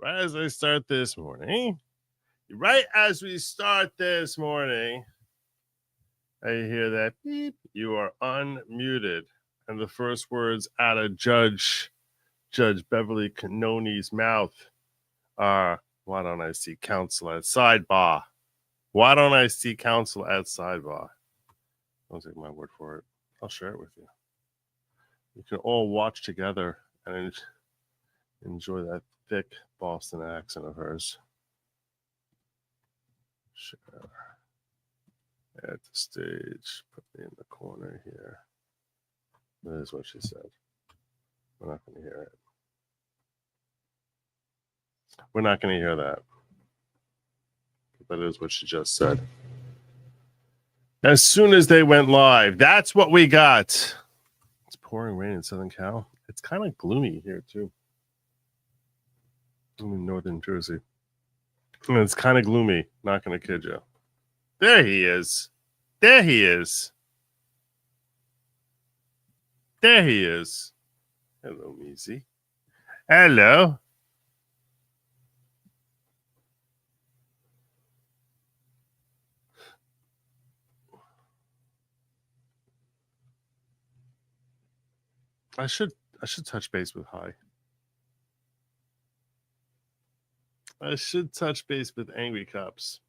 right as I start this morning, right as we start this morning, I hear that beep, you are unmuted. And the first words out of Judge Beverly Cannoni's mouth are, why don't I see counsel at sidebar? Why don't I see counsel at sidebar? Don't take my word for it. I'll share it with you. You can all watch together and enjoy that thick Boston accent of hers. Share. At the stage. Put me in the corner here. That is what she said. We're not going to hear it. We're not going to hear that. That is what she just said. As soon as they went live, that's what we got. It's pouring rain in Southern Cal. It's kind of gloomy here, too. I'm in Northern Jersey. And it's kind of gloomy. Not going to kid you. There he is. There he is. There he is. Hello, Measy. Hello. I should touch base with Hi. I should touch base with Angry Cops.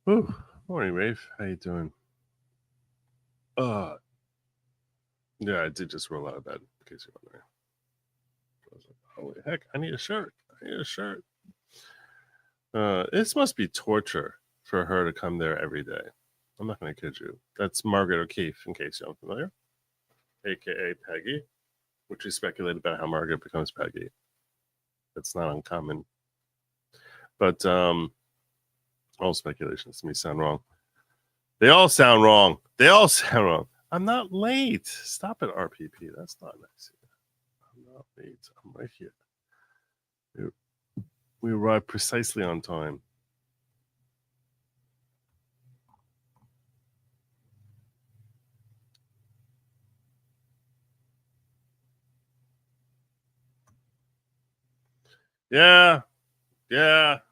Ooh, morning, Rafe. How you doing? Yeah, I did just roll out of bed, in case you're wondering. I was like, holy heck, I need a shirt. This must be torture for her to come there every day. I'm not going to kid you. That's Margaret O'Keefe, in case you're unfamiliar, a.k.a. Peggy, which we speculated about how Margaret becomes Peggy. That's not uncommon. But all speculations to me sound wrong. They all sound wrong. I'm not late. Stop it, RPP. That's not nice. I'm not late. I'm right here. We arrived precisely on time. Yeah.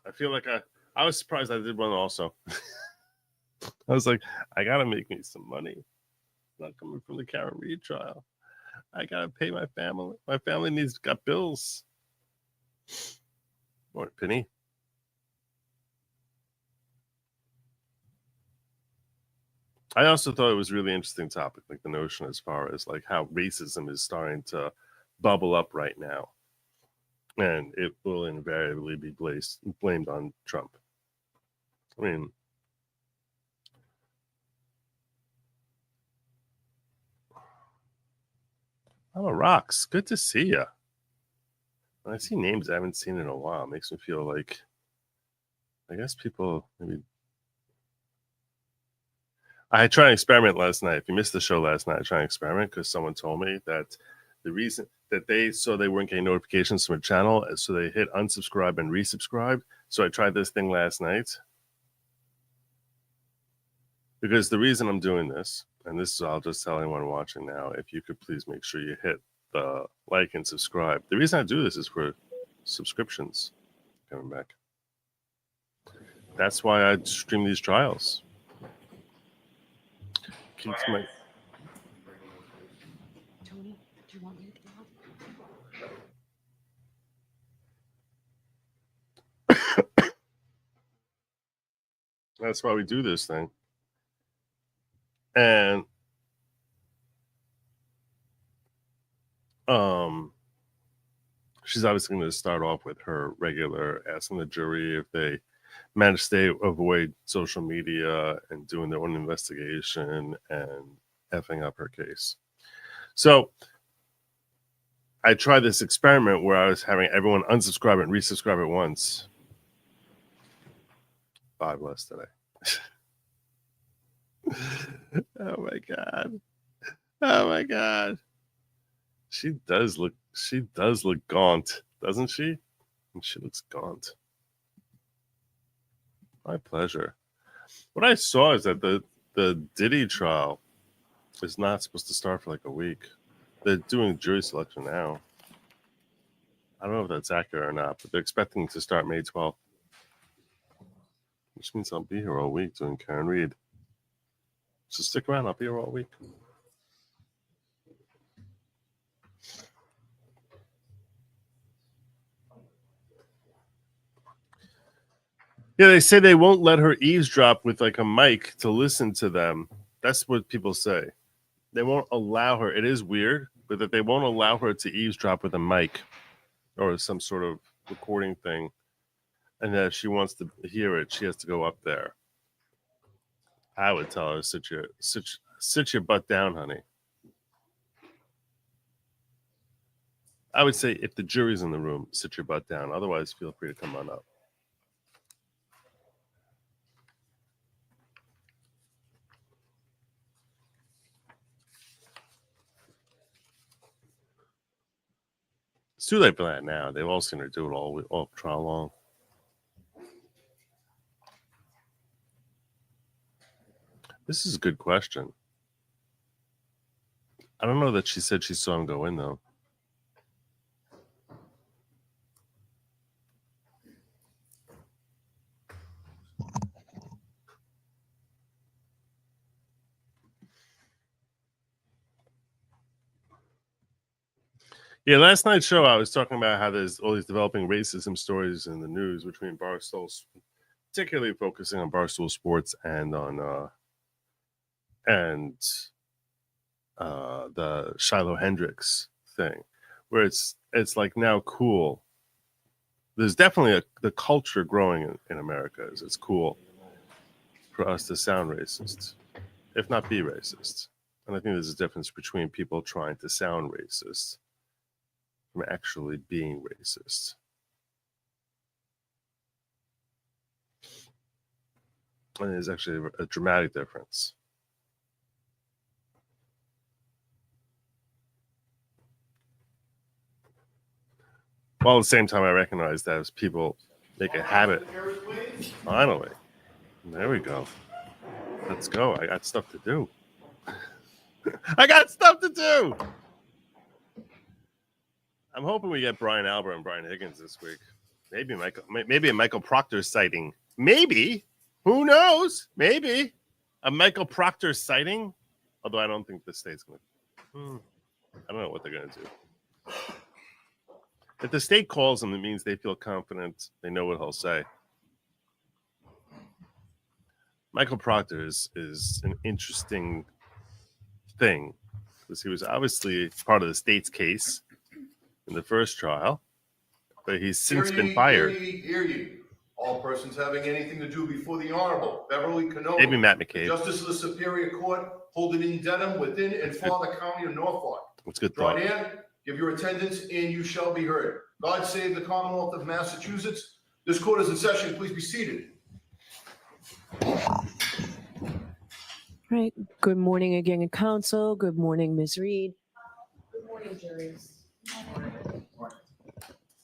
I feel like I was surprised I did one also. I was like, I gotta make me some money. Not coming from the Karen Reed trial. I gotta pay my family. My family got bills. Or Penny. I also thought it was a really interesting topic, like the notion as far as like how racism is starting to bubble up right now. And it will invariably be blamed on Trump. I mean, I'm a Rocks. Good to see you. When I see names I haven't seen in a while, it makes me feel like, I guess people maybe. I tried an experiment last night. If you missed the show last night, I tried an experiment because someone told me that the reason that they weren't getting notifications from a channel, so they hit unsubscribe and resubscribe. So I tried this thing last night. Because the reason I'm doing this, and this is, I'll just tell anyone watching now, if you could please make sure you hit the like and subscribe. The reason I do this is for subscriptions. Coming back. That's why I stream these trials. Keeps my... Tony, do you want me to go? That's why we do this thing. And she's obviously going to start off with her regular asking the jury if they manage to avoid social media and doing their own investigation and effing up her case. So I tried this experiment where I was having everyone unsubscribe and resubscribe at once. 5 less today. Oh my god. She does look gaunt, doesn't she? And she looks gaunt. My pleasure. What I saw is that the Diddy trial It's not supposed to start for like a week. They're doing jury selection now. I don't know if that's accurate or not, but they're expecting to start May 12th. Which means I'll be here all week doing Karen Reed. So stick around, I'll be here all week. Yeah, they say they won't let her eavesdrop with like a mic to listen to them. That's what people say. They won't allow her. It is weird, but that they won't allow her to eavesdrop with a mic or some sort of recording thing. And that if she wants to hear it, she has to go up there. I would tell her, sit your butt down, honey. I would say if the jury's in the room, sit your butt down. Otherwise, feel free to come on up. It's too late for that now. They've all seen her do it all trial long. This is a good question. I don't know that she said she saw him go in, though. Yeah, last night's show, I was talking about how there's all these developing racism stories in the news between Barstool, particularly focusing on Barstool Sports and on the Shiloh Hendricks thing, where it's like now cool. There's definitely the culture growing in America. It's cool for us to sound racist, if not be racist. And I think there's a difference between people trying to sound racist from actually being racist. And there's actually a dramatic difference. While at the same time, I recognize that as people make a habit. Finally. There we go. Let's go. I got stuff to do. I got stuff to do. I'm hoping we get Brian Albert and Brian Higgins this week. Maybe a Michael Proctor sighting. Maybe. Who knows? Maybe a Michael Proctor sighting. Although I don't think the state's going to. I don't know what they're going to do. If the state calls him, it means they feel confident. They know what he'll say. Michael Proctor is an interesting thing because he was obviously part of the state's case in the first trial, but he's since been fired. Hear ye. All persons having anything to do before the Honorable Beverly Cannoli, Maybe Matt McCabe, Justice of the Superior Court, holding in Dedham within and for the County of Norfolk. What's good Draw thought? near, give your attendance, and you shall be heard. God save the Commonwealth of Massachusetts. This court is in session. Please be seated. Right. Good morning again, counsel. Good morning, Ms. Reed. Good morning, juries.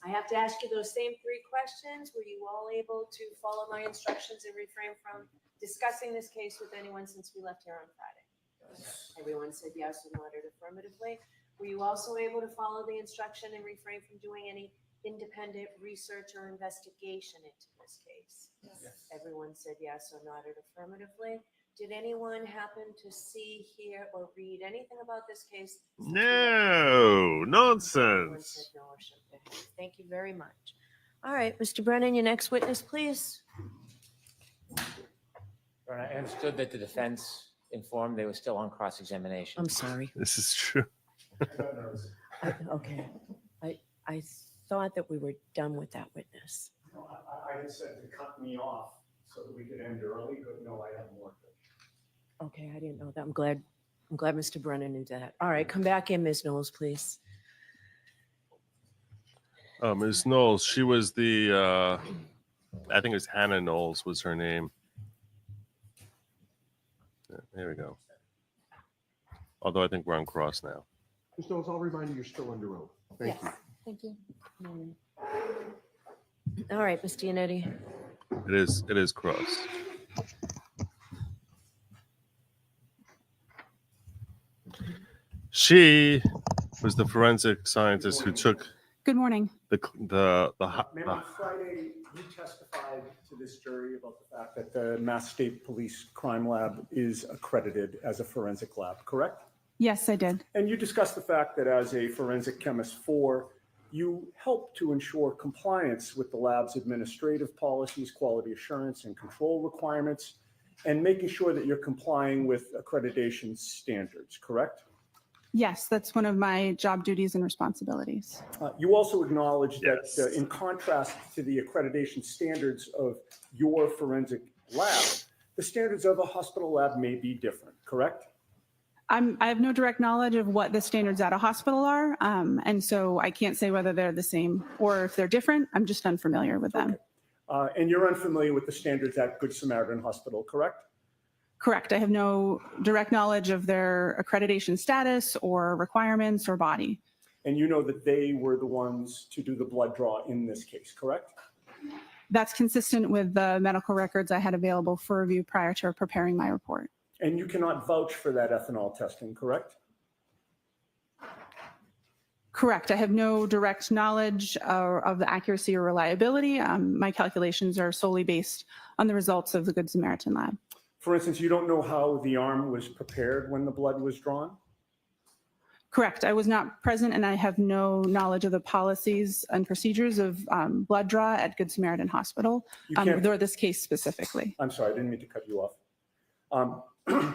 I have to ask you those same three questions. Were you all able to follow my instructions and refrain from discussing this case with anyone since we left here on Friday? Yes. Everyone said yes or nodded affirmatively. Were you also able to follow the instruction and refrain from doing any independent research or investigation into this case? Yes. Everyone said yes or nodded affirmatively. Did anyone happen to see, hear, or read anything about this case? No, nonsense. Everyone said no or shook their head. Thank you very much. All right, Mr. Brennan, your next witness, please. I understood that the defense informed they were still on cross-examination. I'm sorry. This is true. Okay. I thought that we were done with that witness. No, I had said to cut me off so that we could end early, but no, I have more. Okay, I didn't know that. I'm glad Mr. Brennan knew that. All right, come back in, Ms. Knowles, please. Ms. Knowles, she was the, I think it was Hannah Knowles was her name. Yeah, there we go. Although I think we're on cross now. Ms. Knowles, I'll remind you, you're still under oath. Thank you. Thank you. All right, Ms. Giannetti. It is cross. She was the forensic scientist who took Good morning. Ma'am, on Friday, you testified to this jury about the fact that the Mass State Police Crime Lab is accredited as a forensic lab, correct? Yes, I did. And you discussed the fact that as a forensic chemist 4, you help to ensure compliance with the lab's administrative policies, quality assurance, and control requirements, and making sure that you're complying with accreditation standards, correct? Yes, that's one of my job duties and responsibilities. You also acknowledge that Yes. in contrast to the accreditation standards of your forensic lab, the standards of a hospital lab may be different, correct? I have no direct knowledge of what the standards at a hospital are, and so I can't say whether they're the same or if they're different. I'm just unfamiliar with them. And you're unfamiliar with the standards at Good Samaritan Hospital, correct? Correct. I have no direct knowledge of their accreditation status or requirements or body. And you know that they were the ones to do the blood draw in this case, correct? That's consistent with the medical records I had available for review prior to preparing my report. And you cannot vouch for that ethanol testing, correct? Correct. I have no direct knowledge of the accuracy or reliability. My calculations are solely based on the results of the Good Samaritan lab. For instance, you don't know how the arm was prepared when the blood was drawn? Correct. I was not present and I have no knowledge of the policies and procedures of blood draw at Good Samaritan Hospital, You can't, or this case specifically. I'm sorry, I didn't mean to cut you off.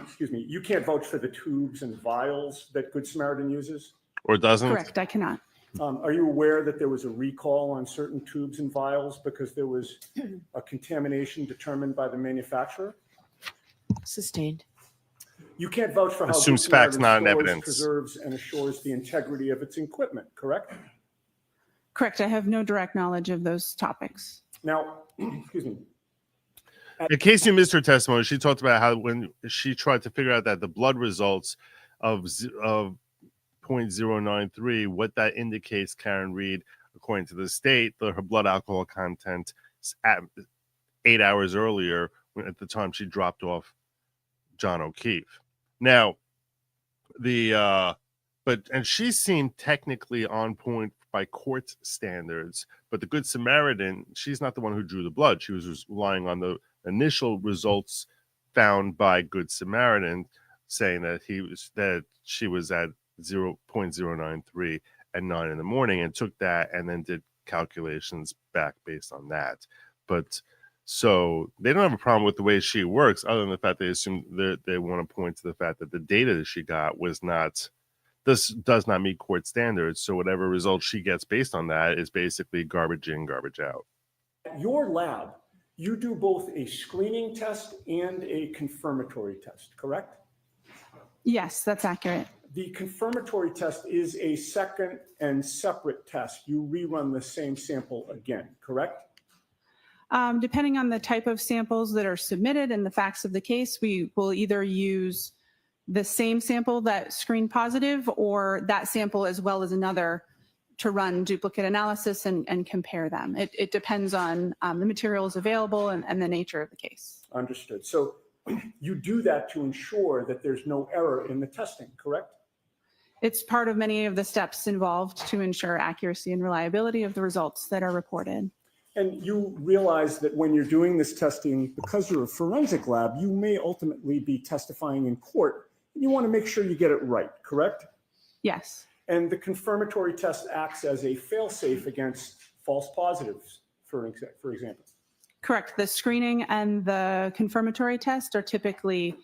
Excuse me, you can't vouch for the tubes and vials that Good Samaritan uses? or doesn't. Correct. I cannot. Are you aware that there was a recall on certain tubes and vials because there was a contamination determined by the manufacturer? Sustained. You can't vouch for how Assumes Good facts, Samaritan not stores, evidence. preserves, and assures the integrity of its equipment, correct? Correct. I have no direct knowledge of those topics. Now, excuse me, In case you missed her testimony, she talked about how when she tried to figure out that the blood results of 0.093, what that indicates, Karen Reed, according to the state, her blood alcohol content at 8 hours earlier, when at the time she dropped off John O'Keefe. Now, and she seemed technically on point by court standards, but the Good Samaritan, she's not the one who drew the blood. She was relying on the initial results found by Good Samaritan, saying that she was at 0.093 at 9 in the morning, and took that and then did calculations back based on that. But so they don't have a problem with the way she works, other than the fact they assume they want to point to the fact that the data that she got was not, this does not meet court standards. So whatever results she gets based on that is basically garbage in, garbage out. at your lab, you do both a screening test and a confirmatory test, correct? Yes, that's accurate. The confirmatory test is a second and separate test. You rerun the same sample again, correct? Depending on the type of samples that are submitted and the facts of the case, we will either use the same sample that screened positive or that sample as well as another to run duplicate analysis and compare them. It depends on the materials available and the nature of the case. Understood. So you do that to ensure that there's no error in the testing, correct? It's part of many of the steps involved to ensure accuracy and reliability of the results that are reported. And you realize that when you're doing this testing, because you're a forensic lab, you may ultimately be testifying in court. You want to make sure you get it right, correct? Yes, And the confirmatory test acts as a fail-safe against false positives, for example. correct. The screening and the confirmatory test are typically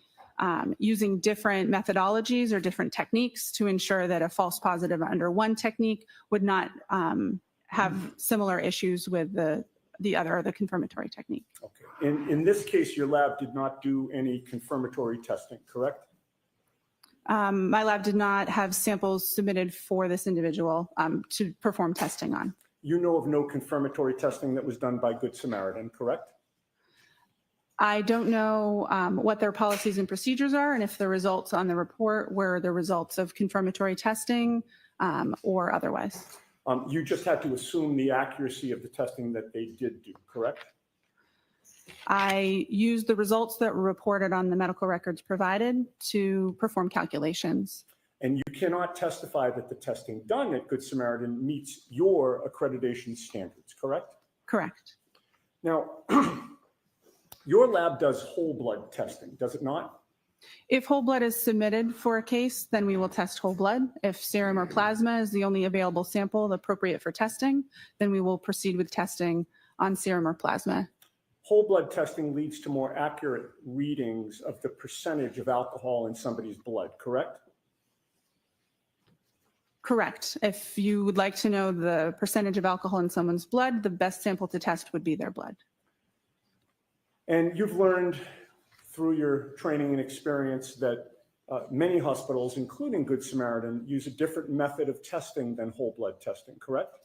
using different methodologies or different techniques to ensure that a false positive under one technique would not have similar issues with the other, the confirmatory technique. Okay. In this case, your lab did not do any confirmatory testing, correct? My lab did not have samples submitted for this individual to perform testing on. You know of no confirmatory testing that was done by Good Samaritan, correct? I don't know what their policies and procedures are and if the results on the report were the results of confirmatory testing or otherwise. You just had to assume the accuracy of the testing that they did do, correct? I used the results that were reported on the medical records provided to perform calculations. And you cannot testify that the testing done at Good Samaritan meets your accreditation standards, correct? Correct. Now, your lab does whole blood testing, does it not? If whole blood is submitted for a case, then we will test whole blood. If serum or plasma is the only available sample appropriate for testing, then we will proceed with testing on serum or plasma. Whole blood testing leads to more accurate readings of the percentage of alcohol in somebody's blood, correct? Correct. If you would like to know the percentage of alcohol in someone's blood, the best sample to test would be their blood. And you've learned through your training and experience that many hospitals, including Good Samaritan, use a different method of testing than whole blood testing, correct?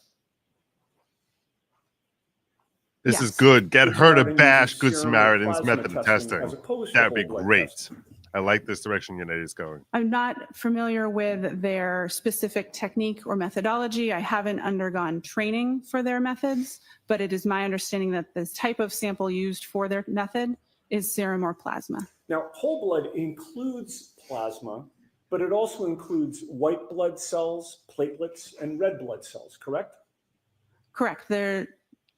This is Yes. good. Get Good her to Samaritan bash uses Good serum or Samaritan's plasma method of testing testing. as opposed to That'd be whole blood great. testing. I like this direction United going. I'm not familiar with their specific technique or methodology. I haven't undergone training for their methods, but it is my understanding that this type of sample used for their method is serum or plasma. Now, whole blood includes plasma, but it also includes white blood cells, platelets, and red blood cells, correct? Correct.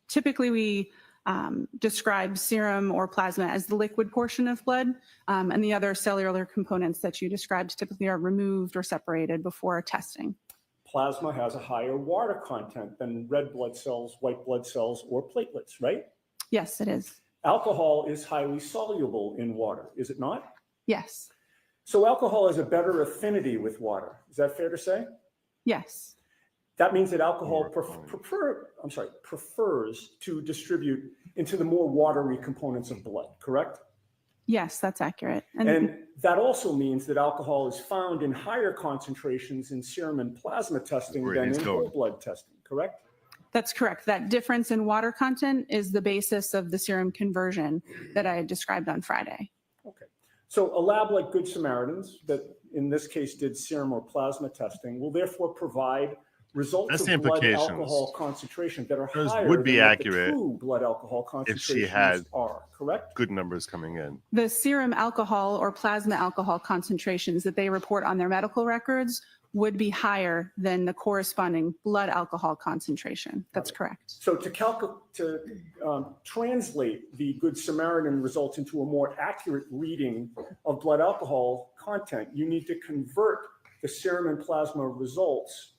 Typically, we describe serum or plasma as the liquid portion of blood, and the other cellular components that you described typically are removed or separated before testing. Plasma has a higher water content than red blood cells, white blood cells, or platelets, right? Yes, it is. Alcohol is highly soluble in water, is it not? Yes. So alcohol has a better affinity with water. Is that fair to say? Yes. That means that alcohol prefers to distribute into the more watery components of blood, correct? Yes, that's accurate. And that also means that alcohol is found in higher concentrations in serum and plasma testing Where than he's in going. whole blood testing, correct? That's correct. That difference in water content is the basis of the serum conversion that I described on Friday. Okay. So a lab like Good Samaritans, that in this case did serum or plasma testing, will therefore provide results That's of the blood implications. alcohol concentration that are Those higher would be than what the accurate true blood alcohol if she concentrations had are, correct? Good numbers coming in. The serum alcohol or plasma alcohol concentrations that they report on their medical records would be higher than the corresponding blood alcohol concentration. That's correct. So to translate the Good Samaritan results into a more accurate reading of blood alcohol content, you need to convert the serum and plasma results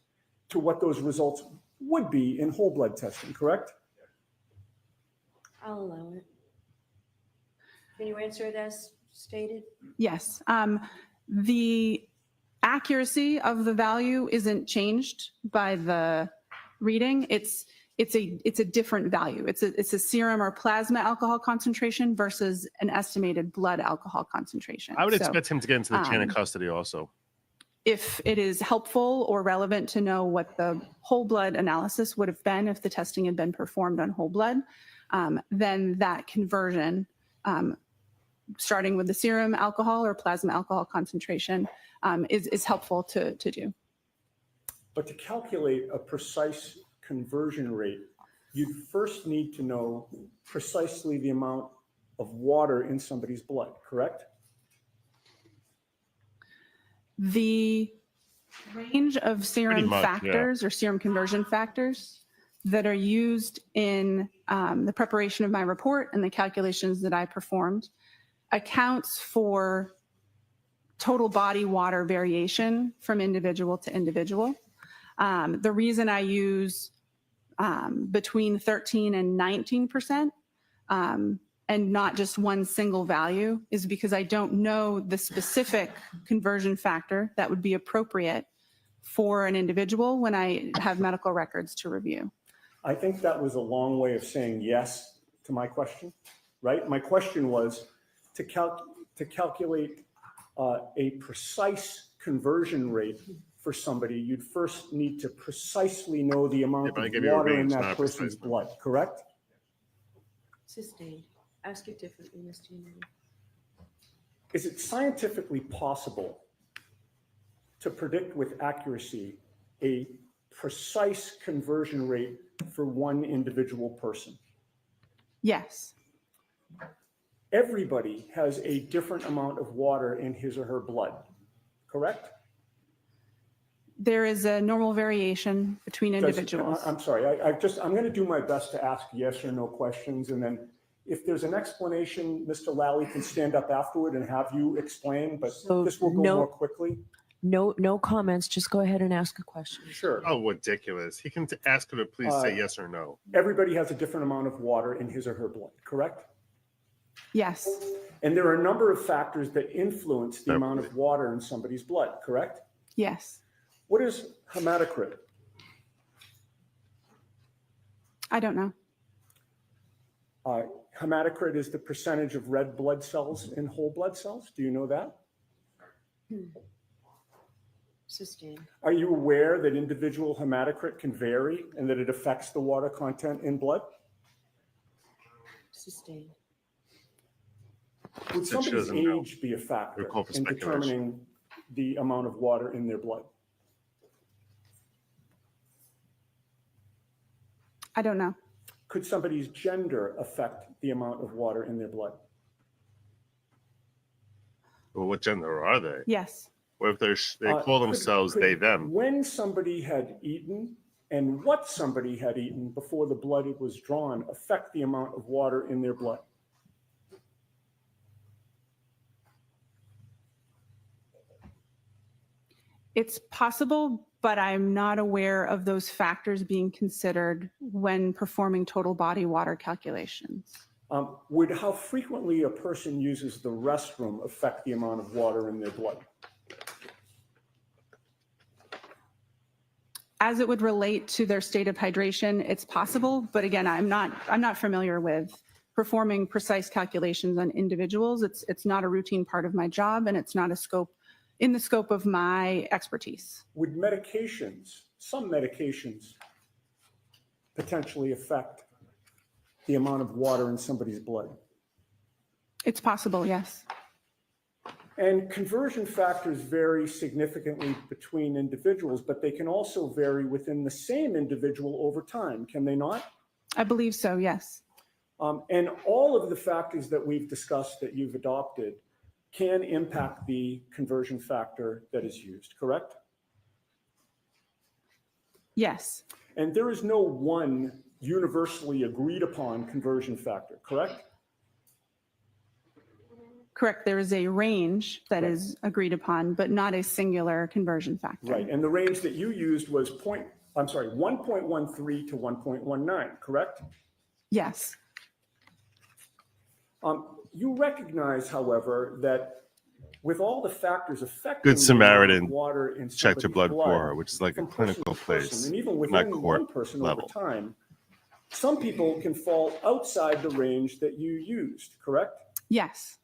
to what those results would be in whole blood testing, correct? I'll allow it. Can you answer it as stated? Yes. The accuracy of the value isn't changed by the reading. It's a different value. It's a serum or plasma alcohol concentration versus an estimated blood alcohol concentration. I would So, expect him to get into the chain of custody also. if it is helpful or relevant to know what the whole blood analysis would have been if the testing had been performed on whole blood, then that conversion, starting with the serum alcohol or plasma alcohol concentration, is helpful to do. But to calculate a precise conversion rate, you'd first need to know precisely the amount of water in somebody's blood, correct? The range of serum much, factors or serum conversion factors that are used in the preparation of my report and the calculations that I performed accounts for total body water variation from individual to individual. The reason I use between 13 and 19%, and not just one single value, is because I don't know the specific conversion factor that would be appropriate for an individual when I have medical records to review. I think that was a long way of saying yes to my question, right? My question was to calculate a precise conversion rate for somebody, you'd first need to precisely know the amount If I of give you a water in range, that not person's precisely. blood, correct? Sustained. Ask it differently, Mr. United. Is it scientifically possible to predict with accuracy a precise conversion rate for one individual person? Yes. Everybody has a different amount of water in his or her blood, correct? There is a normal variation between individuals. I'm sorry, I'm going to do my best to ask yes or no questions, and then if there's an explanation, Mr. Lally can stand up afterward and have you explain, but So this will go no- more quickly. No comments, just go ahead and ask a question. Sure. Oh, ridiculous. He can ask her to please say yes or no. Everybody has a different amount of water in his or her blood, correct? Yes, And there are a number of factors that influence the amount of water in somebody's blood, correct? yes. What is hematocrit? I don't know. Hematocrit is the percentage of red blood cells in whole blood cells. Do you know that? Sustained. Are you aware that individual hematocrit can vary and that it affects the water content in blood? Sustained. Would Said she somebody's doesn't know. age be a factor We're called for in speculation. determining the amount of water in their blood? I don't know. Could somebody's gender affect the amount of water in their blood? Well, what gender are they? Yes, What if they call themselves Could they, them? When somebody had eaten and what somebody had eaten before the blood was drawn affect the amount of water in their blood? it's possible, but I'm not aware of those factors being considered when performing total body water calculations. Would how frequently a person uses the restroom affect the amount of water in their blood? As it would relate to their state of hydration, it's possible, but again, I'm not familiar with performing precise calculations on individuals. It's not a routine part of my job, and it's not in the scope of my expertise. Would medications, some medications, potentially affect the amount of water in somebody's blood? It's possible, yes. And conversion factors vary significantly between individuals, but they can also vary within the same individual over time, can they not? I believe so, yes. And all of the factors that we've discussed that you've adopted can impact the conversion factor that is used, correct? Yes, And there is no one universally agreed upon conversion factor, correct? correct. There is a range that Right. is agreed upon, but not a singular conversion factor. Right, and the range that you used was 1.13 to 1.19, correct? Yes, You recognize, however, that with all the factors affecting Good the amount of Samaritan water in checked her somebody's blood for her, which is like a from person clinical to person, place, and even not within court one person level. over time, some people can fall outside the range that you used, correct? yes,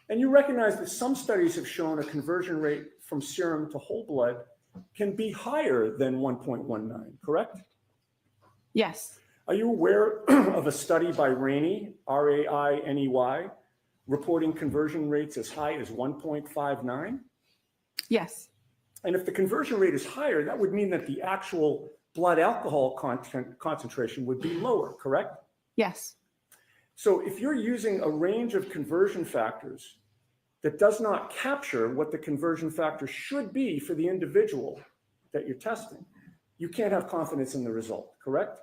And you recognize that some studies have shown a conversion rate from serum to whole blood can be higher than 1.19, correct? yes, Are you aware of a study by Rainey, R-A-I-N-E-Y, reporting conversion rates as high as 1.59? yes, And if the conversion rate is higher, that would mean that the actual blood alcohol concentration would be lower, correct? yes, So if you're using a range of conversion factors that does not capture what the conversion factor should be for the individual that you're testing, you can't have confidence in the result, correct?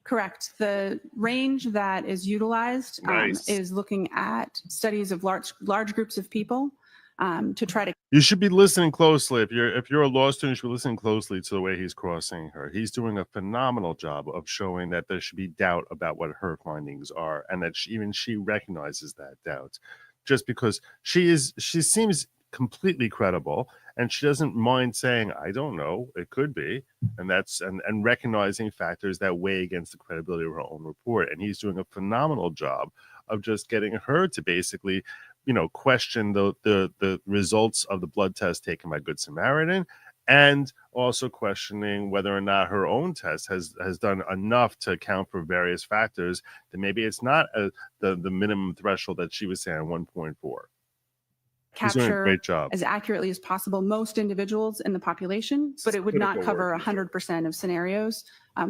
correct. The range that is utilized Nice. is looking at studies of large groups of people to try to. You should be listening closely. If you're a law student, you should be listening closely to the way he's crossing her. He's doing a phenomenal job of showing that there should be doubt about what her findings are, and that even she recognizes that doubt. Just because she seems completely credible, and she doesn't mind saying, "I don't know, it could be," and and recognizing factors that weigh against the credibility of her own report. And he's doing a phenomenal job of just getting her to basically, question the results of the blood test taken by Good Samaritan, and also questioning whether or not her own test has done enough to account for various factors that maybe it's not the minimum threshold that she was saying, 1.4. He's doing a capture great job. as accurately as possible most individuals in the population, but it would not Critical cover work. 100% of scenarios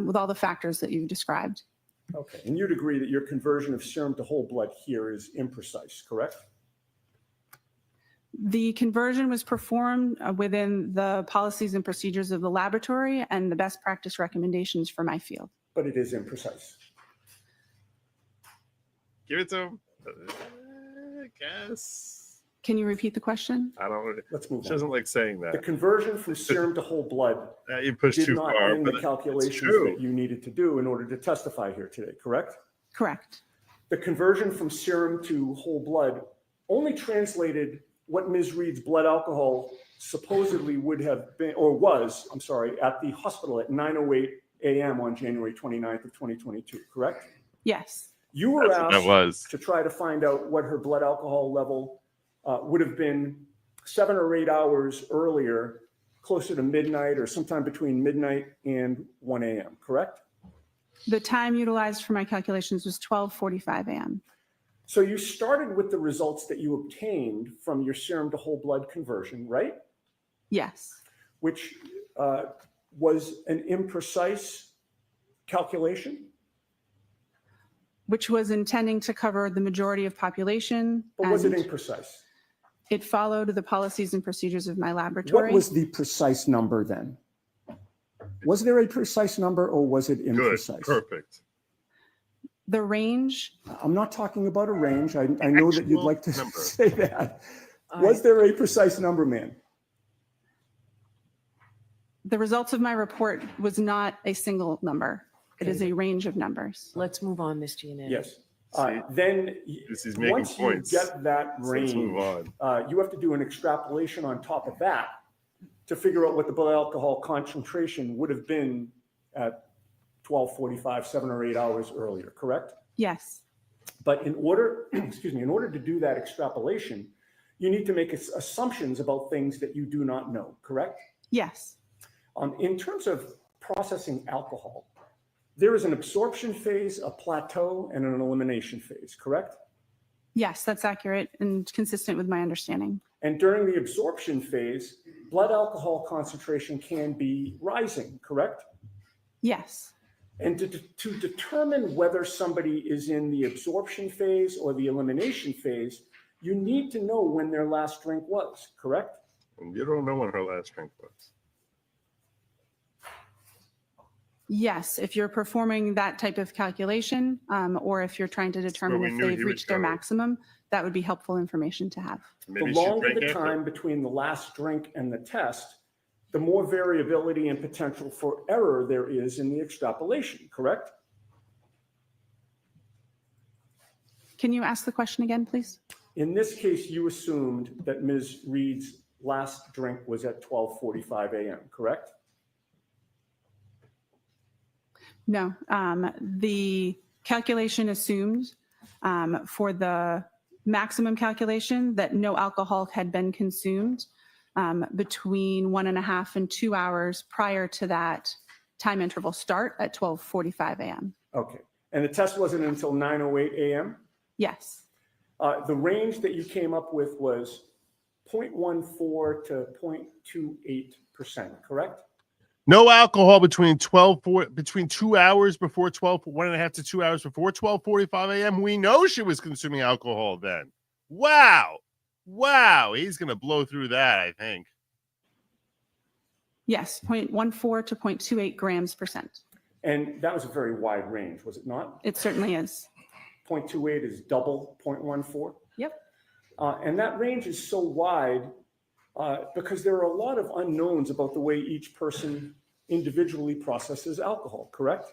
with all the factors that you've described. Okay, and you'd agree that your conversion of serum to whole blood here is imprecise, correct? The conversion was performed within the policies and procedures of the laboratory and the best practice recommendations for my field. But it is imprecise. Give it to him. I guess. Can you repeat the question? I don't. Let's move She on. doesn't like saying The that. conversion from serum to whole blood You pushed did too not far. end But the it's calculations true. that you needed to do in order to testify here today, correct? Correct. The conversion from serum to whole blood only translated what Ms. Reed's blood alcohol supposedly would have been, or was, I'm sorry, at the hospital at 9:08 a.m. on January 29th of 2022, correct? Yes. You were That's what that asked was. to try to find out what her blood alcohol level would have been 7 or 8 hours earlier, closer to midnight or sometime between midnight and 1 a.m., correct? The time utilized for my calculations was 12:45 a.m. So you started with the results that you obtained from your serum to whole blood conversion, right? Yes. Which was an imprecise calculation, Which was intending to cover the majority of population. but was it and imprecise? It followed the policies and procedures of my laboratory. What was the precise number then? Was there a precise number or was it Good. imprecise? Perfect. The range, I'm not talking about a range. I know that you'd Actual like to number. say that. All Was right. there a precise number, ma'am? the results of my report was not a single number. It is a range of numbers. Let's move on, Ms. Giannini. Yes. See, Then, this is making once points. you get that So let's move range, on. you have to do an extrapolation on top of that to figure out what the blood alcohol concentration would have been at 12:45, 7 or 8 hours earlier, correct? Yes. But in order, excuse me, in order to do that extrapolation, you need to make assumptions about things that you do not know, correct? Yes. In terms of processing alcohol, there is an absorption phase, a plateau, and an elimination phase, correct? Yes, that's accurate and consistent with my understanding. And during the absorption phase, blood alcohol concentration can be rising, correct? Yes. And to determine whether somebody is in the absorption phase or the elimination phase, you need to know when their last drink was, correct? And you don't know when her last drink was. Yes, if you're performing that type of calculation, or if you're trying to determine we if knew he they've would reached their go. maximum, that would be helpful information to have. Maybe The she longer drank the after. time between the last drink and the test, the more variability and potential for error there is in the extrapolation, correct? Can you ask the question again, please? In this case, you assumed that Ms. Reed's last drink was at 12:45 a.m., correct? No, the calculation assumed for the maximum calculation that no alcohol had been consumed between 1.5 and 2 hours prior to that time interval start at 12:45 a.m. Okay. And the test wasn't until 9:08 a.m.? Yes, The range that you came up with was 0.14 to 0.28%, correct? No alcohol between 2 hours before 1.5 to 2 hours before 12:45 a.m. We know she was consuming alcohol then. Wow. He's going to blow through that, I think. yes, 0.14 to 0.28 grams percent. And that was a very wide range, was it not? It certainly is. 0.28 is double 0.14? Yep. And that range is so wide because there are a lot of unknowns about the way each person individually processes alcohol, correct?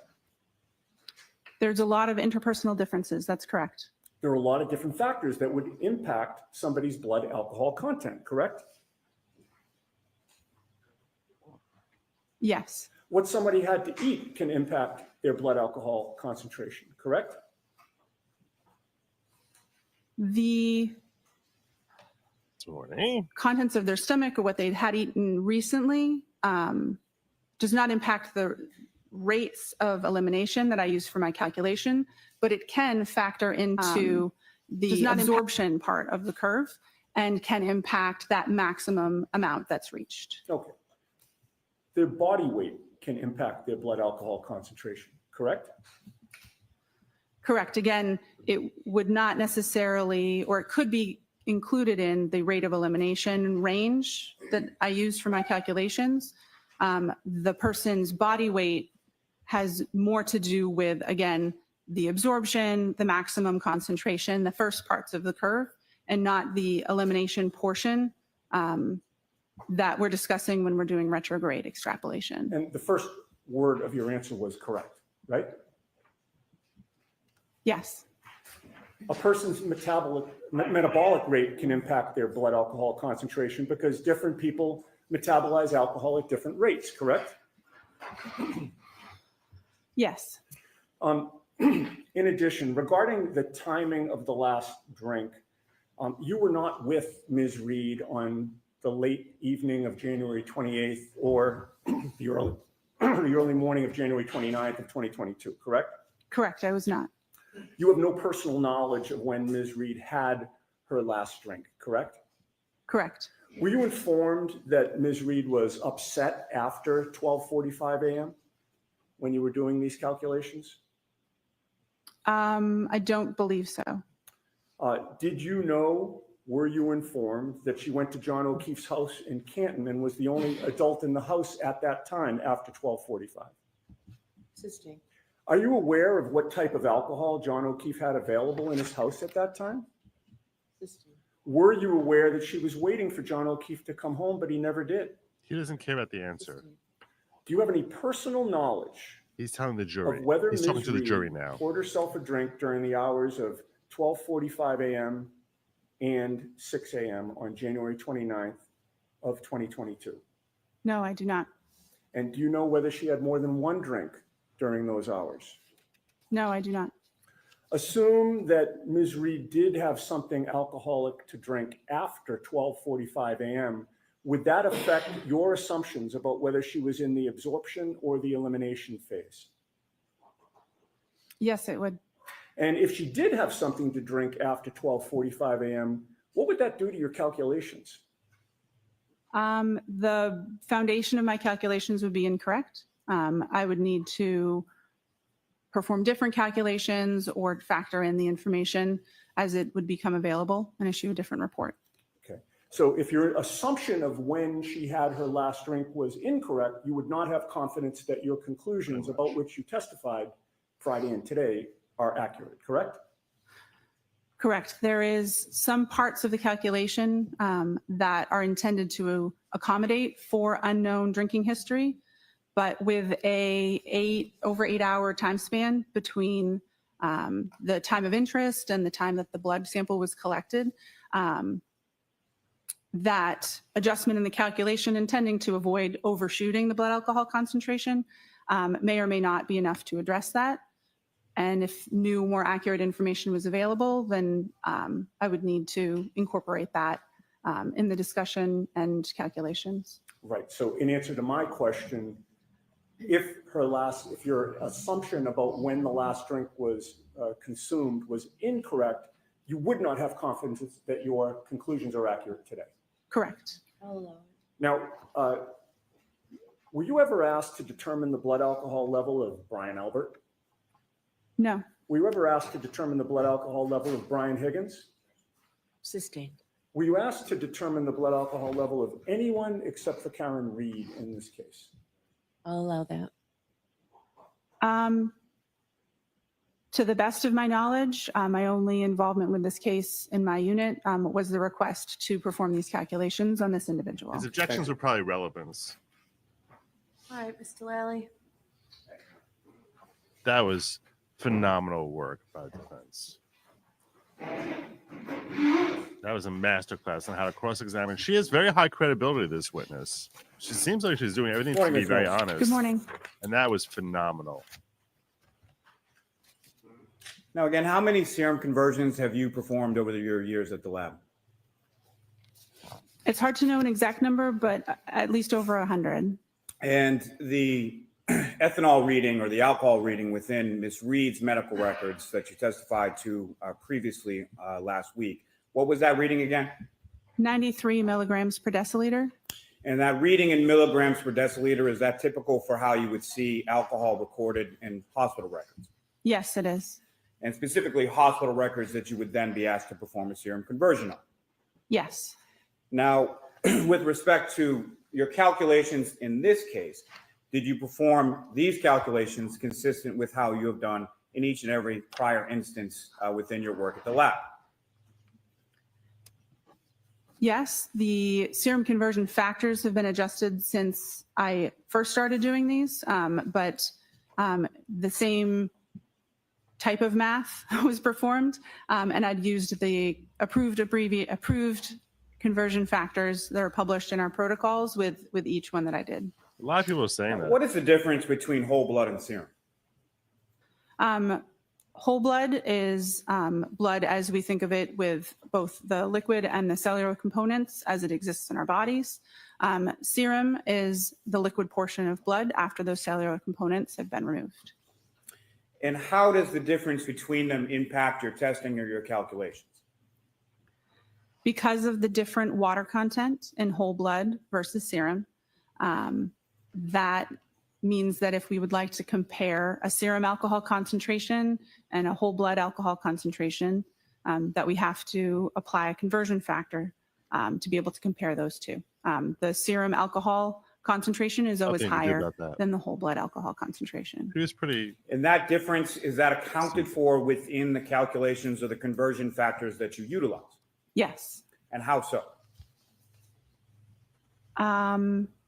There's a lot of interpersonal differences. That's correct. There are a lot of different factors that would impact somebody's blood alcohol content, correct? Yes, What somebody had to eat can impact their blood alcohol concentration, correct? the Morning. contents of their stomach or what they had eaten recently does not impact the rates of elimination that I use for my calculation, but it can factor into the absorption part of the curve and can impact that maximum amount that's reached. Okay. Their body weight can impact their blood alcohol concentration, correct? Correct. Again, it would not necessarily, or it could be included in the rate of elimination range that I use for my calculations. The person's body weight has more to do with, again, the absorption, the maximum concentration, the first parts of the curve, and not the elimination portion that we're discussing when we're doing retrograde extrapolation. And the first word of your answer was correct, right? Yes, A person's metabolic rate can impact their blood alcohol concentration because different people metabolize alcohol at different rates, correct? yes. In addition, regarding the timing of the last drink, you were not with Ms. Reed on the late evening of January 28th or the early morning of January 29th of 2022, correct? Correct, I was not. You have no personal knowledge of when Ms. Reed had her last drink, correct? Correct. Were you informed that Ms. Reed was upset after 12:45 a.m. when you were doing these calculations? I don't believe so. Did you know, were you informed that she went to John O'Keefe's house in Canton and was the only adult in the house at that time after 12:45? Assisting. Are you aware of what type of alcohol John O'Keefe had available in his house at that time? Assisting. Were you aware that she was waiting for John O'Keefe to come home, but he never did? He doesn't care about the answer. Do you have any personal knowledge He's telling the jury. of whether He's Ms. talking to the Reed jury now. poured herself a drink during the hours of 12:45 a.m. and 6 a.m. on January 29th of 2022? No, I do not. And do you know whether she had more than one drink during those hours? No, I do not. Assume that Ms. Reed did have something alcoholic to drink after 12:45 a.m. Would that affect your assumptions about whether she was in the absorption or the elimination phase? Yes, it would. And if she did have something to drink after 12:45 a.m., what would that do to your calculations? The foundation of my calculations would be incorrect. I would need to perform different calculations or factor in the information as it would become available and issue a different report. Okay. So if your assumption of when she had her last drink was incorrect, you would not have confidence that your conclusions about which you testified Friday and today are accurate, correct? Correct. There is some parts of the calculation that are intended to accommodate for unknown drinking history, but with over 8 hour time span between the time of interest and the time that the blood sample was collected, that adjustment in the calculation intending to avoid overshooting the blood alcohol concentration may or may not be enough to address that. And if new, more accurate information was available, then I would need to incorporate that in the discussion and calculations. Right. So in answer to my question, if your assumption about when the last drink was consumed was incorrect, you would not have confidence that your conclusions are accurate today. Correct. I'll allow it. Now, were you ever asked to determine the blood alcohol level of Brian Albert? No. Were you ever asked to determine the blood alcohol level of Brian Higgins? Sustained. Were you asked to determine the blood alcohol level of anyone except for Karen Reed in this case? I'll allow that. To the best of my knowledge, my only involvement with this case in my unit was the request to perform these calculations on this individual. His objections were probably relevance. All right, Mr. Lally. That was phenomenal work by the defense. That was a masterclass on how to cross-examine. She has very high credibility, this witness. She seems like she's doing everything to be very honest. Good morning. And that was phenomenal. Now, again, how many serum conversions have you performed over your years at the lab? It's hard to know an exact number, but at least over 100. And the ethanol reading or the alcohol reading within Ms. Reed's medical records that you testified to previously last week, what was that reading again? 93 milligrams per deciliter. And that reading in milligrams per deciliter, is that typical for how you would see alcohol recorded in hospital records? Yes, it is. And specifically hospital records that you would then be asked to perform a serum conversion on? Yes. Now, with respect to your calculations in this case, did you perform these calculations consistent with how you have done in each and every prior instance within your work at the lab? Yes, the serum conversion factors have been adjusted since I first started doing these, but the same type of math was performed, and I'd used the approved conversion factors that are published in our protocols with each one that I did. A lot of people are saying that. What is the difference between whole blood and serum? Whole blood is blood as we think of it, with both the liquid and the cellular components as it exists in our bodies. Serum is the liquid portion of blood after those cellular components have been removed. And how does the difference between them impact your testing or your calculations? Because of the different water content in whole blood versus serum, that means that if we would like to compare a serum alcohol concentration and a whole blood alcohol concentration, that we have to apply a conversion factor to be able to compare those two. The serum alcohol concentration is always Nothing to do higher about that. than the whole blood alcohol concentration. He was pretty. And that difference, is that accounted for within the calculations or the conversion factors that you utilize? Yes. And how so?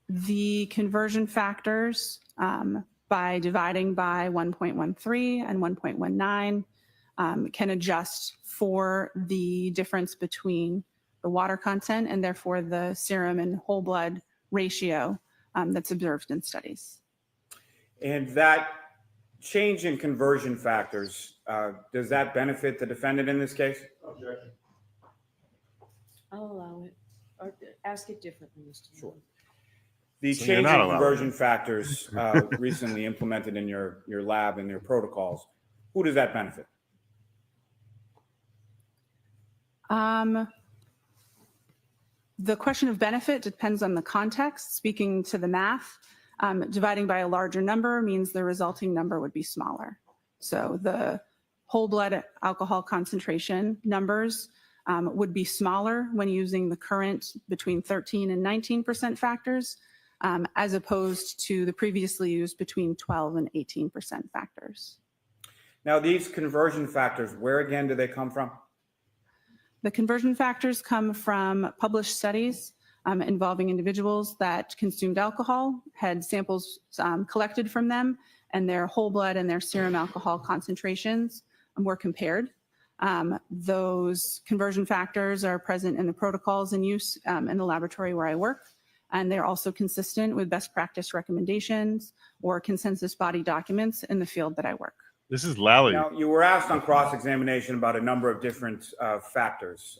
The conversion factors, by dividing by 1.13 and 1.19, can adjust for the difference between the water content and therefore the serum and whole blood ratio that's observed in studies. And that change in conversion factors, does that benefit the defendant in this case? Objection. I'll allow it. Or ask it differently, Mr. Sure. Chairman. The So you're change not in allowing conversion it. factors recently implemented in your lab and your protocols, who does that benefit? The question of benefit depends on the context. Speaking to the math, dividing by a larger number means the resulting number would be smaller. So the whole blood alcohol concentration numbers would be smaller when using the current between 13 and 19% factors, as opposed to the previously used between 12 and 18% factors. Now, these conversion factors, where again do they come from? The conversion factors come from published studies involving individuals that consumed alcohol, had samples collected from them, and their whole blood and their serum alcohol concentrations were compared. Those conversion factors are present in the protocols in use in the laboratory where I work, and they're also consistent with best practice recommendations or consensus body documents in the field that I work. This is Lally. Now, you were asked on cross-examination about a number of different factors.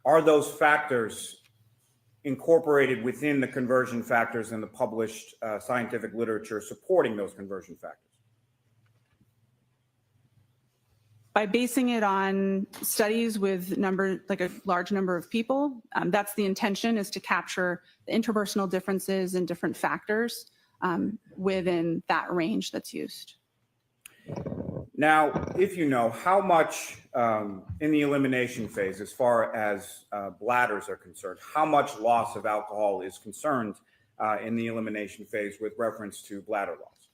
Are those factors incorporated within the conversion factors in the published scientific literature supporting those conversion factors? By basing it on studies with like a large number of people, that's the intention, is to capture the interpersonal differences and different factors within that range that's used. Now, if you know, how much in the elimination phase, as far as bladders are concerned, how much loss of alcohol is concerned in the elimination phase with reference to bladder loss?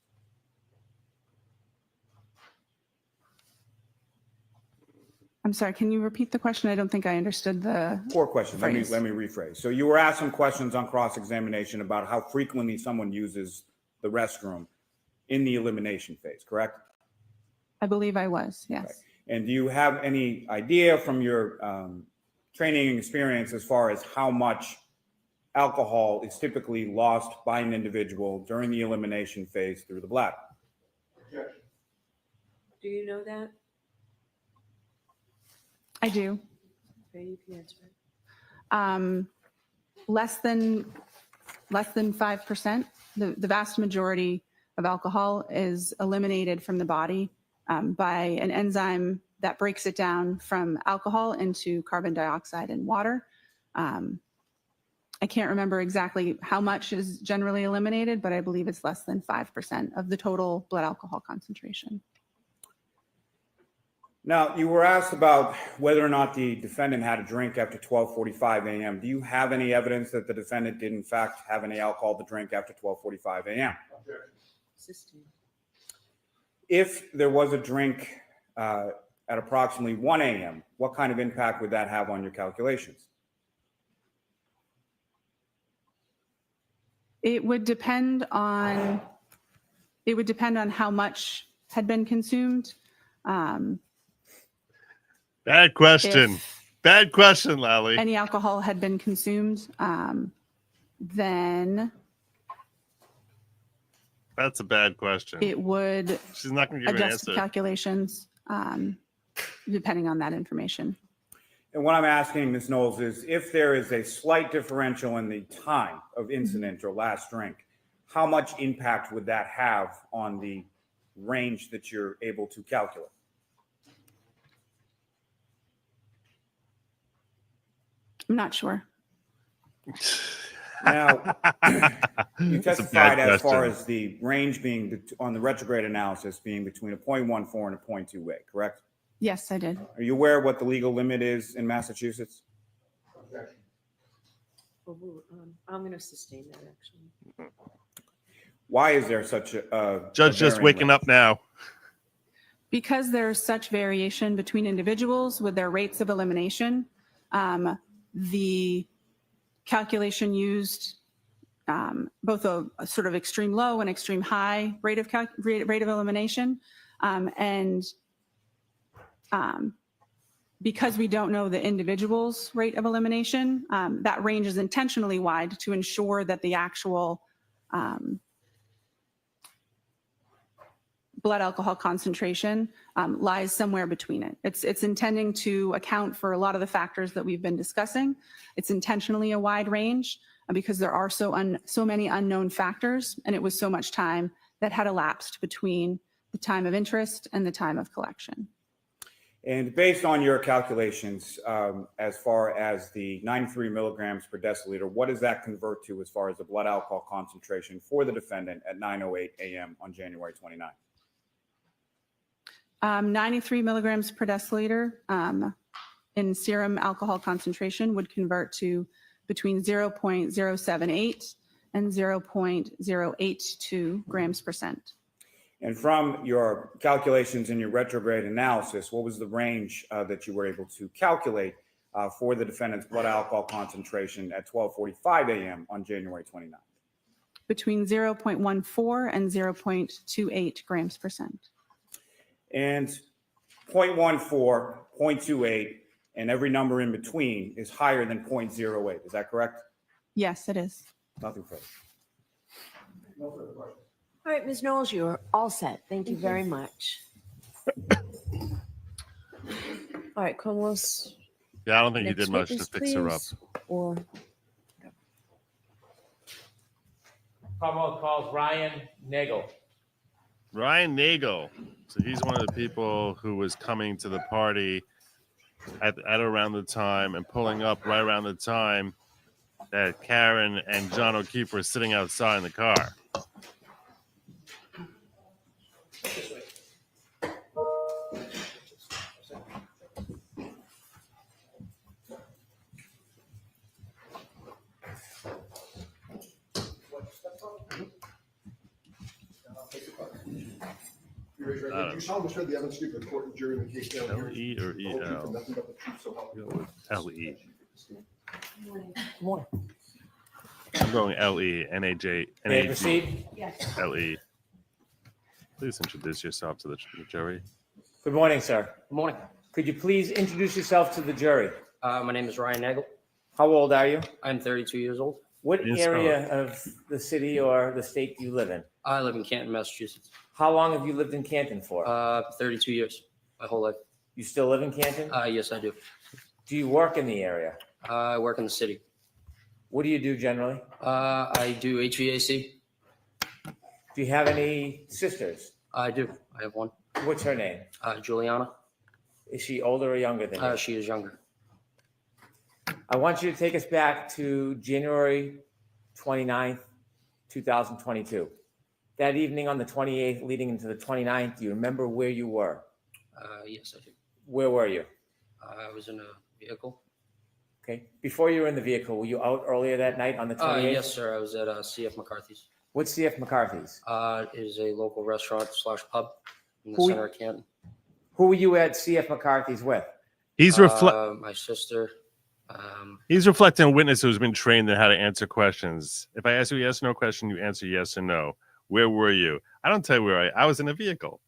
I'm sorry, can you repeat the question? I don't think I understood the Poor question. Let me phrase. rephrase. So you were asked some questions on cross-examination about how frequently someone uses the restroom in the elimination phase, correct? I believe I was, yes. And do you have any idea from your training and experience as far as how much alcohol is typically lost by an individual during the elimination phase through the bladder? Objection. Do you know that? I do. Okay, you can answer it. Less than 5%. The vast majority of alcohol is eliminated from the body by an enzyme that breaks it down from alcohol into carbon dioxide and water. I can't remember exactly how much is generally eliminated, but I believe it's less than 5% of the total blood alcohol concentration. Now, you were asked about whether or not the defendant had a drink after 12:45 a.m. Do you have any evidence that the defendant did in fact have any alcohol to drink after 12:45 a.m.? Sustain. If there was a drink at approximately 1 a.m., what kind of impact would that have on your calculations? It would depend on how much had been consumed. Bad question. If Bad question, Lally. any alcohol had been consumed, then That's a bad question. it would She's not going to give you an adjust the answer. calculations depending on that information. And what I'm asking, Ms. Knowles, is if there is a slight differential in the time of incident or last drink, how much impact would that have on the range that you're able to calculate? I'm not sure. Now, you That's a testified bad as far question. as the range being on the retrograde analysis being between a 0.14 and a 0.28, correct? Yes, I did. Are you aware of what the legal limit is in Massachusetts? I'm going to sustain that, actually. Why is there such a Judge just varying waking range? up now. Because there's such variation between individuals with their rates of elimination, the calculation used both a sort of extreme low and extreme high rate of elimination. Because we don't know the individual's rate of elimination, that range is intentionally wide to ensure that the actual blood alcohol concentration lies somewhere between it. It's intending to account for a lot of the factors that we've been discussing. It's intentionally a wide range because there are so many unknown factors, and it was so much time that had elapsed between the time of interest and the time of collection. And based on your calculations, as far as the 93 milligrams per deciliter, what does that convert to as far as the blood alcohol concentration for the defendant at 9:08 a.m. on January 29th? 93 milligrams per deciliter in serum alcohol concentration would convert to between 0.078 and 0.082 grams percent. And from your calculations in your retrograde analysis, what was the range that you were able to calculate for the defendant's blood alcohol concentration at 12:45 a.m. on January 29th? Between 0.14 and 0.28 grams percent. And 0.14, 0.28, and every number in between is higher than 0.08. Is that correct? Yes, it is. Nothing further. No further questions. All right, Ms. Knowles, you're all set. Thank you very much. All right, Carlos. Yeah, I don't think you next did much to witness, fix her up. please. Or Commonwealth calls Ryan Nagel. Ryan Nagel. So he's one of the people who was coming to the party at around the time and pulling up right around the time that Karen and John O'Keefe were sitting outside in the car. You raise your right hand. Do you solemnly swear the evidence you give the court and jury in the case now hearing L-E or the whole truth and E-L? nothing but the truth, so help you Go with L-E. more. I'm going L-E, N-A-J, May I N-A-G, proceed? Yes. L-E. Please introduce yourself to the jury. Good morning, sir. Good morning. Could you please introduce yourself to the jury? My name is Ryan Nagel. How old are you? I'm 32 years old. What Yes, area of the city or the state do you live in? I live in Canton, Massachusetts. How long have you lived in Canton for? 32 years, my whole life. You still live in Canton? Yes, I do. Do you work in the area? I work in the city. What do you do generally? I do HVAC. Do you have any sisters? I do. I have one. What's her name? Juliana. Is she older or younger than you? She is younger. I want you to take us back to January 29th, 2022. That evening on the 28th leading into the 29th, do you remember where you were? Yes, I do. Where were you? I was in a vehicle. Okay. Before you were in the vehicle, were you out earlier that night on the 28th? Yes, sir. I was at CF McCarthy's. What's CF McCarthy's? It is a local restaurant / pub in the Who- center of Canton. Who were you at CF McCarthy's with? He's My sister. He's reflecting a witness who's been trained in how to answer questions. If I ask you a yes or no question, you answer yes or no. Where were you? I don't tell you where I was in a vehicle.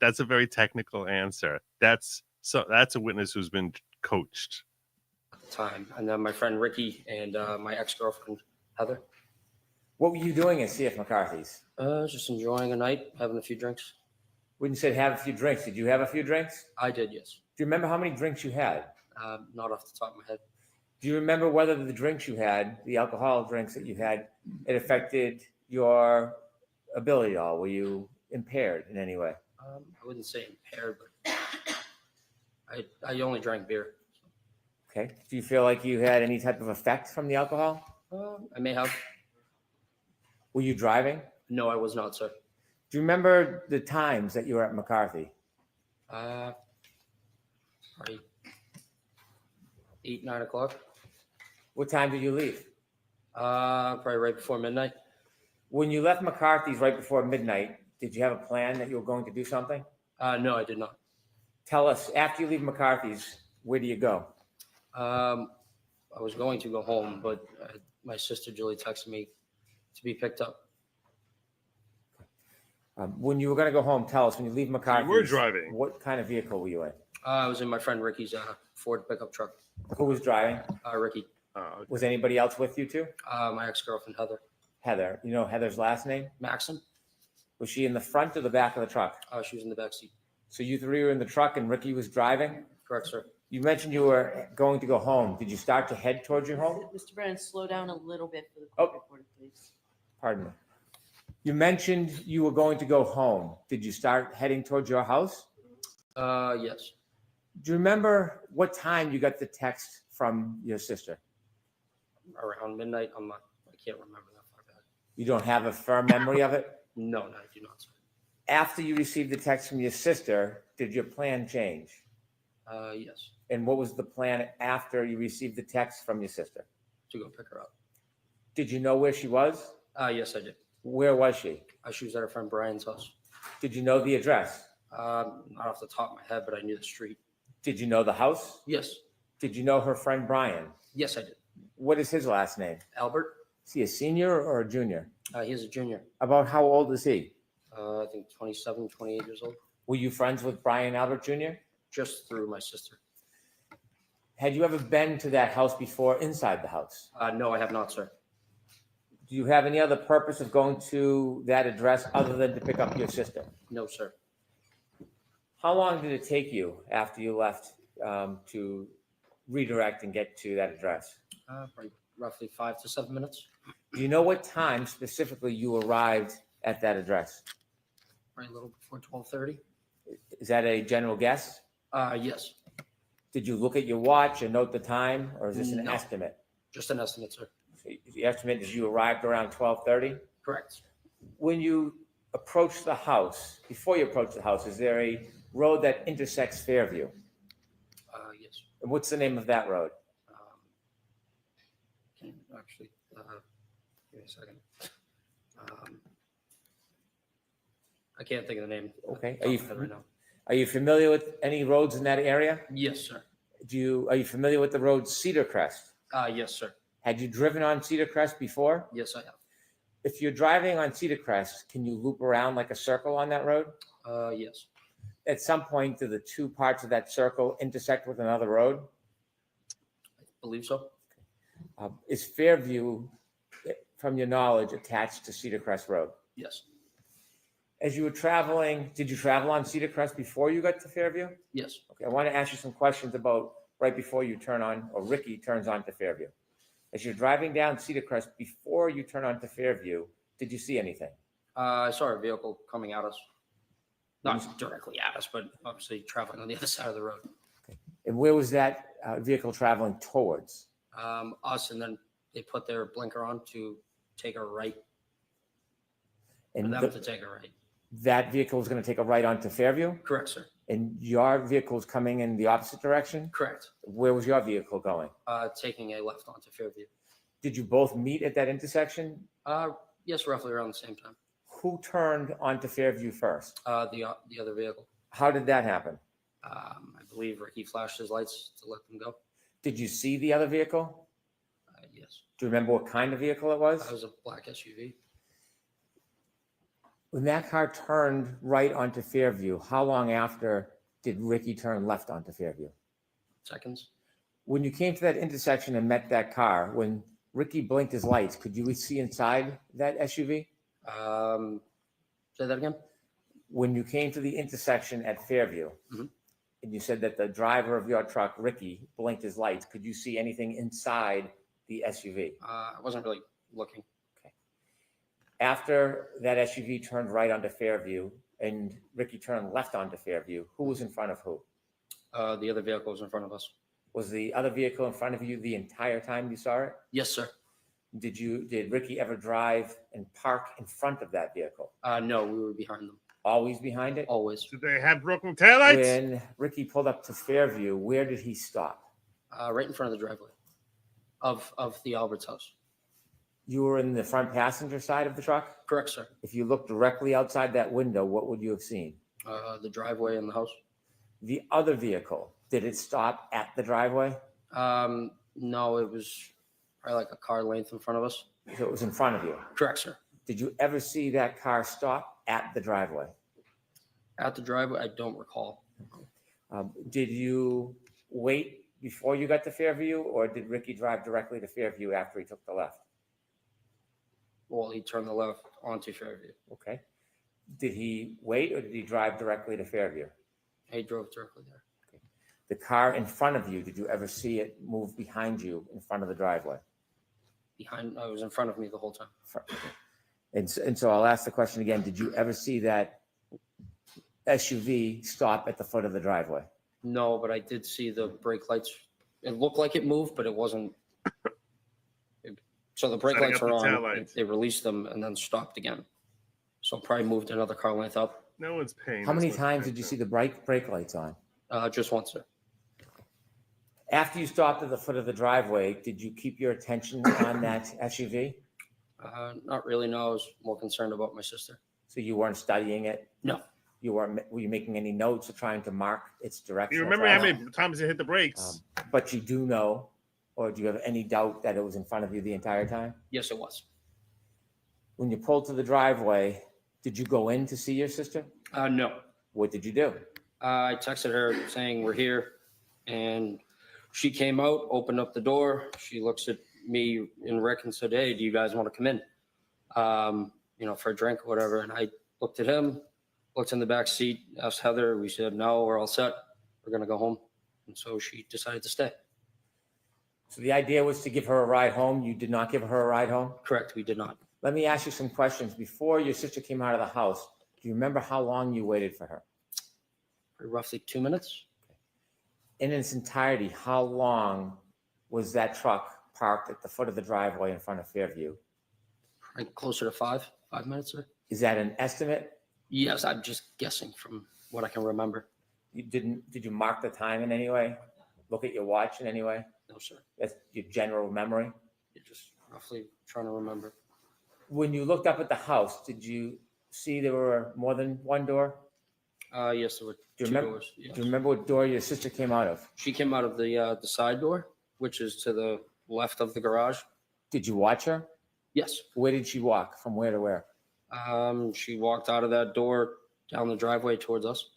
That's a very technical answer. That's a witness who's been coached. At the time, and then my friend Ricky and my ex-girlfriend Heather. What were you doing at CF McCarthy's? Just enjoying a night, having a few drinks. When you said have a few drinks, did you have a few drinks? I did, yes. Do you remember how many drinks you had? Not off the top of my head. Do you remember whether the drinks you had, the alcohol drinks that you had, it affected your ability at all? Were you impaired in any way? I wouldn't say impaired, but I only drank beer. Okay. Do you feel like you had any type of effect from the alcohol? I may have. Were you driving? No, I was not, sir. Do you remember the times that you were at McCarthy? Probably 8, 9 o'clock. What time did you leave? Probably right before midnight. When you left McCarthy's right before midnight, did you have a plan that you were going to do something? No, I did not. Tell us, after you leave McCarthy's, where do you go? I was going to go home, but my sister Julie texted me to be picked up. When you were going to go home, tell us, when you leave McCarthy's, You were driving. what kind of vehicle were you in? I was in my friend Ricky's Ford pickup truck. Who was driving? Ricky, Was anybody else with you too? my ex-girlfriend Heather Heather. You know Heather's last name? Maxim. Was she in the front or the back of the truck? She was in the back seat. So you three were in the truck and Ricky was driving? Correct, sir. You mentioned you were going to go home. Did you start to head towards your home? Mr. Brennan, slow down a little bit for the Oh. court reporter, please. Pardon me. You mentioned you were going to go home. Did you start heading towards your house? Yes. Do you remember what time you got the text from your sister? Around midnight. I can't remember that far back. You don't have a firm memory of it? No, I do not, sir. After you received the text from your sister, did your plan change? Yes. And what was the plan after you received the text from your sister? To go pick her up. Did you know where she was? Yes, I did. Where was she? She was at her friend Brian's house. Did you know the address? Not off the top of my head, but I knew the street. Did you know the house? Yes. Did you know her friend Brian? Yes, I did. What is his last name? Albert. Is he a senior or a junior? He's a junior. About how old is he? I think 27, 28 years old. Were you friends with Brian Albert Jr.? Just through my sister. Had you ever been to that house before inside the house? No, I have not, sir. Do you have any other purpose of going to that address other than to pick up your sister? No, sir. How long did it take you after you left to redirect and get to that address? Probably roughly 5 to 7 minutes. Do you know what time specifically you arrived at that address? Right, a little before 12:30. Is that a general guess? Yes. Did you look at your watch and note the time, or is this an No. estimate? Just an estimate, sir. So the estimate is you arrived around 12:30? Correct. When you approach the house, before you approach the house, is there a road that intersects Fairview? Yes. And what's the name of that road? Can you actually give me a second? I can't think of the name. Okay. Off the top of my head right now. Are you familiar with any roads in that area? Yes, sir. Are you familiar with the road Cedar Crest? Yes, sir. Had you driven on Cedar Crest before? Yes, I have. If you're driving on Cedar Crest, can you loop around like a circle on that road? Yes. At some point, do the two parts of that circle intersect with another road? I believe so. Is Fairview, from your knowledge, attached to Cedar Crest Road? Yes. As you were traveling, did you travel on Cedar Crest before you got to Fairview? Yes. Okay, I want to ask you some questions about right before you turn on, or Ricky turns on to Fairview. As you're driving down Cedar Crest, before you turn on to Fairview, did you see anything? I saw a vehicle coming at us. Not directly at us, but obviously traveling on the other side of the road. And where was that vehicle traveling towards? Us, and then they put their blinker on to take a right. For And them to take a right. that vehicle was going to take a right onto Fairview? Correct, sir. And your vehicle was coming in the opposite direction? Correct. Where was your vehicle going? Taking a left onto Fairview. Did you both meet at that intersection? Yes, roughly around the same time. Who turned onto Fairview first? The other vehicle. How did that happen? I believe Ricky flashed his lights to let them go. Did you see the other vehicle? Yes. Do you remember what kind of vehicle it was? That was a black SUV. When that car turned right onto Fairview, how long after did Ricky turn left onto Fairview? Seconds. When you came to that intersection and met that car, when Ricky blinked his lights, could you see inside that SUV? Say that again? When you came to the intersection at Fairview, Mhm. and you said that the driver of your truck, Ricky, blinked his lights, could you see anything inside the SUV? I wasn't really looking. After that SUV turned right onto Fairview and Ricky turned left onto Fairview, who was in front of who? The other vehicle was in front of us. Was the other vehicle in front of you the entire time you saw it? Yes, sir. Did Ricky ever drive and park in front of that vehicle? No, we were behind them. Always behind it? Always. Did they have broken taillights? When Ricky pulled up to Fairview, where did he stop? Right in front of the driveway of the Albert's house. You were in the front passenger side of the truck? Correct, sir. If you looked directly outside that window, what would you have seen? The driveway and the house. The other vehicle, did it stop at the driveway? No, it was probably like a car length in front of us. So it was in front of you. Correct, sir. Did you ever see that car stop at the driveway? At the driveway, I don't recall. Did you wait before you got to Fairview, or did Ricky drive directly to Fairview after he took the left? Well, he turned the left onto Fairview. Okay. Did he wait, or did he drive directly to Fairview? He drove directly there. The car in front of you, did you ever see it move behind you in front of the driveway? It was in front of me the whole time. And so I'll ask the question again. Did you ever see that SUV stop at the foot of the driveway? No, but I did see the brake lights. It looked like it moved, but it wasn't. So the brake Setting lights up are the on. taillights. They released them and then stopped again. So probably moved another car length up. No one's paying. How this many much times did you attention. see the brake lights on? Just once, sir. After you stopped at the foot of the driveway, did you keep your attention on that SUV? Not really. No, I was more concerned about my sister. So you weren't studying it? No. Were you making any notes or trying to mark its direction? You remember how many times it hit the brakes? But you do know, or do you have any doubt that it was in front of you the entire time? Yes, it was. When you pulled to the driveway, did you go in to see your sister? No. What did you do? I texted her saying we're here, and she came out, opened up the door. She looks at me and Rick and said, "Hey, do you guys want to come in? For a drink or whatever." And I looked at him, looked in the back seat, asked Heather. We said, "No, we're all set. We're gonna go home." And so she decided to stay. So the idea was to give her a ride home. You did not give her a ride home? Correct, we did not. Let me ask you some questions. Before your sister came out of the house, do you remember how long you waited for her? For roughly 2 minutes. In its entirety, how long was that truck parked at the foot of the driveway in front of Fairview? Probably closer to 5 minutes, sir. Is that an estimate? Yes, I'm just guessing from what I can remember. Did you mark the time in any way? Look at your watch in any way? No, sir. That's your general memory? You're just roughly trying to remember. When you looked up at the house, did you see there were more than one door? Yes, there were Do you two remember? doors. Yes. Do you remember what door your sister came out of? She came out of the side door, which is to the left of the garage. Did you watch her? Yes. Where did she walk? From where to where? She walked out of that door down the driveway towards us.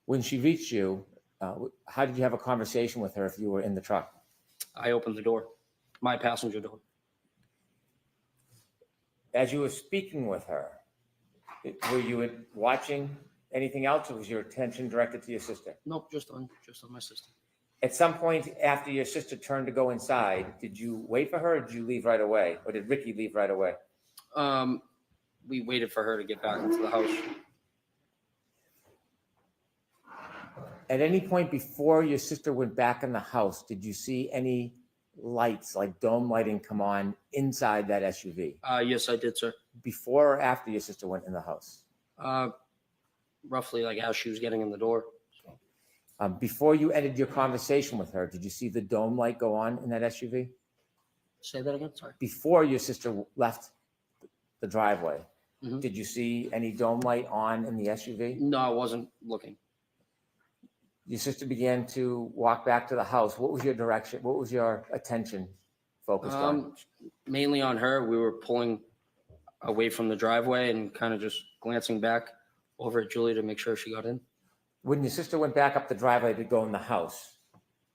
When she reached you, how did you have a conversation with her if you were in the truck? I opened the door, my passenger door. As you were speaking with her, were you watching anything else, or was your attention directed to your sister? Nope, just on my sister. At some point after your sister turned to go inside, did you wait for her, or did you leave right away? Or did Ricky leave right away? We waited for her to get back into the house. At any point before your sister went back in the house, did you see any lights, like dome lighting, come on inside that SUV? Yes, I did, sir. Before or after your sister went in the house? Roughly like as she was getting in the door. Before you ended your conversation with her, did you see the dome light go on in that SUV? Say that again, sorry. Before your sister left the driveway, Mhm. did you see any dome light on in the SUV? No, I wasn't looking. Your sister began to walk back to the house. What was your direction? What was your attention focused on? Mainly on her. We were pulling away from the driveway and kind of just glancing back over at Julie to make sure she got in. When your sister went back up the driveway to go in the house,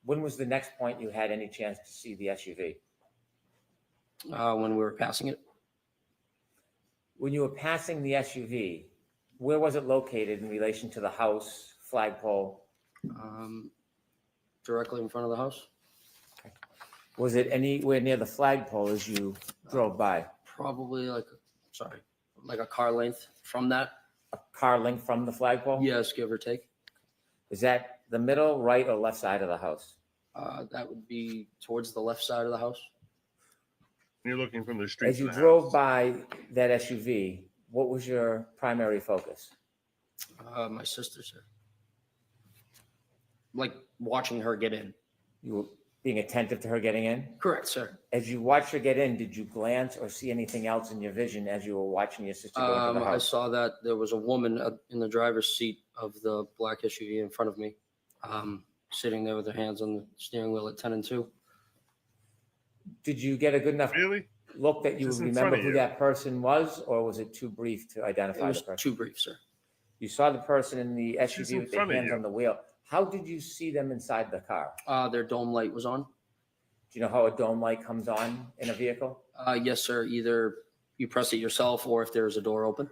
when was the next point you had any chance to see the SUV? When we were passing it. When you were passing the SUV, where was it located in relation to the house, flagpole? Directly in front of the house. Was it anywhere near the flagpole as you drove by? Probably like a car length from that. A car length from the flagpole? Yes, give or take. Is that the middle, right, or left side of the house? That would be towards the left side of the house. You're looking from the street. As to you the drove house. by that SUV, what was your primary focus? My sister, sir. Like watching her get in. You were being attentive to her getting in? Correct, sir. As you watched her get in, did you glance or see anything else in your vision as you were watching your sister go into the I house? saw that there was a woman in the driver's seat of the black SUV in front of me, sitting there with her hands on the steering wheel at 10 and 2. Did you get a good enough Really? look that you Just would in front remember of who you. that person was, or was it too brief to It identify the was person? too brief, sir. You saw the person in the She's SUV in with their front of hands you. on the wheel. How did you see them inside the car? Their dome light was on. Do you know how a dome light comes on in a vehicle? Yes, sir. Either you press it yourself or if there's a door open.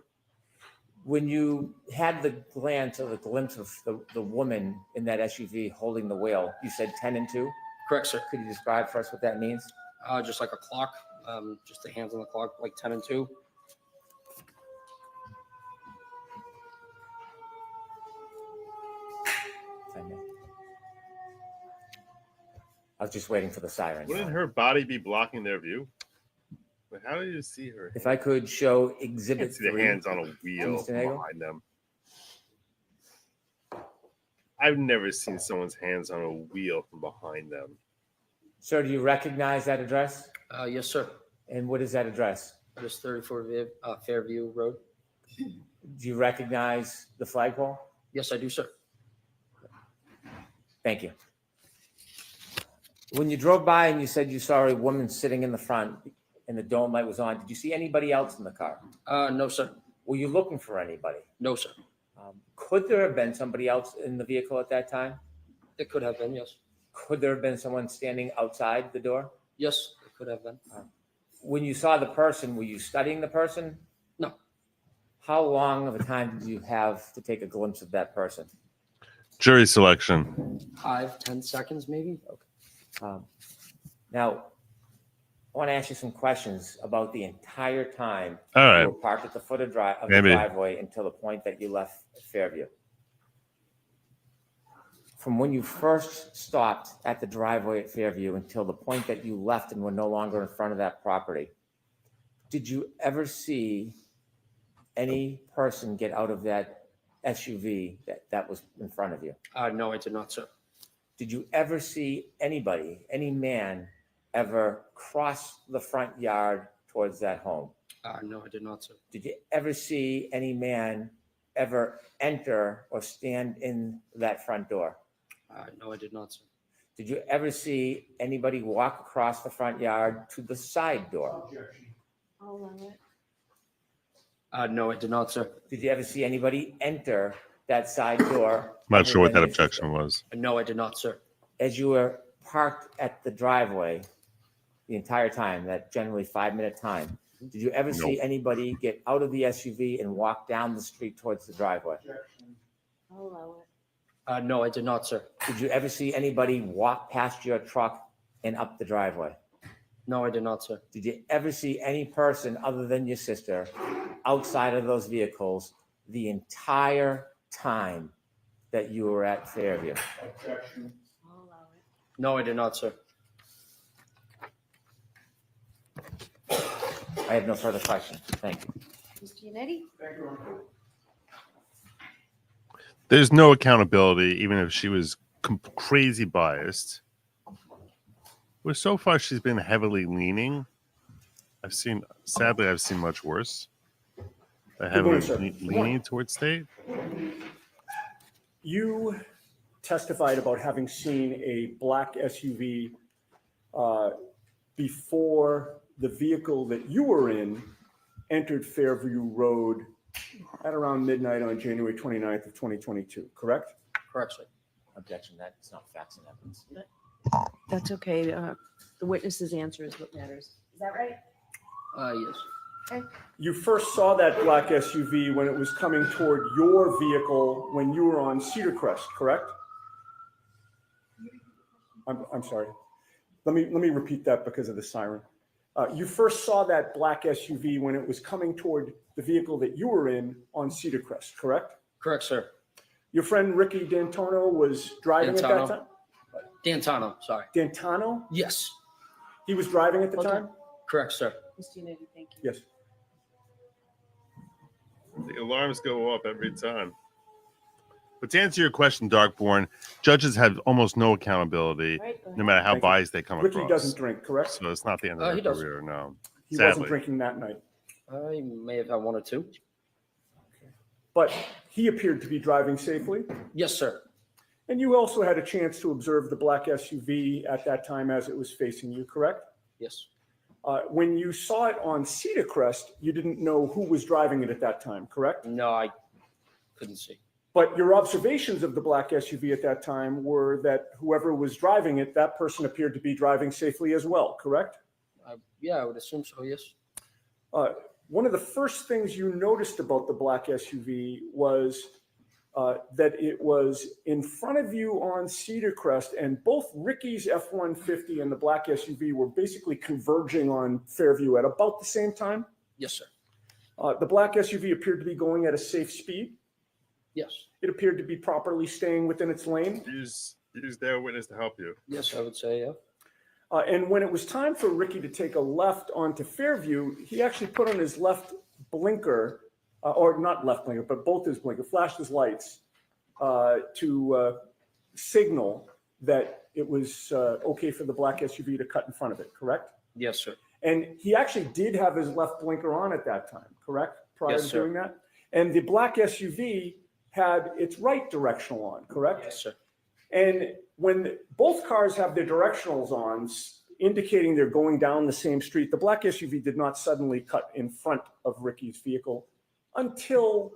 When you had the glance or the glimpse of the woman in that SUV holding the wheel, you said 10 and 2? Correct, sir. Could you describe for us what that means? Just like a clock, just the hands on the clock, like 10 and 2. If I may. I was just waiting for the siren. Wouldn't her body be blocking their view? But how do you see her? If I could show You exhibit can't see the 3. hands on a wheel Mr. Nagel? behind them. I've never seen someone's hands on a wheel from behind them. Sir, do you recognize that address? Yes, sir. And what is that address? It is 34 Fairview Road. Do you recognize the flagpole? Yes, I do, sir. Thank you. When you drove by and you said you saw a woman sitting in the front and the dome light was on, did you see anybody else in the car? No, sir. Were you looking for anybody? No, sir. Could there have been somebody else in the vehicle at that time? It could have been, yes. Could there have been someone standing outside the door? Yes, it could have been. When you saw the person, were you studying the person? No. How long of a time did you have to take a glimpse of that person? Jury selection. 5-10 seconds, maybe. Now, I want to ask you some questions about the entire time All right. you were parked at the foot of the Maybe. driveway until the point that you left Fairview. From when you first stopped at the driveway at Fairview until the point that you left and were no longer in front of that property, did you ever see any person get out of that SUV that was in front of you? No, I did not, sir. Did you ever see anybody, any man, ever cross the front yard towards that home? No, I did not, sir. Did you ever see any man ever enter or stand in that front door? No, I did not, sir. Did you ever see anybody walk across the front yard to the side door? I'll allow it. No, I did not, sir. Did you ever see anybody enter that side door? I'm not other sure what than that your sister? objection was. No, I did not, sir. As you were parked at the driveway the entire time, that generally 5-minute time, did you ever see anybody get out of the SUV and walk down the street towards the driveway? I'll allow it. No, I did not, sir. Did you ever see anybody walk past your truck and up the driveway? No, I did not, sir. Did you ever see any person other than your sister outside of those vehicles the entire time that you were at Fairview? I'll allow it. No, I did not, sir. I have no further questions. Thank you. Mr. Yannetti? There's no accountability, even if she was crazy biased. Well, so far she's been heavily leaning. Sadly, I've seen much worse. Heavily leaning towards state. You testified about having seen a black SUV before the vehicle that you were in entered Fairview Road at around midnight on January 29th of 2022, correct? Correct, sir. Objection, that's not facts and evidence. That's okay. The witness's answer is what matters. Is that right? Yes. You first saw that black SUV when it was coming toward your vehicle when you were on Cedar Crest, correct? I'm sorry. Let me repeat that because of the siren. You first saw that black SUV when it was coming toward the vehicle that you were in on Cedar Crest, correct? Correct, sir. Your friend Ricky D'Antonio was driving at that time? D'Antano, sorry. D'Antano? Yes. He was driving at the Hold on. time? Correct, sir. Mr. Unity, thank you. Yes. The alarms go up every time. But to answer your question, Darkborn, judges have almost no accountability, Right, go no ahead. matter how Thank you. biased they come Ricky across. doesn't drink, correct? So it's not the end of He their does. career, no. He Sadly. wasn't drinking that night. I may have had one or two. But he appeared to be driving safely. Yes, sir. And you also had a chance to observe the black SUV at that time as it was facing you, correct? Yes. When you saw it on Cedar Crest, you didn't know who was driving it at that time, correct? No, I couldn't see. But your observations of the black SUV at that time were that whoever was driving it, that person appeared to be driving safely as well, correct? Yeah, I would assume so, yes. One of the first things you noticed about the black SUV was that it was in front of you on Cedar Crest, and both Ricky's F-150 and the black SUV were basically converging on Fairview at about the same time. Yes, sir. The black SUV appeared to be going at a safe speed. Yes. It appeared to be properly staying within its lane. Use their witness to help you. Yes, I would say, yeah. And when it was time for Ricky to take a left onto Fairview, he actually put on his left blinker, or not left blinker, but both his blinker, flashed his lights to signal that it was okay for the black SUV to cut in front of it, correct? Yes, sir. And he actually did have his left blinker on at that time, correct? Prior Yes, to sir. doing that? And the black SUV had its right directional on, correct? Yes, sir. And when both cars have their directionals on, indicating they're going down the same street, the black SUV did not suddenly cut in front of Ricky's vehicle until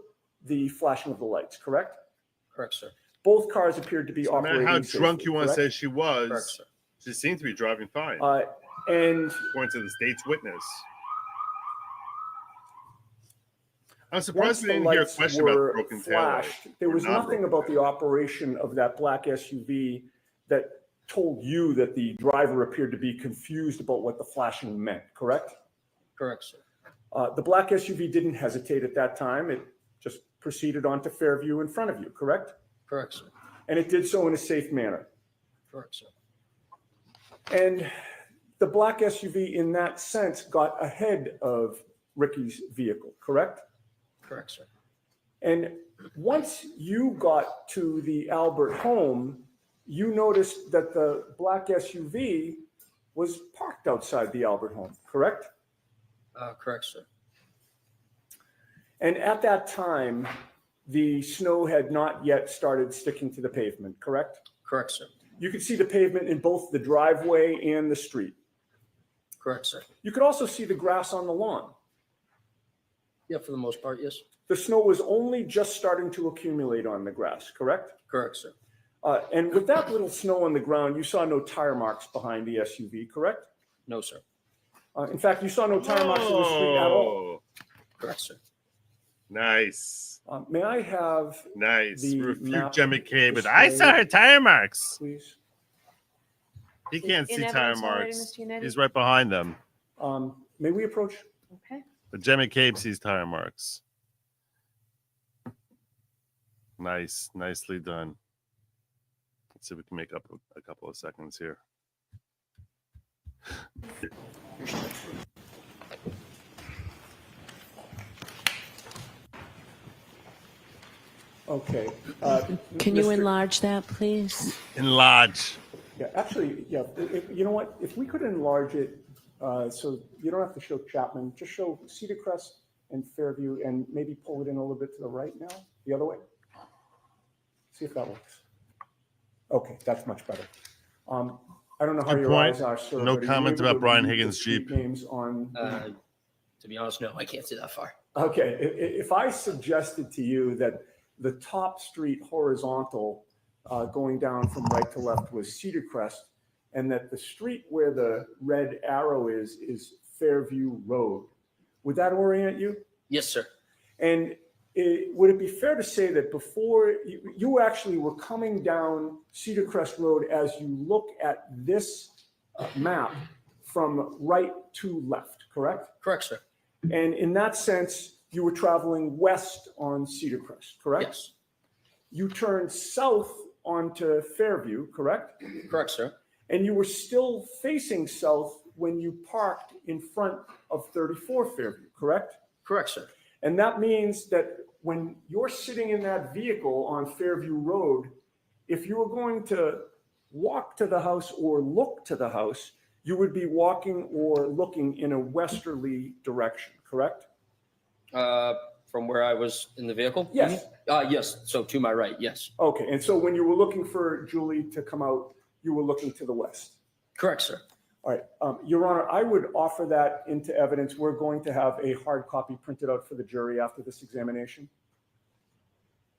the flashing of the lights, correct? Correct, sir. Both cars appeared to be So no matter operating how safely, drunk you want to correct? say she Correct, was, sir. she seemed to be driving fine, And according to the state's witness. I'm once surprised we the didn't hear a lights question about the were broken taillight. flashed, there or was nothing non-broken about the taillight. operation of that black SUV that told you that the driver appeared to be confused about what the flashing meant, correct? Correct, sir. The black SUV didn't hesitate at that time. It just proceeded onto Fairview in front of you, correct? Correct, sir. And it did so in a safe manner. Correct, sir. And the black SUV in that sense got ahead of Ricky's vehicle, correct? Correct, sir. And once you got to the Albert home, you noticed that the black SUV was parked outside the Albert home, correct? Correct, sir. And at that time, the snow had not yet started sticking to the pavement, correct? Correct, sir. You could see the pavement in both the driveway and the street. Correct, sir. You could also see the grass on the lawn. Yeah, for the most part, yes. The snow was only just starting to accumulate on the grass, correct? Correct, sir. And with that little snow on the ground, you saw no tire marks behind the SUV, correct? No, sir. In fact, you saw no tire marks in the street at all. Oh, Correct, sir. nice. May I have, Nice. The Refute map Jen McCabe, but I saw her displayed- tire marks. please? He can't In see tire evidence already, marks. Mr. Yannetti? He's right behind them. May we approach? Okay. But Jen McCabe sees tire marks. Nice. Nicely done. Let's see if we can make up a couple of seconds here. Okay. Can you Mr. enlarge that, please? Enlarge. Yeah, actually, yeah, you know what? If we could enlarge it, so you don't have to show Chapman, just show Cedar Crest and Fairview and maybe pull it in a little bit to the right now, the other way. See if that works. Okay, that's much better. I don't know how Good your point. eyes are, sir. No but are you comments able about to Brian read the Higgins' street Jeep. Names on. To be honest, no, I can't see that far. Okay, if I suggested to you that the top street horizontal going down from right to left was Cedar Crest, and that the street where the red arrow is Fairview Road, would that orient you? Yes, sir. And would it be fair to say that before you actually were coming down Cedar Crest Road as you look at this map from right to left, correct? Correct, sir. And in that sense, you were traveling west on Cedar Crest, correct? Yes. You turned south onto Fairview, correct? Correct, sir. And you were still facing south when you parked in front of 34 Fairview, correct? Correct, sir. And that means that when you're sitting in that vehicle on Fairview Road, if you were going to walk to the house or look to the house, you would be walking or looking in a westerly direction, correct? From where I was in the vehicle? Yes. Yes. So to my right, yes. Okay, and so when you were looking for Julie to come out, you were looking to the west? Correct, sir. All right, Your Honor, I would offer that into evidence. We're going to have a hard copy printed out for the jury after this examination.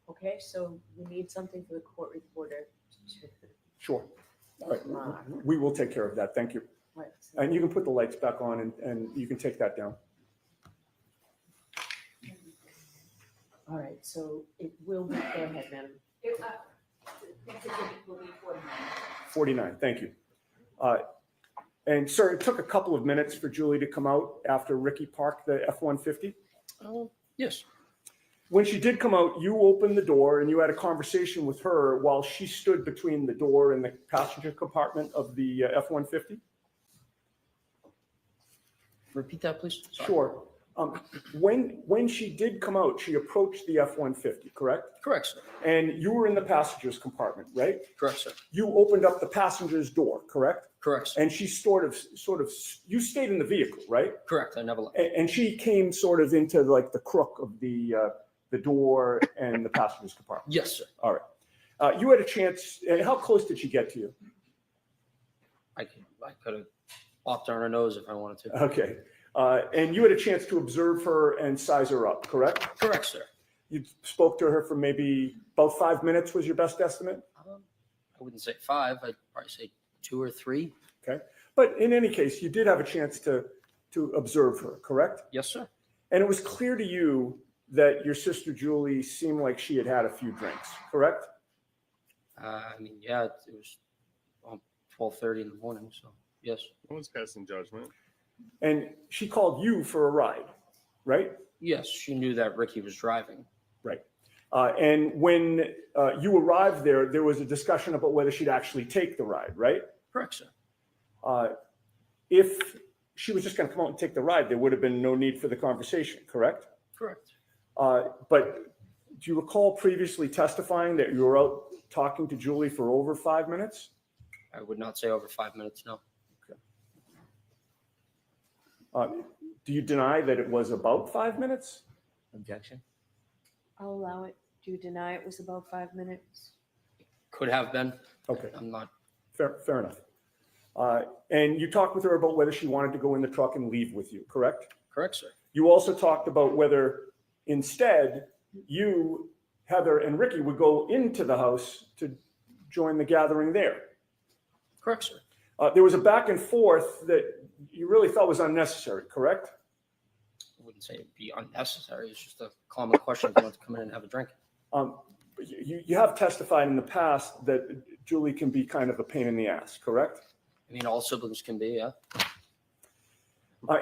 Okay, so we need something for the court reporter. Sure. All right, we will take care of that. Thank you. Right. And you can put the lights back on and you can take that down. All right, so it will be, go ahead, madam. 49, thank you. And sir, it took a couple of minutes for Julie to come out after Ricky parked the F-150. Yes. When she did come out, you opened the door and you had a conversation with her while she stood between the door and the passenger compartment of the F-150? Repeat that, please. Sorry. Sure. When she did come out, she approached the F-150, correct? Correct, sir. And you were in the passenger's compartment, right? Correct, sir. You opened up the passenger's door, correct? Correct, sir. And she sort of, you stayed in the vehicle, right? Correct. I never left. And she came sort of into like the crook of the door and the passenger's compartment. Yes, sir. All right. You had a chance. How close did she get to you? I could have popped her on her nose if I wanted to. Okay. And you had a chance to observe her and size her up, correct? Correct, sir. You spoke to her for maybe about 5 minutes was your best estimate? I wouldn't say 5. I'd probably say 2 or 3. Okay. But in any case, you did have a chance to observe her, correct? Yes, sir. And it was clear to you that your sister Julie seemed like she had had a few drinks, correct? Yeah, it was 12:30 in the morning, so yes. No one's passing judgment. And she called you for a ride, right? Yes, she knew that Ricky was driving. Right. And when you arrived there, there was a discussion about whether she'd actually take the ride, right? Correct, sir. If she was just going to come out and take the ride, there would have been no need for the conversation, correct? Correct. But do you recall previously testifying that you were out talking to Julie for over 5 minutes? I would not say over 5 minutes, no. Do you deny that it was about 5 minutes? Objection? I'll allow it. Do you deny it was about 5 minutes? Could have been. Okay, I'm not. fair enough. And you talked with her about whether she wanted to go in the truck and leave with you, correct? Correct, sir. You also talked about whether instead you, Heather, and Ricky would go into the house to join the gathering there. Correct, sir. There was a back and forth that you really felt was unnecessary, correct? I wouldn't say it'd be unnecessary. It's just a common question if you want to come in and have a drink. You have testified in the past that Julie can be kind of a pain in the ass, correct? I mean, all siblings can be, yeah.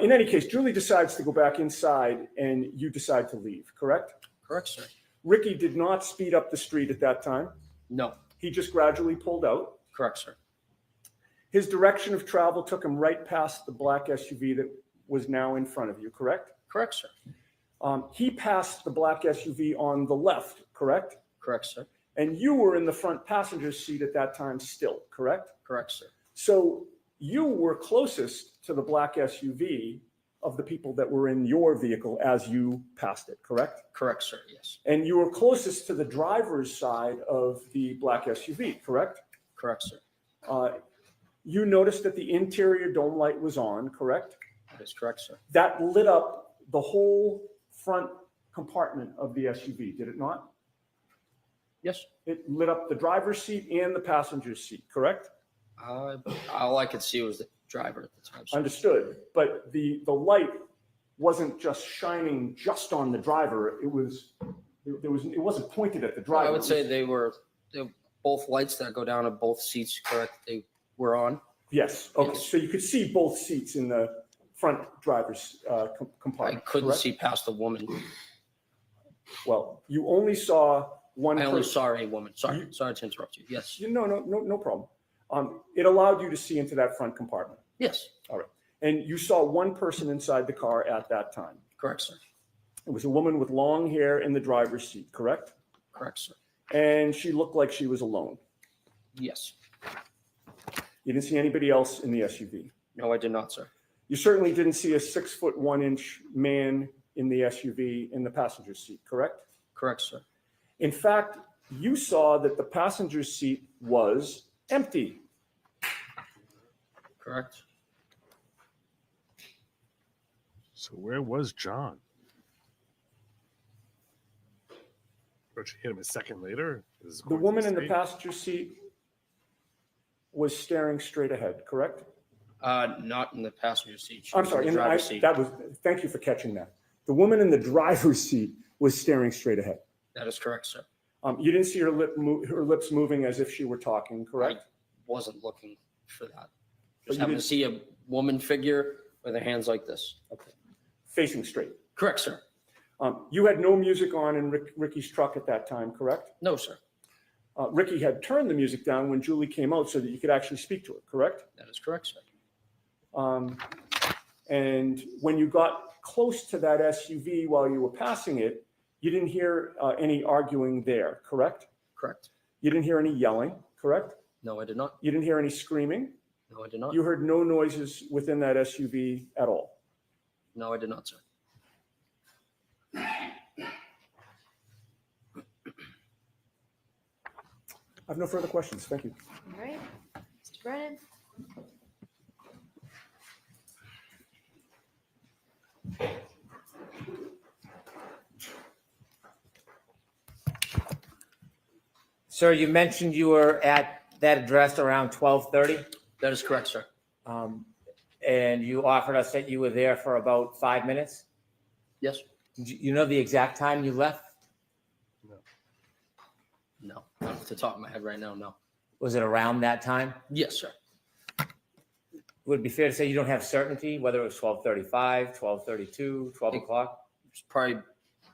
In any case, Julie decides to go back inside and you decide to leave, correct? Correct, sir. Ricky did not speed up the street at that time. No. He just gradually pulled out. Correct, sir. His direction of travel took him right past the black SUV that was now in front of you, correct? Correct, sir. He passed the black SUV on the left, correct? Correct, sir. And you were in the front passenger seat at that time still, correct? Correct, sir. So you were closest to the black SUV of the people that were in your vehicle as you passed it, correct? Correct, sir. Yes. And you were closest to the driver's side of the black SUV, correct? Correct, sir. You noticed that the interior dome light was on, correct? That is correct, sir. That lit up the whole front compartment of the SUV, did it not? Yes. It lit up the driver's seat and the passenger seat, correct? All I could see was the driver at the time, sir. Understood. But the light wasn't just shining just on the driver. It wasn't pointed at the driver. I would say they were both lights that go down at both seats, correct? They were on. Yes. Okay. Yes. So you could see both seats in the front driver's I compartment. couldn't correct? see past the woman. Well, you only saw one I only person. saw a woman. Sorry to interrupt you. Yes. No problem. It allowed you to see into that front compartment. Yes. All right. And you saw one person inside the car at that time. Correct, sir. It was a woman with long hair in the driver's seat, correct? Correct, sir. And she looked like she was alone. Yes. You didn't see anybody else in the SUV. No, I did not, sir. You certainly didn't see a 6'1" man in the SUV in the passenger seat, correct? Correct, sir. In fact, you saw that the passenger seat was empty. Correct. So where was John? Or she hit him a second later? The woman in the passenger seat was staring straight ahead, correct? Not in the passenger seat. She I'm was sorry. in the driver's seat. Thank you for catching that. The woman in the driver's seat was staring straight ahead. That is correct, sir. You didn't see her lips moving as if she were talking, correct? I wasn't looking for that. But Just you happened did- to see a woman figure with her hands like this. Okay. Facing straight. Correct, sir. You had no music on in Ricky's truck at that time, correct? No, sir. Ricky had turned the music down when Julie came out so that you could actually speak to her, correct? That is correct, sir. And when you got close to that SUV while you were passing it, you didn't hear any arguing there, correct? Correct. You didn't hear any yelling, correct? No, I did not. You didn't hear any screaming? No, I did not. You heard no noises within that SUV at all? No, I did not, sir. I have no further questions. Thank you. All right, Mr. Brennan? Sir, you mentioned you were at that address around 12:30, That is correct, sir. and you offered us that you were there for about 5 minutes. Yes. You know the exact time you left? No. Not off the top of my head right now, no. Was it around that time? Yes, sir. Would it be fair to say you don't have certainty whether it was 12:35, 12:32, 12 o'clock? It's probably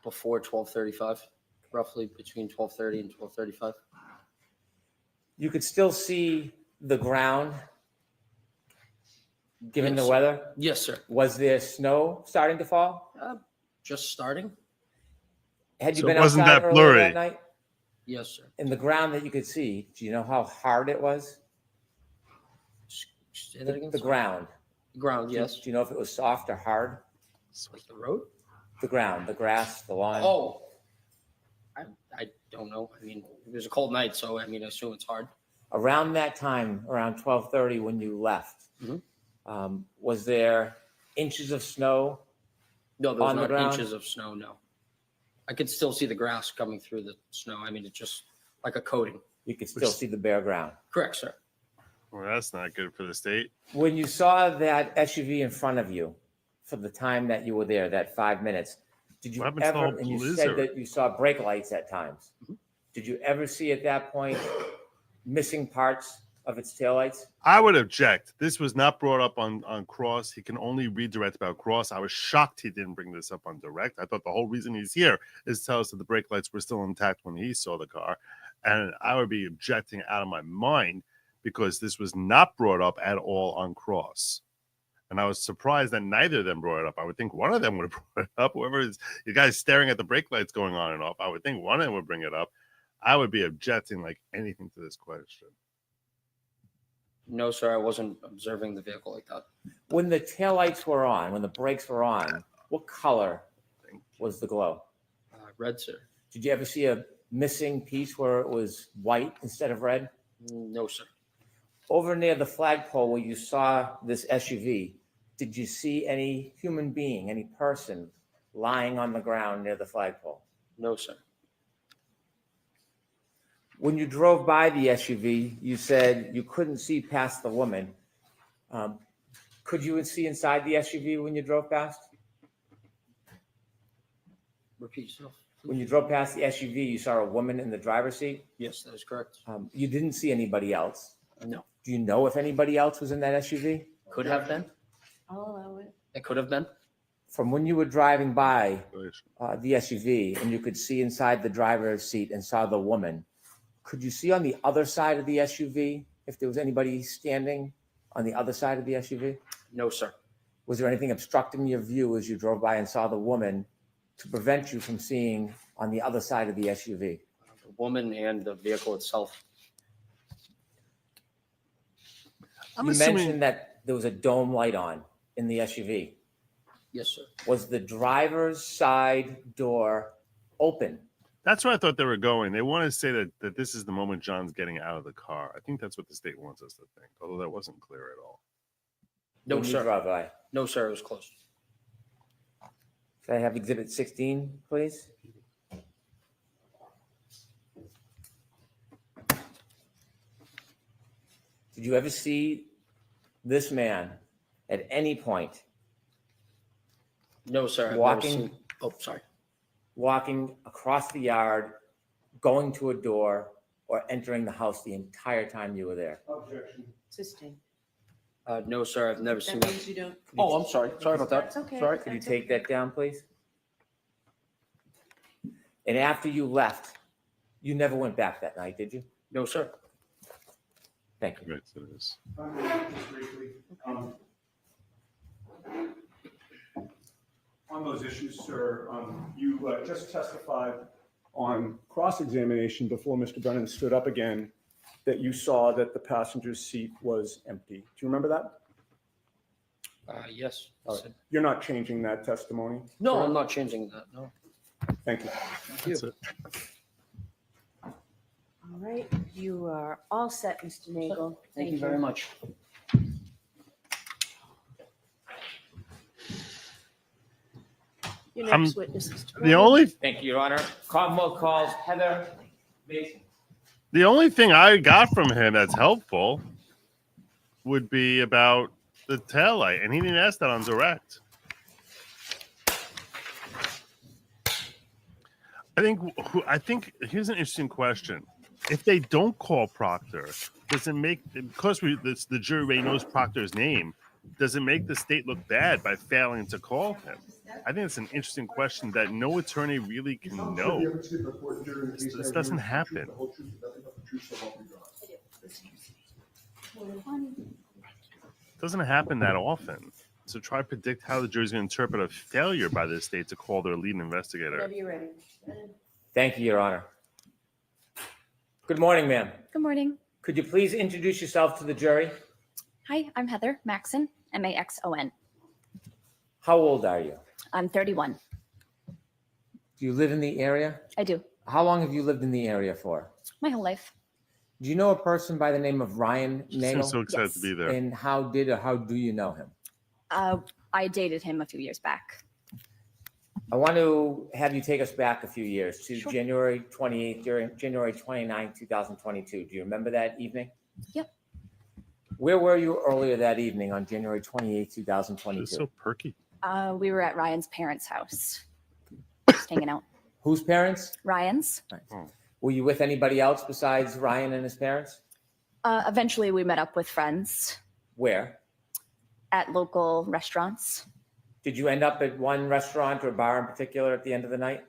before 12:35, roughly between 12:30 and 12:35. You could still see the ground, given the Yes. weather. Yes, sir. Was there snow starting to fall? Just starting? Had you So been it wasn't outside that earlier blurry. that night? Yes, sir. In the ground that you could see, do you know how hard it was? Say that again? The ground. Ground, yes. Do you know if it was soft or hard? Like the road? The ground, the grass, the lawn. Oh, I don't know. I mean, it was a cold night, so I mean, I assume it's hard. Around that time, around 12:30 when you left, Mhm. Was there inches of snow? No, there was On the not ground? inches of snow, no. I could still see the grass coming through the snow. I mean, it's just like a coating. You could still see the bare ground. Correct, sir. Well, that's not good for the state. When you saw that SUV in front of you for the time that you were there, that 5 minutes, did you What happened to the ever, whole and you blizzard? said that you saw brake lights at times. Mhm. Did you ever see at that point missing parts of its taillights? I would object. This was not brought up on cross. He can only redirect about cross. I was shocked he didn't bring this up on direct. I thought the whole reason he's here is to tell us that the brake lights were still intact when he saw the car. And I would be objecting out of my mind because this was not brought up at all on cross. And I was surprised that neither of them brought it up. I would think one of them would have brought it up. Whoever is the guy's staring at the brake lights going on and off, I would think one of them would bring it up. I would be objecting like anything to this question. No, sir, I wasn't observing the vehicle like that. When the taillights were on, when the brakes were on, what color was the glow? Red, sir. Did you ever see a missing piece where it was white instead of red? No, sir. Over near the flagpole where you saw this SUV, did you see any human being, any person lying on the ground near the flagpole? No, sir. When you drove by the SUV, you said you couldn't see past the woman. Could you see inside the SUV when you drove past? Repeat yourself. When you drove past the SUV, you saw a woman in the driver's seat. Yes, that is correct. You didn't see anybody else. No. Do you know if anybody else was in that SUV? Could have been. I'll allow it. It could have been. From when you were driving by the SUV and you could see inside the driver's seat and saw the woman, could you see on the other side of the SUV if there was anybody standing on the other side of the SUV? No, sir. Was there anything obstructing your view as you drove by and saw the woman to prevent you from seeing on the other side of the SUV? The woman and the vehicle itself. I'm You assuming mentioned that there was a dome light on in the SUV. Yes, sir. Was the driver's side door open? that's where I thought they were going. They want to say that this is the moment John's getting out of the car. I think that's what the state wants us to think, although that wasn't clear at all. No, When you sir. drove by? No, sir. It was closed. Can I have exhibit 16, please? Did you ever see this man at any point No, sir. I've never Walking? seen- Oh, sorry. walking across the yard, going to a door, or entering the house the entire time you were there? Objection. Sustain. No, sir. I've never seen That that. means you don't. Oh, I'm sorry. Sorry about that. That's okay. Sorry. Could you That's take okay. that down, please? And after you left, you never went back that night, did you? No, sir. Thank you. Right, so it is. Just briefly, on those issues, sir, you just testified on cross-examination before Mr. Brennan stood up again that you saw that the passenger's seat was empty. Do you remember that? Yes. All right. You're not changing that testimony? No, sir? I'm not changing that. No. Thank you. That's it. All right, you are all set, Mr. Nagel. Thank you very much. Your I'm- next witness, Mr. The Brennan. only Thank you, Your Honor. Commonwealth calls Heather Maxim. the only thing I got from him that's helpful would be about the taillight, and he didn't ask that on direct. I think here's an interesting question. If they don't call Proctor, does it make, because the jury already knows Proctor's name, does it make the state look bad by failing to call him? I think it's an interesting question that no attorney really can know. This doesn't happen. It doesn't happen that often. So try to predict how the jury's going to interpret a failure by the state to call their lead investigator. Whenever you're ready. Thank you, Your Honor. Good morning, ma'am. Good morning. Could you please introduce yourself to the jury? Hi, I'm Heather Maxim, Maxon. How old are you? I'm 31. Do you live in the area? I do. How long have you lived in the area for? My whole life. Do you know a person by the name of Ryan She Nagel? seems so excited to Yes. be there. And how do you know him? I dated him a few years back. I want to have you take us back a few years to Sure. January 28th, during January 29th, 2022. Do you remember that evening? Yep. Where were you earlier that evening on January 28th, She's 2022? so perky. We were at Ryan's parents' house, just hanging out. Whose parents? Ryan's. Were you with anybody else besides Ryan and his parents? Eventually, we met up with friends Where? at local restaurants. Did you end up at one restaurant or bar in particular at the end of the night?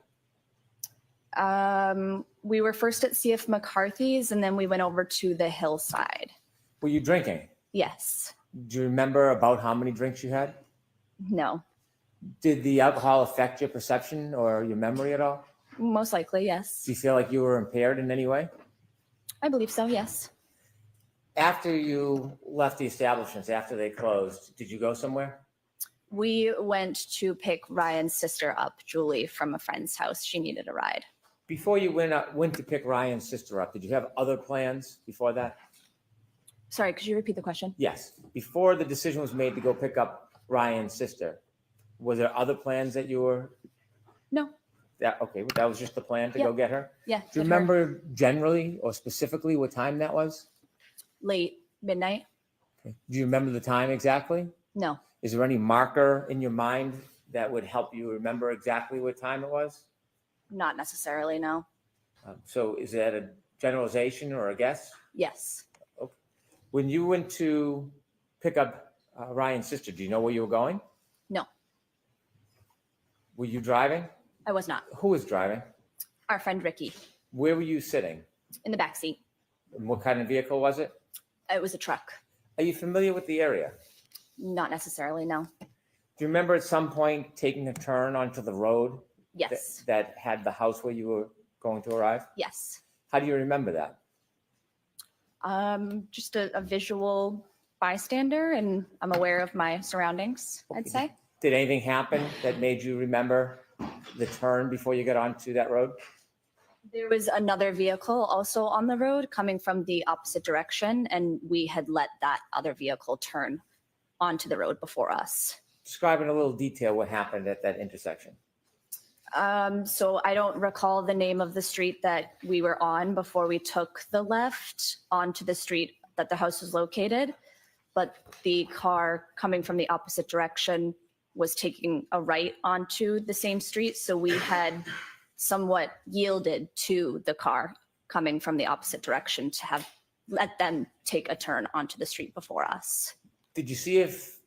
We were first at CF McCarthy's, and then we went over to the hillside. Were you drinking? Yes. Do you remember about how many drinks you had? No. Did the alcohol affect your perception or your memory at all? Most likely, yes. Do you feel like you were impaired in any way? I believe so, yes. After you left the establishments, after they closed, did you go somewhere? We went to pick Ryan's sister up, Julie, from a friend's house. She needed a ride. Before you went to pick Ryan's sister up, did you have other plans before that? Sorry, could you repeat the question? Yes. Before the decision was made to go pick up Ryan's sister, were there other plans that you were? No. That was just the plan to go get her? Yeah. Do you remember generally or specifically what time that was? Late midnight? Okay. Do you remember the time exactly? No. Is there any marker in your mind that would help you remember exactly what time it was? Not necessarily, no. So is that a generalization or a guess? Yes. Okay. When you went to pick up Ryan's sister, do you know where you were going? No. Were you driving? I was not. Who was driving? Our friend Ricky, Where were you sitting? in the back seat. And what kind of vehicle was it? It was a truck. Are you familiar with the area? Not necessarily, no. Do you remember at some point taking a turn onto the road Yes. that had the house where you were going to arrive? Yes. How do you remember that? Just a visual bystander, and I'm aware of my surroundings, I'd say. Did anything happen that made you remember the turn before you got onto that road? There was another vehicle also on the road coming from the opposite direction, and we had let that other vehicle turn onto the road before us. Describe in a little detail what happened at that intersection. So I don't recall the name of the street that we were on before we took the left onto the street that the house was located, but the car coming from the opposite direction was taking a right onto the same street. So we had somewhat yielded to the car coming from the opposite direction to have let them take a turn onto the street before us. Did you see if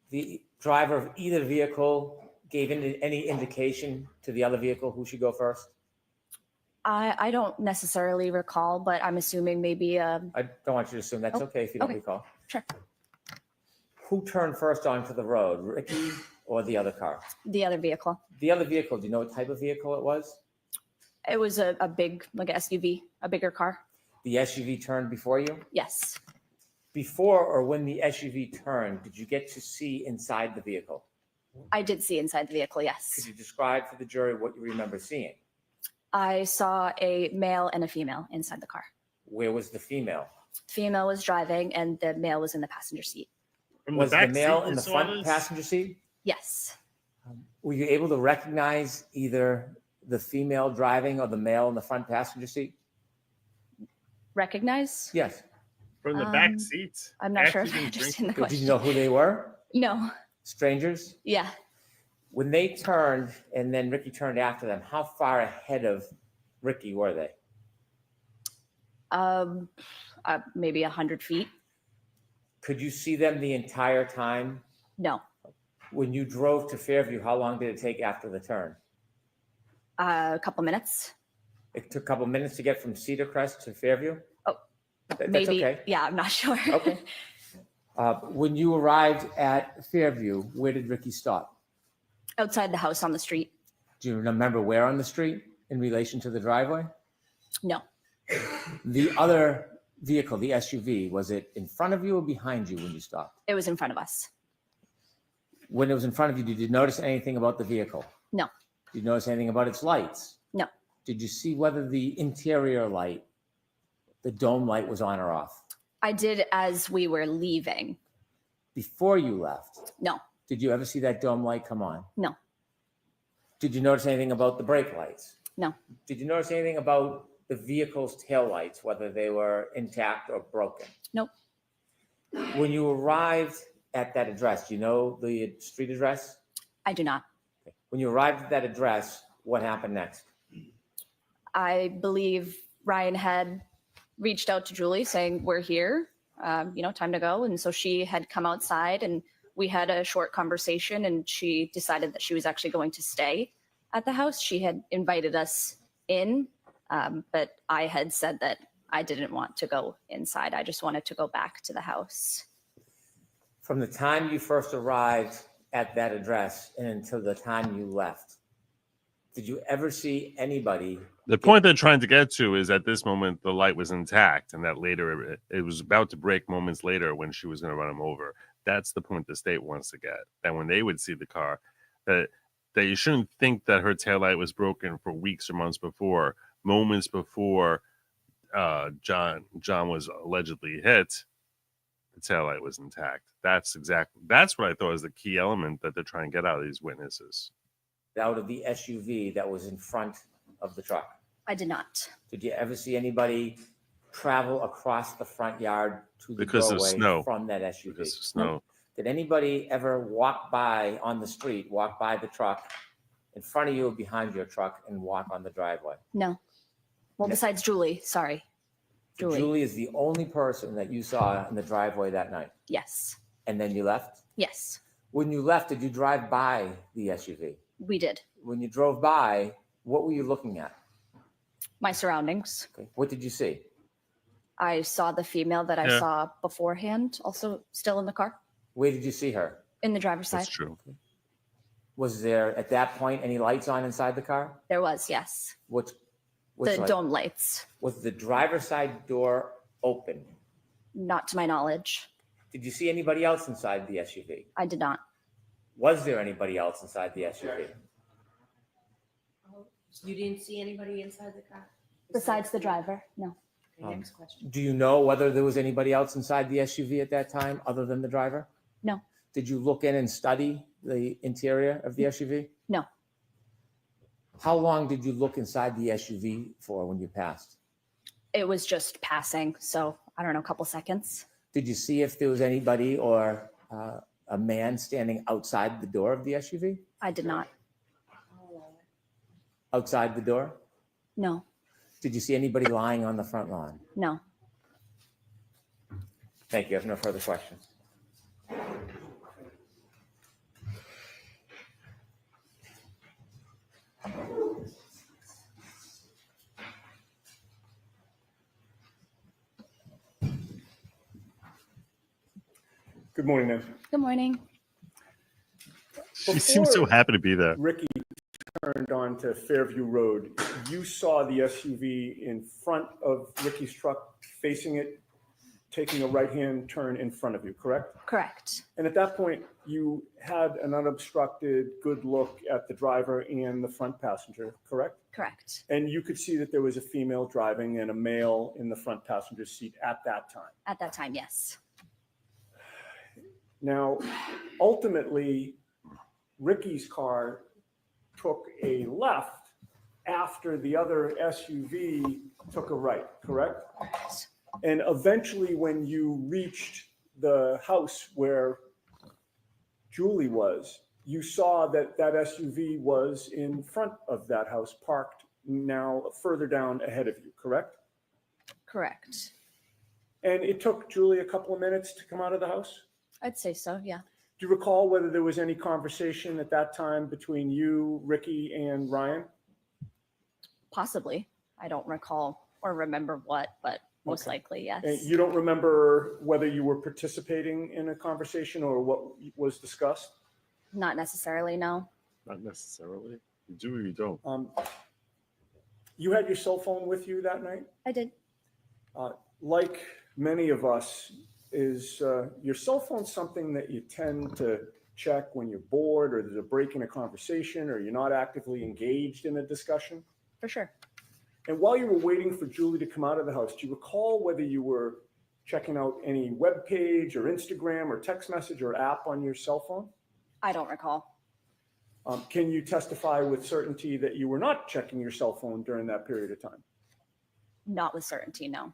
the driver of either vehicle gave any indication to the other vehicle who should go first? I don't necessarily recall, but I'm assuming maybe I don't want you to assume. That's okay if you don't okay. recall. Sure. Who turned first onto the road, Ricky or the other car? The other vehicle. The other vehicle, do you know what type of vehicle it was? It was a big, like a SUV, a bigger car. The SUV turned before you? Yes. Before or when the SUV turned, did you get to see inside the vehicle? I did see inside the vehicle, Could yes. you describe for the jury what you remember seeing? I saw a male and a female inside the car. Where was the female? Female was driving and the male was in the passenger seat. From Was the back male seat in you the saw front this? passenger seat? Yes. Were you able to recognize either the female driving or the male in the front passenger seat? Recognize? Yes. From the back Um, seat? I'm not After sure if you I drink- understand the Did you question. know who they were? No. Strangers? Yeah. When they turned and then Ricky turned after them, how far ahead of Ricky were they? Maybe 100 feet. Could you see them the entire time? No. When you drove to Fairview, how long did it take after the turn? A couple minutes. It took a couple minutes to get from Cedar Crest to Fairview? Oh, That's Maybe. okay. Yeah, I'm not sure. Okay. When you arrived at Fairview, where did Ricky stop? Outside the house on the street. Do you remember where on the street in relation to the driveway? No. The other vehicle, the SUV, was it in front of you or behind you when you stopped? It was in front of us. When it was in front of you, did you notice anything about the vehicle? No. Did you notice anything about its lights? No. Did you see whether the interior light, the dome light, was on or off? I did as we were leaving. Before you left, No. did you ever see that dome light come on? No. Did you notice anything about the brake lights? No. Did you notice anything about the vehicle's taillights, whether they were intact or broken? Nope. When you arrived at that address, do you know the street address? I do not. Okay. When you arrived at that address, what happened next? I believe Ryan had reached out to Julie saying, we're here, time to go. And so she had come outside and we had a short conversation and she decided that she was actually going to stay at the house. She had invited us in, but I had said that I didn't want to go inside. I just wanted to go back to the house. From the time you first arrived at that address and until the time you left, Did you ever see anybody? The point they're trying to get to is at this moment the light was intact, and that later it was about to break moments later when she was going to run him over. That's the point the state wants to get. That when they would see the car, that you shouldn't think that her taillight was broken for weeks or months before, moments before John was allegedly hit. The taillight was intact. That's what I thought was the key element that they're trying to get out of these witnesses. Out of the SUV that was in front of the truck? I did not. Did you ever see anybody travel across the front yard to the Because of doorway snow. from that SUV? Because of snow. Did anybody ever walk by on the street, walk by the truck in front of you or behind your truck and walk on the driveway? No. Well, besides Julie, sorry. Julie is the only person that you saw in the driveway that night. Yes. And then you left? Yes, When you left, did you drive by the SUV? we did. When you drove by, what were you looking at? My surroundings. Okay. What did you see? I saw the female that I Yeah. saw beforehand, also still in the car, Where did you see her? in the driver's side. That's true. Was there at that point any lights on inside the car? There was, yes. Which The light? dome lights, Was the driver's side door open? not to my knowledge. Did you see anybody else inside the SUV? I did not. Was there anybody else inside the SUV? You didn't see anybody inside the car? Besides the driver, no. Okay, next question. Do you know whether there was anybody else inside the SUV at that time other than the driver? No. Did you look in and study the interior of the SUV? No. How long did you look inside the SUV for when you passed? It was just passing, so I don't know, a couple seconds. Did you see if there was anybody or a man standing outside the door of the SUV? I did not. Outside the door? No, Did you see anybody lying on the front lawn? no. Thank you. I have no further questions. Good morning, ma'am. Good morning. She seems so happy to be there. Ricky turned onto Fairview Road. You saw the SUV in front of Ricky's truck, facing it, taking a right-hand turn in front of you, correct? Correct. And at that point, you had an unobstructed, good look at the driver and the front passenger, correct? Correct. And you could see that there was a female driving and a male in the front passenger seat at that time. At that time, yes. Now, ultimately, Ricky's car took a left after the other SUV took a right, correct? Correct. And eventually, when you reached the house where Julie was, you saw that that SUV was in front of that house, parked now further down ahead of you, correct? Correct. And it took Julie a couple of minutes to come out of the house? I'd say so, yeah. Do you recall whether there was any conversation at that time between you, Ricky, and Ryan? Possibly. I don't recall or remember what, but most likely, yes. And you don't remember whether you were participating in a conversation or what was discussed? Not necessarily, no. Not necessarily. You do or you don't. You had your cell phone with you that night? I did. Like many of us, is your cell phone something that you tend to check when you're bored or there's a break in a conversation or you're not actively engaged in a discussion? For sure. And while you were waiting for Julie to come out of the house, do you recall whether you were checking out any web page or Instagram or text message or app on your cell phone? I don't recall. Can you testify with certainty that you were not checking your cell phone during that period of time? Not with certainty, no.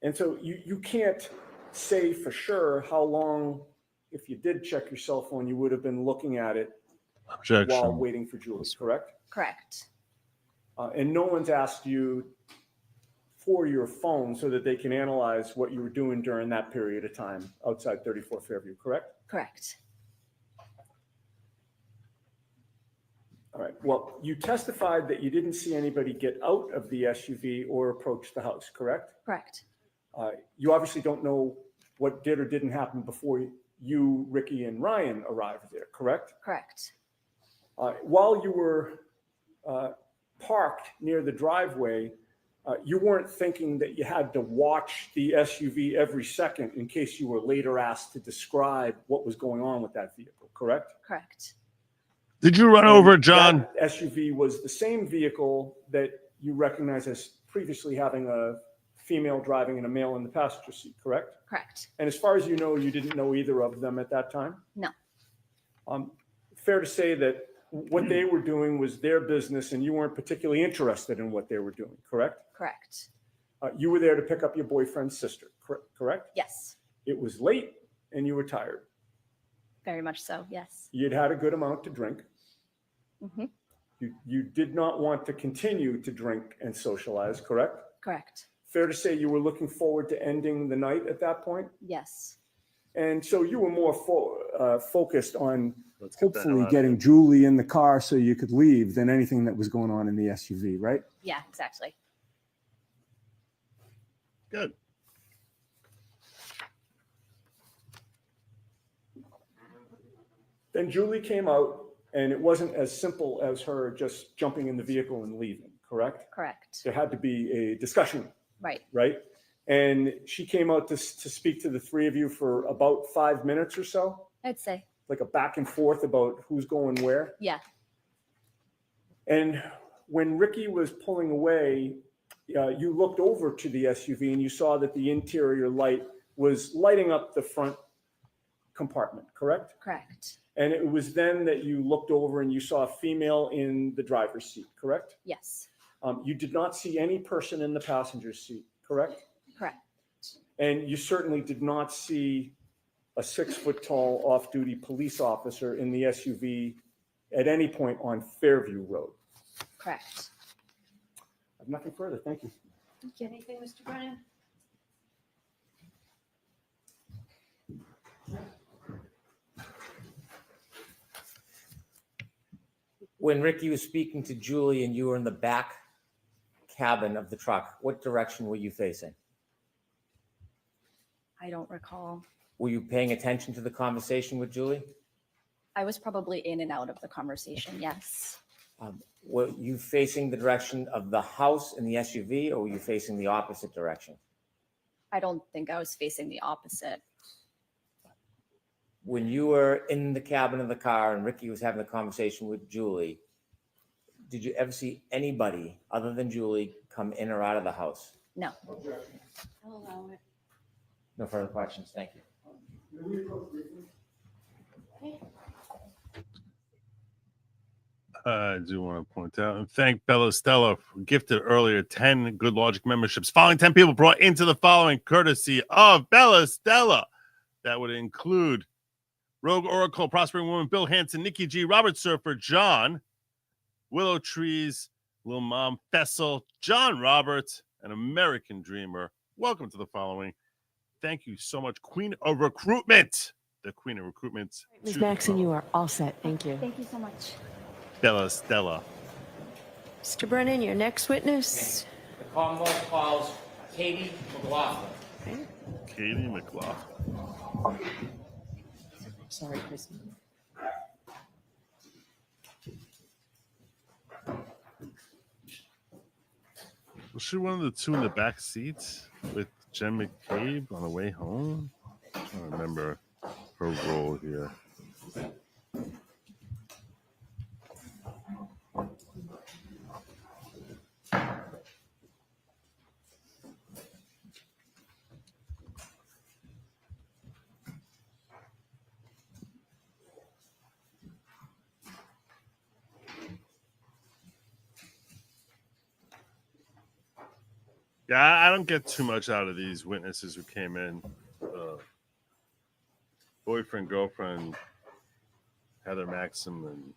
And so you can't say for sure how long, if you did check your cell phone, you would have been looking at it Objection. while waiting for Julie, correct? Correct. And no one's asked you for your phone so that they can analyze what you were doing during that period of time outside 34 Fairview, correct? Correct. All right. Well, you testified that you didn't see anybody get out of the SUV or approach the house, correct? Correct. You obviously don't know what did or didn't happen before you, Ricky, and Ryan arrived there, correct? Correct. While you were parked near the driveway, you weren't thinking that you had to watch the SUV every second in case you were later asked to describe what was going on with that vehicle, correct? Correct. Did you run And over John? That SUV was the same vehicle that you recognize as previously having a female driving and a male in the passenger seat, correct? Correct. And as far as you know, you didn't know either of them at that time? No. Fair to say that what they were doing was their business and you weren't particularly interested in what they were doing, correct? Correct. You were there to pick up your boyfriend's sister, correct? Yes. It was late and you were tired. Very much so. Yes. You'd had a good amount to drink. Hmm. You did not want to continue to drink and socialize, correct? Correct. Fair to say you were looking forward to ending the night at that point? Yes. And so you were more focused on Let's get that hopefully out. getting Julie in the car so you could leave than anything that was going on in the SUV, right? Yeah, exactly. Good. Then Julie came out and it wasn't as simple as her just jumping in the vehicle and leaving, correct? Correct. There had to be a discussion, Right. right? And she came out to speak to the three of you for about 5 minutes or so, I'd say. like a back and forth about who's going where. Yeah. And when Ricky was pulling away, you looked over to the SUV and you saw that the interior light was lighting up the front compartment, correct? Correct. And it was then that you looked over and you saw a female in the driver's seat, correct? Yes. You did not see any person in the passenger seat, correct? Correct. And you certainly did not see a 6-foot-tall off-duty police officer in the SUV at any point on Fairview Road. Correct. I have nothing further. Thank you. Anything, Mr. Brennan? When Ricky was speaking to Julie and you were in the back cabin of the truck, what direction were you facing? I don't recall. Were you paying attention to the conversation with Julie? I was probably in and out of the conversation. Yes. Were you facing the direction of the house in the SUV or were you facing the opposite direction? I don't think I was facing the opposite. When you were in the cabin of the car and Ricky was having a conversation with Julie, did you ever see anybody other than Julie come in or out of the house? No. I'll allow it. No further questions. Thank you. I do want to point out and thank Bella Stella who gifted earlier 10 Good Logic memberships. Following 10 people brought into the following courtesy of Bella Stella. That would include Rogue Oracle, Prospering Woman, Bill Hanson, Nikki G, Robert Surfer, John, Willow Trees, Lil Mom Fessel, John Roberts, an American Dreamer. Welcome to the following. Thank you so much, Queen of Recruitment. The Queen of Recruitment. Ms. Maxim, you are all set. Thank you. Thank you so much. Bella Stella. Mr. Brennan, your next witness. The Commonwealth calls Katie Mclofflin. Katie Mclofflin. Sorry, Chris. Was she one of the two in the back seats with Jen McCabe on the way home? I don't remember her role here. Yeah, I don't get too much out of these witnesses who came in. Boyfriend, girlfriend, Heather Maxim,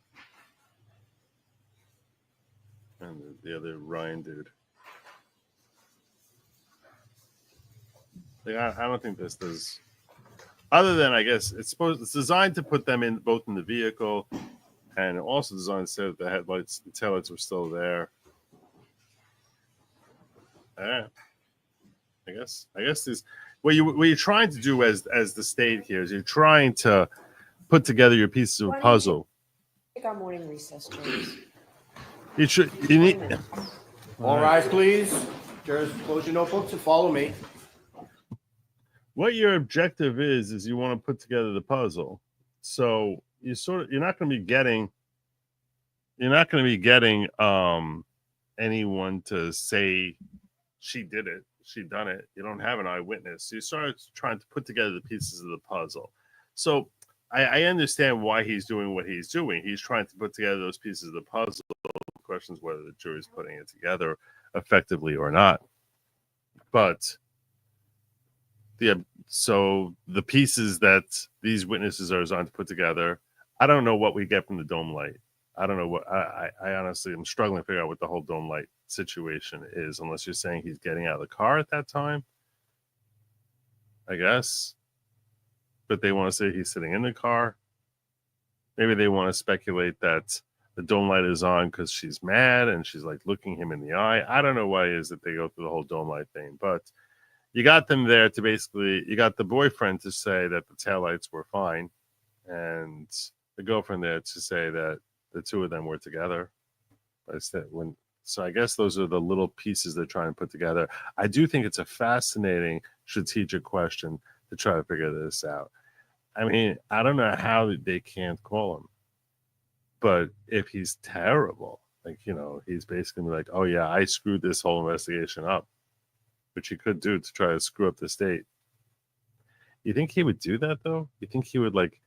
and the other Ryan dude. Like, I don't think this does. Other than, I guess it's designed to put them in both in the vehicle, and also designed to say that the headlights, the taillights were still there. Yeah, I guess this what you're trying to do as the state here is you're trying to put together your pieces of a puzzle. Take our morning recess, James. You need. All rise, please. Jurors, close your notebooks and follow me. What your objective is you want to put together the puzzle. So you're not going to be getting anyone to say she did it, she done it. You don't have an eyewitness. So you start trying to put together the pieces of the puzzle. So I understand why he's doing what he's doing. He's trying to put together those pieces of the puzzle. The question is whether the jury's putting it together effectively or not. But so the pieces that these witnesses are designed to put together, I don't know what we get from the dome light. I don't know what I honestly am struggling to figure out what the whole dome light situation is, unless you're saying he's getting out of the car at that time, I guess. But they want to say he's sitting in the car. Maybe they want to speculate that the dome light is on because she's mad and she's like looking him in the eye. I don't know why it is that they go through the whole dome light thing, but you got them there to basically, you got the boyfriend to say that the taillights were fine and the girlfriend there to say that the two of them were together. So I guess those are the little pieces they're trying to put together. I do think it's a fascinating strategic question to try to figure this out. I mean, I don't know how they can't call him, but if he's terrible, like, he's basically like, oh yeah, I screwed this whole investigation up, which he could do to try to screw up the state. You think he would do that though? You think he would, like,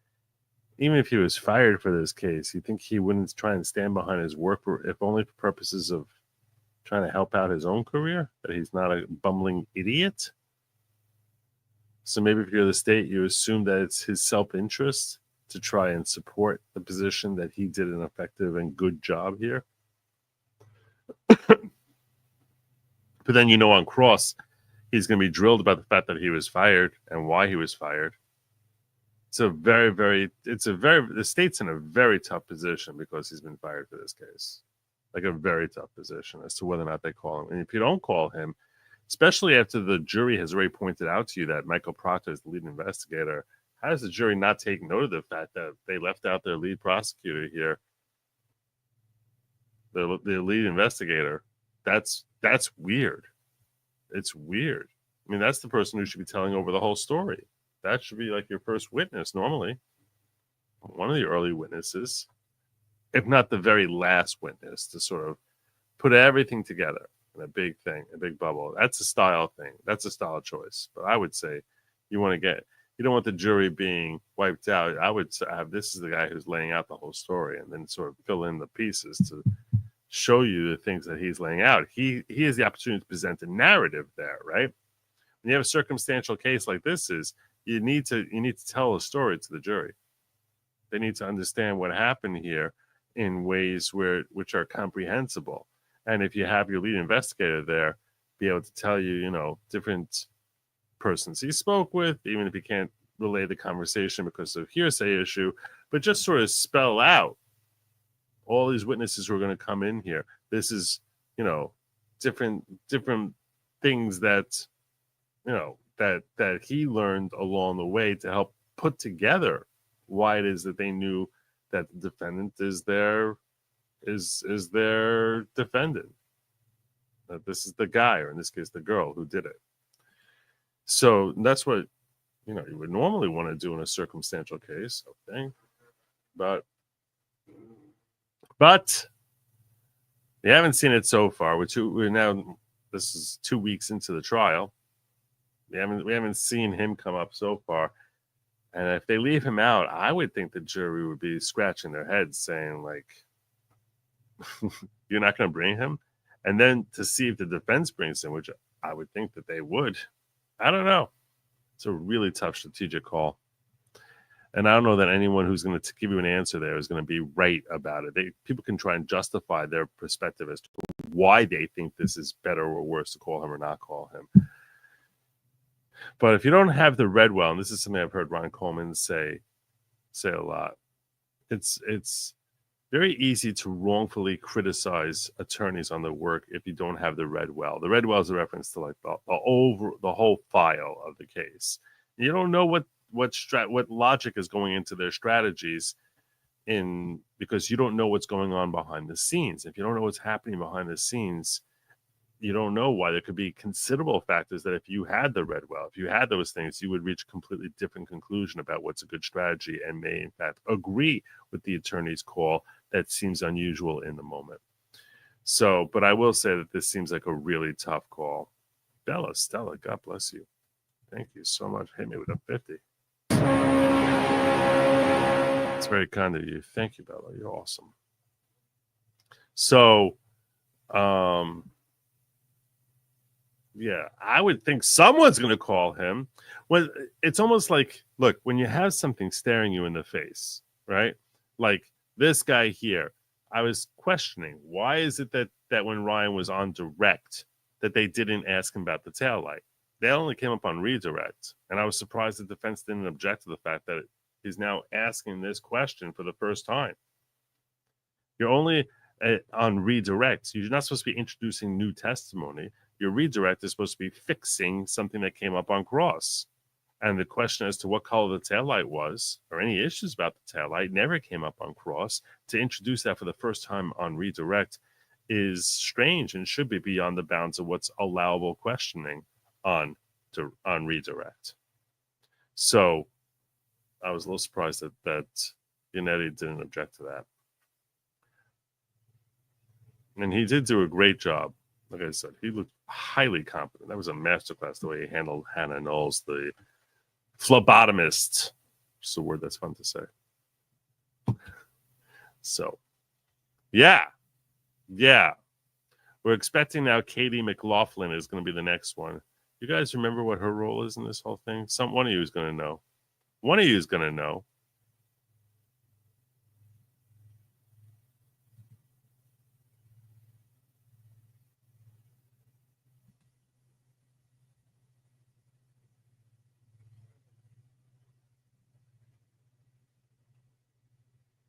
even if he was fired for this case, you think he wouldn't try and stand behind his work, if only for purposes of trying to help out his own career, that he's not a bumbling idiot? So maybe if you're the state, you assume that it's his self-interest to try and support the position that he did an effective and good job here. But then, on cross, he's going to be drilled about the fact that he was fired and why he was fired. The state's in a very tough position because he's been fired for this case. Like a very tough position as to whether or not they call him. And if you don't call him, especially after the jury has already pointed out to you that Michael Proctor is the lead investigator, how does the jury not take note of the fact that they left out their lead prosecutor here, the lead investigator? That's weird. It's weird. I mean, that's the person who should be telling over the whole story. That should be like your first witness normally. One of the early witnesses, if not the very last witness, to sort of put everything together in a big thing, a big bubble. That's a style thing. That's a style choice. But I would say you don't want the jury being wiped out. I would have, this is the guy who's laying out the whole story, and then sort of fill in the pieces to show you the things that he's laying out. He has the opportunity to present a narrative there, right? When you have a circumstantial case like this you need to tell a story to the jury. They need to understand what happened here in ways which are comprehensible. And if you have your lead investigator there, be able to tell you, different persons he spoke with, even if he can't relay the conversation because of hearsay issue, but just sort of spell out all these witnesses who are going to come in here. This is, different things that, that he learned along the way to help put together why it is that they knew that the defendant is their defendant. That this is the guy, or in this case, the girl who did it. So that's what you would normally want to do in a circumstantial case, okay? But we haven't seen it so far. This is 2 weeks into the trial. We haven't seen him come up so far. And if they leave him out, I would think the jury would be scratching their heads saying, like, you're not going to bring him? And then to see if the defense brings him, which I would think that they would. I don't know. It's a really tough strategic call. And I don't know that anyone who's going to give you an answer there is going to be right about it. People can try and justify their perspective as to why they think this is better or worse to call him or not call him. But if you don't have the red well, and this is something I've heard Ron Coleman say a lot, it's very easy to wrongfully criticize attorneys on their work if you don't have the red well. The red well is a reference to like the whole file of the case. You don't know what logic is going into their strategies because you don't know what's going on behind the scenes. If you don't know what's happening behind the scenes, you don't know why there could be considerable factors that if you had the read well, if you had those things, you would reach a completely different conclusion about what's a good strategy and may in fact agree with the attorney's call that seems unusual in the moment. So, but I will say that this seems like a really tough call. Bella, Stella, God bless you. Thank you so much. Hit me with a 50. It's very kind of you. Thank you, Bella. You're awesome. So, yeah, I would think someone's going to call him. Well, it's almost like, look, when you have something staring you in the face, right? Like this guy here, I was questioning, why is it that when Ryan was on direct, that they didn't ask him about the taillight? They only came up on redirect. And I was surprised the defense didn't object to the fact that he's now asking this question for the first time. You're only on redirect. You're not supposed to be introducing new testimony. Your redirect is supposed to be fixing something that came up on cross. And the question as to what color the taillight was, or any issues about the taillight, never came up on cross. To introduce that for the first time on redirect is strange and should be beyond the bounds of what's allowable questioning on redirect. So I was a little surprised that Yannetti didn't object to that. And he did do a great job. Like I said, he looked highly competent. That was a masterclass the way he handled Hannah Knowles, the phlebotomist. It's a word that's fun to say. So, yeah. We're expecting now Katie Mclofflin is going to be the next one. You guys remember what her role is in this whole thing? One of you is going to know. One of you is going to know.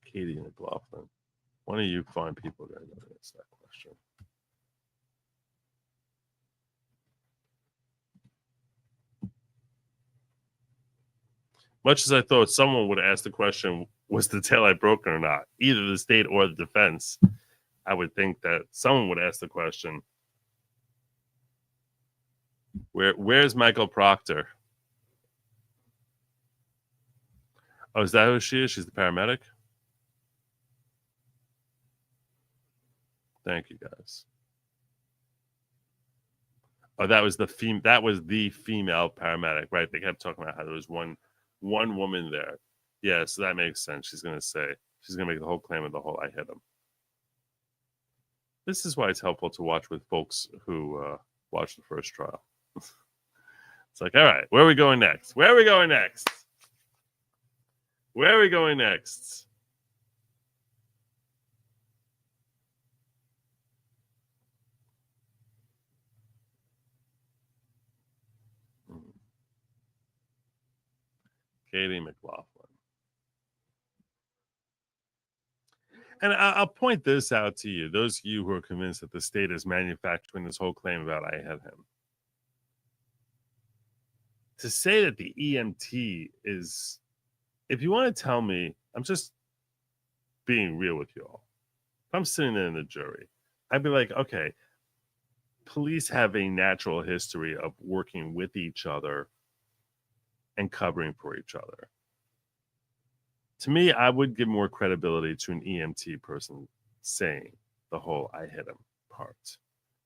Katie McLaughlin. One of you fine people are going to answer that question. Much as I thought someone would ask the question, was the taillight broken or not? Either the state or the defense. I would think that someone would ask the question. Where's Michael Proctor? Oh, is that who she is? She's the paramedic? Thank you, guys. Oh, that was the female paramedic, right? They kept talking about how there was one woman there. Yeah, so that makes sense. She's gonna make the whole claim of the whole I hit him. This is why it's helpful to watch with folks who watch the first trial. It's like, all right, where are we going next? Where are we going next? Where are we going next? Katie McLaughlin. And I'll point this out to you, those of you who are convinced that the state is manufacturing this whole claim about I hit him. To say that the EMT is, if you want to tell me, I'm just being real with you all. If I'm sitting there in the jury, I'd be like, okay, police have a natural history of working with each other and covering for each other. To me, I would give more credibility to an EMT person saying the whole I hit him part.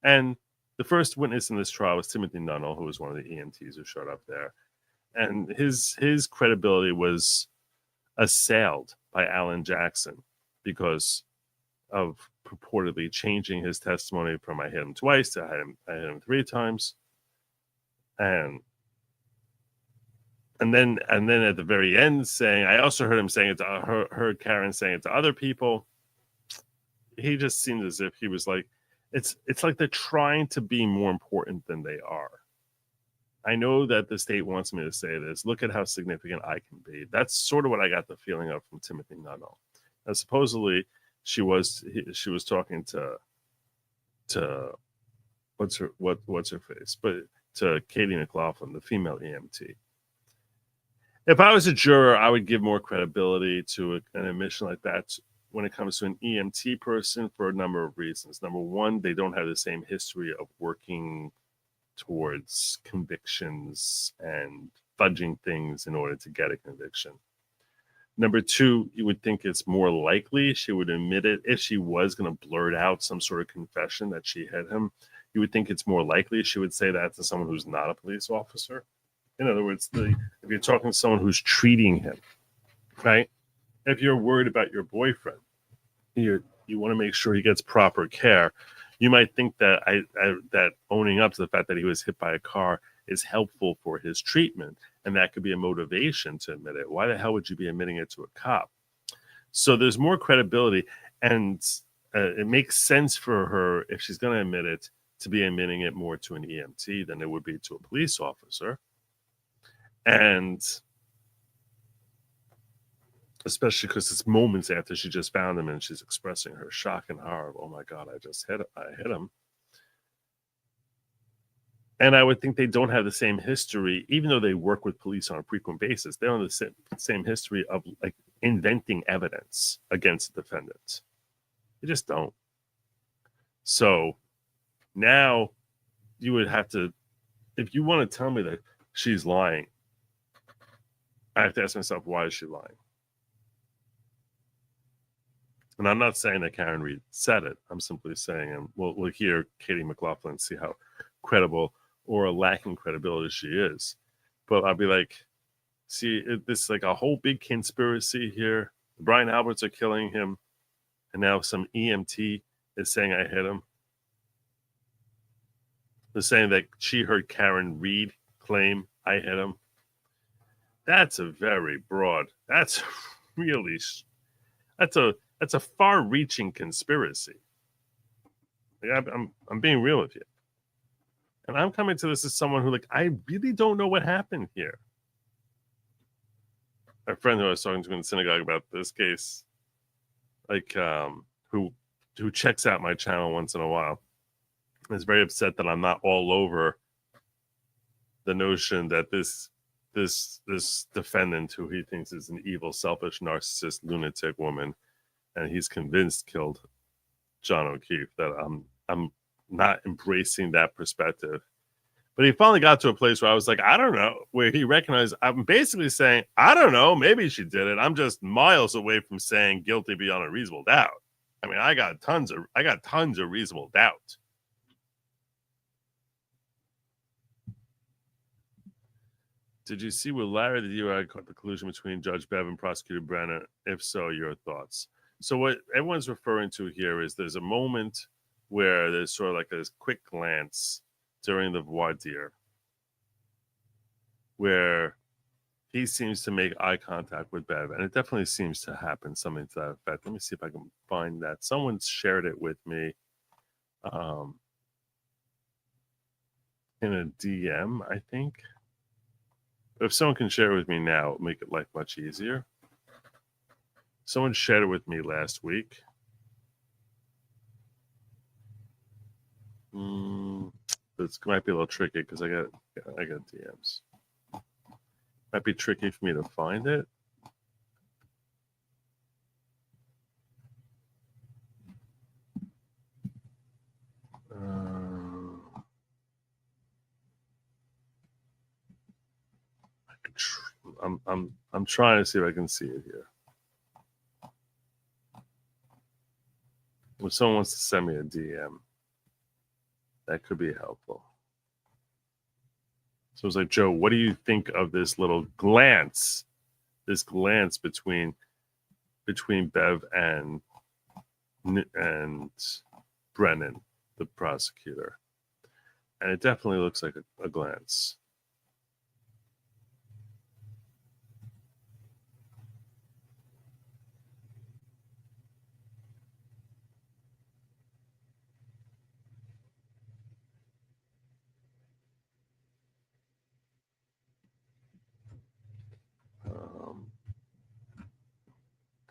And the first witness in this trial was Timothy Nunnall, who was one of the EMTs who showed up there. And his credibility was assailed by Alan Jackson because of purportedly changing his testimony from I hit him twice to I hit him 3 times. And then at the very end saying, I also heard him saying it to heard Karen saying it to other people. He just seemed as if he was like, it's like they're trying to be more important than they are. I know that the state wants me to say this. Look at how significant I can be. That's sort of what I got the feeling of from Timothy Nunnall. Now, supposedly she was talking to what's her face, but to Katie McLaughlin, the female EMT. if I was a juror, I would give more credibility to an admission like that when it comes to an EMT person for a number of reasons. Number one, they don't have the same history of working towards convictions and fudging things in order to get a conviction. Number two, you would think it's more likely she would admit it if she was going to blurt out some sort of confession that she hit him. You would think it's more likely she would say that to someone who's not a police officer. In other words, if you're talking to someone who's treating him, right? If you're worried about your boyfriend, you want to make sure he gets proper care. You might think that that owning up to the fact that he was hit by a car is helpful for his treatment, and that could be a motivation to admit it. Why the hell would you be admitting it to a cop? So there's more credibility, and it makes sense for her, if she's going to admit it, to be admitting it more to an EMT than it would be to a police officer. And especially because it's moments after she just found him and she's expressing her shock and horror. Oh my God, I hit him. And I would think they don't have the same history, even though they work with police on a frequent basis. They don't have the same history of like inventing evidence against the defendants. They just don't. So now you would have to, if you want to tell me that she's lying, I have to ask myself, why is she lying? And I'm not saying that Karen Reed said it. I'm simply saying, and we'll hear Katie Mclofflin, see how credible or lacking credibility she is. But I'll be like, see, this is like a whole big conspiracy here. Brian Alberts are killing him. And now some EMT is saying I hit him. They're saying that she heard Karen Reed claim I hit him. That's a very broad, that's a far-reaching conspiracy. Like, I'm being real with you. And I'm coming to this as someone who, like, I really don't know what happened here. A friend who I was talking to in the synagogue about this case, like, who checks out my channel once in a while, is very upset that I'm not all over the notion that this defendant, who he thinks is an evil, selfish, narcissist, lunatic woman, and he's convinced killed John O'Keefe, that I'm not embracing that perspective. But he finally got to a place where I was like, I don't know, where he recognized, I'm basically saying, I don't know, maybe she did it. I'm just miles away from saying guilty beyond a reasonable doubt. I mean, I got tons of reasonable doubt. Did you see where Larry, the DOI, caught the collusion between Judge Bev and Prosecutor Brenner? If so, your thoughts. So what everyone's referring to here is there's a moment where there's sort of like this quick glance during the voir dire where he seems to make eye contact with Bev, and it definitely seems to happen, something to that effect. Let me see if I can find that. Someone shared it with me in a DM, I think. If someone can share it with me now, it'll make it life much easier. Someone shared it with me last week. This might be a little tricky because I got DMs. Might be tricky for me to find it. I'm trying to see if I can see it here. If someone wants to send me a DM, that could be helpful. So it's like, Joe, what do you think of this little glance? This glance between Bev and Brennan, the prosecutor. And it definitely looks like a glance.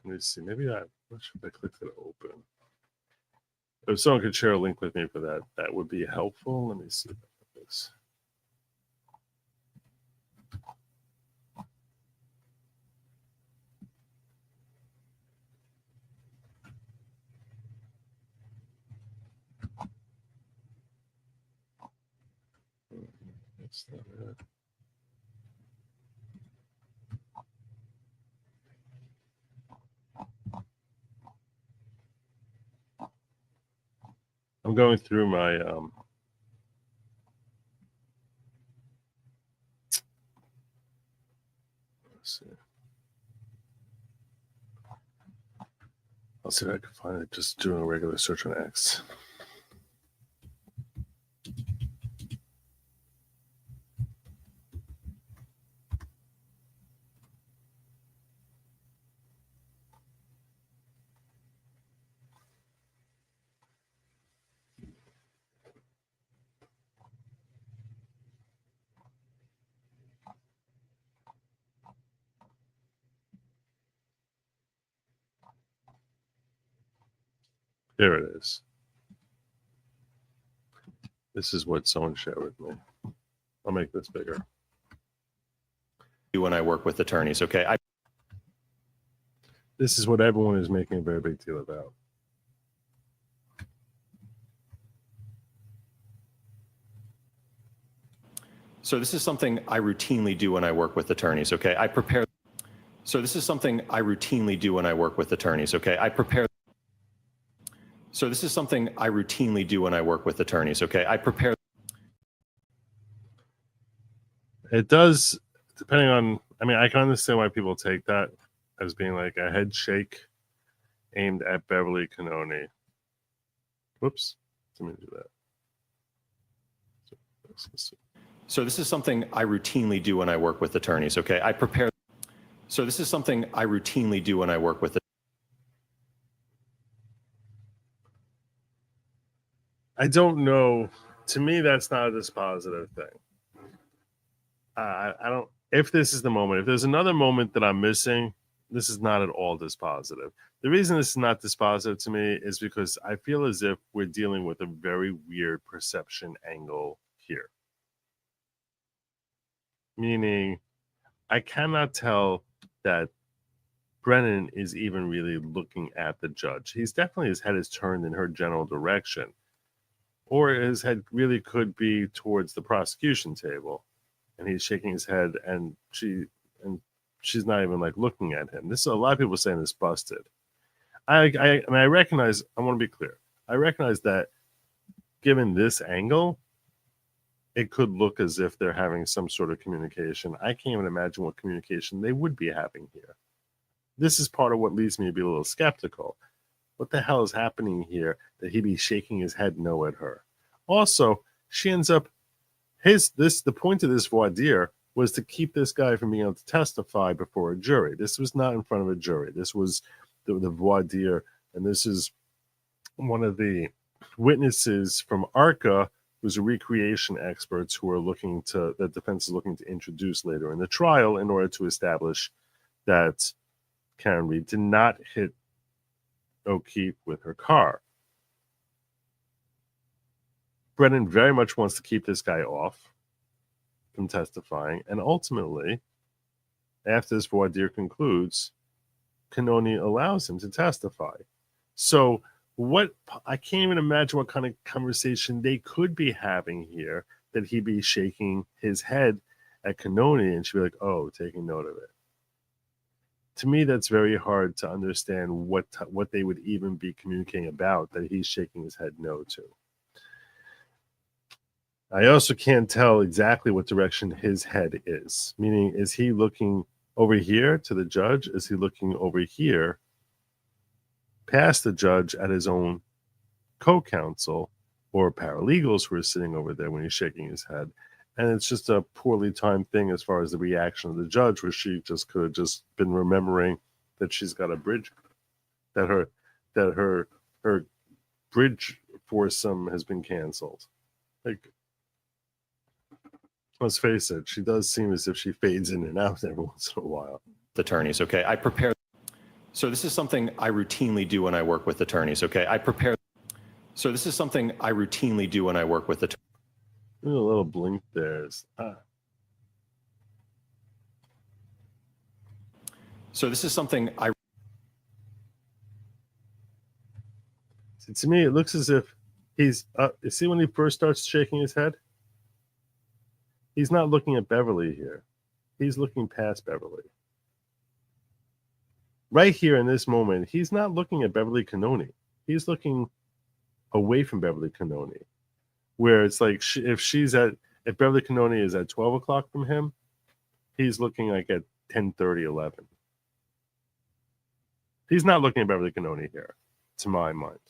Let me see. Maybe I'm not sure if I clicked it open. If someone could share a link with me for that, that would be helpful. Let me see if I got this. I'm going through my let's see. I'll see if I can find it just doing a regular search on X. Here it is. This is what someone shared with me. I'll make this bigger. When I work with attorneys, okay? This is what everyone is making a very big deal about. So this is something I routinely do when I work with attorneys, okay? So this is something I routinely do when I work with attorneys, okay? So this is something I routinely do when I work with attorneys, okay? It does, depending on, I mean, I can understand why people take that as being like a head shake aimed at Beverly Cannoni. Whoops, let me do that. So this is something I routinely do when I work with attorneys, okay? So this is something I routinely do when I work with. I don't know. To me, that's not a dispositive thing. I don't. If this is the moment, if there's another moment that I'm missing, this is not at all dispositive. The reason this is not dispositive to me is because I feel as if we're dealing with a very weird perception angle here. Meaning, I cannot tell that Brennan is even really looking at the judge. He's definitely, his head is turned in her general direction. Or his head really could be towards the prosecution table. And he's shaking his head and she's not even like looking at him. This is a lot of people saying this busted. I mean, I recognize, I want to be clear. I recognize that given this angle, it could look as if they're having some sort of communication. I can't even imagine what communication they would be having here. This is part of what leads me to be a little skeptical. What the hell is happening here that he be shaking his head no at her? Also, she ends up, the point of this voir dire was to keep this guy from being able to testify before a jury. This was not in front of a jury. This was the voir dire, and this is one of the witnesses from ARCA, who's a recreation expert who are looking to, the defense is looking to introduce later in the trial in order to establish that Karen Reed did not hit O'Keefe with her car. Brennan very much wants to keep this guy off from testifying, and ultimately, after this voir dire concludes, Cannoni allows him to testify. So what, I can't even imagine what kind of conversation they could be having here, that he'd be shaking his head at Cannoni and she'd be like, oh, taking note of it. To me, that's very hard to understand what they would even be communicating about that he's shaking his head no to. I also can't tell exactly what direction his head is. Meaning, is he looking over here to the judge? Is he looking over here past the judge at his own co-counsel or paralegals who are sitting over there when he's shaking his head? And it's just a poorly timed thing as far as the reaction of the judge, where she just could have just been remembering that she's got a bridge, that her bridge foursome has been canceled. Like, let's face it, she does seem as if she fades in and out every once in a while. Attorneys, okay? So this is something I routinely do when I work with attorneys, okay? So this is something I routinely do when I work with attorneys. A little blink there. So this is something I... See, to me, it looks as if he's, you see when he first starts shaking his head? He's not looking at Beverly here. He's looking past Beverly. Right here in this moment, he's not looking at Beverly Cannoni. He's looking away from Beverly Cannoni, where it's like if Beverly Cannoni is at 12 o'clock from him, he's looking like at 10:30, 11. He's not looking at Beverly Cannoni here, to my mind.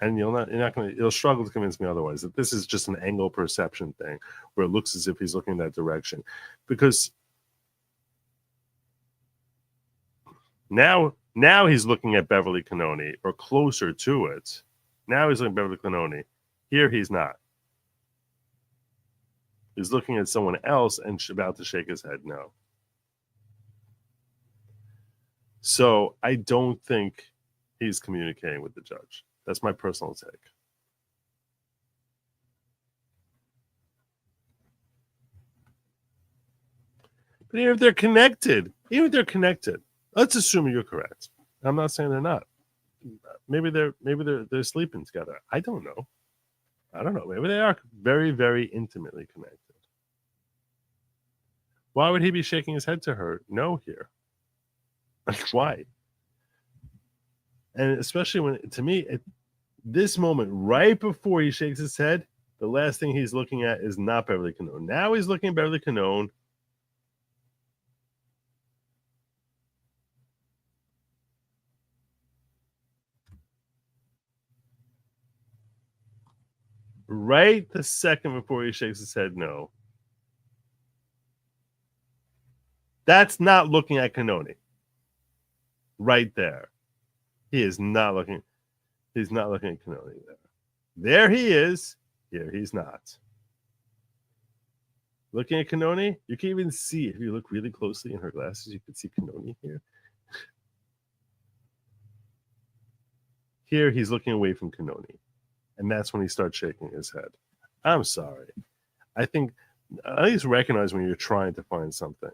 And you'll struggle to convince me otherwise that this is just an angle perception thing where it looks as if he's looking that direction. Because now he's looking at Beverly Cannoni or closer to it. Now he's looking at Beverly Cannoni. Here he's not. He's looking at someone else and about to shake his head no. So I don't think he's communicating with the judge. That's my personal take. But even if they're connected, let's assume you're correct. I'm not saying they're not. Maybe they're sleeping together. I don't know. Maybe they are very, very intimately connected. Why would he be shaking his head to her? No, here. Why? And especially when, to me, at this moment, right before he shakes his head, the last thing he's looking at is not Beverly Cannone. Now he's looking at Beverly Cannone. Right the second before he shakes his head no. That's not looking at Cannone. Right there. He is not looking. He's not looking at Cannone there. There he is. Here he's not. Looking at Cannone, you can even see, if you look really closely in her glasses, you can see Cannone here. Here he's looking away from Cannone. And that's when he starts shaking his head. I'm sorry. I think at least recognize when you're trying to find something.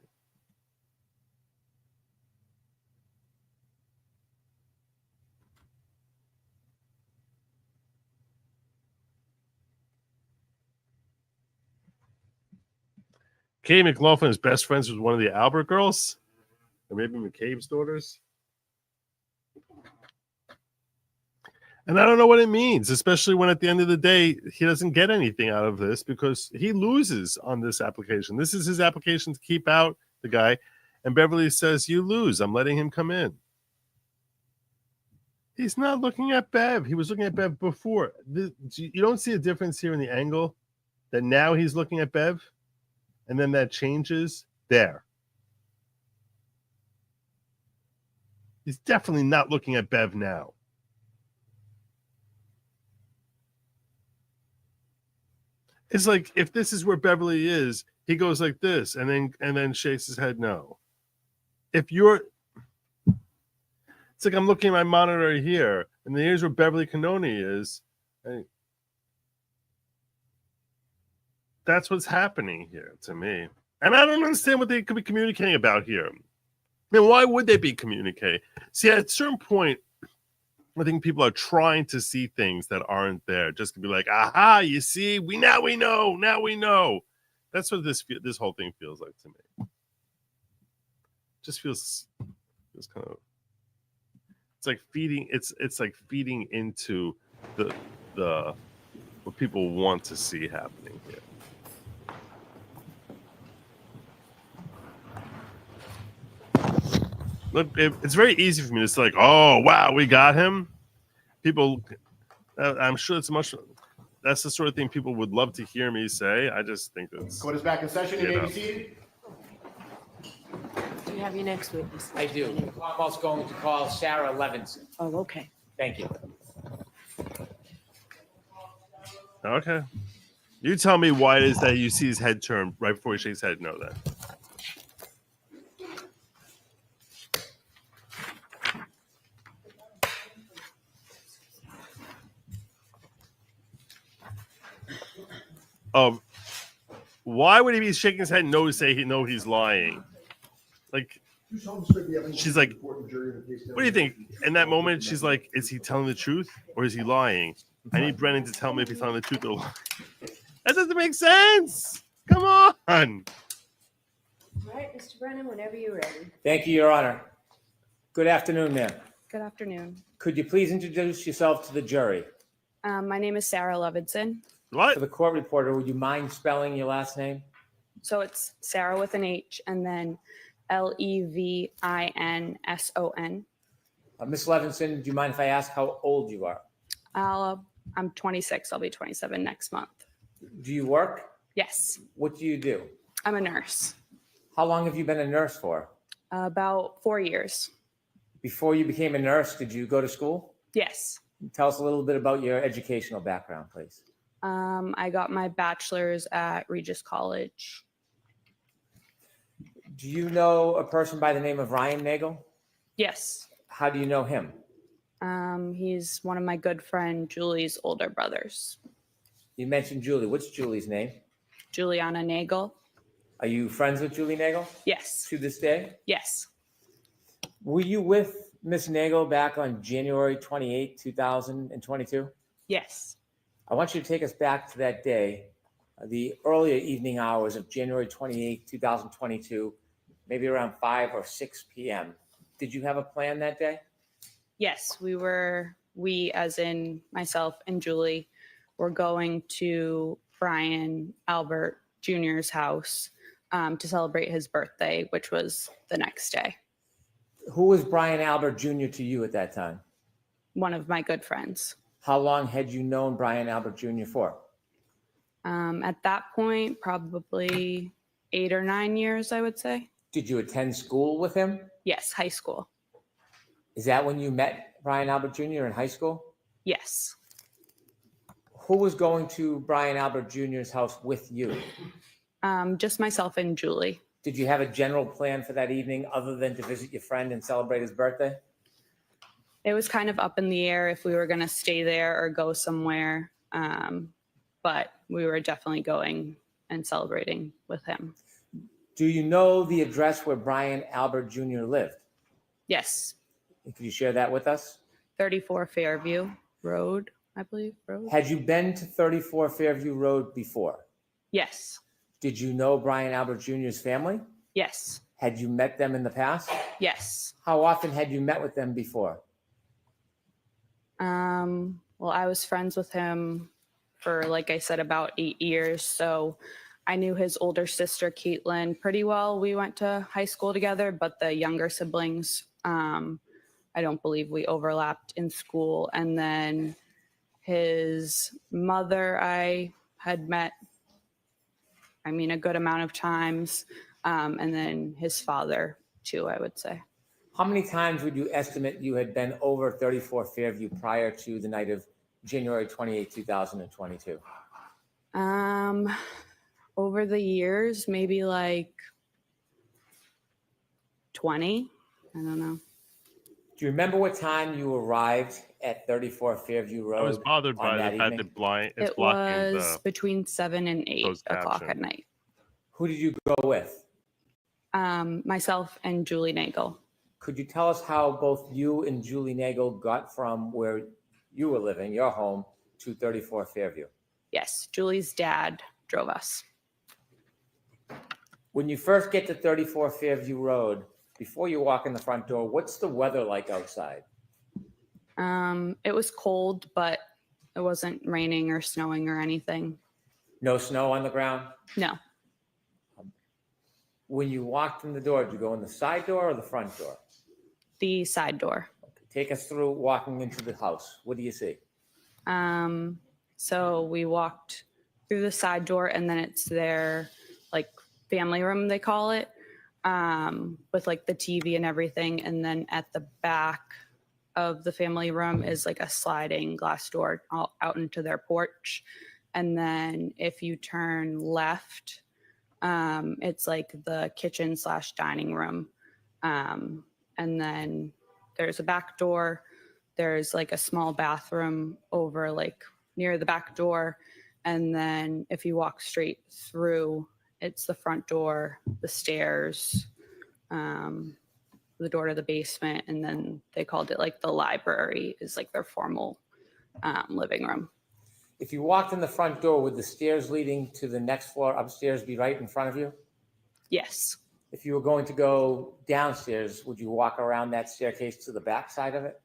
Katie Mclofflin is best friends with one of the Albert girls, or maybe McCabe's daughters. And I don't know what it means, especially when at the end of the day, he doesn't get anything out of this because he loses on this application. This is his application to keep out the guy. And Beverly says, you lose. I'm letting him come in. He's not looking at Bev. He was looking at Bev before. You don't see a difference here in the angle that now he's looking at Bev? And then that changes there. He's definitely not looking at Bev now. It's like if this is where Beverly is, he goes like this and then shakes his head no. If you're, it's like I'm looking at my monitor here, and here's where Beverly Cannone is. That's what's happening here to me. And I don't understand what they could be communicating about here. I mean, why would they be communicating? See, at a certain point, I think people are trying to see things that aren't there, just to be like, aha, you see, now we know. That's what this whole thing feels like to me. Just feels kind of, it's like feeding into the what people want to see happening here. Look, it's very easy for me to say, like, oh, wow, we got him. People, I'm sure that's the sort of thing people would love to hear me say. I just think that's... Court is back in session. You may be seated. Do you have your next witness? I do. I'm also going to call Sarah Levenson. Oh, okay. Thank you. Okay. You tell me why it is that you see his head turn right before he shakes his head no then. Why would he be shaking his head no to say he's lying? Like, she's like, what do you think? In that moment, she's like, is he telling the truth or is he lying? I need Brennan to tell me if he's telling the truth or lying. That doesn't make sense. Come on. All right, Mr. Brennan, whenever you're ready. Thank you, Your Honor. Good afternoon, ma'am. Good afternoon. Could you please introduce yourself to the jury? My name is Sarah Levenson. What? For the court reporter, would you mind spelling your last name? So it's Sarah with an H and then Levinson. Ms. Levenson, do you mind if I ask how old you are? I'm 26. I'll be 27 next month. Do you work? Yes, What do you do? I'm a nurse. How long have you been a nurse for? About 4 years. Before you became a nurse, did you go to school? Yes. Tell us a little bit about your educational background, please. I got my bachelor's at Regis College. Do you know a person by the name of Ryan Nagel? Yes. How do you know him? He's one of my good friend Julie's older brothers. You mentioned Julie. What's Julie's name? Juliana Nagel. Are you friends with Julie Nagel Yes. to this day? Yes. Were you with Miss Nagel back on January 28, 2022? Yes. I want you to take us back to that day, the earlier evening hours of January 28, 2022, maybe around 5 or 6 p.m. Did you have a plan that day? Yes, we as in myself and Julie were going to Brian Albert Jr.'s house to celebrate his birthday, which was the next day. Who was Brian Albert Jr. to you at that time? One of my good friends. How long had you known Brian Albert Jr. for? At that point, probably 8 or 9 years, I would say. Did you attend school with him? Yes, high school. Is that when you met Brian Albert Jr. in high school? Yes. Who was going to Brian Albert Jr.'s house with you? Just myself and Julie. Did you have a general plan for that evening other than to visit your friend and celebrate his birthday? It was kind of up in the air if we were going to stay there or go somewhere. But we were definitely going and celebrating with him. Do you know the address where Brian Albert Jr. lived? Yes. Could you share that with us? 34 Fairview Road, I believe. Road. Had you been to 34 Fairview Road before? Yes. Did you know Brian Albert Jr.'s family? Yes. Had you met them in the past? Yes. How often had you met with them before? Well, I was friends with him for, like I said, about 8 years. So I knew his older sister, Caitlin, pretty well. We went to high school together, but the younger siblings, I don't believe we overlapped in school. And then his mother, I had met, a good amount of times. And then his father, too, I would say. How many times would you estimate you had been over 34 Fairview prior to the night of January 28, 2022? Over the years, maybe like 20. I don't know. Do you remember what time you arrived at 34 Fairview Road? I was bothered by that the fact evening? that blind it's It blocking was the between 7 and 8 closed o'clock caption. at night. Who did you go with? Myself and Julie Nagel. Could you tell us how both you and Julie Nagel got from where you were living, your home, to 34 Fairview? Yes, Julie's dad drove us. When you first get to 34 Fairview Road, before you walk in the front door, what's the weather like outside? It was cold, but it wasn't raining or snowing or anything. No snow on the ground? No, When you walked in the door, did you go in the side door or the front door? the side door. Take us through walking into the house. What do you see? So we walked through the side door, and then it's their like family room, they call it, with like the TV and everything. And then at the back of the family room is like a sliding glass door out into their porch. And then if you turn left, it's like the kitchen / dining room. And then there's a back door. There's like a small bathroom over like near the back door. And then if you walk straight through, it's the front door, the stairs, the door to the basement. And then they called it like the library is like their formal living room. If you walked in the front door, would the stairs leading to the next floor upstairs be right in front of you? Yes. If you were going to go downstairs, would you walk around that staircase to the back side of it?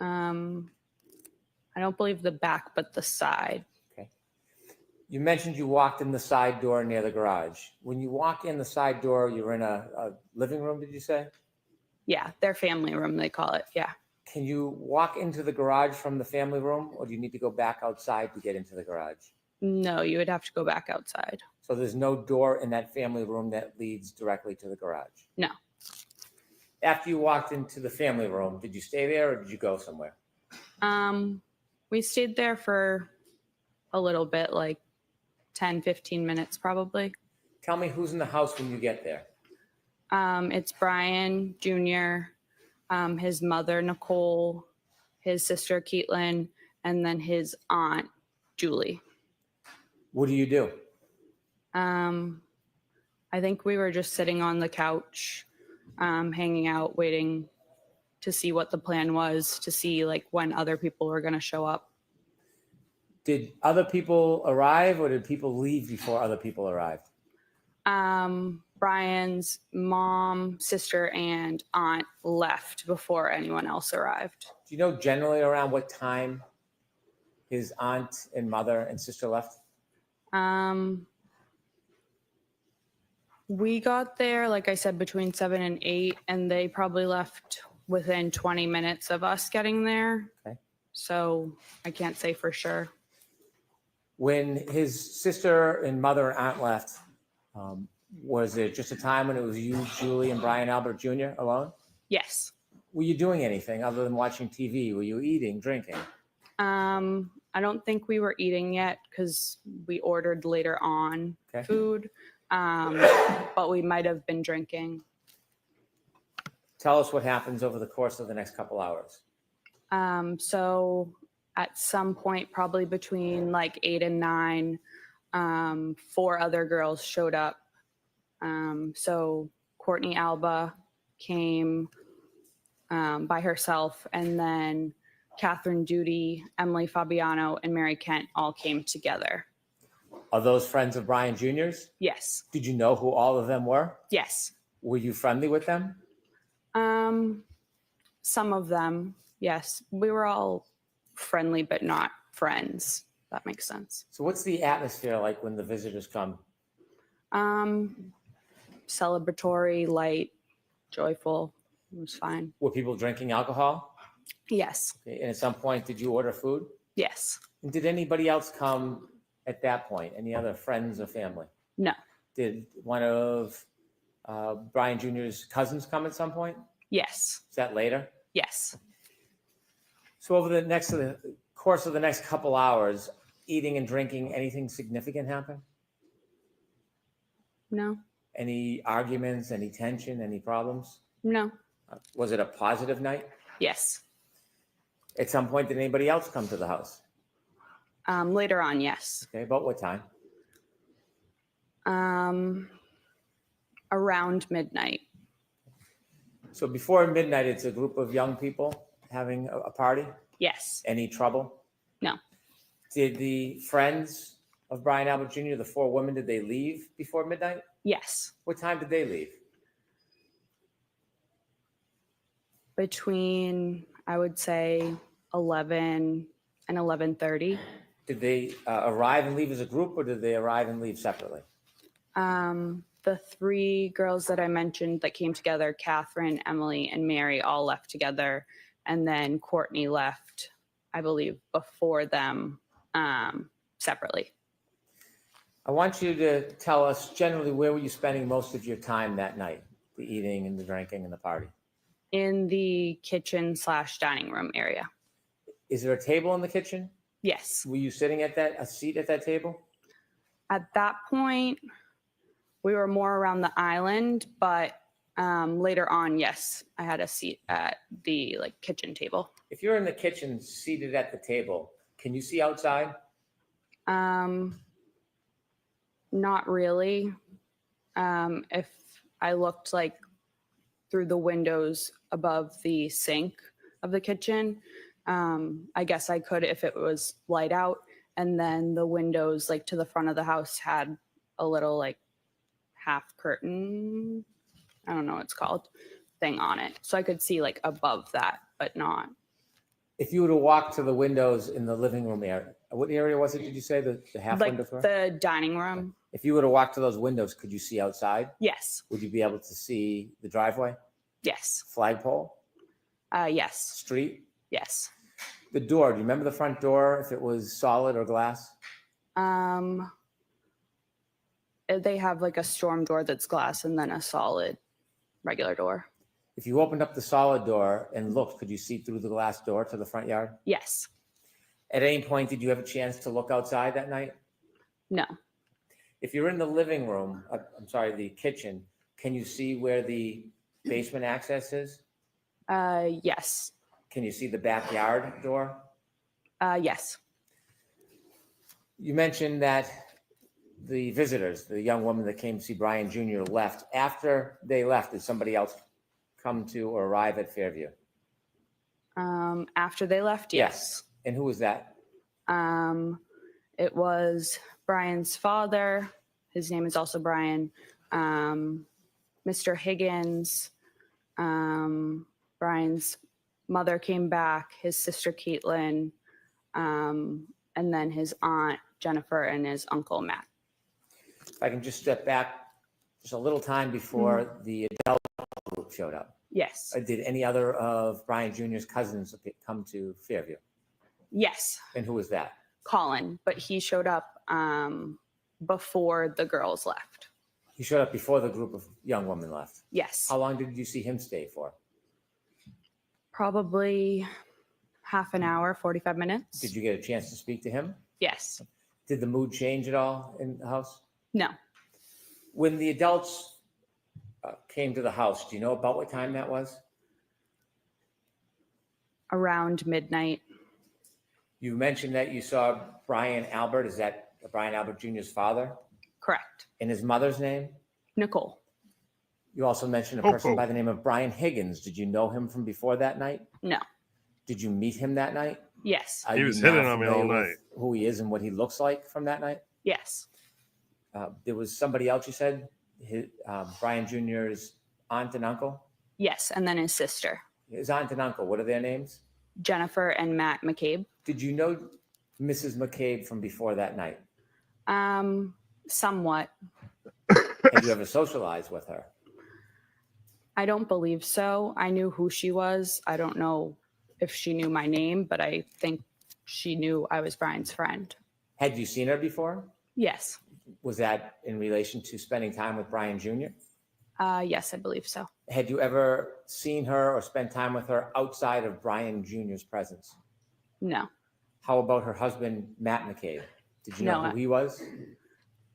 I don't believe the back, but the side. Okay. You mentioned you walked in the side door near the garage. When you walk in the side door, you're in a living room, did you say? Yeah, their family room, they call it. Yeah. Can you walk into the garage from the family room, or do you need to go back outside to get into the garage? No, you would have to go back outside. So there's no door in that family room that leads directly to the garage? No. After you walked into the family room, did you stay there or did you go somewhere? We stayed there for a little bit, like 10, 15 minutes probably. Tell me who's in the house when you get there. It's Brian Jr., his mother, Nicole, his sister, Caitlin, and then his aunt, Julie. What do you do? I think we were just sitting on the couch, hanging out, waiting to see what the plan was, to see like when other people were going to show up. Did other people arrive or did people leave before other people arrived? Brian's mom, sister, and aunt left before anyone else arrived. Do you know generally around what time his aunt and mother and sister left? We got there, like I said, between 7 and 8, and they probably left within 20 minutes of us getting there. Okay. So I can't say for sure. When his sister and mother and aunt left, was there just a time when it was you, Julie, and Brian Albert Jr. alone? Yes. Were you doing anything other than watching TV? Were you eating, drinking? I don't think we were eating yet because we ordered later on food, but we might have been drinking. Tell us what happens over the course of the next couple hours. So at some point, probably between like 8 and 9, 4 other girls showed up. So Courtney Alba came by herself, and then Catherine Duty, Emily Fabiano, and Mary Kent all came together. Are those friends of Brian Jr.'s? Yes. Did you know who all of them were? Yes. Were you friendly with them? Some of them, yes. We were all friendly, but not friends. That makes sense. So what's the atmosphere like when the visitors come? Celebratory, light, joyful. It was fine. Were people drinking alcohol? Yes. Okay, and at some point, did you order food? Yes. And did anybody else come at that point? Any other friends or family? No. Did one of Brian Jr.'s cousins come at some point? Yes. Is that later? Yes. So over the course of the next couple hours, eating and drinking, anything significant happen? No. Any arguments, any tension, any problems? No. Was it a positive night? Yes. At some point, did anybody else come to the house? Later on, yes. Okay, about what time? Around midnight. So before midnight, it's a group of young people having a party? Yes. Any trouble? No. Did the friends of Brian Albert Jr., the 4 women, did they leave before midnight? Yes. What time did they leave? Between, I would say, 11 and 11:30. Did they arrive and leave as a group, or did they arrive and leave separately? The 3 girls that I mentioned that came together, Catherine, Emily, and Mary, all left together. And then Courtney left, I believe, before them separately. I want you to tell us generally where were you spending most of your time that night, the eating and the drinking and the party? In the kitchen/dining room area. Is there a table in the kitchen? Yes. Were you sitting at a seat at that table? At that point, we were more around the island, but later on, yes, I had a seat at the kitchen table. If you're in the kitchen seated at the table, can you see outside? Not really. If I looked through the windows above the sink of the kitchen, I guess I could if it was light out. And then the windows like to the front of the house had a little like half curtain, I don't know what it's called, thing on it. So I could see like above that, but not. If you were to walk to the windows in the living room area, what area was it, did you say, the half Like window? the dining room. If you were to walk to those windows, could you see outside? Yes. Would you be able to see the driveway, Yes. flagpole, Yes. street? Yes. The door, do you remember the front door, if it was solid or glass? They have like a storm door that's glass and then a solid regular door. If you opened up the solid door and looked, could you see through the glass door to the front yard? Yes. At any point, did you have a chance to look outside that night? No. If you're in the living room, the kitchen, can you see where the basement access is? Yes. Can you see the backyard door? Yes. You mentioned that the visitors, the young woman that came to see Brian Jr. left. After they left, did somebody else come to or arrive at Fairview? After they left, yes. And who was that? It was Brian's father. His name is also Brian. Mr. Higgins. Brian's mother came back, his sister Caitlin, and then his aunt Jennifer and his uncle Matt. If I can just step back just a little time before the adult group showed up. Yes. Did any other of Brian Jr.'s cousins come to Fairview? Yes. And who was that? Colin, but he showed up before the girls left. He showed up before the group of young women left. Yes. How long did you see him stay for? Probably half an hour, 45 minutes. Did you get a chance to speak to him? Yes. Did the mood change at all in the house? No. When the adults came to the house, do you know about what time that was? Around midnight. You mentioned that you saw Brian Albert. Is that Brian Albert Jr.'s father? Correct. And his mother's name? Nicole. You also mentioned a person by the name of Brian Higgins. Did you know him from before that night? No. Did you meet him that night? Yes. Are He you was now hitting on me all familiar with night. Who he is and what he looks like from that night? Yes. There was somebody else you said, Brian Jr.'s aunt and uncle? Yes, and then his sister. His aunt and uncle, what are their names? Jennifer and Matt McCabe. Did you know Mrs. McCabe from before that night? Somewhat. Have you ever socialized with her? I don't believe so. I knew who she was. I don't know if she knew my name, but I think she knew I was Brian's friend. Had you seen her before? Yes. Was that in relation to spending time with Brian Jr.? Yes, I believe so. Had you ever seen her or spent time with her outside of Brian Jr.'s presence? No. How about her husband, Matt McCabe? Did you know No. who he was?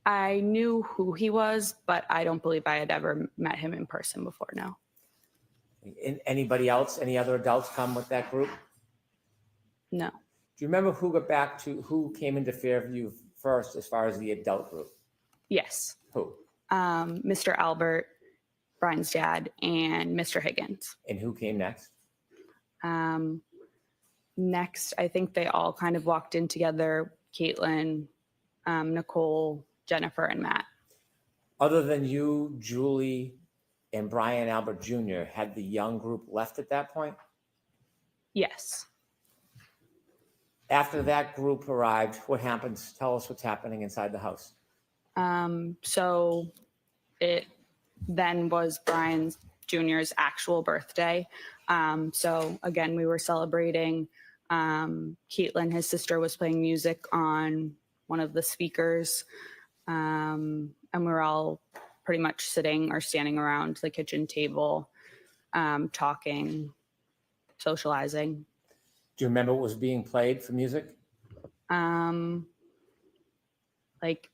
I knew who he was, but I don't believe I had ever met him in person before. No. Anybody else, any other adults come with that group? No. Do you remember who came into Fairview first as far as the adult group? Yes. Who? Mr. Albert, Brian's dad, and Mr. Higgins. And who came next? Next, I think they all kind of walked in together. Caitlin, Nicole, Jennifer, and Matt. Other than you, Julie, and Brian Albert Jr., had the young group left at that point? Yes. After that group arrived, what happens? Tell us what's happening inside the house. So it then was Brian Jr.'s actual birthday. So again, we were celebrating. Caitlin, his sister, was playing music on one of the speakers. And we were all pretty much sitting or standing around the kitchen table, talking, socializing. Do you remember what was being played for music? Like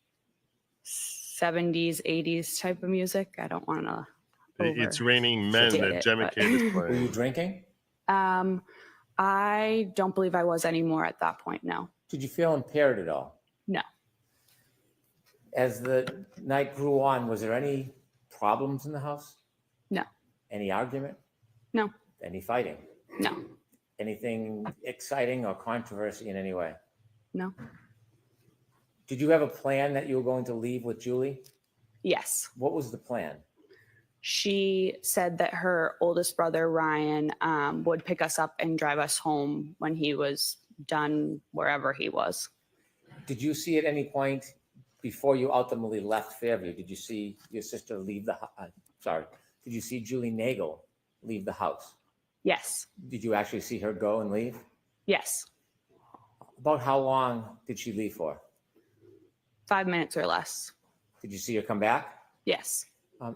70s, 80s type of music. I don't want to. It's Raining Men that Gemma Kate is Were playing. you drinking? I don't believe I was anymore at that point. No. Did you feel impaired at all? No. As the night grew on, was there any problems in the house? No. Any argument? No. Any fighting? No. Anything exciting or controversy in any way? No. Did you have a plan that you were going to leave with Julie? Yes. What was the plan? She said that her oldest brother, Ryan, would pick us up and drive us home when he was done wherever he was. Did you see at any point before you ultimately left Fairview, did you see your sister leave the, did you see Julie Nagel leave the house? Yes. Did you actually see her go and leave? Yes. About how long did she leave for? 5 minutes or less. Did you see her come back? Yes.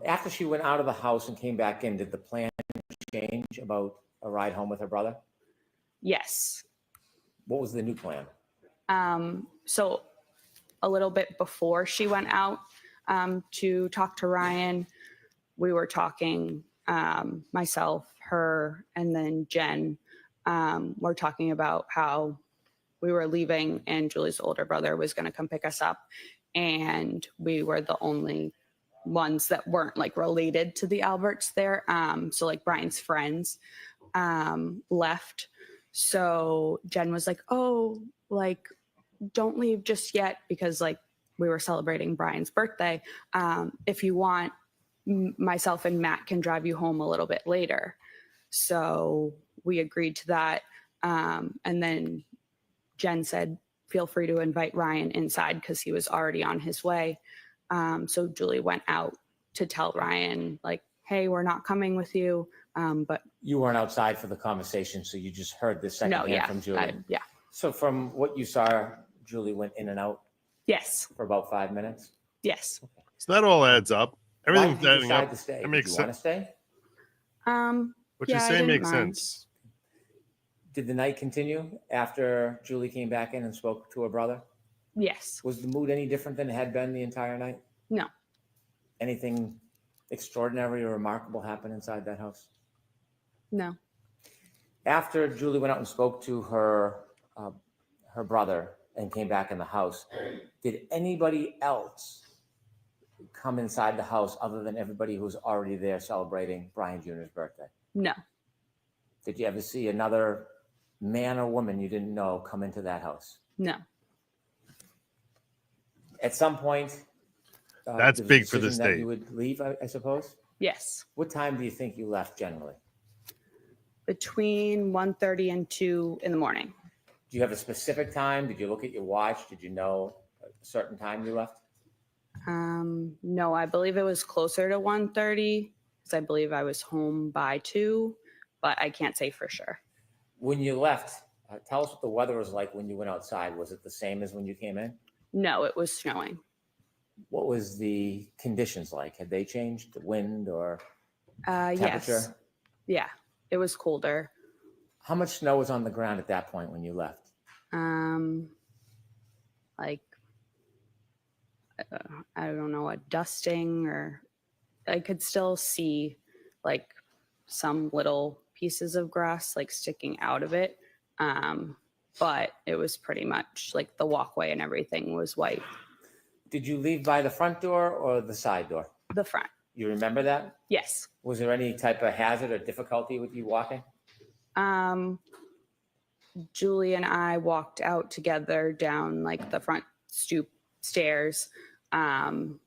After she went out of the house and came back in, did the plan change about a ride home with her brother? Yes. What was the new plan? So a little bit before she went out to talk to Ryan, we were talking, myself, her, and then Jen, were talking about how we were leaving and Julie's older brother was going to come pick us up. And we were the only ones that weren't like related to the Alberts there. So like Brian's friends left. So Jen was like, oh, like, don't leave just yet, because like we were celebrating Brian's birthday. If you want, myself and Matt can drive you home a little bit later. So we agreed to that. And then Jen said, feel free to invite Ryan inside because he was already on his way. So Julie went out to tell Ryan, like, hey, we're not coming with you. But You weren't outside for the conversation, so you just heard this secondhand from Julie. Yeah. So from what you saw, Julie went in and out Yes. for about 5 minutes? Yes. So that all adds up. Why Everything's did you adding decide up. to stay? It Did makes you want to sense. stay? What yeah, you I say didn't makes mind. sense. Did the night continue after Julie came back in and spoke to her brother? Yes. Was the mood any different than it had been the entire night? No. Anything extraordinary or remarkable happen inside that house? No. After Julie went out and spoke to her brother and came back in the house, did anybody else come inside the house other than everybody who was already there celebrating Brian Jr.'s birthday? No. Did you ever see another man or woman you didn't know come into that house? No. At some point, That's there was a big for the decision that state. you would leave, I suppose? Yes. What time do you think you left generally? Between 1:30 and 2 in the morning. Do you have a specific time? Did you look at your watch? Did you know a certain time you left? No, I believe it was closer to 1:30 because I believe I was home by 2, but I can't say for sure. When you left, tell us what the weather was like when you went outside. Was it the same as when you came in? No, it was snowing. What was the conditions like? Had they changed? The wind or temperature? Yes. Yeah, it was colder. How much snow was on the ground at that point when you left? Like, I don't know, a dusting, or I could still see like some little pieces of grass like sticking out of it. But it was pretty much like the walkway and everything was white. Did you leave by the front door or the side door? The front. You remember that? Yes. Was there any type of hazard or difficulty with you walking? Julie and I walked out together down like the front stoop stairs. And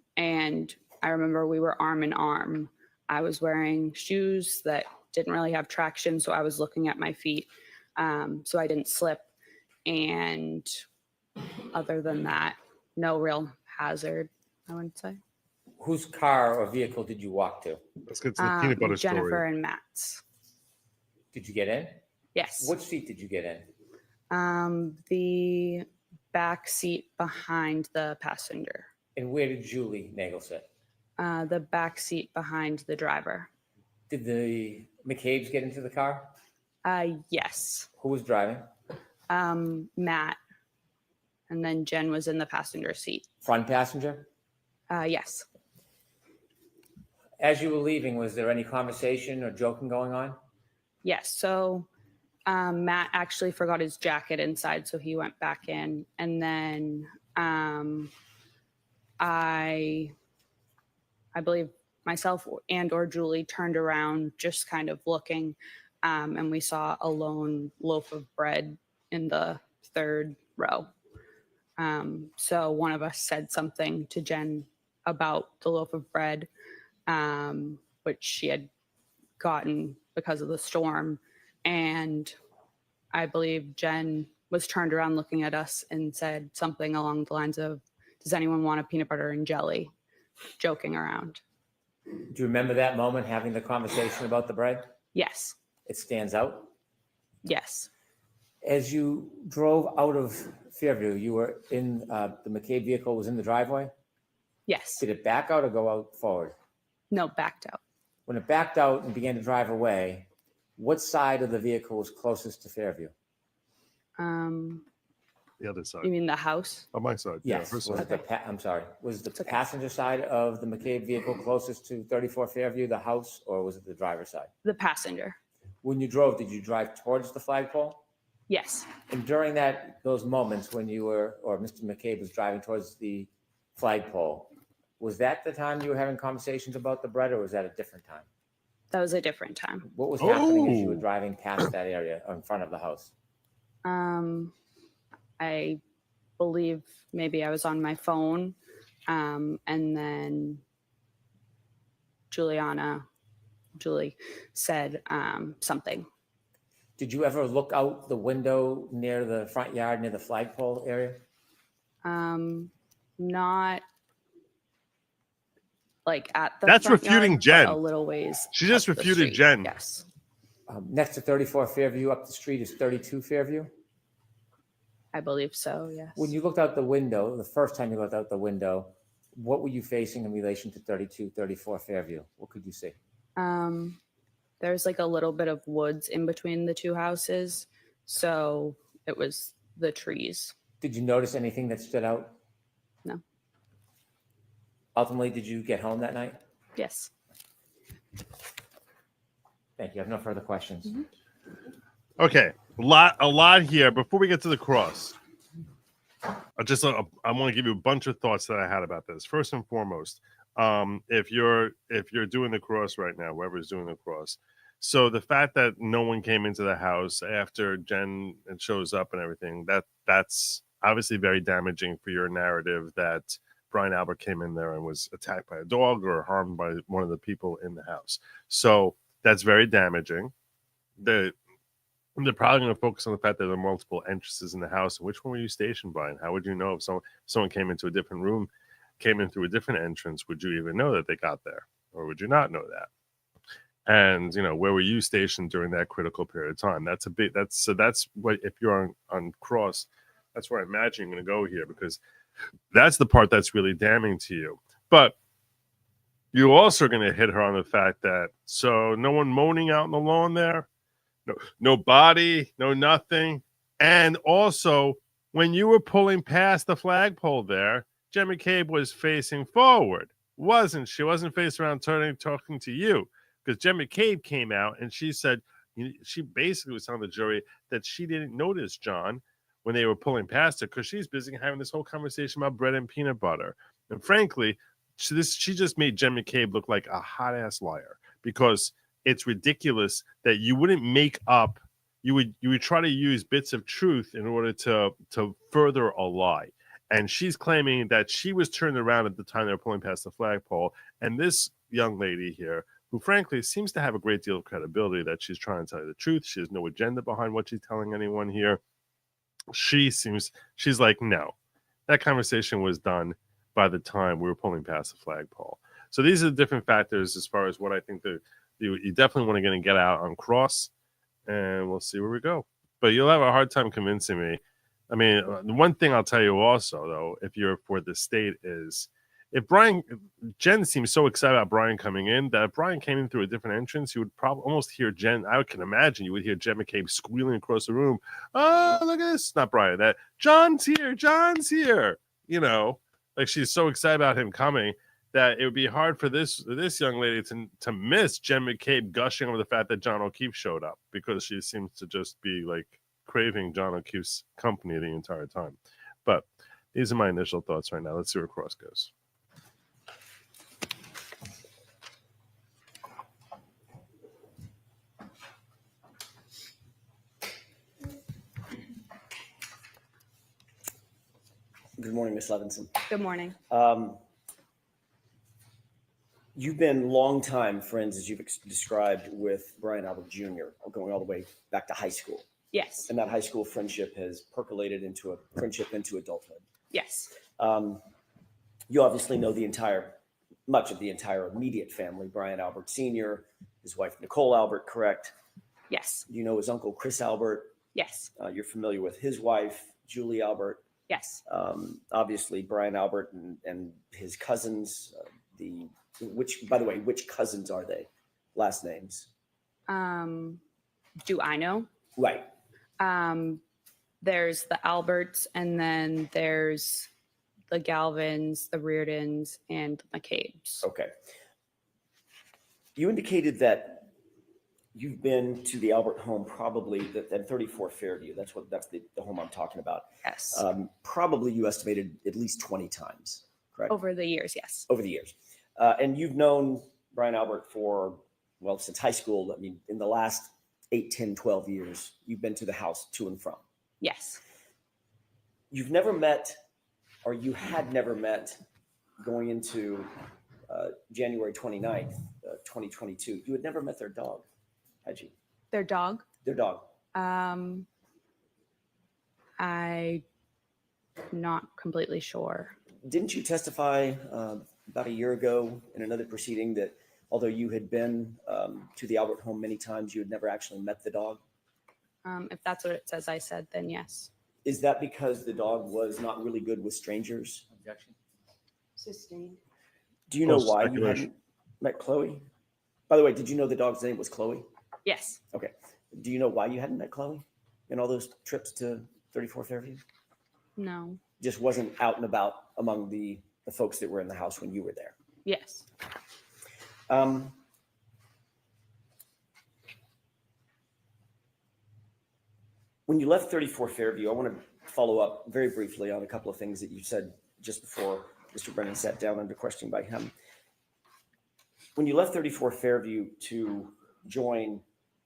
I remember we were arm in arm. I was wearing shoes that didn't really have traction, so I was looking at my feet, so I didn't slip. And other than that, no real hazard, I wouldn't say. Whose car or vehicle did you walk to? Let's get to the peanut butter Jennifer story. and Matt's. Did you get in? Yes. Which seat did you get in? The back seat behind the passenger. And where did Julie Nagel sit? The back seat behind the driver. Did the McCabe's get into the car? Yes. Who was driving? Matt. And then Jen was in the passenger seat. Front passenger? Yes. As you were leaving, was there any conversation or joking going on? Yes. So Matt actually forgot his jacket inside, so he went back in. And then I believe myself and or Julie turned around just kind of looking, and we saw a lone loaf of bread in the third row. So one of us said something to Jen about the loaf of bread, which she had gotten because of the storm. And I believe Jen was turned around looking at us and said something along the lines of, "Does anyone want a peanut butter and jelly?" Joking around. Do you remember that moment, having the conversation about the bread? Yes. It stands out. Yes. As you drove out of Fairview, you were in the McCabe vehicle was in the driveway? Yes. Did it back out or go out forward? No, backed out. When it backed out and began to drive away, what side of the vehicle was closest to Fairview? The other side. You mean the house? On my side. Yes. First Was side. I'm sorry. Was the passenger side of the McCabe vehicle closest to 34 Fairview, the house, or was it the driver's side? The passenger. When you drove, did you drive towards the flagpole? Yes. And during those moments when you were, or Mr. McCabe was driving towards the flagpole, was that the time you were having conversations about the bread, or was that a different time? That was a different time. What was happening as you were driving past that area or in front of the house? I believe maybe I was on my phone, and then Julie said something. Did you ever look out the window near the front yard, near the flagpole area? Not like at the That's front refuting yard, Jen. but a little ways. She just up the refuted street. Jen. Yes. Next to 34 Fairview up the street is 32 Fairview? I believe so, yes. When you looked out the window, the first time you looked out the window, what were you facing in relation to 32, 34 Fairview? What could you see? There's like a little bit of woods in between the two houses. So it was the trees. Did you notice anything that stood out? No. Ultimately, did you get home that night? Yes. Thank you. I have no further questions. Mm-hmm. Okay, a lot here. Before we get to the cross, I want to give you a bunch of thoughts that I had about this. First and foremost, if you're doing the cross right now, whoever's doing the cross, so the fact that no one came into the house after Jen shows up and everything, that's obviously very damaging for your narrative that Brian Albert came in there and was attacked by a dog or harmed by one of the people in the house. So that's very damaging. They're probably going to focus on the fact that there are multiple entrances in the house. And which one were you stationed by? And how would you know if someone came into a different room, came in through a different entrance? Would you even know that they got there? Or would you not know that? And, where were you stationed during that critical period of time? That's what, if you're on cross, that's where I imagine you're going to go here, because that's the part that's really damning to you. But you also are going to hit her on the fact that, so no one moaning out in the lawn there, no body, no nothing. And also, when you were pulling past the flagpole there, Jen McCabe was facing forward, wasn't she? Wasn't facing around, talking to you, because Jen McCabe came out and she said, she basically was telling the jury that she didn't notice John when they were pulling past her because she's busy having this whole conversation about bread and peanut butter. And frankly, she just made Jen McCabe look like a hot ass liar, because it's ridiculous that you wouldn't make up, you would try to use bits of truth in order to further a lie. And she's claiming that she was turned around at the time they were pulling past the flagpole. And this young lady here, who frankly seems to have a great deal of credibility that she's trying to tell you the truth, she has no agenda behind what she's telling anyone here. She's like, no, that conversation was done by the time we were pulling past the flagpole. So these are the different factors as far as what I think that you definitely want to get out on cross, and we'll see where we go. But you'll have a hard time convincing me. I mean, the one thing I'll tell you also, though, if you're for the state, is if Jen seems so excited about Brian coming in, that if Brian came in through a different entrance, you would probably almost hear Jen. I can imagine you would hear Jen McCabe squealing across the room. Oh, look at this. Not Brian. That John's here. Like she's so excited about him coming that it would be hard for this young lady to miss Jen McCabe gushing over the fact that John O'Keefe showed up, because she seems to just be like craving John O'Keefe's company the entire time. But these are my initial thoughts right now. Let's see where cross goes. Good morning, Ms. Levenson. Good morning. You've been longtime friends, as you've described, with Brian Albert Jr., going all the way back to high school. Yes. And that high school friendship has percolated into a friendship into adulthood. Yes. You obviously know much of the entire immediate family, Brian Albert Sr., his wife, Nicole Albert, correct? Yes. You know his uncle, Chris Albert. Yes. You're familiar with his wife, Julie Albert. Yes. Obviously, Brian Albert and his cousins, by the way, which cousins are they? Last names? Do I know? Right. There's the Alberts, and then there's the Galvins, the Reardons, and the McCabe's. Okay. You indicated that you've been to the Albert home probably at 34 Fairview. That's the home I'm talking about. Yes. Probably you estimated at least 20 times, correct? Over the years, yes. Over the years. And you've known Brian Albert since high school. I mean, in the last 8, 10, 12 years, you've been to the house to and from. Yes. You've never met, or you had never met, going into January 29th, 2022. You had never met their dog, had you? Their dog? Their dog. I'm not completely sure. Didn't you testify about a year ago in another proceeding that although you had been to the Albert home many times, you had never actually met the dog? If that's what it says I said, then yes. Is that because the dog was not really good with strangers? Objection. Sustained. Do you know Close why you speculation. hadn't met Chloe? By the way, did you know the dog's name was Chloe? Yes. Okay. Do you know why you hadn't met Chloe in all those trips to 34 Fairview? No. Just wasn't out and about among the folks that were in the house when you were there. Yes. When you left 34 Fairview, I want to follow up very briefly on a couple of things that you said just before Mr. Brennan sat down under questioning by him. When you left 34 Fairview to join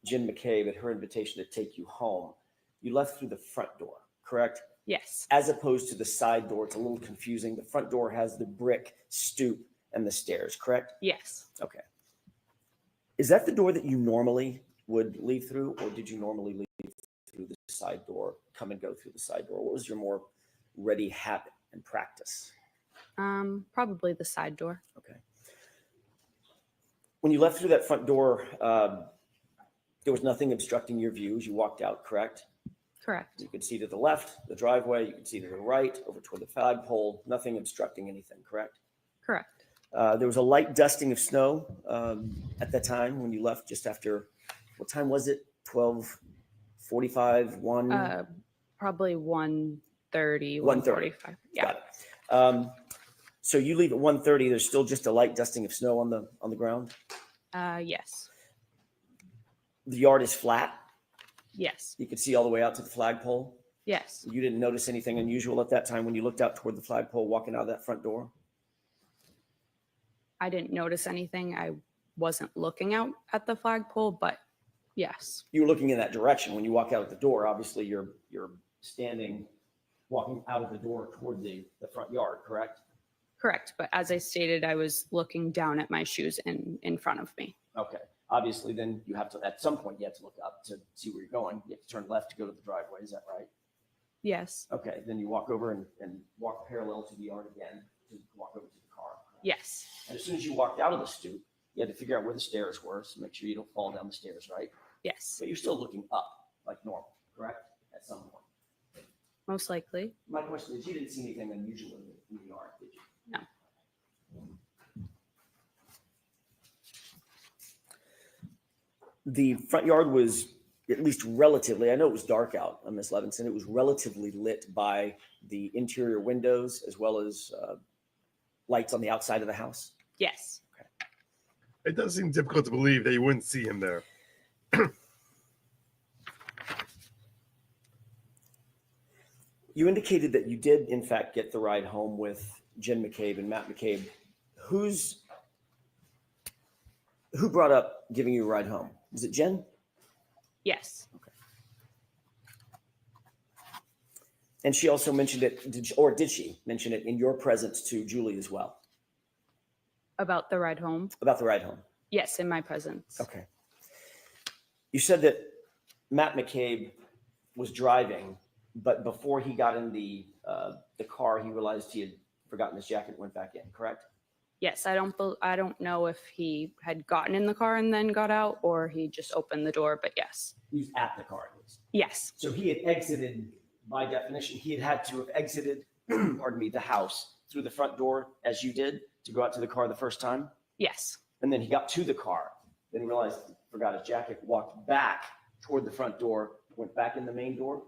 Jen McCabe at her invitation to take you home, you left through the front door, correct? Yes. As opposed to the side door. It's a little confusing. The front door has the brick stoop and the stairs, correct? Yes. Okay. Is that the door that you normally would leave through, or did you normally leave through the side door, come and go through the side door? What was your more ready habit and practice? Probably the side door. Okay. When you left through that front door, there was nothing obstructing your view as you walked out, correct? Correct. You could see to the left, the driveway. You could see to the right, over toward the flagpole. Nothing obstructing anything, correct? Correct. There was a light dusting of snow at that time when you left, just after, what time was it? 12:45, 1? Probably 1:30, 1:30. 1:45. Yeah. Got it. So you leave at 1:30. There's still just a light dusting of snow on the ground. Yes. The yard is flat. Yes. You could see all the way out to the flagpole. Yes. You didn't notice anything unusual at that time when you looked out toward the flagpole walking out of that front door? I didn't notice anything. I wasn't looking out at the flagpole, but yes. You were looking in that direction. When you walk out of the door, obviously you're standing, walking out of the door toward the front yard, correct? Correct. But as I stated, I was looking down at my shoes in front of me. Okay. Obviously, then you have to, at some point, you have to look up to see where you're going. You have to turn left to go to the driveway. Is that right? Yes. Okay. Then you walk over and walk parallel to the yard again to walk over to the car. Yes. And as soon as you walked out of the stoop, you had to figure out where the stairs were, so make sure you don't fall down the stairs, right? Yes. But you're still looking up like normal, correct? At some point. Most likely. My question is, you didn't see anything unusual in the yard, did you? No. The front yard was at least relatively, I know it was dark out, Ms. Levenson, it was relatively lit by the interior windows as well as lights on the outside of the house. Yes. It does seem difficult to believe that you wouldn't see him there. You indicated that you did, in fact, get the ride home with Jen McCabe and Matt McCabe. Who brought up giving you a ride home? Was it Jen? Yes. Okay. And she also mentioned it, did she mention it in your presence to Julie as well? About the ride home? About the ride home? Yes, in my presence. Okay. You said that Matt McCabe was driving, but before he got in the car, he realized he had forgotten his jacket and went back in, correct? Yes, I don't know if he had gotten in the car and then got out, or he just opened the door, but yes. He was at the car at least. Yes. So he had exited, by definition, he had to have exited, pardon me, the house through the front door as you did to go out to the car the first time? Yes. And then he got to the car, then he realized he forgot his jacket, walked back toward the front door, went back in the main door?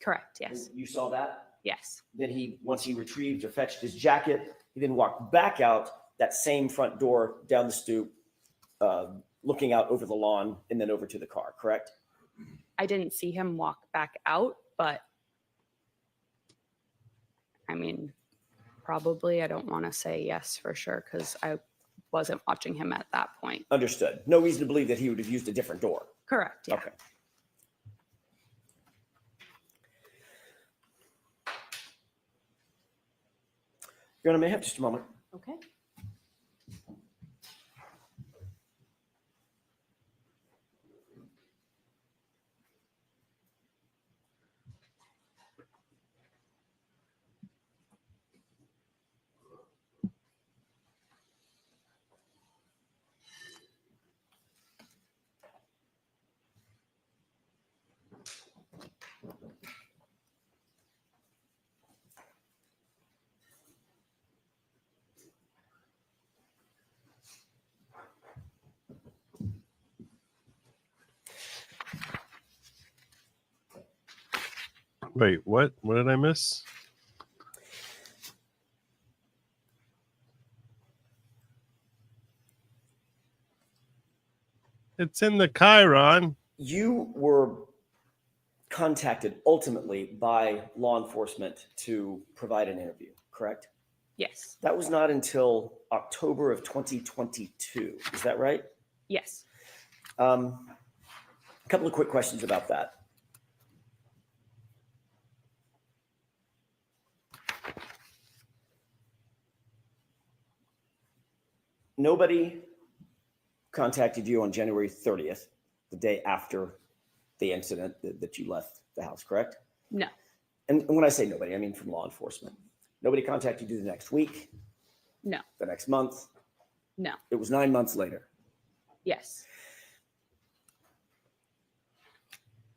Correct, yes. You saw that? Yes. Then once he retrieved or fetched his jacket, he then walked back out that same front door down the stoop, looking out over the lawn and then over to the car, correct? I didn't see him walk back out, but I mean, probably. I don't want to say yes for sure because I wasn't watching him at that point. Understood. No reason to believe that he would have used a different door. Correct, yeah. Okay. Your Honor, may I have just a moment? Okay. Wait, what? What did I miss? It's in the Chiron. You were contacted ultimately by law enforcement to provide an interview, correct? Yes. That was not until October of 2022. Is that right? Yes. A couple of quick questions about that. Nobody contacted you on January 30th, the day after the incident that you left the house, correct? No. And when I say nobody, I mean from law enforcement. Nobody contacted you the next week? No. The next month? No. It was 9 months later. Yes.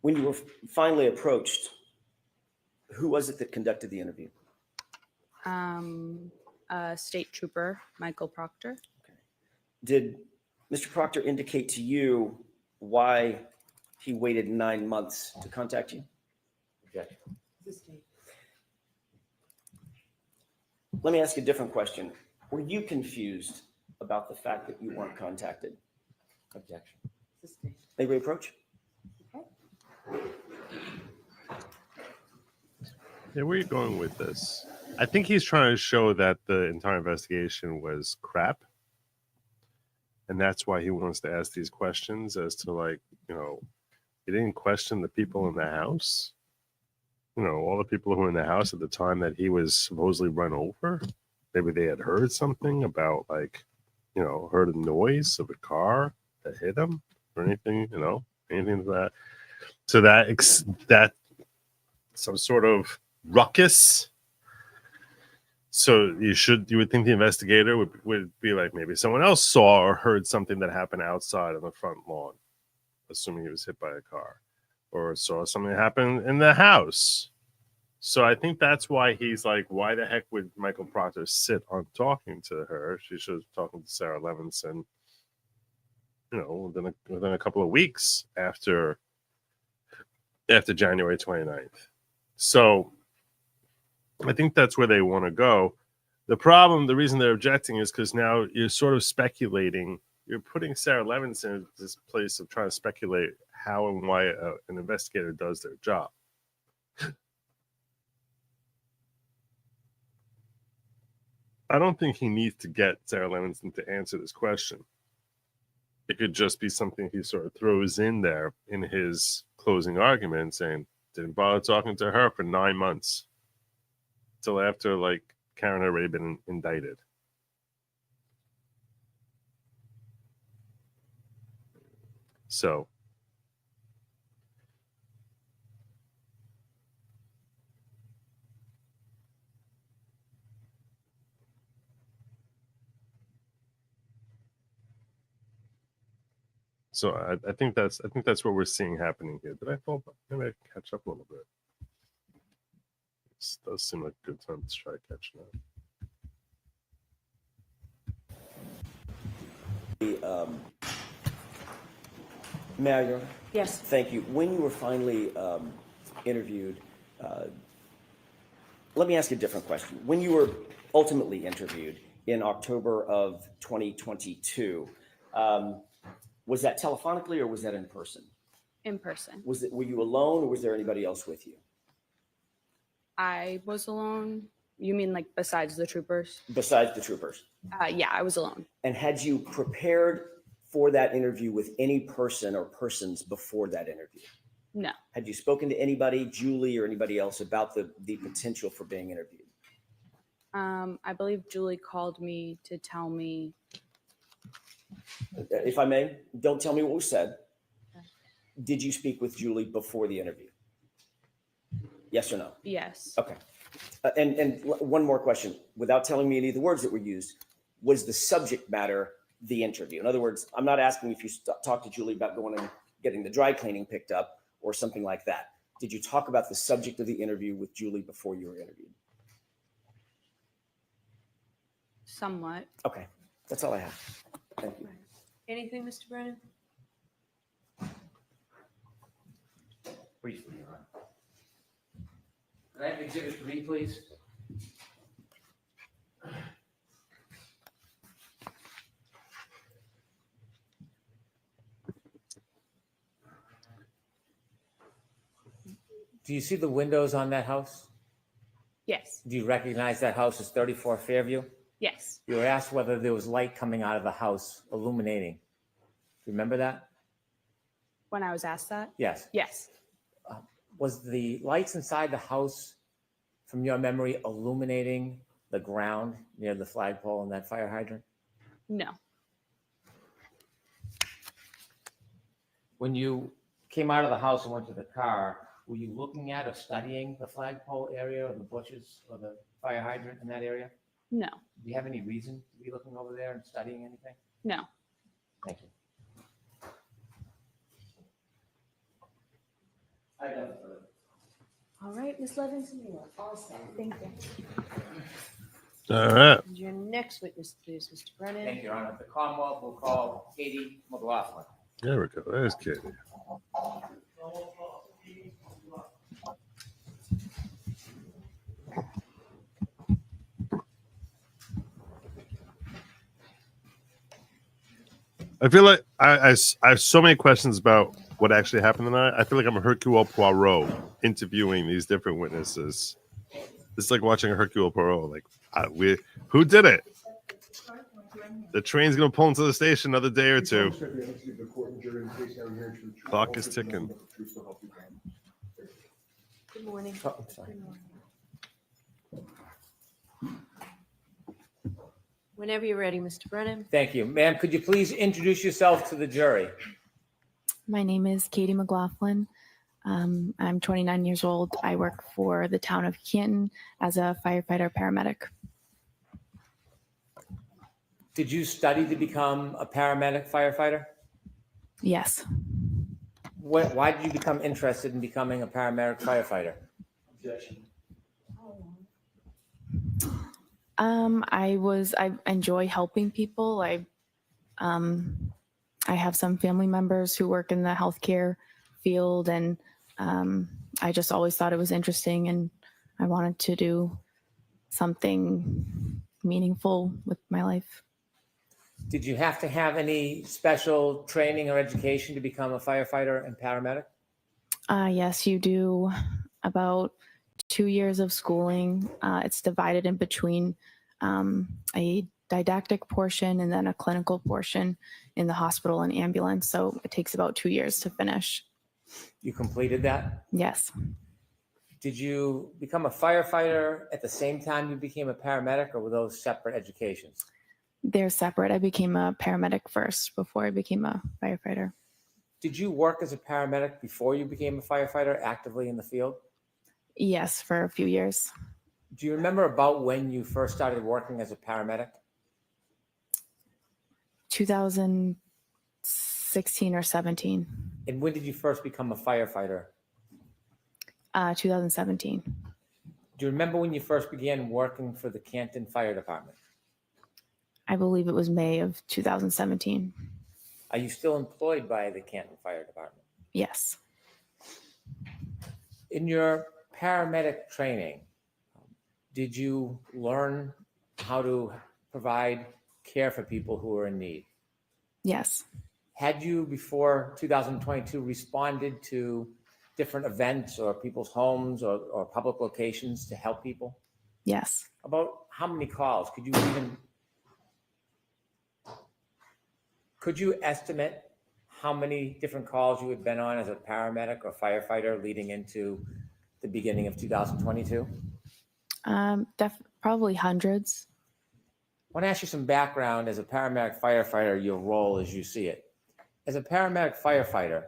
When you were finally approached, who was it that conducted the interview? State Trooper Michael Proctor. Did Mr. Proctor indicate to you why he waited 9 months to contact you? Objection. Let me ask you a different question. Were you confused about the fact that you weren't contacted? Objection. May we approach? Yeah, where are you going with this? I think he's trying to show that the entire investigation was crap. And that's why he wants to ask these questions as to, like, you know, he didn't question the people in the house. You know, all the people who were in the house at the time that he was supposedly run over. Maybe they had heard something about, like, you know, heard a noise of a car that hit him or anything, you know, anything like that. So that some sort of ruckus. So you would think the investigator would be like, maybe someone else saw or heard something that happened outside on the front lawn, assuming he was hit by a car, or saw something happen in the house. So I think that's why he's like, why the heck would Michael Proctor sit on talking to her? She should have talking to Sarah Levenson, you know, within a couple of weeks after January 29th. So I think that's where they want to go. The reason they're objecting is because now you're sort of speculating. You're putting Sarah Levenson in this place of trying to speculate how and why an investigator does their job. I don't think he needs to get Sarah Levenson to answer this question. It could just be something he sort of throws in there in his closing argument saying, Didn't bother talking to her for 9 months. Till after, like, Karen had already been indicted. So, I think that's what we're seeing happening here. Did I fall back? Maybe I can catch up a little bit. This does seem like a good time to try to catch now. Mayor, Yes. thank you. When you were finally interviewed, let me ask you a different question. When you were ultimately interviewed in October of 2022, was that telephonically or was that in person? In person. Were you alone or was there anybody else with you? I was alone. You mean like besides the troopers? Besides the troopers? Yeah, I was alone. And had you prepared for that interview with any person or persons before that interview? No. Had you spoken to anybody, Julie or anybody else, about the potential for being interviewed? I believe Julie called me to tell me. If I may, don't tell me what was said. Did you speak with Julie before the interview? Yes or no? Yes. Okay. And one more question, without telling me any of the words that were used, was the subject matter the interview? In other words, I'm not asking if you talked to Julie about going and getting the dry cleaning picked up or something like that. Did you talk about the subject of the interview with Julie before you were interviewed? Somewhat. Okay, that's all I have. Thank you. Anything, Mr. Brennan? Briefly, Your Honor. Can I have Exhibit 3, please? Do you see the windows on that house? Yes. Do you recognize that house as 34 Fairview? Yes. You were asked whether there was light coming out of the house illuminating. Remember that? When I was asked that? Yes. Yes. Was the lights inside the house, from your memory, illuminating the ground near the flagpole and that fire hydrant? No. When you came out of the house and went to the car, were you looking at or studying the flagpole area or the bushes or the fire hydrant in that area? No. Do you have any reason to be looking over there and studying anything? No. Thank you. All right, Ms. Levenson, you are all set. Thank you. All right. And your next witness, please, Mr. Brennan. Thank you, Your Honor. The Commonwealth will call Katie Mclofflin. There we go. There's Katie. I feel like I have so many questions about what actually happened tonight. I feel like I'm a Hercule Poirot interviewing these different witnesses. It's like watching a Hercule Poirot. Like, who did it? The train's gonna pull into the station another day or two. Clock is ticking. Good morning. Oh, I'm sorry. Good morning. Whenever you're ready, Mr. Brennan. Thank you. Ma'am, could you please introduce yourself to the jury? My name is Katie Mclofflin. I'm 29 years old. I work for the town of Canton as a firefighter paramedic. Did you study to become a paramedic firefighter? Yes. Why did you become interested in becoming a paramedic firefighter? I enjoy helping people. I have some family members who work in the healthcare field, and I just always thought it was interesting, and I wanted to do something meaningful with my life. Did you have to have any special training or education to become a firefighter and paramedic? Yes, you do about 2 years of schooling. It's divided in between a didactic portion and then a clinical portion in the hospital and ambulance. So it takes about 2 years to finish. You completed that? Yes. Did you become a firefighter at the same time you became a paramedic, or were those separate educations? They're separate. I became a paramedic first before I became a firefighter. Did you work as a paramedic before you became a firefighter actively in the field? Yes, for a few years. Do you remember about when you first started working as a paramedic? 2016 or 17. And when did you first become a firefighter? 2017. Do you remember when you first began working for the Canton Fire Department? I believe it was May of 2017. Are you still employed by the Canton Fire Department? Yes. In your paramedic training, did you learn how to provide care for people who are in need? Yes. Had you, before 2022, responded to different events or people's homes or public locations to help people? Yes. About how many calls? Could you estimate how many different calls you had been on as a paramedic or firefighter leading into the beginning of 2022? Probably hundreds. I want to ask you some background as a paramedic firefighter, your role as you see it. As a paramedic firefighter,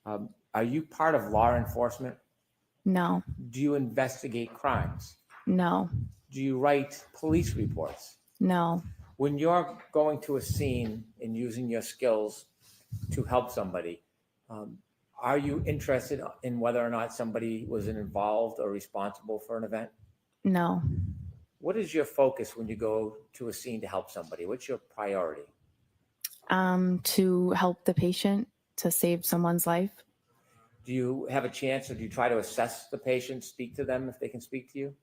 are you part of law enforcement? No. Do you investigate crimes? No. Do you write police reports? No. When you're going to a scene and using your skills to help somebody, are you interested in whether or not somebody was involved or responsible for an event? No. What is your focus when you go to a scene to help somebody? What's your priority? To help the patient, to save someone's life. Do you have a chance, or do you try to assess the patient, speak to them if they can speak to you?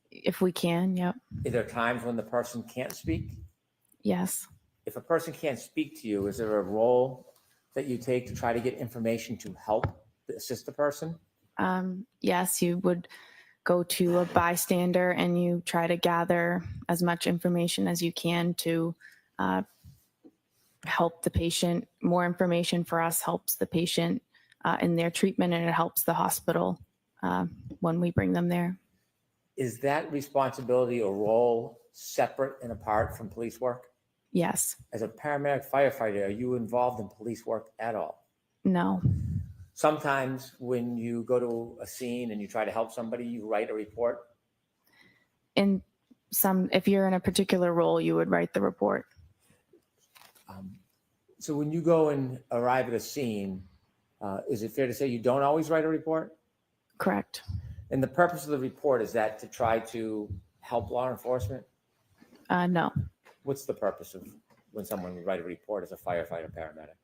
If we can, yep. Are there times when the person can't speak? Yes. If a person can't speak to you, is there a role that you take to try to get information to help assist the person? Yes, you would go to a bystander and you try to gather as much information as you can to help the patient. More information for us helps the patient in their treatment, and it helps the hospital when we bring them there. Is that responsibility or role separate and apart from police work? Yes. As a paramedic firefighter, are you involved in police work at all? No. Sometimes when you go to a scene and you try to help somebody, you write a report. If you're in a particular role, you would write the report. So when you go and arrive at a scene, is it fair to say you don't always write a report? Correct. And the purpose of the report, is that to try to help law enforcement? No. What's the purpose of when someone would write a report as a firefighter paramedic?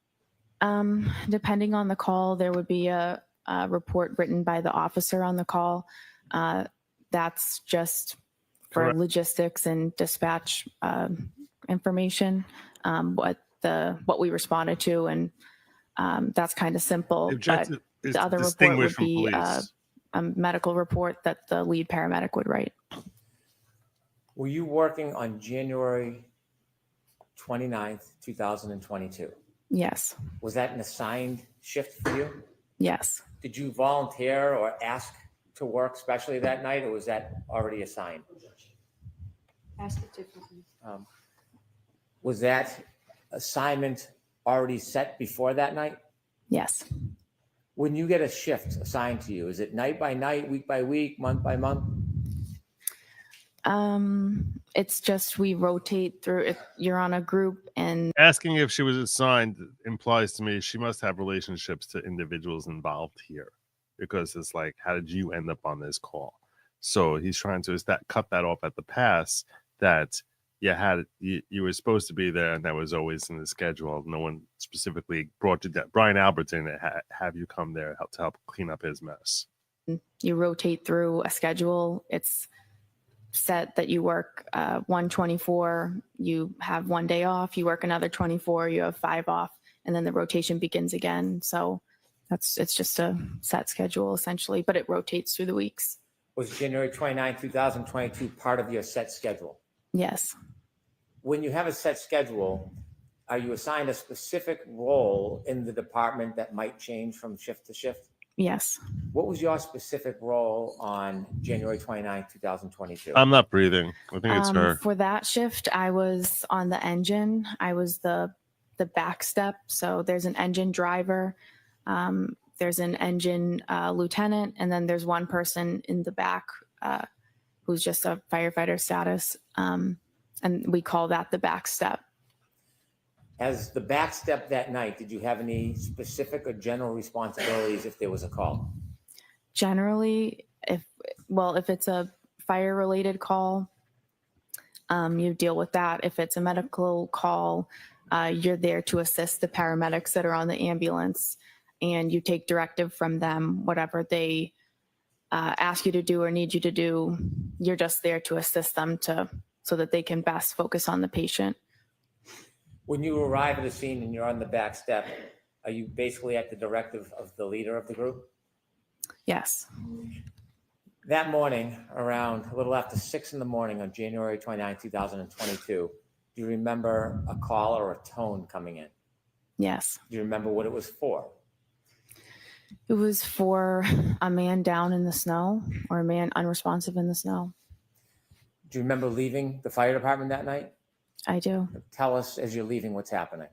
Depending on the call, there would be a report written by the officer on the call. That's just for Correct. logistics and dispatch information, what we responded to, and that's kind of simple. The objective is the to other report distinguish would from be police. a medical report that the lead paramedic would write. Were you working on January 29th, 2022? Yes. Was that an assigned shift for you? Yes. Did you volunteer or ask to work specially that night, or was that already assigned? Ask it differently. Was that assignment already set before that night? Yes. When you get a shift assigned to you, is it night by night, week by week, month by month? It's just we rotate through. If you're on a group, and Asking if she was assigned implies to me she must have relationships to individuals involved here, because it's like, how did you end up on this call? So he's trying to cut that off at the pass, that you were supposed to be there, and that was always in the schedule. No one specifically brought you that. Brian Albertson have you come there to help clean up his mess. you rotate through a schedule. It's set that you work 124, you have 1 day off, you work another 24, you have 5 off, and then the rotation begins again. So it's just a set schedule essentially, but it rotates through the weeks. Was January 29, 2022 part of your set schedule? Yes. When you have a set schedule, are you assigned a specific role in the department that might change from shift to shift? Yes. What was your specific role on January 29, 2022? I'm not breathing. I think it's her. For that shift, I was on the engine. I was the back step. So there's an engine driver, there's an engine lieutenant, and then there's one person in the back who's just a firefighter status. And we call that the back step. As the back step that night, did you have any specific or general responsibilities if there was a call? Generally, if it's a fire related call, you deal with that. If it's a medical call, you're there to assist the paramedics that are on the ambulance, and you take directive from them. Whatever they ask you to do or need you to do, you're just there to assist them so that they can best focus on the patient. When you arrive at the scene and you're on the back step, are you basically at the directive of the leader of the group? Yes. That morning, around a little after 6 in the morning on January 29, 2022, do you remember a call or a tone coming in? Yes. Do you remember what it was for? It was for a man down in the snow or a man unresponsive in the snow. Do you remember leaving the fire department that night? I do. Tell us as you're leaving what's happening.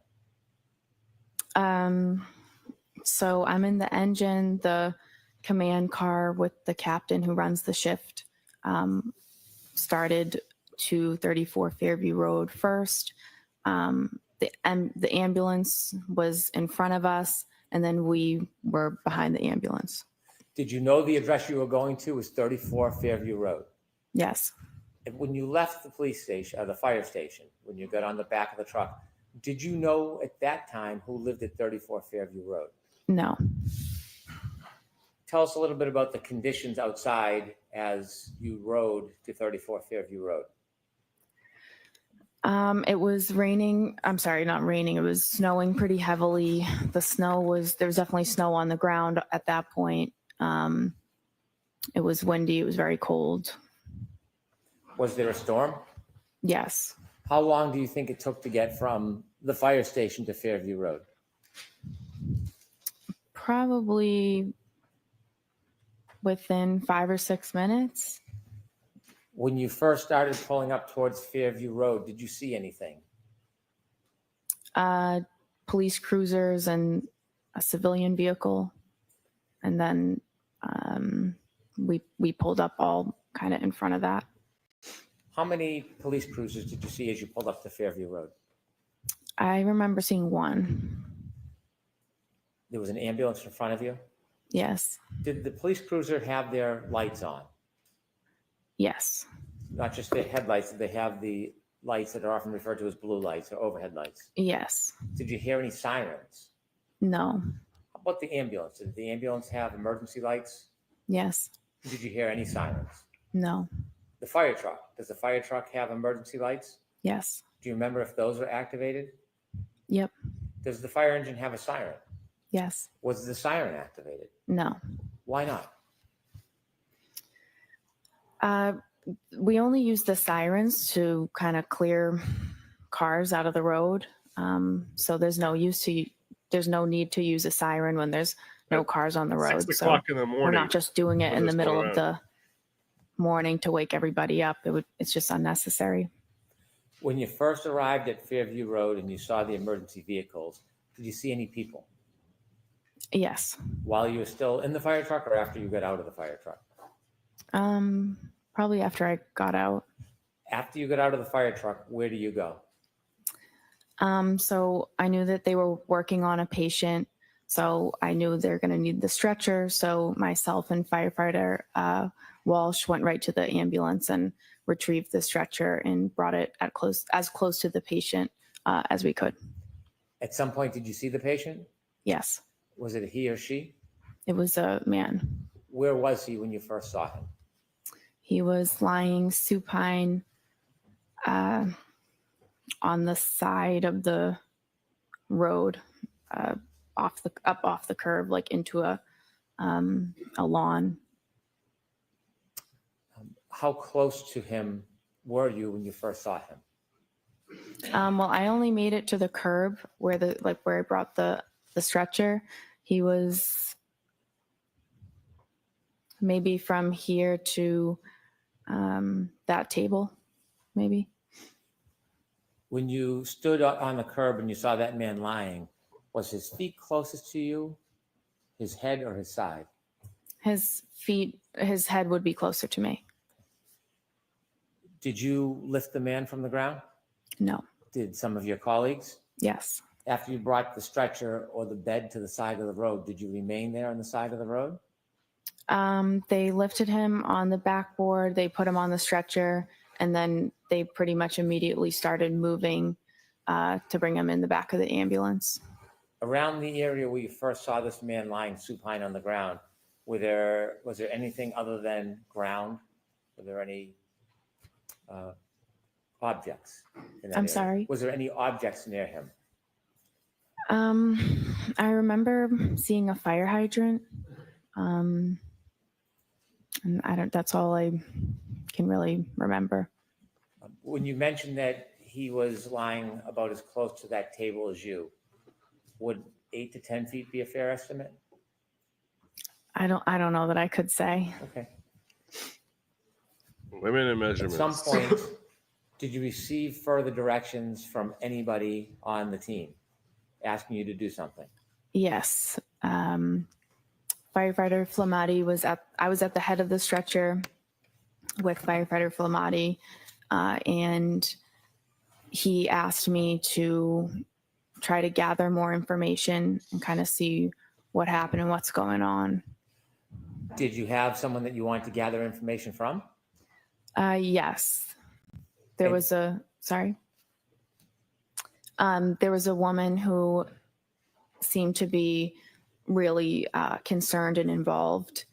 So I'm in the engine, the command car with the captain who runs the shift started to 34 Fairview Road first. The ambulance was in front of us, and then we were behind the ambulance. Did you know the address you were going to was 34 Fairview Road? Yes. When you left the police station, or the fire station, when you got on the back of the truck, did you know at that time who lived at 34 Fairview Road? No. Tell us a little bit about the conditions outside as you rode to 34 Fairview Road. It was raining. I'm sorry, not raining. It was snowing pretty heavily. There was definitely snow on the ground at that point. It was windy. It was very cold. Was there a storm? Yes. How long do you think it took to get from the fire station to Fairview Road? Probably within 5 or 6 minutes. When you first started pulling up towards Fairview Road, did you see anything? Police cruisers and a civilian vehicle. And then we pulled up all kind of in front of that. How many police cruisers did you see as you pulled up to Fairview Road? I remember seeing one. There was an ambulance in front of you? Yes. Did the police cruiser have their lights on? Yes. Not just their headlights, did they have the lights that are often referred to as blue lights or overhead lights? Yes. Did you hear any sirens? No. How about the ambulance? Did the ambulance have emergency lights? Yes. Did you hear any sirens? No. The fire truck, does the fire truck have emergency lights? Yes. Do you remember if those were activated? Yep. Does the fire engine have a siren? Yes. Was the siren activated? No. Why not? We only use the sirens to kind of clear cars out of the road. So there's no need to use a siren when there's no cars on the road. 6 So o'clock in the morning. we're not just doing it when in the there's middle going of the morning to wake everybody up. It's just unnecessary. When you first arrived at Fairview Road and you saw the emergency vehicles, did you see any people? Yes. While you were still in the fire truck or after you got out of the fire truck? Probably after I got out. After you got out of the fire truck, where do you go? So I knew that they were working on a patient. So I knew they're going to need the stretcher. So myself and firefighter Walsh went right to the ambulance and retrieved the stretcher and brought it as close to the patient as we could. At some point, did you see the patient? Yes. Was it a he or she? It was a man. Where was he when you first saw him? He was lying supine on the side of the road, off the curb, like into a lawn. How close to him were you when you first saw him? Well, I only made it to the curb where I brought the stretcher. He was Maybe from here to that table, maybe. When you stood on the curb and you saw that man lying, was his feet closest to you, his head, or his side? His head would be closer to me. Did you lift the man from the ground? No. Did some of your colleagues? Yes. After you brought the stretcher or the bed to the side of the road, did you remain there on the side of the road? They lifted him on the backboard, they put him on the stretcher, and then they pretty much immediately started moving to bring him in the back of the ambulance. Around the area where you first saw this man lying supine on the ground, was there anything other than ground? Were there any objects in that I'm area? sorry? Was there any objects near him? I remember seeing a fire hydrant. And that's all I can really remember. When you mentioned that he was lying about as close to that table as you, would 8 to 10 feet be a fair estimate? I don't know that I could say. Okay. Limited At measurements. some point, did you receive further directions from anybody on the team asking you to do something? Yes. Firefighter Flamati I was at the head of the stretcher with firefighter Flamati, and he asked me to try to gather more information and kind of see what happened and what's going on. Did you have someone that you wanted to gather information from? Yes. There was a woman who seemed to be really concerned and involved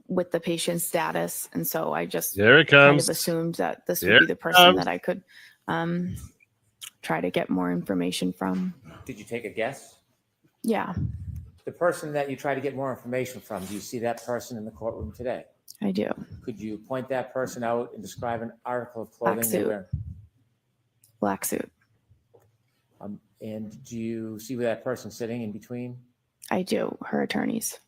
with the patient's status. And so I just Here it kind comes. of assumed that this Here would be the it person comes. that I could try to get more information from. Did you take a guess? Yeah, The person that you try to get more information from, do you see that person in the courtroom today? I do. Could you point that person out and describe an article of clothing Black they suit. wear? Black suit. And do you see where that person's sitting in between? I do. Her attorneys.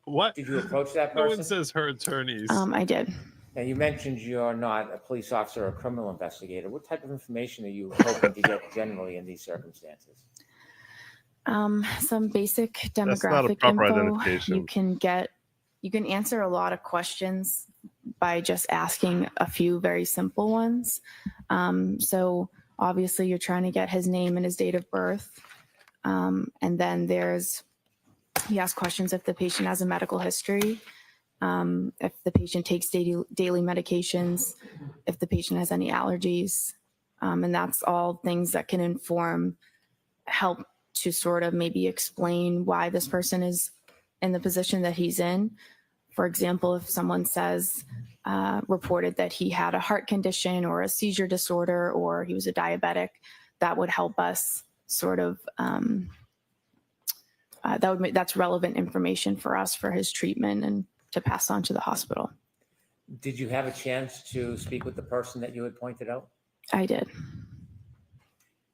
What? Did you approach that No person? one says her attorneys. I did. Now, you mentioned you're not a police officer or a criminal investigator. What type of information are you hoping to get generally in these circumstances? Some basic That's not a demographic proper info. identification. You can answer a lot of questions by just asking a few very simple ones. So obviously you're trying to get his name and his date of birth. And then you ask questions if the patient has a medical history, if the patient takes daily medications, if the patient has any allergies. And that's all things that can help to sort of maybe explain why this person is in the position that he's in. For example, if someone says, reported that he had a heart condition or a seizure disorder, or he was a diabetic, that would help us sort of, that's relevant information for us for his treatment and to pass on to the hospital. Did you have a chance to speak with the person that you had pointed out? I did.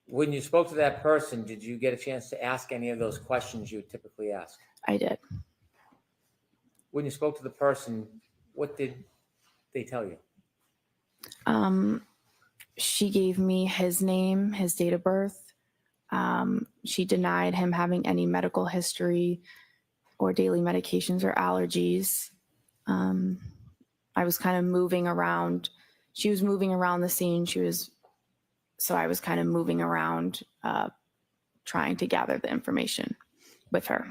When you spoke to that person, did you get a chance to ask any of those questions you would typically ask? I did. When you spoke to the person, what did they tell you? She gave me his name, his date of birth. She denied him having any medical history or daily medications or allergies. I was kind of moving around. She was moving around the scene. So I was kind of moving around, trying to gather the information with her.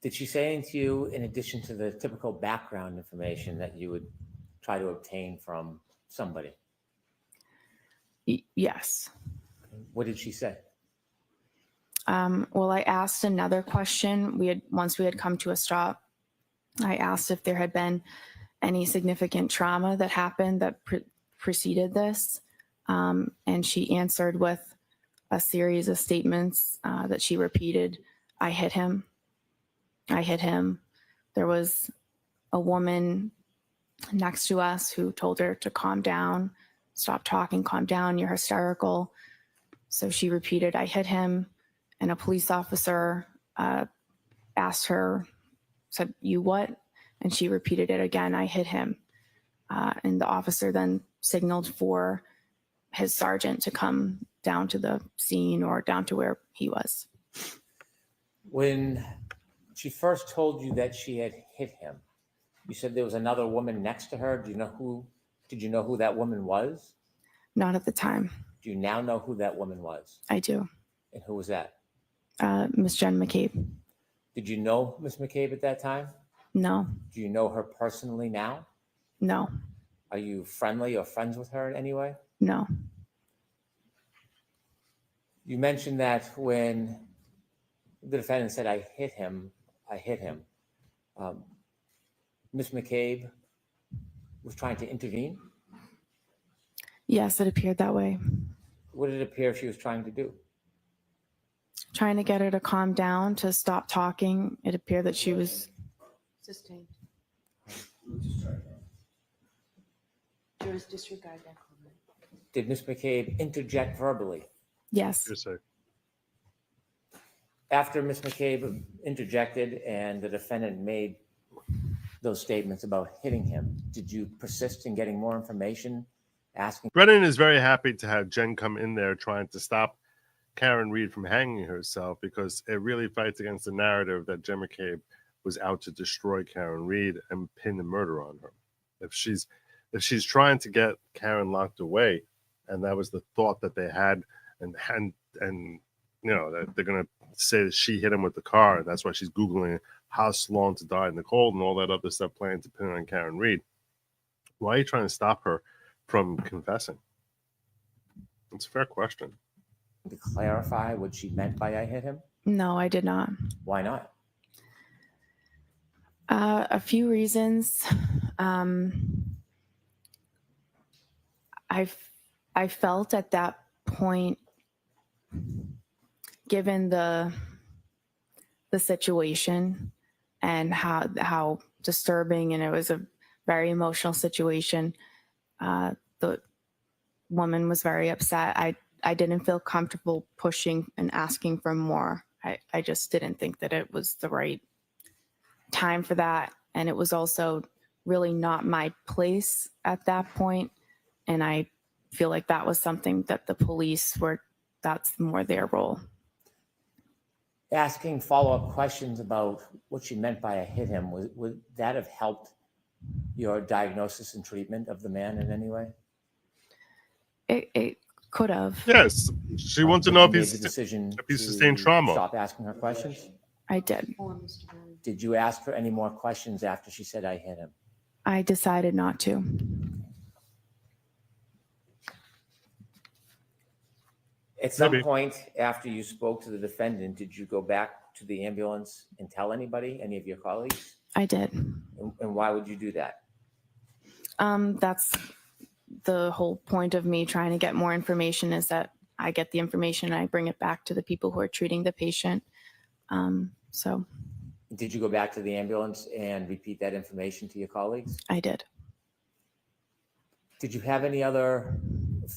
Did she say anything to you in addition to the typical background information that you would try to obtain from somebody? Yes. What did she say? Well, I asked another question. Once we had come to a stop, I asked if there had been any significant trauma that happened that preceded this. And she answered with a series of statements that she repeated. I hit him. I hit him. There was a woman next to us who told her to calm down, stop talking, calm down, you're hysterical. So she repeated, I hit him. And a police officer asked her, said, "You what?" And she repeated it again, "I hit him." And the officer then signaled for his sergeant to come down to the scene or down to where he was. When she first told you that she had hit him, you said there was another woman next to her. Did you know who that woman was? Not at the time. Do you now know who that woman was? I do. And who was that? Miss Jen McCabe. Did you know Miss McCabe at that time? No. Do you know her personally now? No. Are you friendly or friends with her in any way? No. You mentioned that when the defendant said, I hit him, Miss McCabe was trying to intervene? Yes, it appeared that way. What did it appear she was trying to do? Trying to get her to calm down, to stop talking. It appeared that she was... Sustained. Jurors disregard that comment. Did Miss McCabe interject verbally? Yes. Yes, sir. After Miss McCabe interjected and the defendant made those statements about hitting him, did you persist in getting more information, asking? Brennan is very happy to have Jen come in there trying to stop Karen Reed from hanging herself, because it really fights against the narrative that Jen McCabe was out to destroy Karen Reed and pin the murder on her. If she's trying to get Karen locked away, and that was the thought that they had, and you know that they're gonna say that she hit him with the car, and that's why she's Googling how Sloan to die in the cold and all that other stuff, planning to pin it on Karen Reed. Why are you trying to stop her from confessing? It's a fair question. To clarify what she meant by I hit him? No, I did not. Why not? A few reasons. I felt at that point, given the situation and how disturbing, and it was a very emotional situation, the woman was very upset. I didn't feel comfortable pushing and asking for more. I just didn't think that it was the right time for that. And it was also really not my place at that point. And I feel like that was something that the police that's more their role. Asking follow-up questions about what she meant by I hit him, would that have helped your diagnosis and treatment of the man in any way? It could have. Yes, she wants to know if he's sustained trauma. Stop asking her questions? I did. Did you ask her any more questions after she said I hit him? I decided not to. At some point after you spoke to the defendant, did you go back to the ambulance and tell anybody, any of your colleagues? I did. And why would you do that? That's the whole point of me trying to get more information, is that I get the information and I bring it back to the people who are treating the patient. So. Did you go back to the ambulance and repeat that information to your colleagues? I did. Did you have any other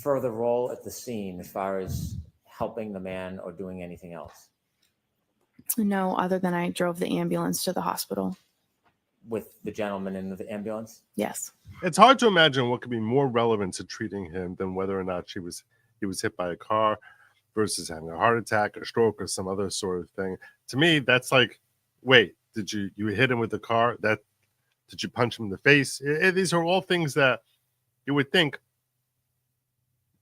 further role at the scene as far as helping the man or doing anything else? No, other than I drove the ambulance to the hospital. With the gentleman in the ambulance? Yes. It's hard to imagine what could be more relevant to treating him than whether or not he was hit by a car versus having a heart attack, a stroke, or some other sort of thing. To me, that's like, wait, did you hit him with the car? Did you punch him in the face? These are all things that you would think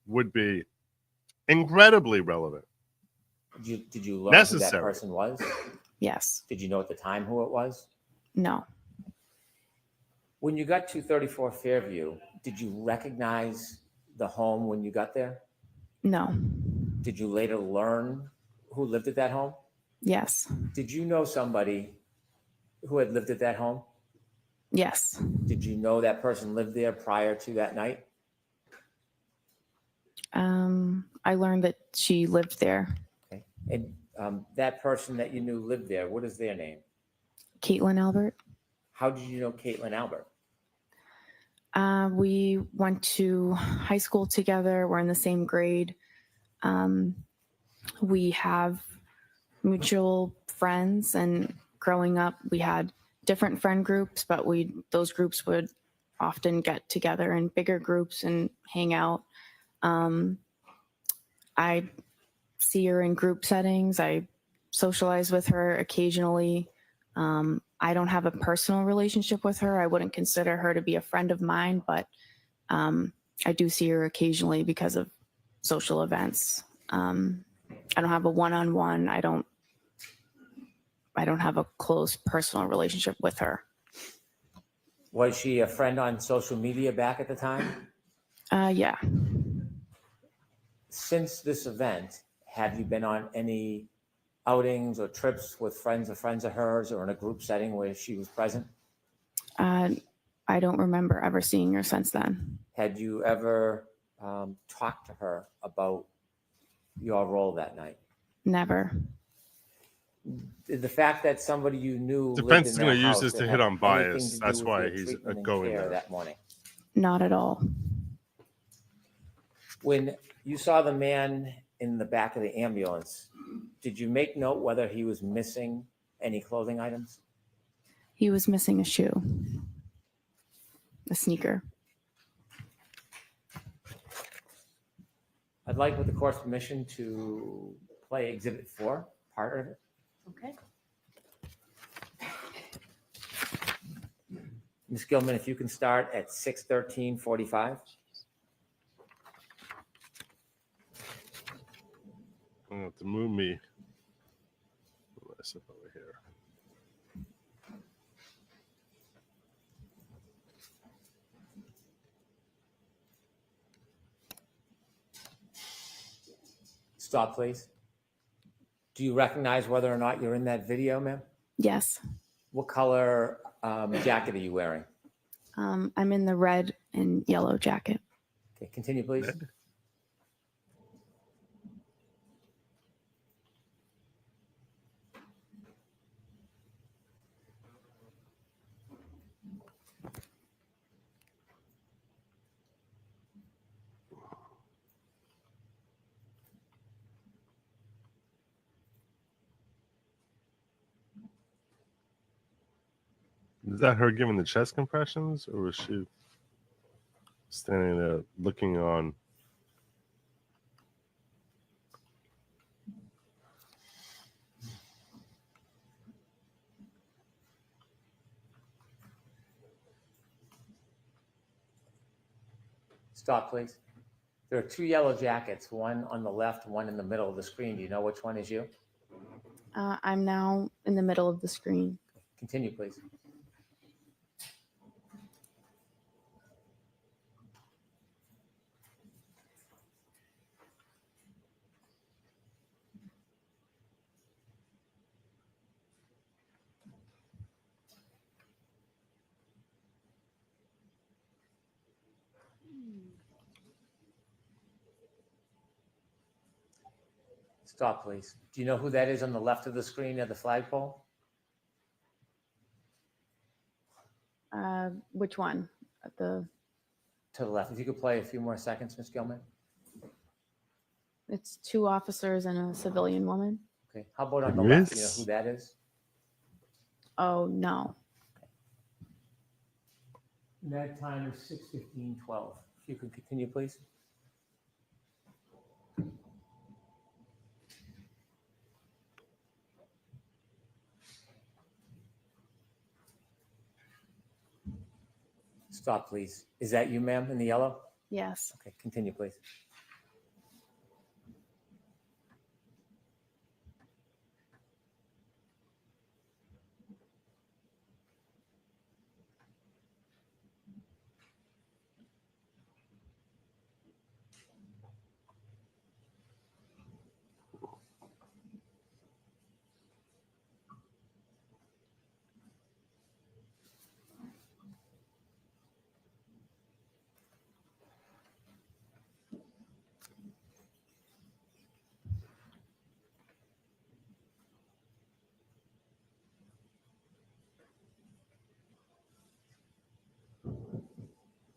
would be incredibly relevant. Did you learn necessary. Who that person was? Yes. Did you know at the time who it was? No. When you got to 34 Fairview, did you recognize the home when you got there? No. Did you later learn who lived at that home? Yes. Did you know somebody who had lived at that home? Yes. Did you know that person lived there prior to that night? I learned that she lived there. Okay. And that person that you knew lived there, what is their name? Caitlin Albert. How did you know Caitlin Albert? We went to high school together. We're in the same grade. We have mutual friends, and growing up, we had different friend groups, but those groups would often get together in bigger groups and hang out. I see her in group settings. I socialize with her occasionally. I don't have a personal relationship with her. I wouldn't consider her to be a friend of mine, but I do see her occasionally because of social events. I don't have a one-on-one. I don't have a close personal relationship with her. Was she a friend on social media back at the time? Yeah. Since this event, have you been on any outings or trips with friends of hers or in a group setting where she was present? I don't remember ever seeing her since then. Had you ever talked to her about your role that night? Never. The fact that somebody you knew Defense is lived in their going to use house this to did hit have on bias. anything to do That's with why your he's treatment and going care there. that morning? Not at all. When you saw the man in the back of the ambulance, did you make note whether he was missing any clothing items? He was missing a shoe, a sneaker. I'd like, with the court's permission, to play Exhibit 4, part of it. Okay. Ms. Gilman, if you can start at 6:13:45. I'm going to have to move me. Move myself over here. Stop, please. Do you recognize whether or not you're in that video, ma'am? Yes. What color jacket are you wearing? I'm in the red and yellow jacket. Okay, continue, please. Red? Is that her giving the chest compressions, or was she standing there looking on? Stop, please. There are two yellow jackets, one on the left, one in the middle of the screen. Do you know which one is you? I'm now in the middle of the screen. Continue, please. Stop, please. Do you know who that is on the left of the screen at the flagpole? Which one? To the left. If you could play a few more seconds, Ms. Gilman. It's two officers and a civilian woman. Okay. How about on the left? Do you know who that is? Oh, no. And that time is 6:15:12. If you could continue, please. Stop, please. Is that you, ma'am, in the yellow? Yes. Okay, continue, please.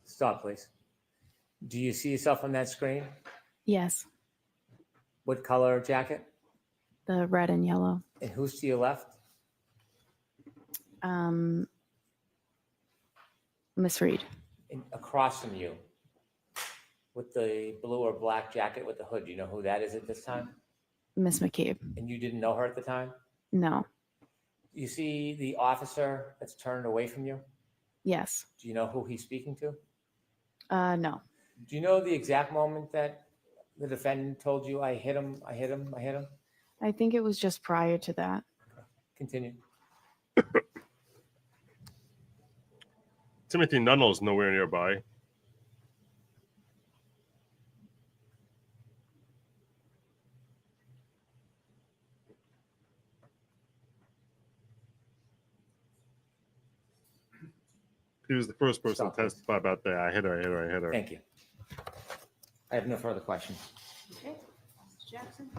Stop, please. Do you see yourself on that screen? Yes. What color jacket? The red and yellow. And who's to your left? Miss Reed. Across from you, with the blue or black jacket with the hood, do you know who that is at this time? Miss McCabe. And you didn't know her at the time? No. You see the officer that's turned away from you? Yes. Do you know who he's speaking to? No. Do you know the exact moment that the defendant told you, I hit him, I hit him, I hit him? I think it was just prior to that. Continue. Timothy Nunnall's nowhere nearby. He was the first person to testify about that. I hit her, I hit her, I hit her. Thank you. I have no further questions. Okay, Mr. Jackson?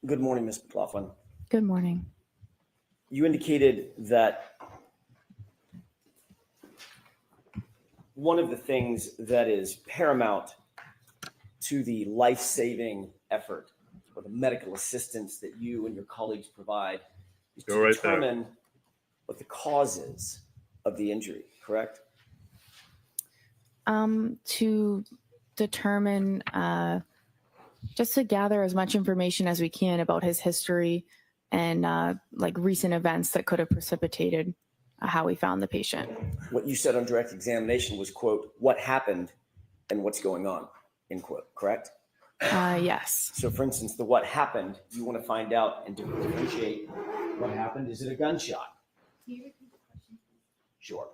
Good morning, Ms. McLaughlin. Good morning. You indicated that one of the things that is paramount to the life-saving effort or the medical assistance that you and your colleagues provide is to determine what the cause is of the injury, correct? To determine, just to gather as much information as we can about his history and like recent events that could have precipitated how we found the patient. What you said on direct examination was, quote, what happened and what's going on, end quote, correct? Yes. So for instance, the what happened, you want to find out and differentiate what happened. Is it a gunshot? Sure.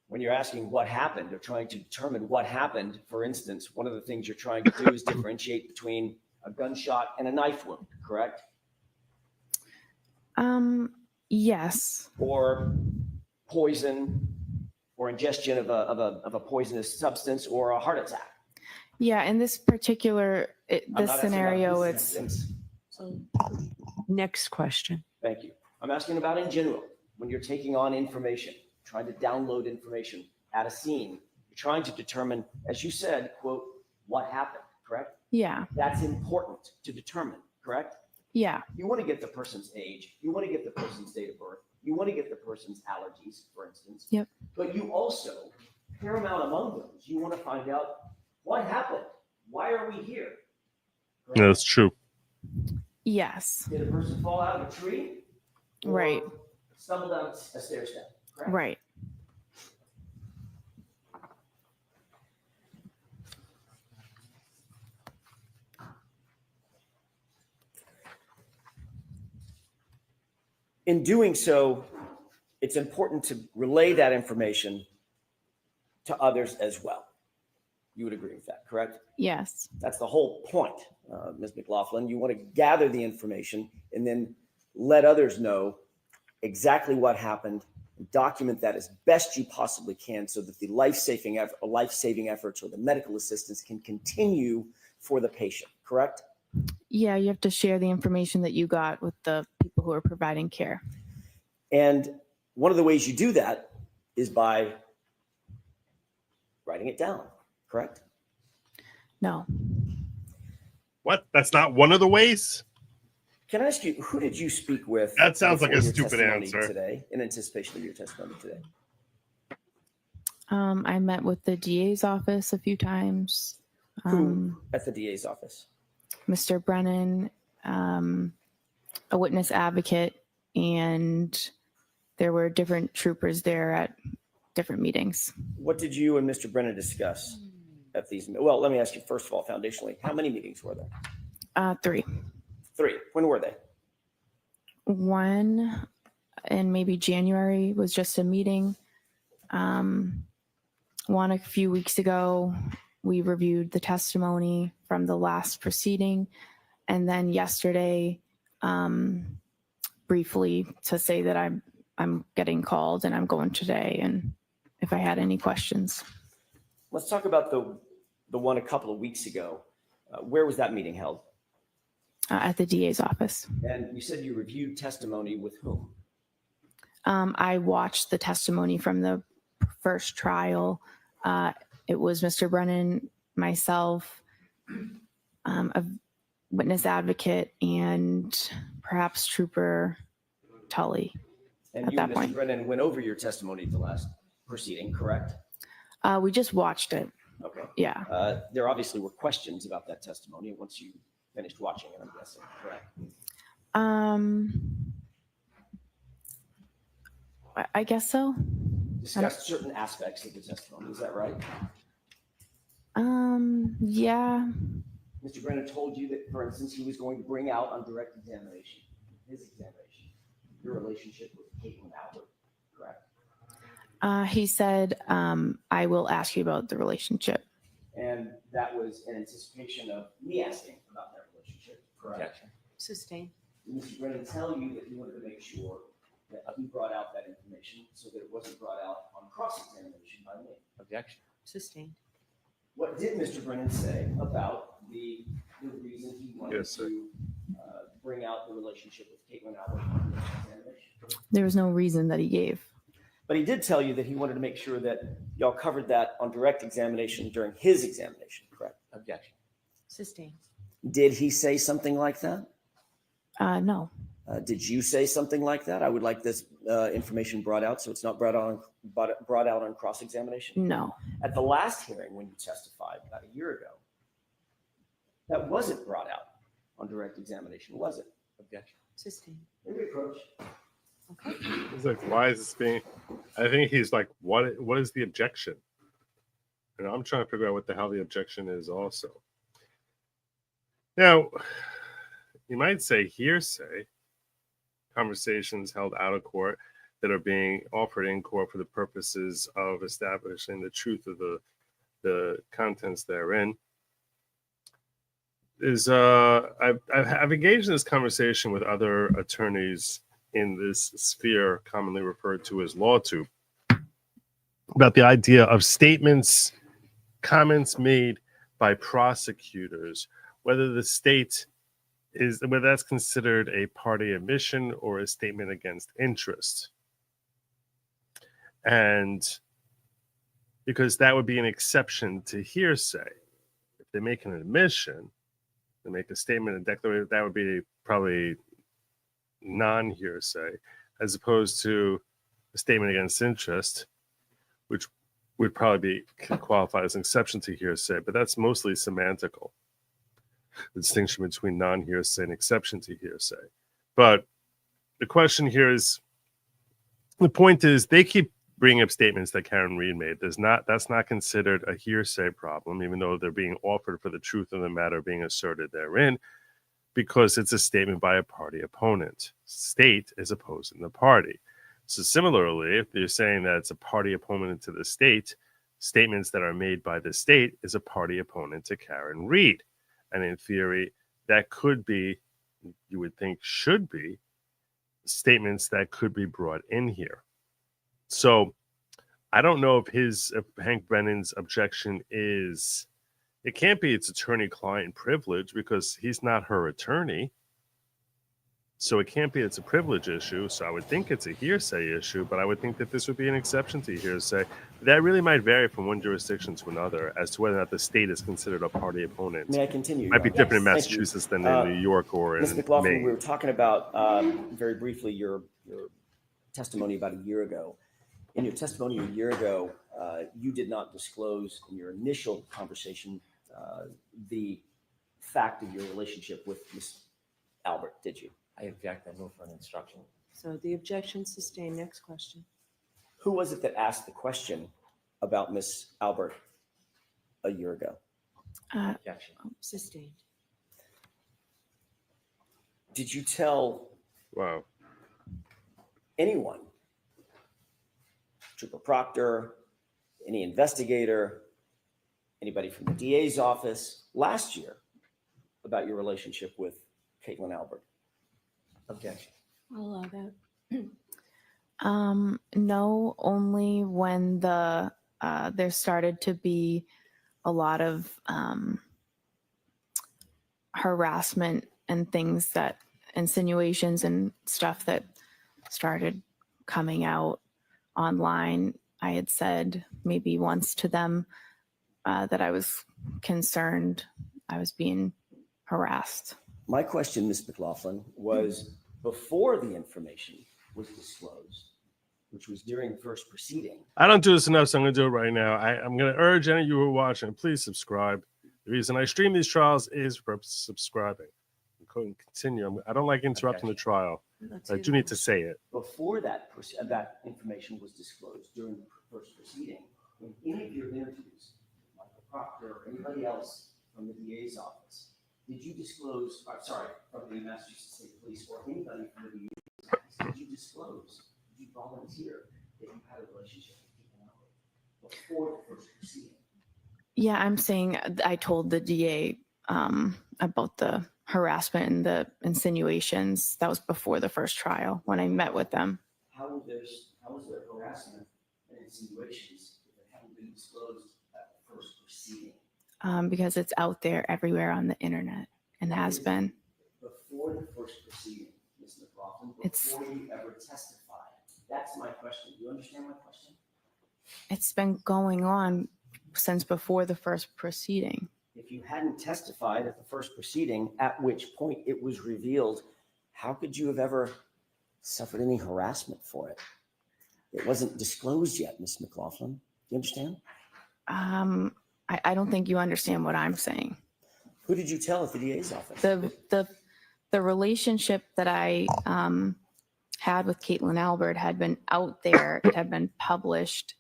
When you're asking what happened or trying to determine what happened, for instance, one of the things you're trying to do is differentiate between a gunshot and a knife wound, correct? Yes. Or poison or ingestion of a poisonous substance or a heart attack. Yeah, in this particular, this scenario, it's... So, next question. Thank you. I'm asking about in general, when you're taking on information, trying to download information at a scene, you're trying to determine, as you said, quote, what happened, correct? Yeah. That's important to determine, correct? Yeah. You want to get the person's age. You want to get the person's date of birth. You want to get the person's allergies, for instance. Yep. But you also, paramount among those, you want to find out what happened. Why are we here? Yeah, that's true. Yes. Did a person fall out of a tree? Or Right. stumble down a stair step, correct? Right. In doing so, it's important to relay that information to others as well. You would agree with that, correct? Yes. That's the whole point, Ms. McLaughlin. You want to gather the information and then let others know exactly what happened, and document that as best you possibly can so that the life-saving efforts or the medical assistance can continue for the patient, correct? Yeah, you have to share the information that you got with the people who are providing care. And one of the ways you do that is by writing it down, correct? No. What? That's not one of the ways? Can I ask you, who did you speak with? That sounds like a before your stupid testimony answer. Today, in anticipation of your testimony today. I met with the DA's office a few times. Who at the DA's office? Mr. Brennan, a witness advocate, and there were different troopers there at different meetings. What did you and Mr. Brennan discuss at these? Well, let me ask you first of all, foundationally, how many meetings were there? 3. 3. When were they? One in maybe January was just a meeting. One a few weeks ago, we reviewed the testimony from the last proceeding. And then yesterday, briefly to say that I'm getting called and I'm going today and if I had any questions. Let's talk about the one a couple of weeks ago. Where was that meeting held? At the DA's office. And you said you reviewed testimony with whom? I watched the testimony from the first trial. It was Mr. Brennan, myself, a witness advocate, and perhaps Trooper Tully. And at you, that Mr. point. Brennan, went over your testimony at the last proceeding, correct? We just watched it. Okay. Yeah. There obviously were questions about that testimony once you finished watching it, I'm guessing, correct? I guess so. Discussed certain aspects of the testimony, is that right? Yeah. Mr. Brennan told you that, for instance, he was going to bring out on direct examination, his examination, your relationship with Caitlin Albert, correct? He said, I will ask you about the relationship. And that was in anticipation of me asking about that relationship, correct? Sustained. Did Mr. Brennan tell you that he wanted to make sure that he brought out that information so that it wasn't brought out on cross-examination by me? Objection. Sustained. What did Mr. Brennan say about the reason he wanted to bring out the relationship with Caitlin Albert on examination? There was no reason that he gave. But he did tell you that he wanted to make sure that y'all covered that on direct examination during his examination, correct? Objection. Sustained. Did he say something like that? No. Did you say something like that? I would like this information brought out so it's not brought out on cross-examination. No. At the last hearing when you testified about a year ago, that wasn't brought out on direct examination, was it? Objection. Sustained. Maybe approach. Okay. He's like, why is this being? I think he's like, what is the objection? And I'm trying to figure out what the hell the objection is also. Now, you might say hearsay, conversations held out of court that are being offered in court for the purposes of establishing the truth of the contents therein. I've engaged in this conversation with other attorneys in this sphere commonly referred to as LawTube about the idea of statements, comments made by prosecutors, whether the state whether that's considered a party admission or a statement against interest. And because that would be an exception to hearsay. If they make an admission, they make a statement, a declaration, that would be probably non-hearsay, as opposed to a statement against interest, which would probably be qualified as an exception to hearsay, but that's mostly semantical. The distinction between non-hearsay and exception to hearsay. But the question here is, the point is, they keep bringing up statements that Karen Reed made. That's not considered a hearsay problem, even though they're being offered for the truth of the matter being asserted therein, because it's a statement by a party opponent. State is opposing the party. So similarly, if you're saying that it's a party opponent to the state, statements that are made by the state is a party opponent to Karen Reed. And in theory, that could be, you would think should be, statements that could be brought in here. So I don't know if Hank Brennan's objection is, it can't be its attorney-client privilege because he's not her attorney. So it can't be it's a privilege issue. So I would think it's a hearsay issue, but I would think that this would be an exception to hearsay. That really might vary from one jurisdiction to another as to whether or not the state is considered a party opponent. May I continue? Might be different in Thank Massachusetts you. than in New York or in Ms. McLaughlin, Maine. we were talking about very briefly your testimony about a year ago. In your testimony a year ago, you did not disclose in your initial conversation the fact of your relationship with Ms. Albert, did you? I object. I move for an instruction. So the objection sustained. Next question. Who was it that asked the question about Ms. Albert a year ago? Objection. Sustained. Did you tell anyone, Trooper Proctor, any investigator, anybody from the DA's office last year about your relationship with Caitlin Albert? Objection. I'll allow that. No, only when the there started to be a lot of harassment and things that insinuations and stuff that started coming out online. I had said maybe once to them that I was concerned I was being harassed. My question, Ms. McLaughlin, was before the information was disclosed, which was during the first proceeding. I don't do this enough, so I'm going to do it right now. I'm going to urge any of you who are watching, please subscribe. The reason I stream these trials is for subscribing. Continue. I don't like interrupting the trial. I do need to say it. Before that information was disclosed during the first proceeding, in any of your interviews, Michael Proctor or anybody else from the DA's office, did you disclose, from the Massachusetts State Police or anybody from the DA's office, did you disclose, did you volunteer that you had a relationship with people before the first proceeding? Yeah, I'm saying I told the DA about the harassment and the insinuations. That was before the first trial when I met with them. How was there harassment and insinuations if it hadn't been disclosed at the first proceeding? Because it's out there everywhere on the internet and has been. Before the first proceeding, Ms. McLaughlin, before you ever testified. That's my question. Do you understand my question? It's been going on since before the first proceeding. If you hadn't testified at the first proceeding, at which point it was revealed, how could you have ever suffered any harassment for it? It wasn't disclosed yet, Ms. McLaughlin. Do you understand? I don't think you understand what I'm saying. Who did you tell at the DA's office? The relationship that I had with Caitlin Albert had been out there. It had been published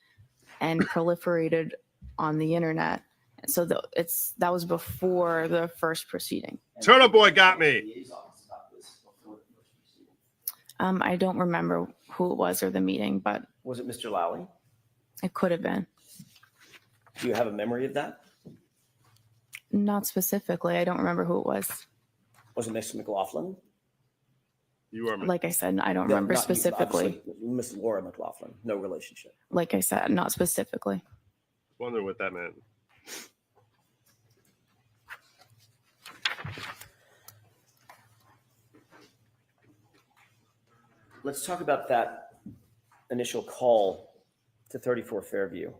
and proliferated on the internet. So that was before the first proceeding. Turtle Boy got me. I don't remember who it was or the meeting, but Was it Mr. Lowley? it could have been. Do you have a memory of that? Not specifically. I don't remember who it was. Was it Mr. McLaughlin? You are. Like I said, I don't remember Not you, specifically. obviously. Miss Laura McLaughlin. No relationship. Like I said, not specifically. Wonder what that meant. Let's talk about that initial call to 34 Fairview.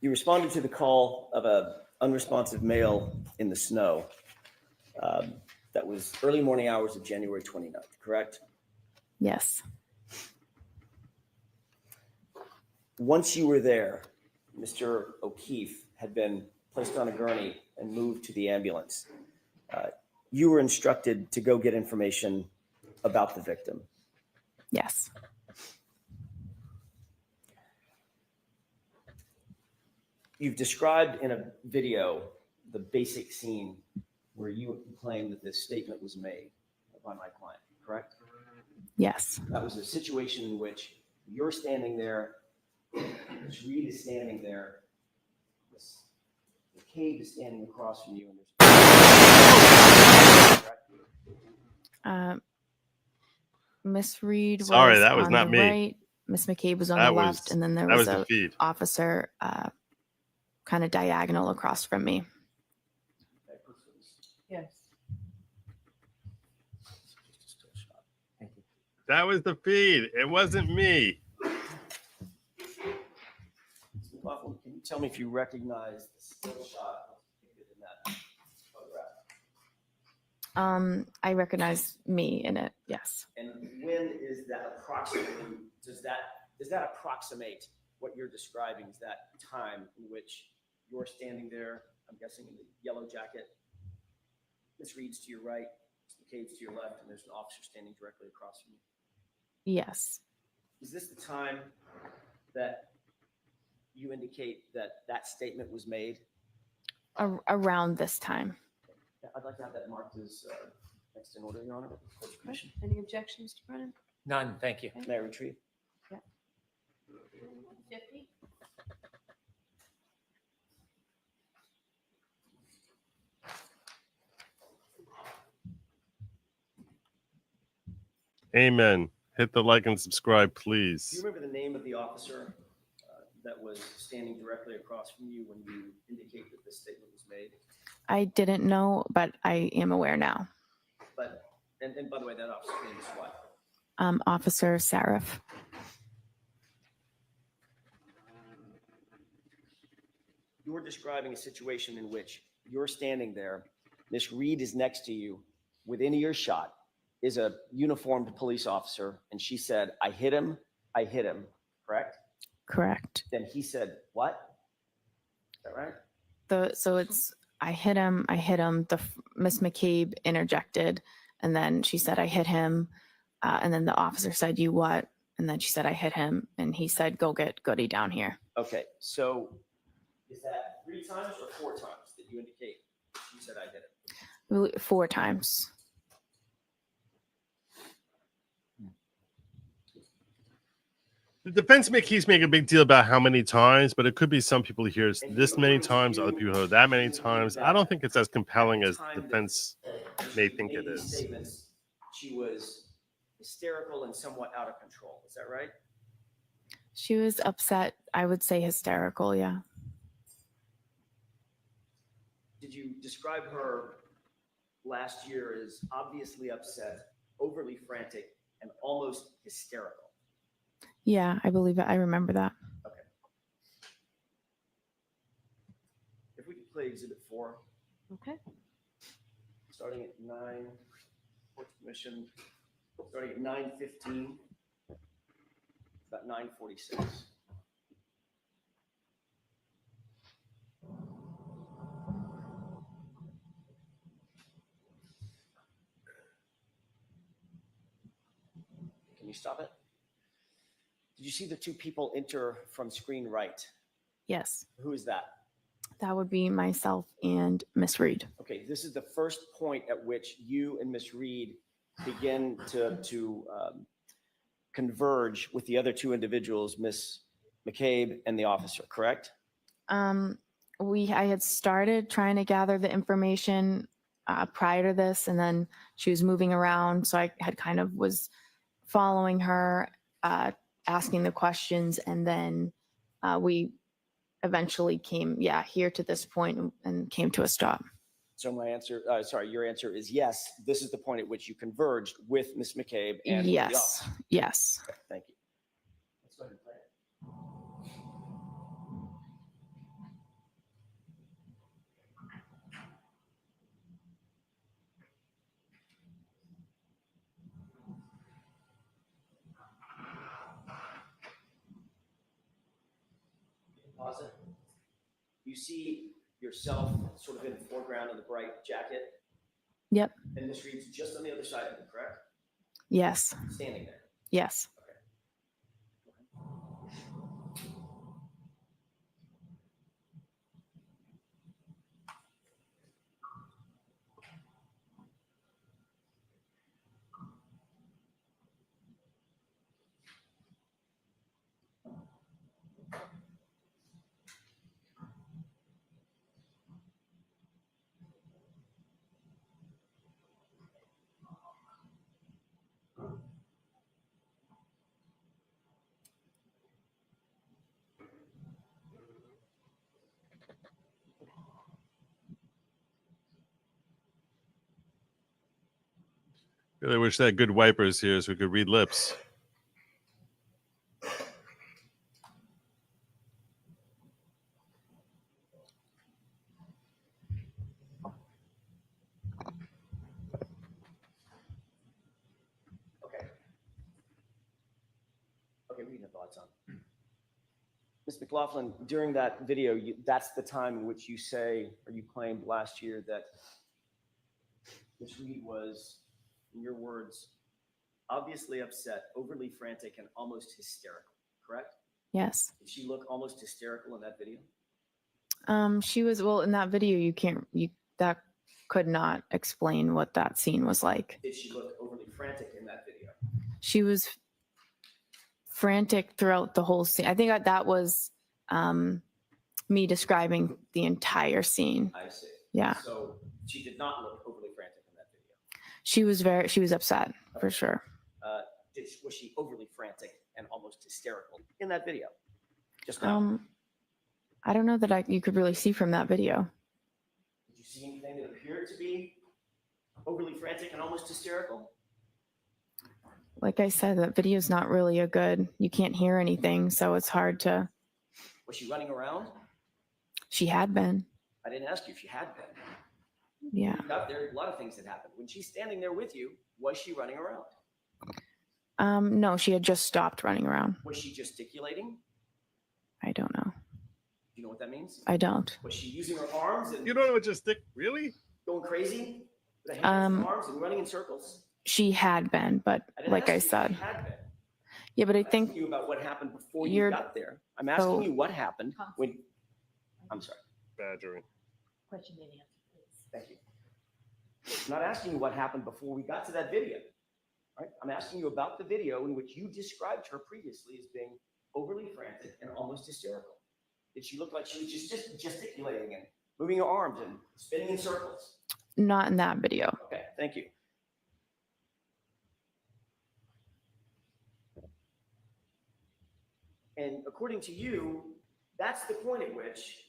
You responded to the call of an unresponsive male in the snow. That was early morning hours of January 29th, correct? Yes. Once you were there, Mr. O'Keefe had been placed on a gurney and moved to the ambulance. You were instructed to go get information about the victim. Yes. You've described in a video the basic scene where you claim that this statement was made by my client, correct? Yes. That was a situation in which you're standing there, Ms. Reed is standing there, the cave is standing across from you, and there's Miss Reed was Sorry, that was on not the me. right. Miss McCabe was on That the was- left, and then there that was was the a feed. officer kind of diagonal across from me. Yes. That was the feed. It wasn't me. McLaughlin, can you tell me if you recognize the still shot in that photograph? I recognize me in it. Yes. And when is that approximately, does that approximate what you're describing as that time in which you're standing there, I'm guessing in the yellow jacket, Ms. Reed's to your right, Ms. McCabe's to your left, and there's an officer standing directly across from you? Yes. Is this the time that you indicate that that statement was made? Around this time. I'd like to have that marked as next in order, Your Honor. Commission. Any objections, Mr. Brennan? None, thank you. May I retrieve? 50? Amen. Hit the like and subscribe, Do please. you remember the name of the officer that was standing directly across from you when you indicate that this statement was made? I didn't know, but I am aware now. But, and by the way, that officer's name is what? Officer Sarif. You're describing a situation in which you're standing there, Miss Reed is next to you, within earshot is a uniformed police officer, and she said, I hit him, correct? Correct. Then he said, what? Is that right? So it's, I hit him. Miss McCabe interjected, and then she said, I hit him. And then the officer said, you what? And then she said, I hit him. And he said, go get Goody down here. Okay, so is that 3 times or 4 times that you indicate? She said, I hit him. 4 times. The defense keeps making a big deal about how many times, but it could be some people hear this many times, other people hear that many times. I don't think it's as compelling as the defense may think it is. Statements, she was hysterical and somewhat out of control. Is that right? She was upset. I would say hysterical. Yeah. Did you describe her last year as obviously upset, overly frantic, and almost hysterical? Yeah, I believe it. I remember that. Okay. If we could play Exhibit 4. Okay. Starting at 9, court submission, starting at 9:15, about 9:46. Can you stop it? Did you see the 2 people enter from screen right? Yes. Who is that? That would be myself and Miss Reed. Okay, this is the first point at which you and Miss Reed begin to converge with the other 2 individuals, Miss McCabe and the officer, correct? I had started trying to gather the information prior to this, and then she was moving around, so I had kind of was following her, asking the questions, and then we eventually came, here to this point and came to a stop. So your answer is yes. This is the point at which you converged with Miss McCabe and with the officer. Yes. Okay, thank you. Let's go ahead and play it. Pause it. You see yourself sort of in the foreground of the bright jacket, Yep. and Miss Reed's just on the other side of you, correct? Yes. Standing there. Yes. Really wish they had good wipers here so we could read lips. Okay, we can have thoughts on. Ms. McLaughlin, during that video, that's the time in which you say, or you claimed last year that Ms. Reed was, in your words, obviously upset, overly frantic, and almost hysterical, correct? Yes. Did she look almost hysterical in that video? She was, well, in that video, that could not explain what that scene was like. Did she look overly frantic in that video? She was frantic throughout the whole scene. I think that was me describing the entire scene. I see. Yeah. So she did not look overly frantic in that video. She was upset for sure. Was she overly frantic and almost hysterical in that video? Just now. I don't know that you could really see from that video. Did you see anything that appeared to be overly frantic and almost hysterical? Like I said, that video is not really you can't hear anything, so it's hard to. Was she running around? She had been. I didn't ask you if she had been. Yeah. You got there, a lot of things that happened. When she's standing there with you, was she running around? No, she had just stopped running around. Was she gesticulating? I don't know. Do you know what that means? I don't. Was she using her arms and You don't know what just stick? Really? going crazy? With her hands and arms and running in circles? She had been, but didn't like ask I you if she said. had been. Yeah, but I I'm think asking you about what happened before you you're- got there. I'm asking so- you what happened when. I'm sorry. Badgering. Question and answer, please. Thank you. I'm not asking you what happened before we got to that video. Right? I'm asking you about the video in which you described her previously as being overly frantic and almost hysterical. Did she look like she was just gesticulating and moving her arms and spinning in circles? not in that video. Okay, thank you. And according to you, that's the point at which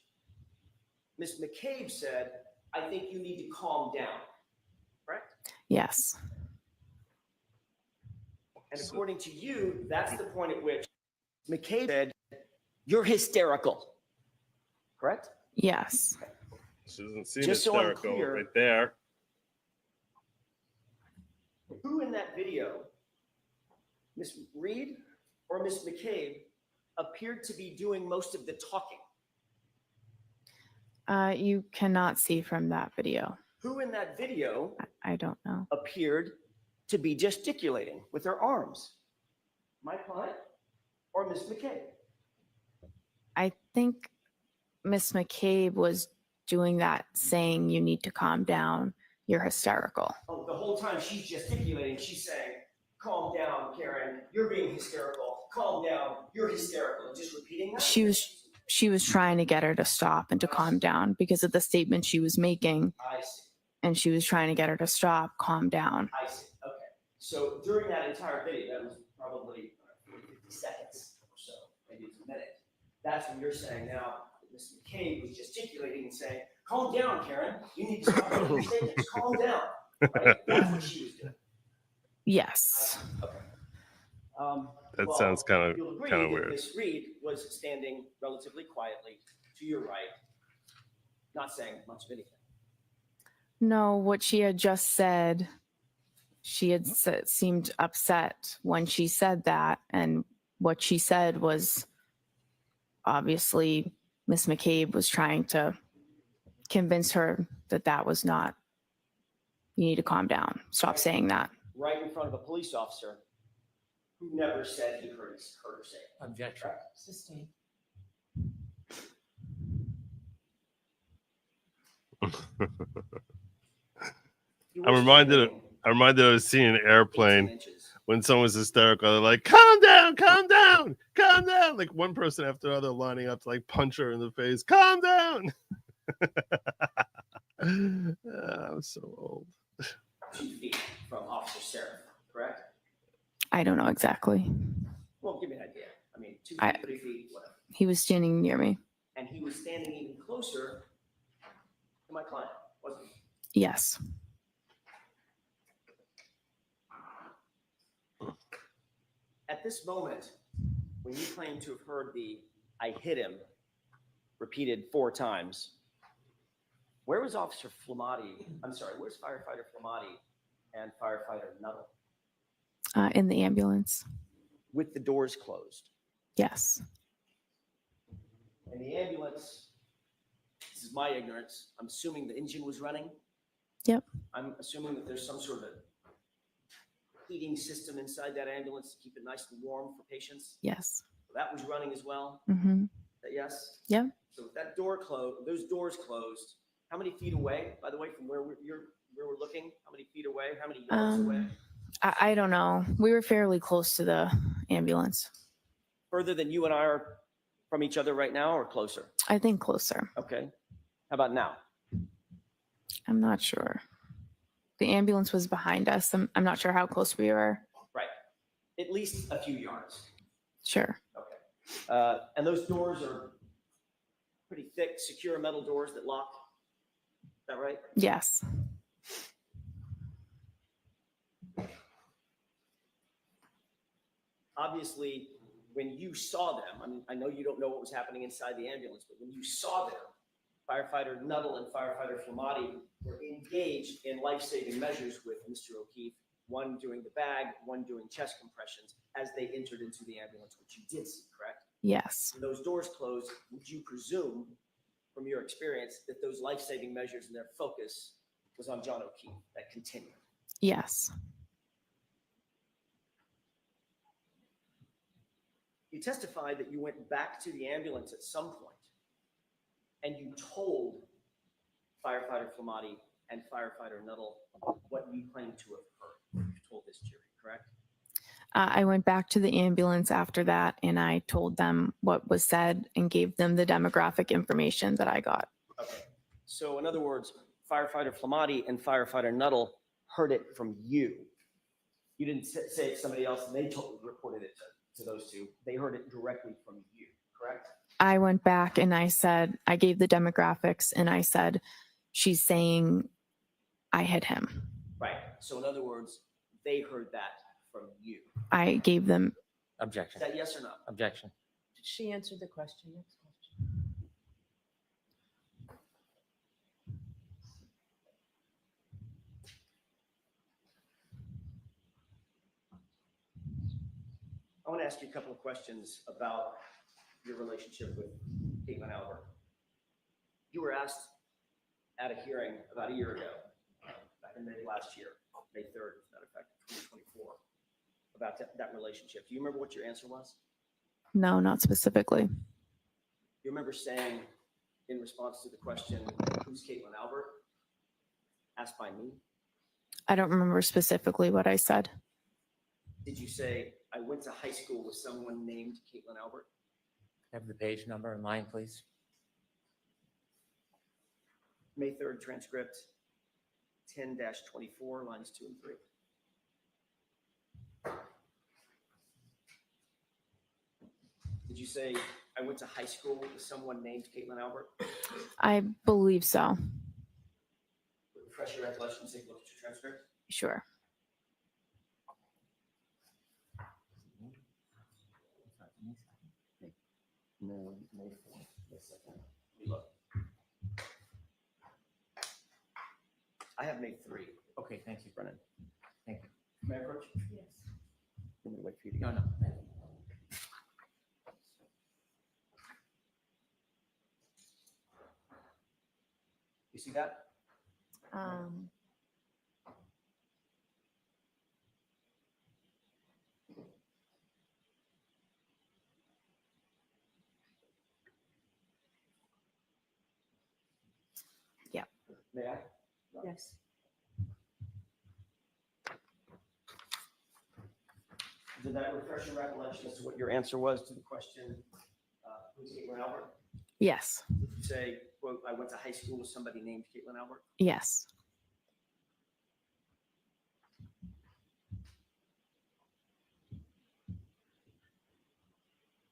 Ms. McCabe said, I think you need to calm down, correct? Yes. And according to you, that's the point at which McCabe said, you're hysterical, correct? Yes. She doesn't seem Just so I'm hysterical clear- right there. Who in that video, Ms. Reed or Ms. McCabe, appeared to be doing most of the talking? You cannot see from that video. Who in that video I don't know. appeared to be gesticulating with her arms? My client or Ms. McCabe? I think Miss McCabe was doing that, saying you need to calm down. You're hysterical. Oh, the whole time she's gesticulating, she's saying, calm down, Karen, you're being hysterical. Calm down, you're hysterical. Just repeating that? She was trying to get her to stop and to calm down because of the statement she was making. I see. And she was trying to get her to stop, calm down. I see. Okay. So during that entire video, that was probably 50 seconds or so, maybe it's a minute. That's when you're saying now that Ms. McCabe was gesticulating and saying, calm down, Karen. You need to stop making statements. Calm down. Right? That's what she was doing. Yes. Okay. That Well, sounds kind you'll agree of that weird. Ms. Reed was standing relatively quietly to your right, not saying much of anything. No, what she had just said, she had seemed upset when she said that. And what she said was obviously Miss McCabe was trying to convince her that that was not, you need to calm down. Stop saying that. Right in front of a police officer who never said he heard her say it. Objection. Sustained. I'm reminded of seeing an airplane when someone's hysterical. They're like, calm down, calm down, calm down. Like one person after another lining up to like punch her in the face. Calm down. I'm so old. 2 feet from Officer Seraph, correct? I don't know exactly. Well, give me an idea. I mean, 2 feet, 3 feet, whatever. He was standing near me. And he was standing even closer to my client, wasn't he? Yes. At this moment, when you claim to have heard the I hit him repeated 4 times, where was Officer Flamati? I'm sorry, where's Firefighter Flamati and Firefighter Nuttall? In the ambulance. With the doors closed. Yes. And the ambulance, this is my ignorance, I'm assuming the engine was running. Yep. I'm assuming that there's some sort of heating system inside that ambulance to keep it nice and warm for patients. Yes. That was running as well. Mm-hmm. Yes. Yeah. So with that door closed, those doors closed, how many feet away, by the way, from where we're looking? How many feet away? How many yards away? I don't know. We were fairly close to the ambulance. Further than you and I are from each other right now, or closer? I think closer. Okay. How about now? I'm not sure. The ambulance was behind us. I'm not sure how close we were. Right. At least a few yards. Sure. Okay. And those doors are pretty thick, secure metal doors that lock. Is that right? Yes. Obviously, when you saw them, I mean, I know you don't know what was happening inside the ambulance, but when you saw them, firefighter Nagel and firefighter Flamati were engaged in life-saving measures with Mr. O'Keefe, one doing the bag, one doing chest compressions as they entered into the ambulance, which you did see, correct? Yes. When those doors closed, would you presume, from your experience, that those life-saving measures and their focus was on John O'Keefe, that continued? Yes. You testified that you went back to the ambulance at some point and you told firefighter Flamati and firefighter Nagel what you claim to have heard. You told this jury, correct? I went back to the ambulance after that and I told them what was said and gave them the demographic information that I got. Okay. So in other words, firefighter Flamati and firefighter Nagel heard it from you. You didn't say it to somebody else and they reported it to those two. They heard it directly from you, correct? I went back and I said, I gave the demographics and I said, she's saying I hit him. Right. So in other words, they heard that from you. I gave them. Is Objection. that yes or no? Objection. She answered the question. Next question. I want to ask you a couple of questions about your relationship with Caitlin Albert. You were asked at a hearing about a year ago, back in May last year, May 3rd, as a matter of fact, 2024, about that relationship. Do you remember what your answer was? No, not specifically. You remember saying in response to the question, who's Caitlin Albert? Asked by me. I don't remember specifically what I said. Did you say, I went to high school with someone named Caitlin Albert? Have the page number in line, please. May 3rd transcript, 10-24, lines 2 and 3. Did you say, I went to high school with someone named Caitlin Albert? I believe so. Refresh your recollection, take a look at your transcript. Sure. No, May 4th. Wait a second. Let me look. I have May 3. Okay, thank you, Brennan. Thank you. May I approach? Yes. Let me wait for you to No, get. no. Thank you. You see that? Yeah. May I? Yes. Did that refresh your recollection as to what your answer was to the question, who's Caitlin Albert? Yes. Did you say, quote, I went to high school with somebody named Caitlin Albert? Yes.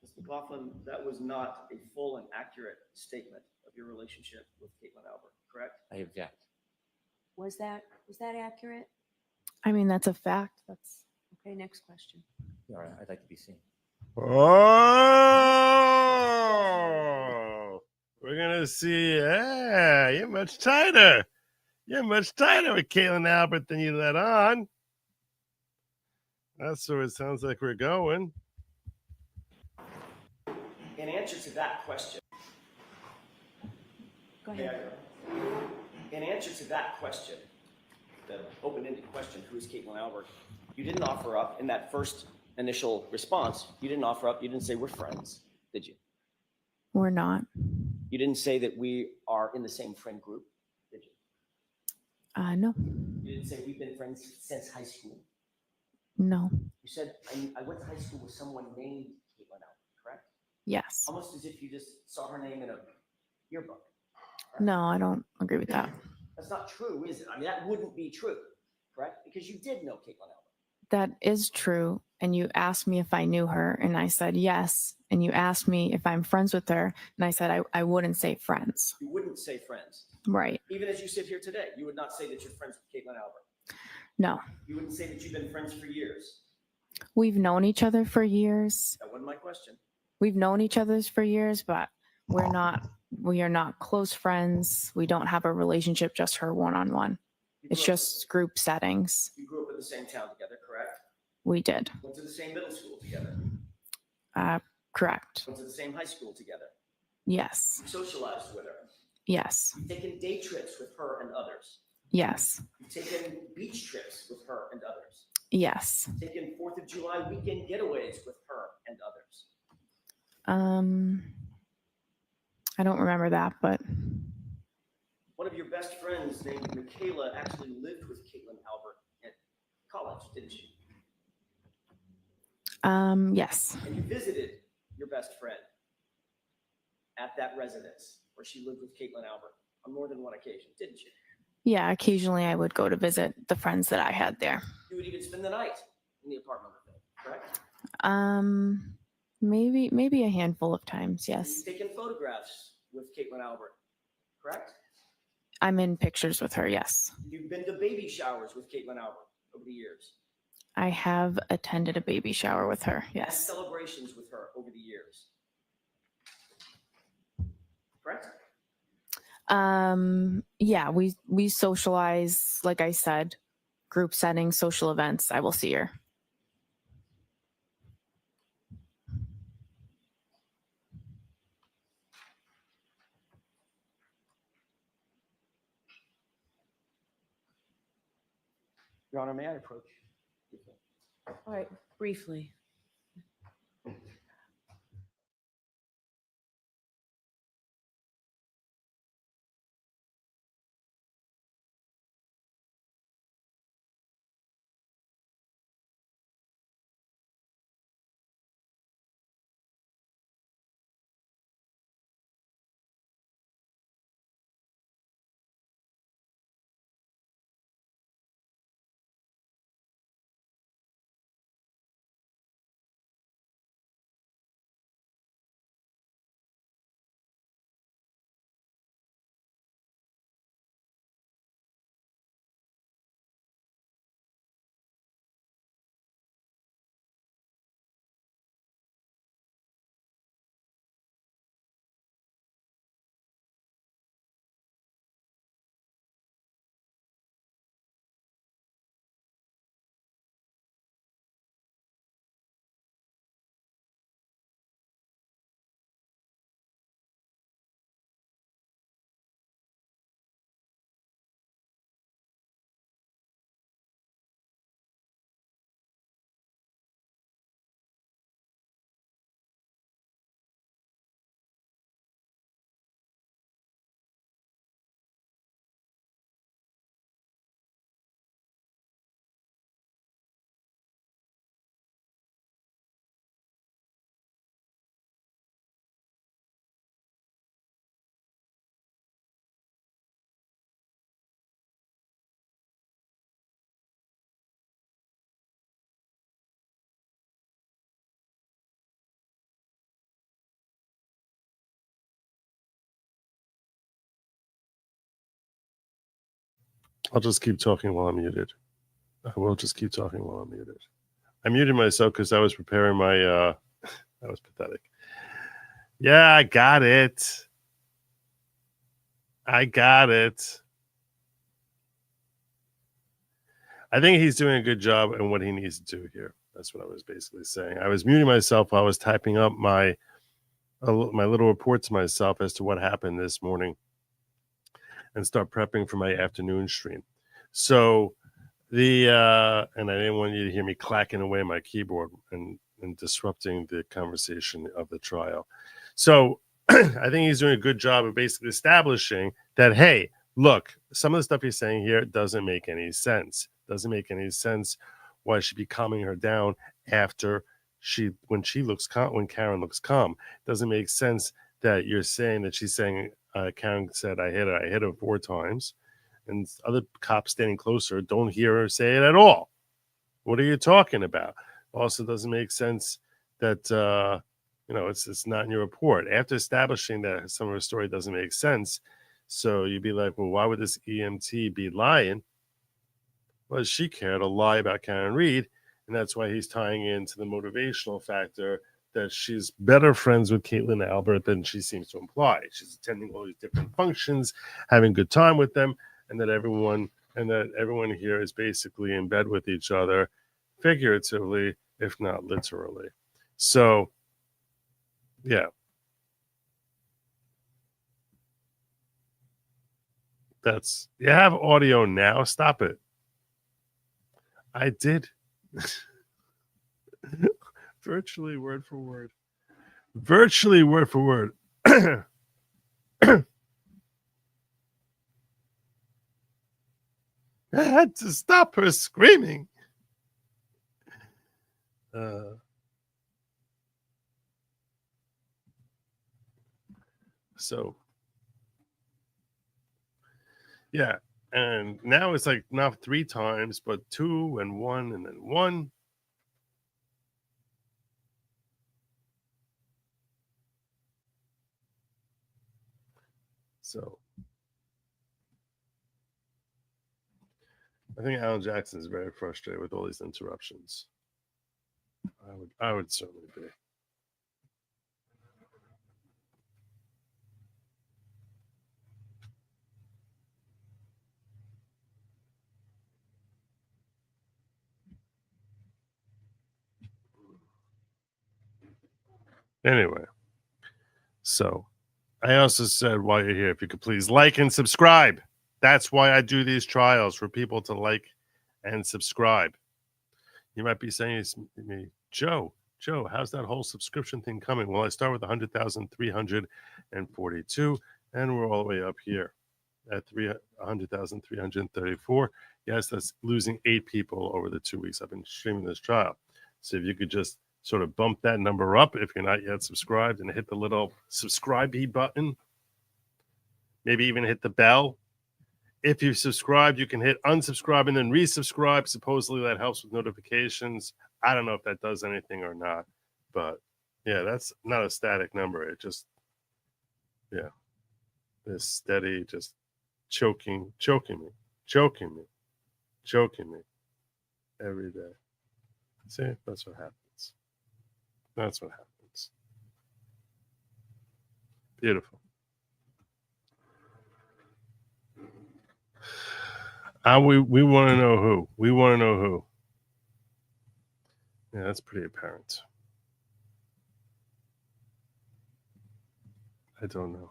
Ms. McLaughlin, that was not a full and accurate statement of your relationship with Caitlin Albert, correct? I object. Was that accurate? I mean, that's a fact. That's Okay, next question. All right, I'd like to be seen. Oh, we're gonna see. Yeah, you're much tighter. You're much tighter with Caitlin Albert than you let on. That's where it sounds like we're going. In answer to that question, Go ahead. in answer to that question, the open-ended question, who is Caitlin Albert, you didn't offer up in that first initial response. You didn't offer up. You didn't say we're friends, did you? We're not. You didn't say that we are in the same friend group, did you? No. You didn't say we've been friends since high school. No. You said I went to high school with someone named Caitlin Albert, correct? Yes. Almost as if you just saw her name in a yearbook. No, I don't agree with that. That's not true, is it? I mean, that wouldn't be true, correct? Because you did know Caitlin Albert. That is true. And you asked me if I knew her, and I said yes. and you asked me if I'm friends with her, and I said I wouldn't say friends. You wouldn't say friends. Right. Even as you sit here today, you would not say that you're friends with Caitlin Albert. No. You wouldn't say that you've been friends for years. We've known each other for years. That wasn't my question. We've known each other for years, but we are not close friends. We don't have a relationship, just her one-on-one. It's just group settings. You grew up in the same town together, correct? We did. Went to the same middle school together. Correct. Went to the same high school together. Yes. You socialized with her. Yes. You've taken day trips with her and others. Yes. You've taken beach trips with her and others. Yes. You've taken 4th of July weekend getaways with her and others. I don't remember that, but One of your best friends named Michaela actually lived with Caitlin Albert at college, didn't she? yes. And you visited your best friend at that residence where she lived with Caitlin Albert on more than one occasion, didn't you? Yeah, occasionally I would go to visit the friends that I had there. You would even spend the night in the apartment with them, correct? Maybe a handful of times, yes. You've taken photographs with Caitlin Albert, correct? I'm in pictures with her, yes. You've been to baby showers with Caitlin Albert over the years. I have attended a baby shower with her, Had yes. celebrations with her over the years, correct? Yeah, we socialize, like I said, group settings, social events. I will see her. Your Honor, may I approach? All right, briefly. I'll just keep talking while I'm muted. I will just keep talking while I'm muted. I muted myself because I was preparing my that was pathetic. Yeah, I got it. I think he's doing a good job in what he needs to do here. That's what I was basically saying. I was muting myself while I was typing up my little report to myself as to what happened this morning and start prepping for my afternoon stream. So and I didn't want you to hear me clacking away my keyboard and disrupting the conversation of the trial. So I think he's doing a good job of basically establishing that, hey, look, some of the stuff he's saying here doesn't make any sense. Doesn't make any sense why she'd be calming her down after when Karen looks calm. Doesn't make sense that you're saying that she's saying Karen said I hit her 4 times, and other cops standing closer don't hear her say it at all. What are you talking about? Also, doesn't make sense that it's not in your report. After establishing that some of her story doesn't make sense, so you'd be like, well, why would this EMT be lying? Well, she cared to lie about Karen Reed, and that's why he's tying into the motivational factor that she's better friends with Caitlin Albert than she seems to imply. She's attending all these different functions, having a good time with them, and that everyone here is basically in bed with each other, figuratively, if not literally. So, yeah. You have audio now. Stop it. I did. Virtually word for word. Virtually word for word. I had to stop her screaming. So, yeah. And now it's like not 3 times, but 2 and 1 and then 1. So I think Alan Jackson is very frustrated with all these interruptions. I would certainly be. Anyway, so I also said while you're here, if you could please like and subscribe. That's why I do these trials, for people to like and subscribe. You might be saying to me, Joe, how's that whole subscription thing coming? Well, I start with 100,342, and we're all the way up here at 100,334. Yes, that's losing 8 people over the 2 weeks I've been streaming this trial. So if you could just sort of bump that number up if you're not yet subscribed, and hit the little subscribe button. Maybe even hit the bell. If you've subscribed, you can hit unsubscribe and then resubscribe. Supposedly that helps with notifications. I don't know if that does anything or not, but yeah, that's not a static number. It just, yeah, this steady, just choking me every day. See, that's what happens. That's what happens. Beautiful. We want to know who. We want to know who. Yeah, that's pretty apparent. I don't know.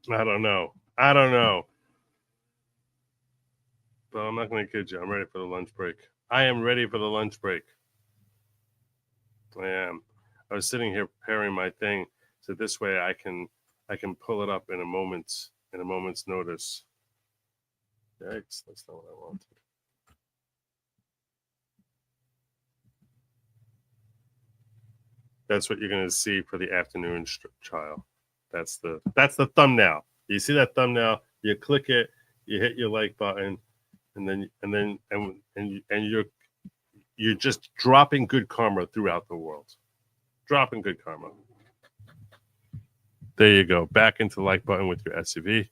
I don't know. But I'm not going to kid you. I'm ready for the lunch break. I am ready for the lunch break. I am. I was sitting here preparing my thing, so this way I can pull it up in a moment's notice. Yikes, that's not what I wanted. That's what you're going to see for the afternoon trial. That's the thumbnail. You see that thumbnail? You click it, you hit your like button, and you're just dropping good karma throughout the world. Dropping good karma. There you go. Back into the like button with your SUV.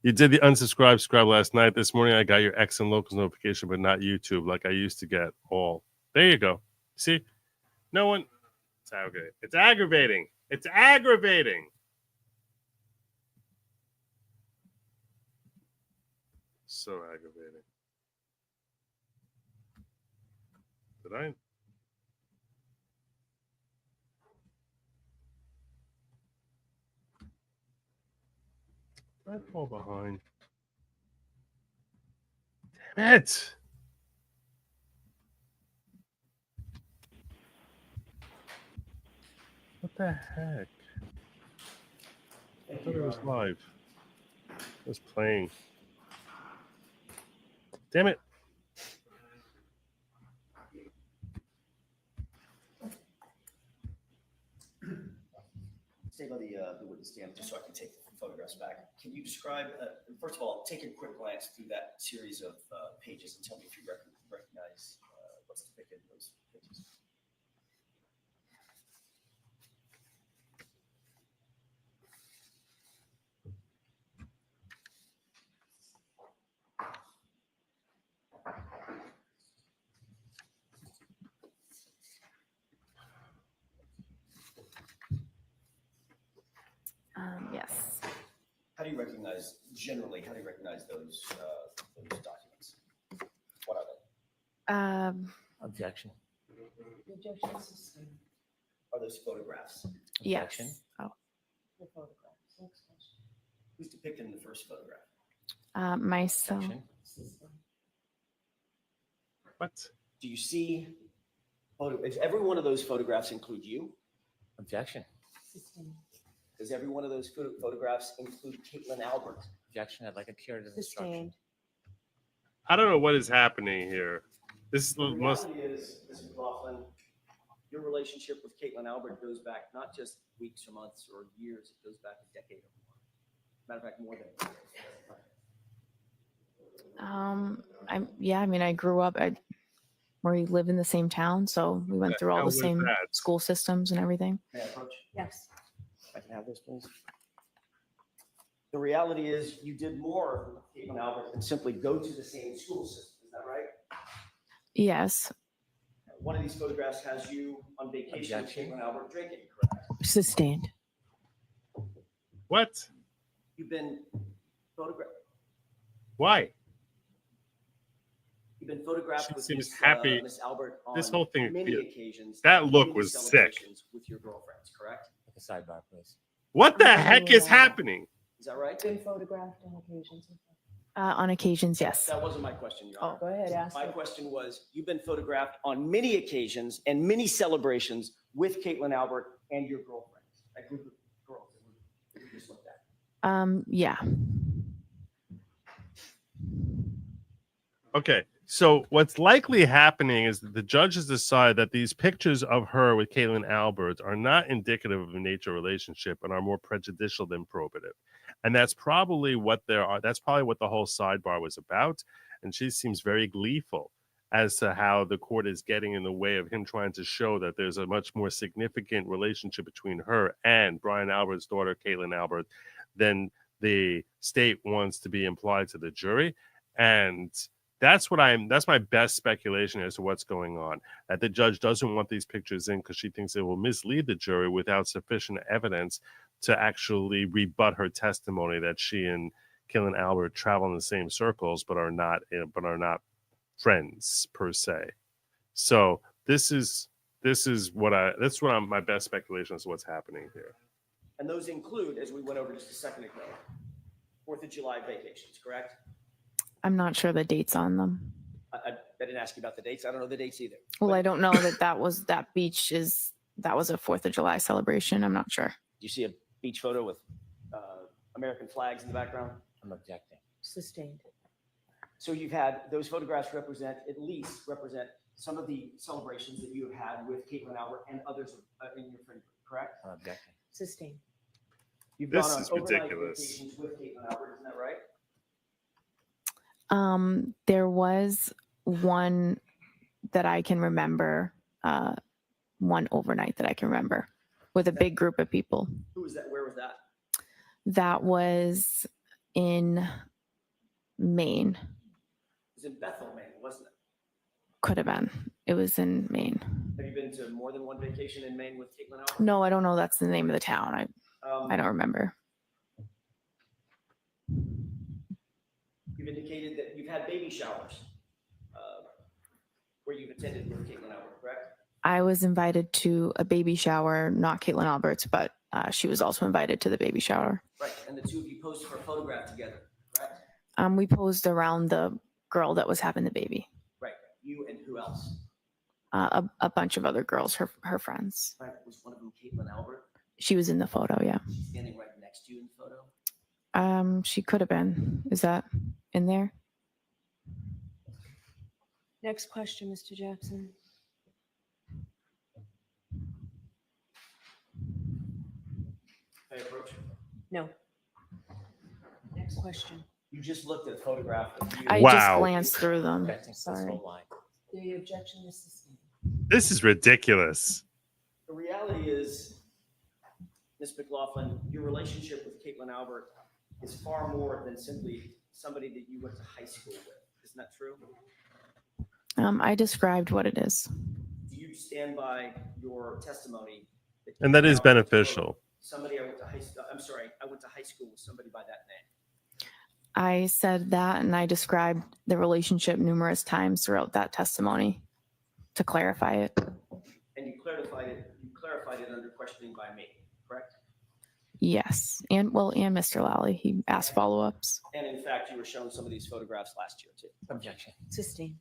You did the subscribe last night. This morning I got your X and locals notification, but not YouTube like I used to get all. There you go. See? No one. It's aggravating. It's aggravating. It's aggravating. So aggravating. Did I fall behind? Damn it. What the heck? I thought it was live. It was playing. Damn it. Stay by the witness stand just so I can take the photographs back. Can you describe, first of all, take a quick glance through that series of pages and tell me if you recognize what's depicted in those pages? do you recognize, generally, how do you recognize those documents? What are they? Objection. Objection sustained. Are those photographs? Objection. Yes. Oh, The photographs. Next question. Who's depicted in the first photograph? myself. Objection. Sustained. What? Do you see, if every one of those photographs include you? Objection. Sustained. Does every one of those photographs include Caitlin Albert? Objection. I'd like a curative instruction. Sustained. I don't know what is happening here. This is the The most. reality is, Ms. McLaughlin, your relationship with Caitlin Albert goes back not just weeks or months or years, it goes back a decade or more. Matter of fact, more than a decade. I mean, I grew up we live in the same town, so we went through all hell the was same that? school systems and everything. May I approach? Yes. If I can have this, please. The reality is you did more with Caitlin Albert than simply go to the same school system. Is that right? Yes. One of these photographs has you on vacation with Objection. Caitlin Albert drinking, correct? Sustained. What? You've been photographed. Why? You've been photographed She with seems Miss, happy. Miss Albert on This whole thing- many occasions. that look many was sick. celebrations with your girlfriends, correct? Take a sidebar, please. What the heck is happening? Is that right? Been photographed on occasions. On occasions, yes. That wasn't my question, Your Honor. Go ahead, ask My it. question was, you've been photographed on many occasions and many celebrations with Caitlin Albert and your girlfriends, that group of girls that we just looked at. Yeah. Okay, so what's likely happening is that the judges decide that these pictures of her with Caitlin Albert are not indicative of a nature relationship and are more prejudicial than probative. And that's probably what that's probably what the whole sidebar was about. And she seems very gleeful as to how the court is getting in the way of him trying to show that there's a much more significant relationship between her and Brian Albert's daughter, Caitlin Albert, than the state wants to be implied to the jury. And that's my best speculation as to what's going on. That the judge doesn't want these pictures in because she thinks it will mislead the jury without sufficient evidence to actually rebut her testimony that she and Caitlin Albert travel in the same circles but are not friends per se. So that's my best speculation as to what's happening here. And those include, as we went over just a second ago, 4th of July vacations, correct? I'm not sure the dates on them. I didn't ask you about the dates. I don't know the dates either. Well, I don't know that was a 4th of July celebration. I'm not sure. Do you see a beach photo with American flags in the background? I'm objecting. Sustained. So you've had those photographs represent some of the celebrations that you have had with Caitlin Albert and others in your friend group, correct? I'm objecting. Sustained. You've This gone on is overnight ridiculous. vacations with Caitlin Albert, isn't that right? There was one that I can remember, one overnight that I can remember with a big group of people. Who was that? Where was that? That was in Maine. It was in Bethel, Maine, wasn't it? Could have been. It was in Maine. Have you been to more than one vacation in Maine with Caitlin Albert? No, I don't know. That's the name of the town. I don't remember. You've indicated that you've had baby showers where you've attended with Caitlin Albert, correct? I was invited to a baby shower, not Caitlin Albert's, but she was also invited to the baby shower. Right, and the two of you posed for a photograph together, correct? We posed around the girl that was having the baby. Right, you and who else? A bunch of other girls, her friends. Right, was one of them Caitlin Albert? She was in the photo, yeah. Standing right next to you in the photo? She could have been. Is that in there? Next question, Mr. Jackson. May I approach? No. Next question. You just looked at a photograph of you. I just glanced through them. Objecting. Sorry. Full line. The objection is sustained. This is ridiculous. The reality is, Ms. McLaughlin, your relationship with Caitlin Albert is far more than simply somebody that you went to high school with. Isn't that true? I described what it is. Do you stand by your testimony? And that is beneficial. somebody I went to high school, I'm sorry, I went to high school with somebody by that name. I said that and I described the relationship numerous times throughout that testimony to clarify it. And you clarified it under questioning by me, correct? Yes. And Mr. Lally, he asked follow-ups. And in fact, you were shown some of these photographs last year too. Objection. Sustained.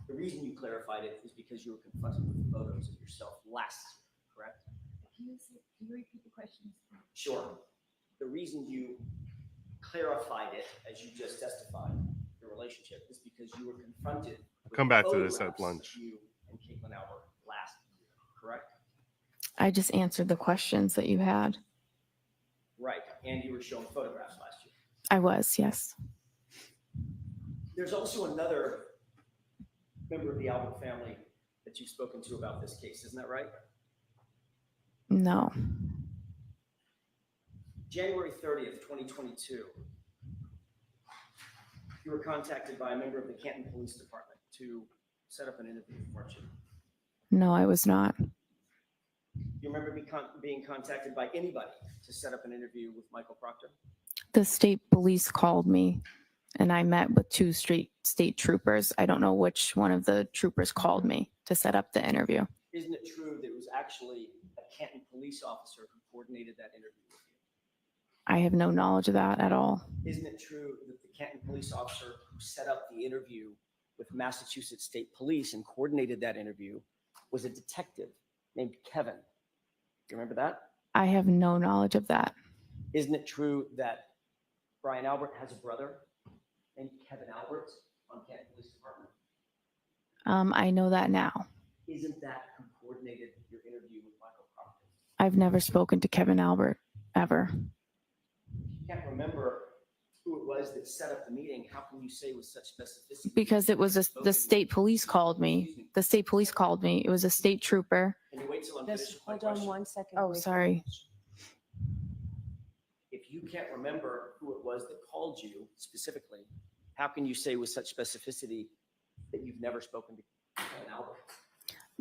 The reason you clarified it is because you were confronted with photos of yourself last year, correct? Can you repeat the question? Sure. The reason you clarified it, as you just testified, the relationship, is because you were confronted with Come back to this at photographs lunch. of you and Caitlin Albert last year, correct? I just answered the questions that you had. Right, and you were shown photographs last year. I was, yes. There's also another member of the Albert family that you've spoken to about this case, isn't that right? No. January 30th, 2022, you were contacted by a member of the Canton Police Department to set up an interview, weren't you? No, I was not. You remember being contacted by anybody to set up an interview with Michael Proctor? The state police called me and I met with two state troopers. I don't know which one of the troopers called me to set up the interview. Isn't it true that it was actually a Canton police officer who coordinated that interview with you? I have no knowledge of that at all. Isn't it true that the Canton police officer who set up the interview with Massachusetts State Police and coordinated that interview was a detective named Kevin? Do you remember that? I have no knowledge of that. Isn't it true that Brian Albert has a brother named Kevin Albert on Canton Police Department? I know that now. Isn't that who coordinated your interview with Michael Proctor? I've never spoken to Kevin Albert, ever. You can't remember who it was that set up the meeting. How can you say with such specificity? Because it was the state police called me. The state police called me. It was a state trooper. Can you wait till I'm Just finished with my hold on question? 1 second. Oh, wait. sorry. If you can't remember who it was that called you specifically, how can you say with such specificity that you've never spoken to Kevin Albert?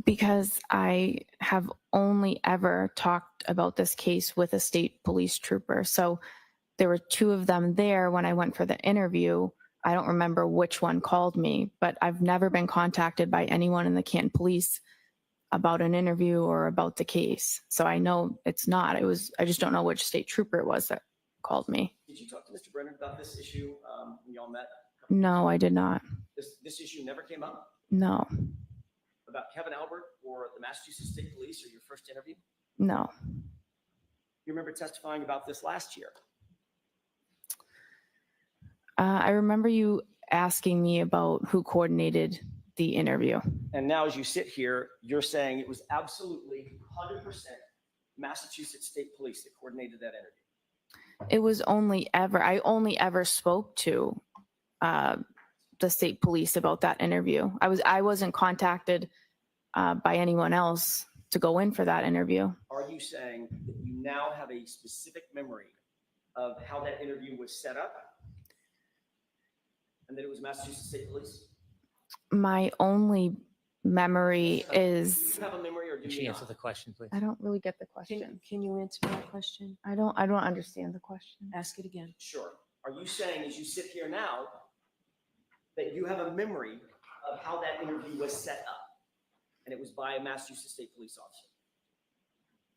Because I have only ever talked about this case with a state police trooper. So there were two of them there when I went for the interview. I don't remember which one called me, but I've never been contacted by anyone in the Canton Police about an interview or about the case. So I know it's not. I just don't know which state trooper it was that called me. Did you talk to Mr. Brennan about this issue when y'all met? No, I did not. This issue never came up No, about Kevin Albert or the Massachusetts State Police or your first interview? no. You remember testifying about this last year? I remember you asking me about who coordinated the interview. And now as you sit here, you're saying it was absolutely 100% Massachusetts State Police that coordinated that interview. It was I only ever spoke to the state police about that interview. I wasn't contacted by anyone else to go in for that interview. Are you saying that you now have a specific memory of how that interview was set up and that it was Massachusetts State Police? My only memory Do is you have a memory or do you not? the question, please. I don't really get the question. Can you answer that question? I don't understand the question. Ask it again. Sure. Are you saying as you sit here now that you have a memory of how that interview was set up and it was by a Massachusetts State Police officer?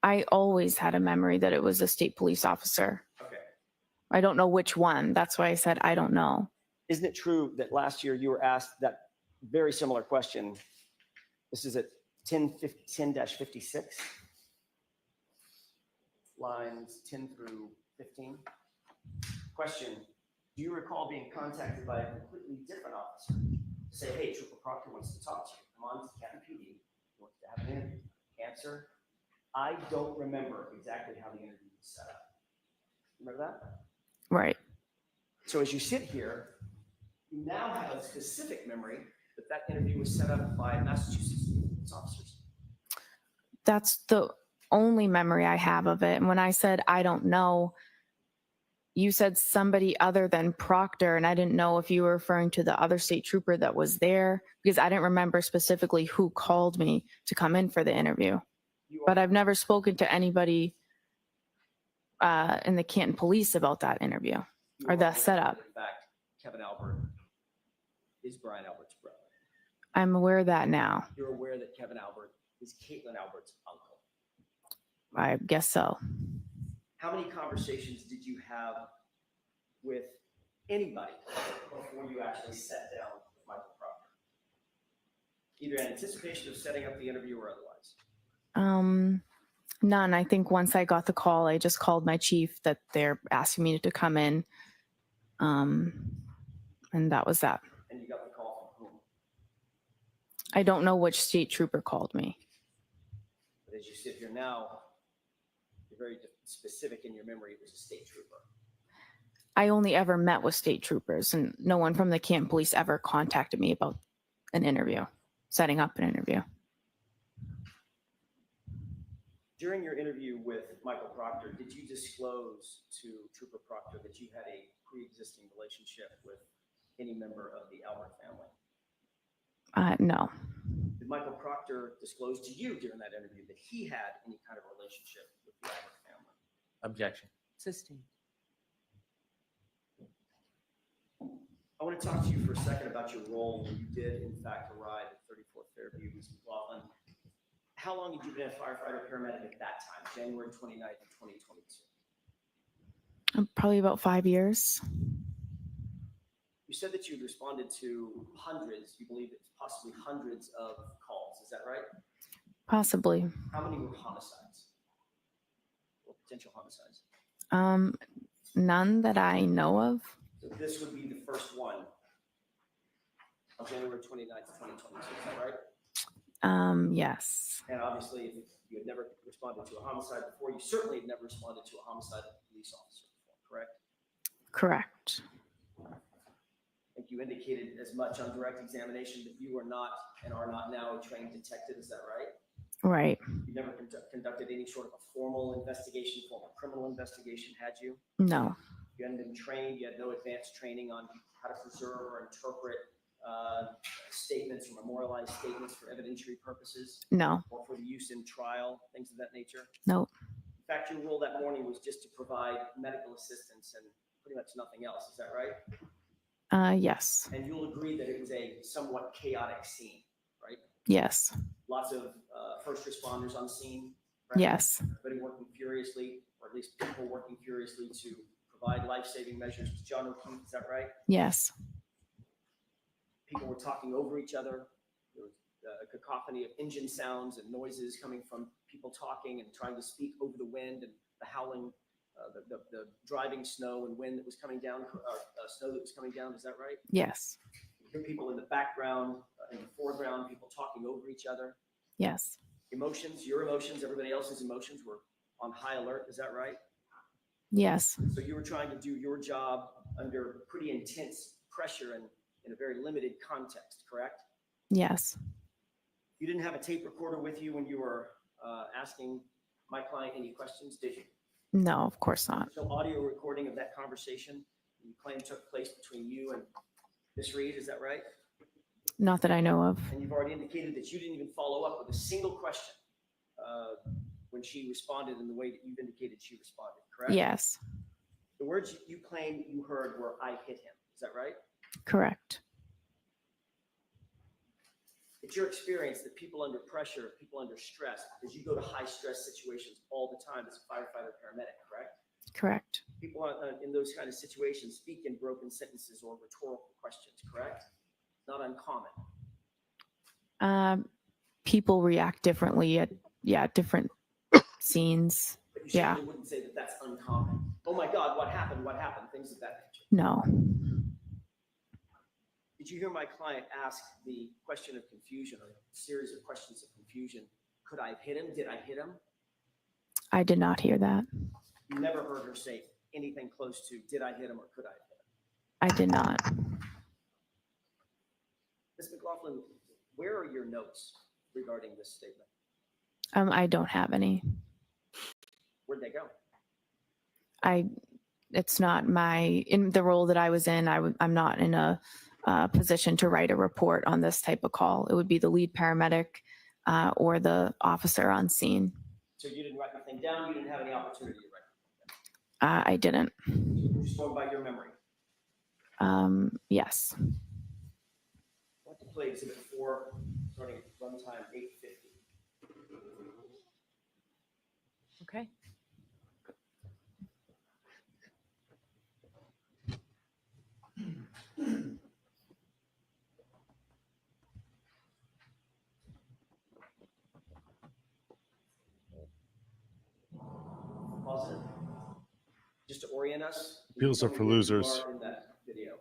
I always had a memory that it was a state police officer. Okay. I don't know which one. That's why I said I don't know. Isn't it true that last year you were asked that very similar question? This is at 10-56, lines 10 through 15. Question, do you recall being contacted by a completely different officer to say, hey, Trooper Proctor wants to talk to you. Come on to Canton PD. He wants to have an interview. Answer, I don't remember exactly how the interview was set up. Remember that? Right. So as you sit here, you now have a specific memory that that interview was set up by Massachusetts police officers. That's the only memory I have of it. And when I said I don't know, you said somebody other than Proctor, and I didn't know if you were referring to the other state trooper that was there, because I didn't remember specifically who called me to come in for the interview. but I've never spoken to anybody in the Canton Police about that interview or that setup. In fact, Kevin Albert is Brian Albert's brother. I'm aware of that now. You're aware that Kevin Albert is Caitlin Albert's uncle. I guess so. How many conversations did you have with anybody before you actually sat down with Michael Proctor? Either in anticipation of setting up the interview or otherwise? None. I think once I got the call, I just called my chief that they're asking me to come in. And that was that. And you got the call from whom? I don't know which state trooper called me. But as you sit here now, you're very specific in your memory. It was a state trooper. I only ever met with state troopers, and no one from the Canton Police ever contacted me about an interview, setting up an interview. During your interview with Michael Proctor, did you disclose to Trooper Proctor that you had a pre-existing relationship with any member of the Albert family? No. Did Michael Proctor disclose to you during that interview that he had any kind of relationship with the Albert family? Objection. Sustained. I want to talk to you for a second about your role when you did, in fact, arrive at 34 Fairview, Ms. McLaughlin. How long had you been a firefighter paramedic at that time, January 29th, 2022? Probably about 5 years. You said that you'd responded to hundreds, you believe it's possibly hundreds of calls. Is that right? Possibly. How many were homicides or potential homicides? None that I know of. So this would be the first one on January 29th, 2022. Is that right? Yes. And obviously, if you had never responded to a homicide before, you certainly had never responded to a homicide of a police officer before, correct? Correct. I think you indicated as much on direct examination that you are not and are not now a trained detective. Is that right? Right. You never conducted any sort of a formal investigation, formal criminal investigation, had you? No. You hadn't been trained. You had no advanced training on how to preserve or interpret statements or memorialized statements for evidentiary purposes? No. Or for the use in trial, things of that nature? Nope. In fact, your role that morning was just to provide medical assistance and pretty much nothing else. Is that right? Yes. And you'll agree that it was a somewhat chaotic scene, right? Yes. Lots of first responders on scene. Right? Yes. Everybody working furiously, or at least people working furiously to provide life-saving measures to John O'Keefe. Is that right? Yes. People were talking over each other. There was a cacophony of engine sounds and noises coming from people talking and trying to speak over the wind and the howling, the driving snow and wind that was coming down, snow that was coming down. Is that right? Yes. You hear people in the background, in the foreground, people talking over each other. Yes. Emotions, your emotions, everybody else's emotions were on high alert. Is that right? Yes. So you were trying to do your job under pretty intense pressure and in a very limited context, correct? Yes. You didn't have a tape recorder with you when you were asking my client any questions, did you? No, of course not. No audio recording of that conversation you claim took place between you and Ms. Reed, is that right? Not that I know of. And you've already indicated that you didn't even follow up with a single question when she responded in the way that you've indicated she responded, correct? Yes. The words you claim you heard were, "I hit him." Is that right? Correct. It's your experience that people under pressure, people under stress, because you go to high stress situations all the time as a firefighter paramedic, correct? Correct. People in those kind of situations speak in broken sentences or rhetorical questions, correct? Not uncommon. People react differently at different scenes. But you Yeah. certainly wouldn't say that that's uncommon. Oh my God, what happened? What happened? Things of that nature. No. Did you hear my client ask the question of confusion, or a series of questions of confusion? Could I have hit him? Did I hit him? I did not hear that. You never heard her say anything close to, did I hit him or could I have hit him? I did not. Ms. McLaughlin, where are your notes regarding this statement? I don't have any. Where'd they go? It's not in the role that I was in. I'm not in a position to write a report on this type of call. It would be the lead paramedic or the officer on scene. So you didn't write anything down, you didn't have any opportunity to write? I didn't. You're just going by your memory. Yes. I want to play exhibit 4, starting at runtime 8:50. Okay. Pause it. Just to orient us. Appeals are for losers. In that video.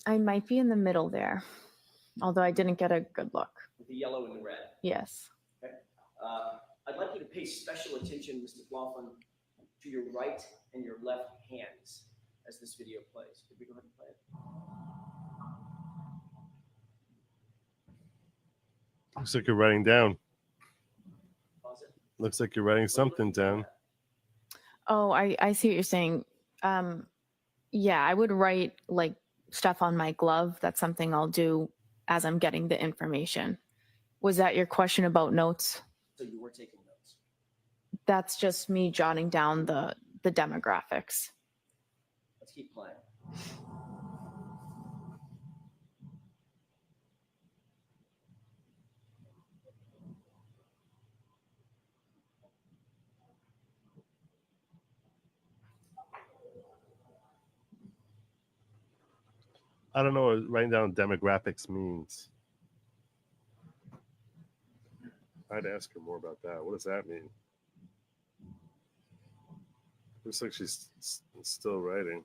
I might be in the middle there, although I didn't get a good look. With the yellow and the red. Yes. Okay. I'd like you to pay special attention, Mr. Mclofflin, to your right and your left hands as this video plays. Could we go ahead and play it? Looks like you're writing down. Pause it. Looks like you're writing something down. Oh, I see what you're saying. Yeah, I would write like stuff on my glove. That's something I'll do as I'm getting the information. Was that your question about notes? So you were taking notes. That's just me jotting down the demographics. Let's keep playing. I don't know what writing down demographics means. I'd ask her more about that. What does that mean? Looks like she's still writing.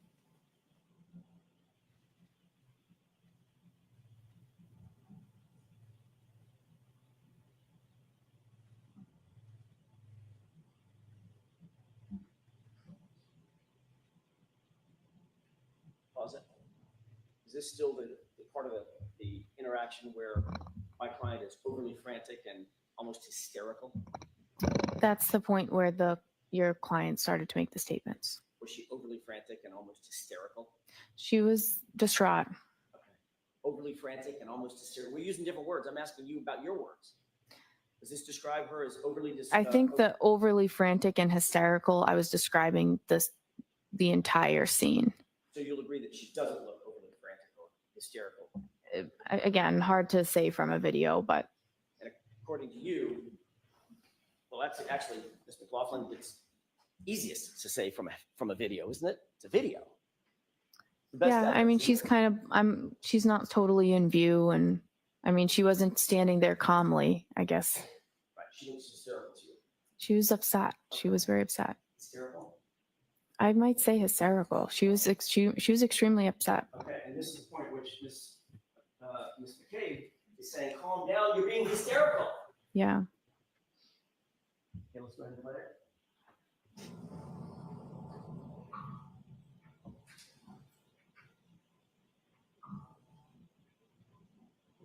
Pause it. Is this still the part of the interaction where my client is overly frantic and almost hysterical? That's the point where your client started to make the statements. Was she overly frantic and almost hysterical? She was distraught. Okay. Overly frantic and almost hysterical. We're using different words. I'm asking you about your words. Does this describe her as overly I think the overly frantic and hysterical, I was describing the entire scene. So you'll agree that she doesn't look overly frantic or hysterical? Again, hard to say from a video, but. And according to you, well, that's actually, Ms. Mclofflin, it's easiest to say from a video, isn't it? It's a video. Yeah, I mean, she's kind of, she's not totally in view, and I mean, she wasn't standing there calmly, I guess. Right, she was hysterical to you. She was upset. She was very upset. Hysterical? I might say hysterical. She was extremely upset. Okay, and this is the point at which Ms. McCabe is saying, calm down, you're being hysterical. Yeah. Okay, let's go ahead and play it.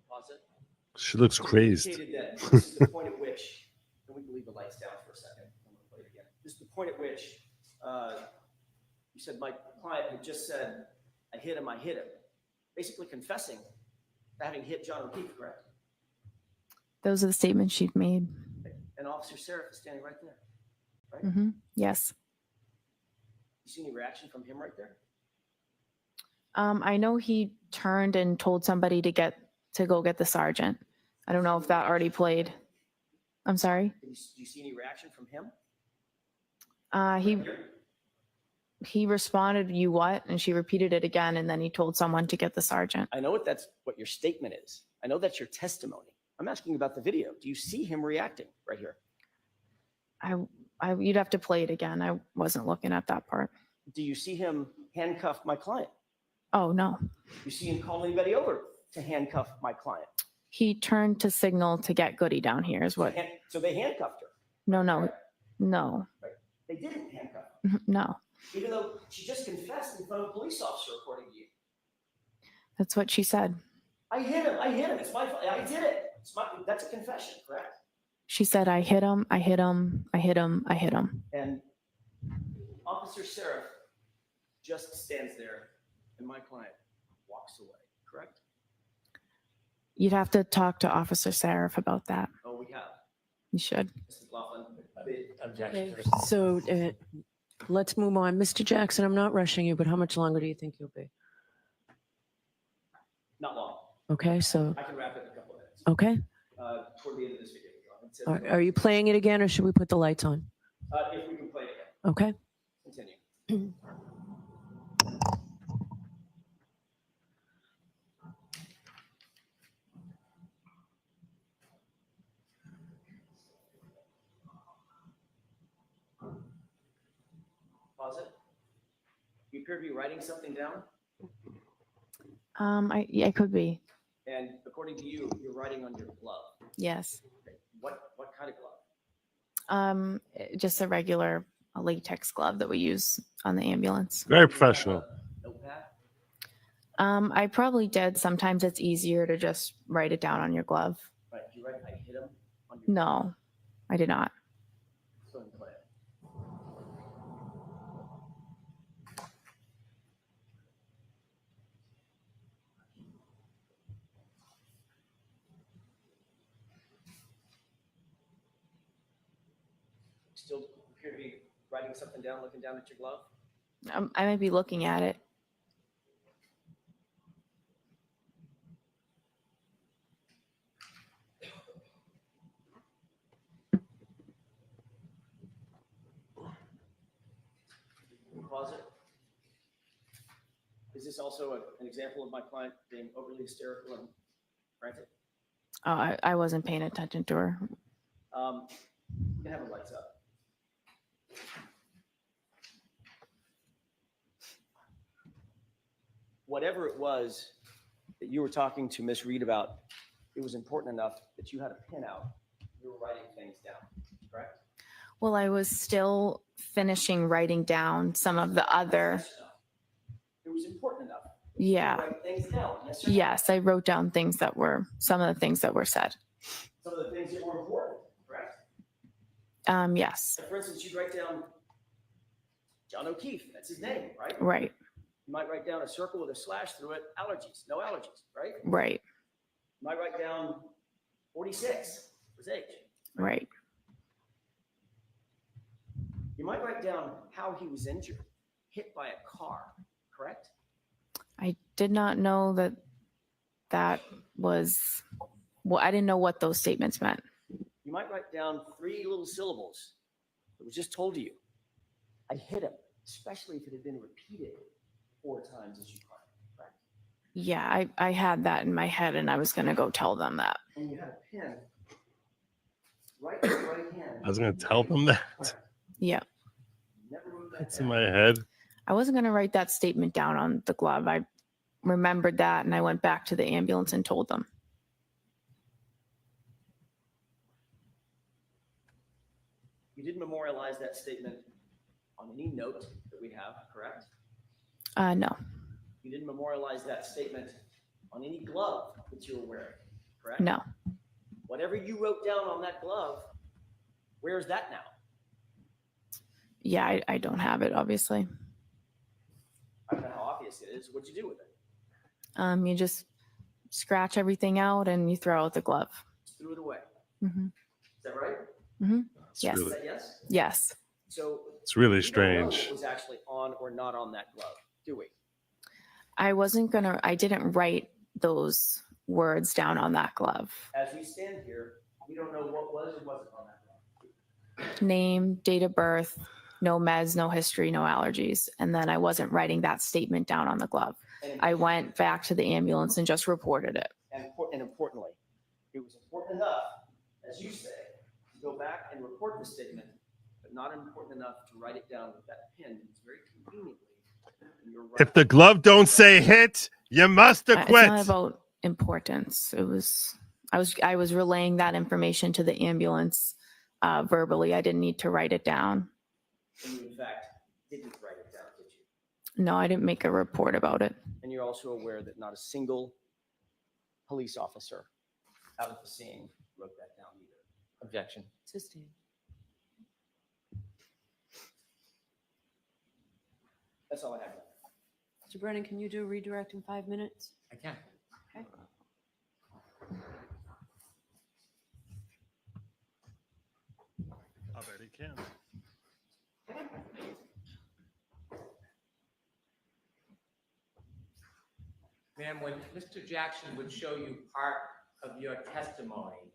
Pause it. She looks crazed. Indicated that this is the point at which, and we can leave the lights down for a second. I'm going to play it again. This is the point at which you said my client had just said, I hit him, basically confessing to having hit John O'Keefe, correct? Those are the statements she'd made. And Officer Seraph is standing right there, right? Yes. You see any reaction from him right there? I know he turned and told somebody to go get the sergeant. I don't know if that already played. I'm sorry? Do you see any reaction from him? He responded, "You what?" And she repeated it again, and then he told someone to get the sergeant. I know that's what your statement is. I know that's your testimony. I'm asking about the video. Do you see him reacting right here? You'd have to play it again. I wasn't looking at that part. Do you see him handcuff my client? Oh, no. You see him call anybody over to handcuff my client? He turned to signal to get Goody down here is what. So they handcuffed her? No. Right. They didn't handcuff her? No. Even though she just confessed in front of a police officer, according to you. That's what she said. I hit him. It's my fault. I did it. That's a confession, correct? She said, I hit him. And Officer Seraph just stands there and my client walks away, correct? You'd have to talk to Officer Seraph about that. Oh, we have. You should. Mr. McLaughlin. Okay, so let's move on. Mr. Jackson, I'm not rushing you, but how much longer do you think you'll be? Not long. Okay, so, I can wrap it in a couple of minutes. okay. Toward the end of this video. Are you playing it again or should we put the lights on? If we can play it again. Okay. Continue. Pause it. You appear to be writing something down, I could be. and according to you, you're writing on your glove. Yes. What kind of glove? Just a regular latex glove that we use on the ambulance. Very professional. Notepad? I probably did. Sometimes it's easier to just write it down on your glove. Right. Did you write I hit him on your No, I did not. Go ahead and play it. Still appear to be writing something down, looking down at your glove? I might be looking at it. Pause it. Is this also an example of my client being overly hysterical and frantic? Oh, I wasn't paying attention to her. You can have the lights up. Whatever it was that you were talking to Miss Reed about, it was important enough that you had a pin out. You were writing things down, correct? Well, I was still finishing writing down some of the other. It was important enough. Yeah. To write things down. Yes, or no? Yes, I wrote down things that were some of the things that were said. Some of the things that were important, correct? Yes. For instance, you write down John O'Keefe. That's his name, right? Right. You might write down a circle with a slash through it. Allergies. No allergies, right? Right. You might write down 46 for his age. Right. You might write down how he was injured, hit by a car, correct? I did not know that was. Well, I didn't know what those statements meant. You might write down 3 little syllables that was just told to you. I hit him, especially if it had been repeated 4 times as you climbed, correct? Yeah, I had that in my head and I was going to go tell them that. And you had a pen right in your right hand. I was going to tell them that. Yeah. Never moved that It's in my head. I wasn't going to write that statement down on the glove. I remembered that and I went back to the ambulance and told them. You didn't memorialize that statement on any note that we have, correct? No. You didn't memorialize that statement on any glove that you were wearing, correct? No. Whatever you wrote down on that glove, where's that now? Yeah, I don't have it, obviously. I don't know how obvious it is. What'd you do with it? You just scratch everything out and you throw out the glove. Just threw it away. Mm-hmm. Is that right? Mm-hmm. It's Yes. really- Is that yes? Yes. So It's really we don't know strange. what was actually on or not on that glove, do we? I didn't write those words down on that glove. As we stand here, we don't know what was or wasn't on that glove. Name, date of birth, no meds, no history, no allergies. And then I wasn't writing that statement down on the glove. I went back to the ambulance and just reported it. And importantly, it was important enough, as you say, to go back and report the statement, but not important enough to write it down with that pen. It's very conveniently. in your right If the glove don't say hit, you must have It's quit. not about importance. I was relaying that information to the ambulance verbally. I didn't need to write it down. And you, in fact, didn't write it down, did you? No, I didn't make a report about it. And you're also aware that not a single police officer out at the scene wrote that down either. Objection. Sustained. That's all I have. Mr. Brennan, can you do redirect in 5 minutes? I can. Okay. I bet he can. Ma'am, when Mr. Jackson would show you part of your testimony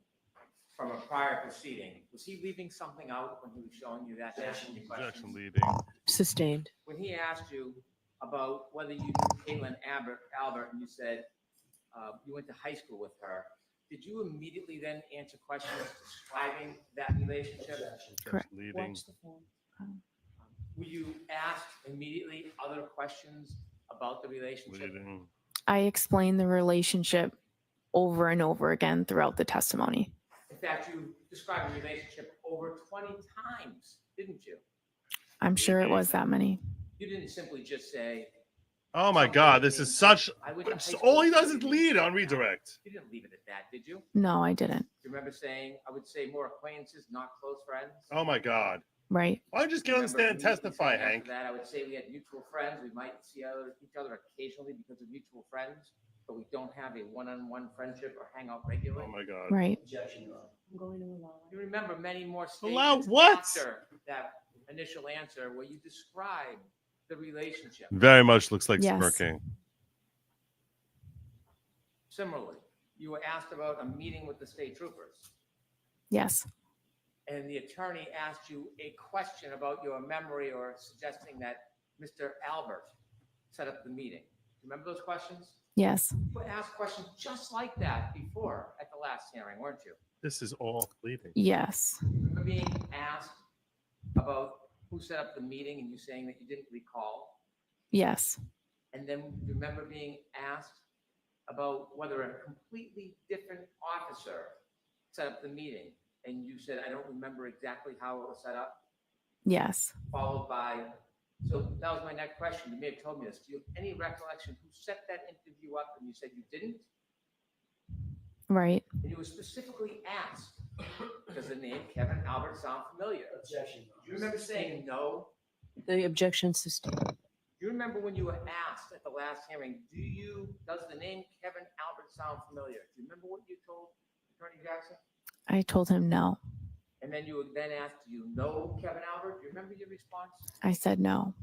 from a prior proceeding, was he leaving something out when he was showing you that? Objection leading. Sustained. When he asked you about whether you knew Caitlin Albert, and you said you went to high school with her, did you immediately then answer questions describing that relationship? Correct. Leading. Were you asked immediately other questions about the relationship? Leading. I explained the relationship over and over again throughout the testimony. In fact, you described the relationship over 20 times, didn't you? I'm sure it was that many. You didn't simply just say, Oh my God, this is such. I went to high school All he with does you. is lead on redirect. You didn't leave it at that, did you? No, I didn't. Do you remember saying, I would say more acquaintances, not close friends? Oh my God. Right. Why don't you just get on the stand and Remember testify, immediately saying Hank? after that, I would say we had mutual friends. We might see each other occasionally because of mutual friends, but we don't have a one-on-one friendship or hang out regularly. Oh my God. Right. I'm going to allow it. You remember many more Allow statements what? after that initial answer where you describe the relationship. Very much looks like Yes. smirking. Similarly, you were asked about a meeting with the state troopers, Yes. and the attorney asked you a question about your memory or suggesting that Mr. Albert set up the meeting. Remember those questions? Yes. You were asked questions just like that before at the last hearing, weren't you? This is all leading. Yes. Remember being asked about who set up the meeting and you saying that you didn't recall? Yes. And then remember being asked about whether a completely different officer set up the meeting and you said, I don't remember exactly how it was set up? Yes. Followed by, so that was my next question. You may have told me this. Do you have any recollection who set that interview up and you said you didn't? Right. And you were specifically asked, does the name Kevin Albert sound familiar? Objection. Do you remember saying no? The objection sustained. Do you remember when you were asked at the last hearing, does the name Kevin Albert sound familiar? Do you remember what you told Attorney Jackson? I told him no. And then you were then asked, do you know Kevin Albert? Do you remember your response? I said no.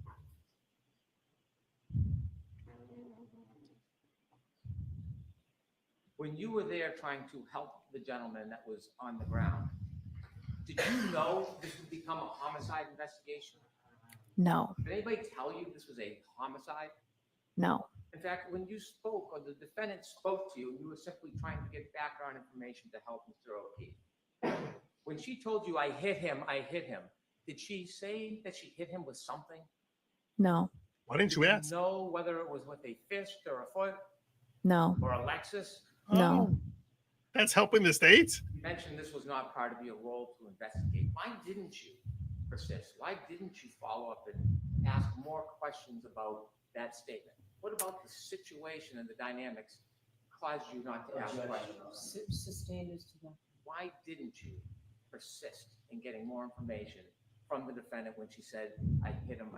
When you were there trying to help the gentleman that was on the ground, did you know this would become a homicide investigation? No. Did anybody tell you this was a homicide? No. In fact, when you spoke or the defendant spoke to you, you were simply trying to get background information to help Mr. O'Keefe. When she told you, I hit him, did she say that she hit him with something? No. Why didn't you ask? Know whether it was with a fist or a foot No. or a Lexus? No. Oh, that's helping the state? You mentioned this was not part of your role to investigate. Why didn't you persist? Why didn't you follow up and ask more questions about that statement? What about the situation and the dynamics caused you not to ask questions? Sustained is to that. Why didn't you persist in getting more information from the defendant when she said, I hit him?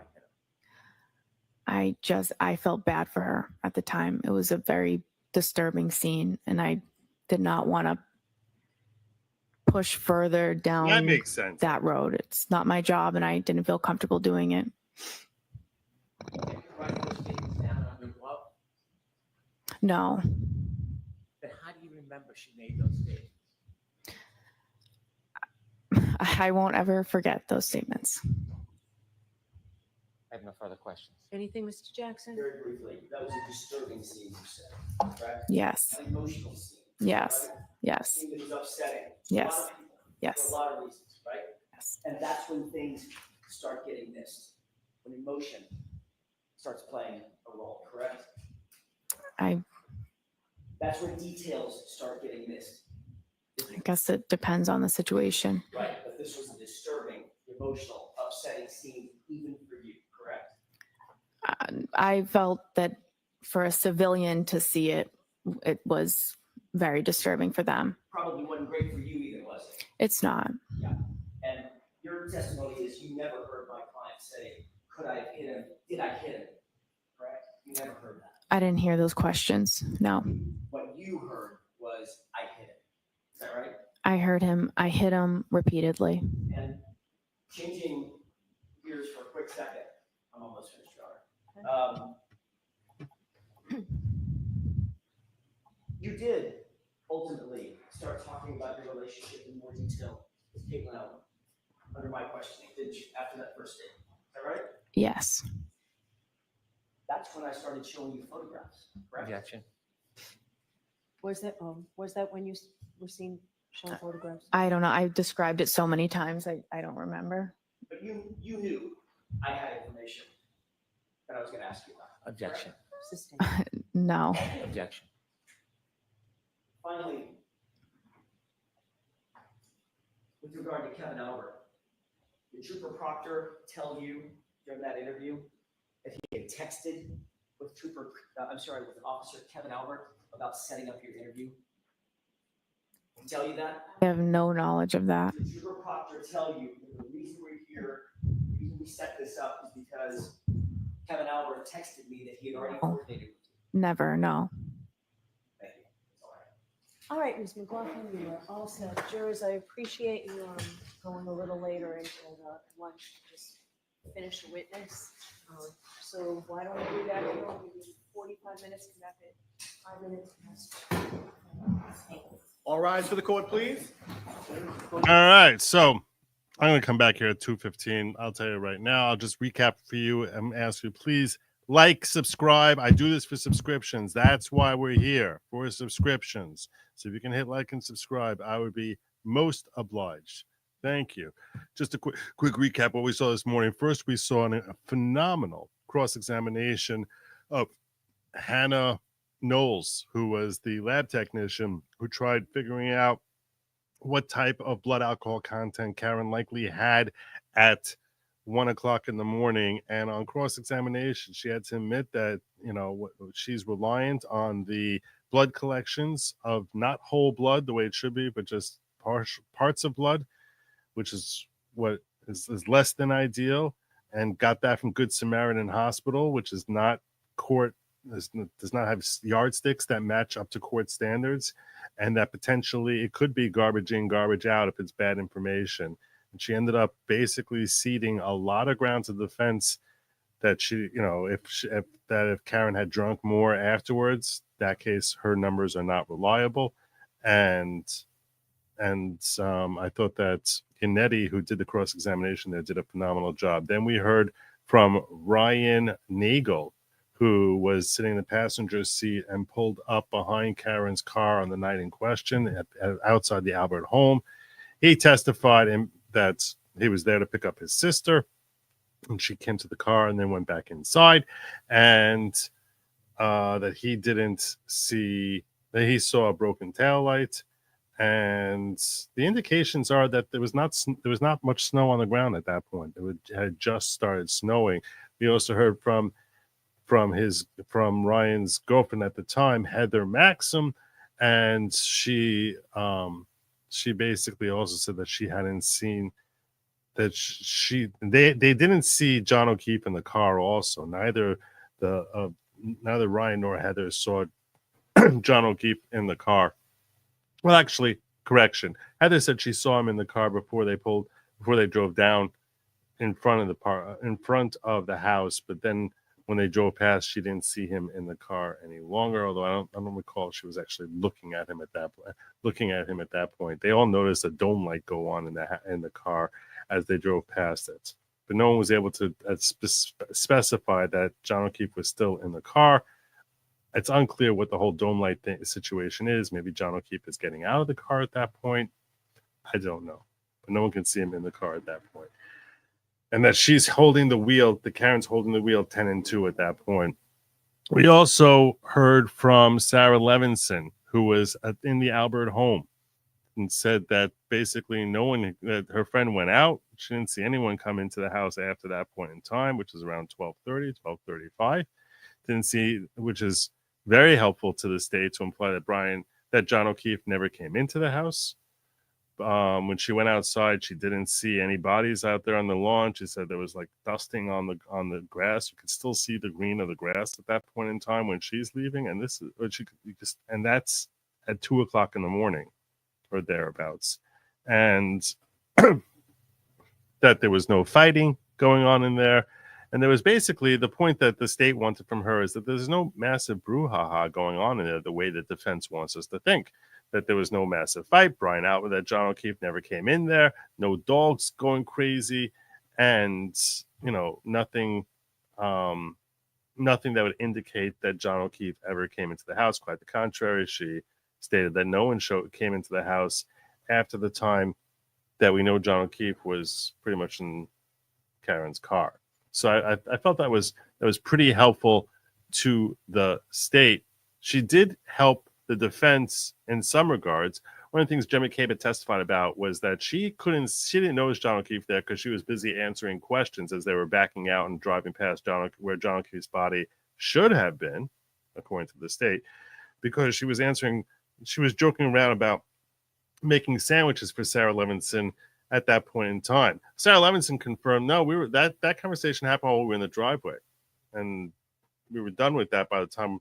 I felt bad for her at the time. It was a very disturbing scene, and I did not want to push further down That makes sense. that road. It's not my job, and I didn't feel comfortable doing it. Write those statements down on your glove. No. Then how do you remember she made those statements? I won't ever forget those statements. I have no further questions. Anything, Mr. Jackson? Very briefly, that was a disturbing scene, you said, correct? Yes. An emotional scene. Yes. Right? A Yes. scene that was upsetting. to a Yes. lot of people, Yes. For a lot of reasons, right? Yes. And that's when things start getting missed, when emotion starts playing a role, correct? That's when details start getting missed. I guess it depends on the situation. Right, but this was a disturbing, emotional, upsetting scene even for you, correct? I felt that for a civilian to see it, it was very disturbing for them. Probably wasn't great for you either, was it? It's not. Yeah, and your testimony is you never heard my client say, could I have hit him? Did I hit him? Correct? You never heard that. I didn't hear those questions. No. What you heard was, I I heard him. I hit him repeatedly. And changing gears for a quick second, I'm almost finished, Your Honor. You did ultimately start talking about your relationship in more detail with Caitlin Allen under my questioning, didn't you, after that first date? Is that right? Yes. That's when I started showing you photographs, correct? Objection. Was that when you were seen showing photographs? I don't know. I described it so many times. I don't remember. But you knew I had information that I was going to ask you about. Objection. No. Objection. Finally, with regard to Kevin Albert, did Trooper Proctor tell you during that interview that he had texted with with Officer Kevin Albert about setting up your interview? Did he tell you that? I have no knowledge of that. Did Trooper Proctor tell you that the reason we're here, the reason we set this up is because Kevin Albert texted me that he had already coordinated with you? Never. No. Thank you. That's all I have. All right, Ms. McLaughlin, you are all set. Jurors, I appreciate you going a little later into lunch to just finish the witness. So why don't we do that? We'll give you 45 minutes, come back at 5 minutes past. All rise for the court, please. All right, so I'm going to come back here at 2:15. I'll tell you right now. I'll just recap for you and ask you, please like, subscribe. I do this for subscriptions. That's why we're here, for subscriptions. So if you can hit like and subscribe, I would be most obliged. Thank you. Just a quick recap what we saw this morning. First, we saw a phenomenal cross-examination of Hannah Knowles, who was the lab technician who tried figuring out what type of blood alcohol content Karen likely had at 1 o'clock in the morning. And on cross-examination, she had to admit that, she's reliant on the blood collections of not whole blood the way it should be, but just parts of blood, which is what is less than ideal, and got that from Good Samaritan Hospital, which is not court, does not have yardsticks that match up to court standards, and that potentially it could be garbage in, garbage out if it's bad information. And she ended up basically ceding a lot of grounds of defense that if Karen had drunk more afterwards, that case her numbers are not reliable, and I thought that Inetti, who did the cross-examination there, did a phenomenal job. Then we heard from Ryan Nagel, who was sitting in the passenger seat and pulled up behind Karen's car on the night in question outside the Albert home. He testified that he was there to pick up his sister, and she came to the car and then went back inside, and that he didn't see, that he saw a broken taillight. And the indications are that there was not much snow on the ground at that point. It had just started snowing. We also heard from Ryan's girlfriend at the time, Heather Maxim, and she basically also said that she hadn't seen that they didn't see John O'Keefe in the car. Also, neither Ryan nor Heather saw John O'Keefe in the car. Well, actually, correction. Heather said she saw him in the car before they drove down in front of the house, but then when they drove past, she didn't see him in the car any longer. Although I don't recall she was actually looking at him at that point. They all noticed a dome light go on in the car as they drove past it, but no one was able to specify that John O'Keefe was still in the car. It's unclear what the whole dome light situation is. Maybe John O'Keefe is getting out of the car at that point. I don't know, but no one can see him in the car at that point. And that she's holding the wheel, Karen's holding the wheel 10 and 2 at that point. We also heard from Sarah Levenson, who was in the Albert home, and said that basically that her friend went out. She didn't see anyone come into the house after that point in time, which is around 12:30, 12:35. Didn't see, which is very helpful to the state to imply that John O'Keefe never came into the house. When she went outside, she didn't see any bodies out there on the lawn. She said there was like dusting on the grass. You could still see the green of the grass at that point in time when she's leaving. And that's at 2 o'clock in the morning, or thereabouts, and that there was no fighting going on in there. And there was basically the point that the state wanted from her is that there's no massive brouhaha going on in there the way the defense wants us to think. That there was no massive fight. Brian Outwood, that John O'Keefe never came in there. No dogs going crazy, and nothing that would indicate that John O'Keefe ever came into the house. Quite the contrary, she stated that no one came into the house after the time that we know John O'Keefe was pretty much in Karen's car. So I felt that was pretty helpful to the state. She did help the defense in some regards. One of the things Jen McCabe had testified about was that she didn't notice John O'Keefe there because she was busy answering questions as they were backing out and driving past where John O'Keefe's body should have been, according to the state, because she was joking around about making sandwiches for Sarah Levenson at that point in time. Sarah Levenson confirmed, no, that conversation happened while we were in the driveway, and we were done with that by the time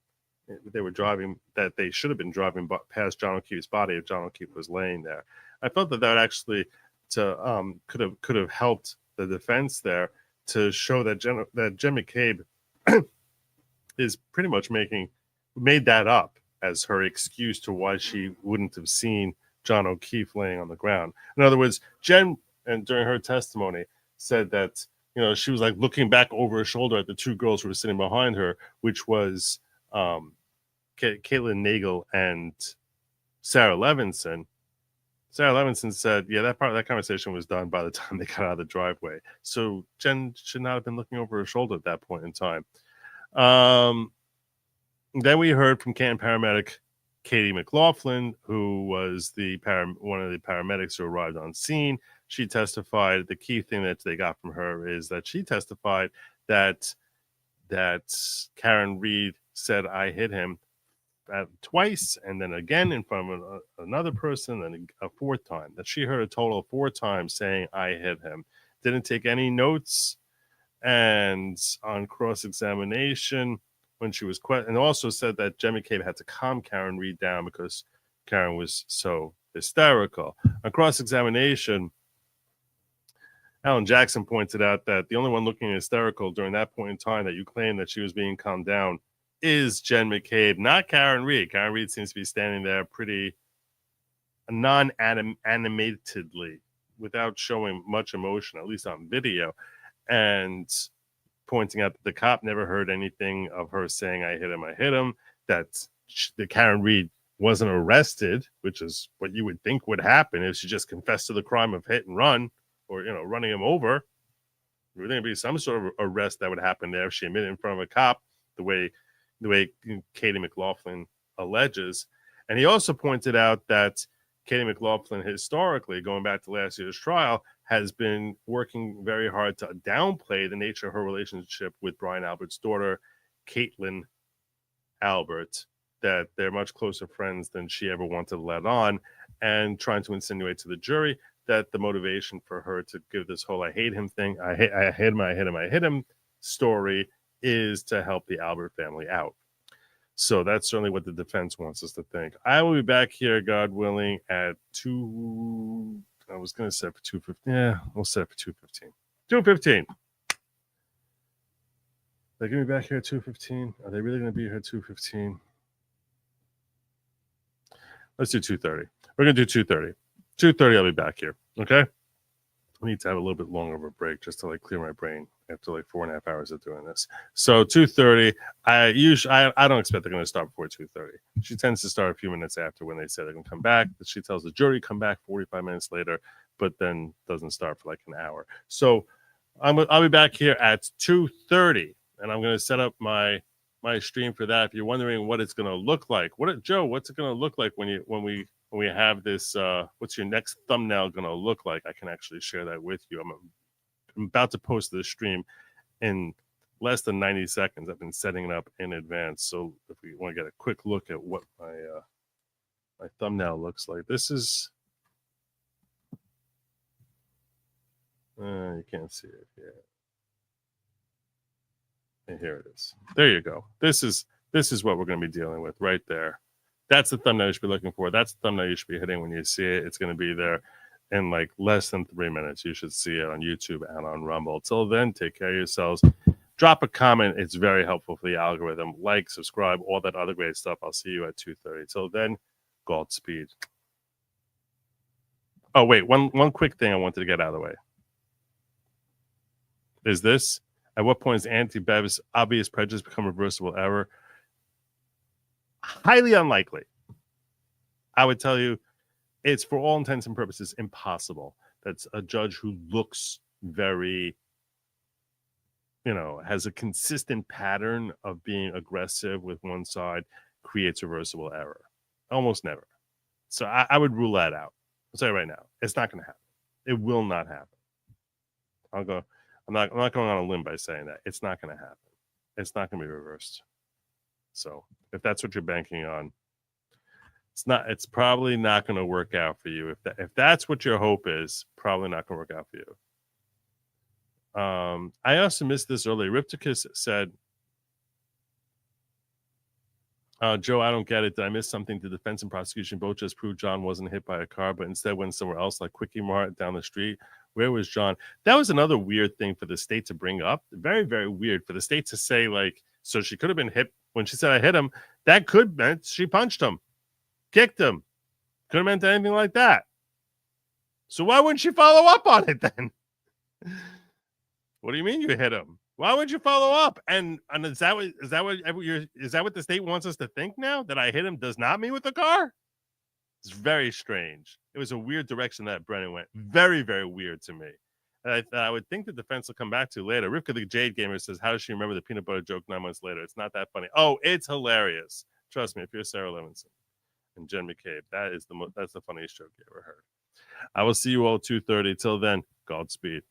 they were driving, that they should have been driving past John O'Keefe's body if John O'Keefe was laying there. I felt that actually could have helped the defense there to show that Jen McCabe is pretty much made that up as her excuse to why she wouldn't have seen John O'Keefe laying on the ground. In other words, Jen, and during her testimony, said that she was like looking back over her shoulder at the two girls who were sitting behind her, which was Caitlin Nagel and Sarah Levenson. Sarah Levenson said, yeah, that conversation was done by the time they got out of the driveway. So Jen should not have been looking over her shoulder at that point in time. Then we heard from Canton Paramedic Katie Mclofflin, who was one of the paramedics who arrived on scene. She testified, the key thing that they got from her is that she testified that Karen Reed said, I hit him twice, and then again in front of another person, and a fourth time. That she heard a total of 4 times saying, I hit him. Didn't take any notes. And on cross-examination, when she was and also said that Jen McCabe had to calm Karen Reed down because Karen was so hysterical. On cross-examination, Alan Jackson pointed out that the only one looking hysterical during that point in time that you claim that she was being calmed down is Jen McCabe, not Karen Reed. Karen Reed seems to be standing there pretty non-animatedly without showing much emotion, at least on video, and pointing out that the cop never heard anything of her saying, I hit him, that Karen Reed wasn't arrested, which is what you would think would happen if she just confessed to the crime of hit and run, or, running him over. There would be some sort of arrest that would happen there if she admitted in front of a cop, the way Katie Mclofflin alleges. And he also pointed out that Katie Mclofflin, historically, going back to last year's trial, has been working very hard to downplay the nature of her relationship with Brian Albert's daughter, Caitlin Albert, that they're much closer friends than she ever wanted to let on, and trying to insinuate to the jury that the motivation for her to give this whole I hate him thing, I hit him story is to help the Albert family out. So that's certainly what the defense wants us to think. I will be back here, God willing, at 2. I was going to set for 2:15. Yeah, we'll set for 2:15. 2:15. They're going to be back here at 2:15. Are they really going to be here at 2:15? Let's do 2:30. We're going to do 2:30. 2:30, I'll be back here. Okay? I need to have a little bit longer of a break just to clear my brain after 4.5 hours of doing this. So 2:30, I don't expect they're going to start before 2:30. She tends to start a few minutes after when they say they're going to come back. She tells the jury come back 45 minutes later, but then doesn't start for an hour. So I'll be back here at 2:30, and I'm going to set up my stream for that. If you're wondering what it's going to look like, Joe, what's it going to look like when we have this? What's your next thumbnail going to look like? I can actually share that with you. I'm about to post this stream in less than 90 seconds. I've been setting it up in advance. So if we want to get a quick look at what my thumbnail looks like, this is, you can't see it yet. And here it is. There you go. This is what we're going to be dealing with right there. That's the thumbnail you should be looking for. That's the thumbnail you should be hitting when you see it. It's going to be there in like less than 3 minutes. You should see it on YouTube and on Rumble. Till then, take care of yourselves. Drop a comment. It's very helpful for the algorithm. Like, subscribe, all that other great stuff. I'll see you at 2:30. Till then, Godspeed. Oh, wait. One quick thing I wanted to get out of the way. Is this, at what point does anti-Bev's obvious prejudice become reversible error? Highly unlikely. I would tell you, it's for all intents and purposes impossible. That's a judge who looks very, has a consistent pattern of being aggressive with one side, creates reversible error. Almost never. So I would rule that out. I'll tell you right now, it's not going to happen. It will not happen. I'm not going on a limb by saying that. It's not going to happen. It's not going to be reversed. So if that's what you're banking on, it's probably not going to work out for you. If that's what your hope is, probably not going to work out for you. I also missed this earlier. Ripticus said, Joe, I don't get it. Did I miss something? The defense and prosecution both just proved John wasn't hit by a car, but instead went somewhere else, like Quickie Mart down the street. Where was John? That was another weird thing for the state to bring up. Very, very weird for the state to say, like, so she could have been hit. When she said I hit him, that could meant she punched him, kicked him. Could have meant anything like that. So why wouldn't she follow up on it then? What do you mean you hit him? Why would you follow up? And is that what the state wants us to think now? That I hit him does not mean with the car? It's very strange. It was a weird direction that Brennan went. Very, very weird to me. And I would think the defense will come back to later. Rivka the Jade Gamer says, how does she remember the peanut butter joke 9 months later? It's not that funny. Oh, it's hilarious. Trust me, if you're Sarah Levenson and Jen McCabe, that's the funniest joke you ever heard. I will see you all 2:30. Till then, Godspeed.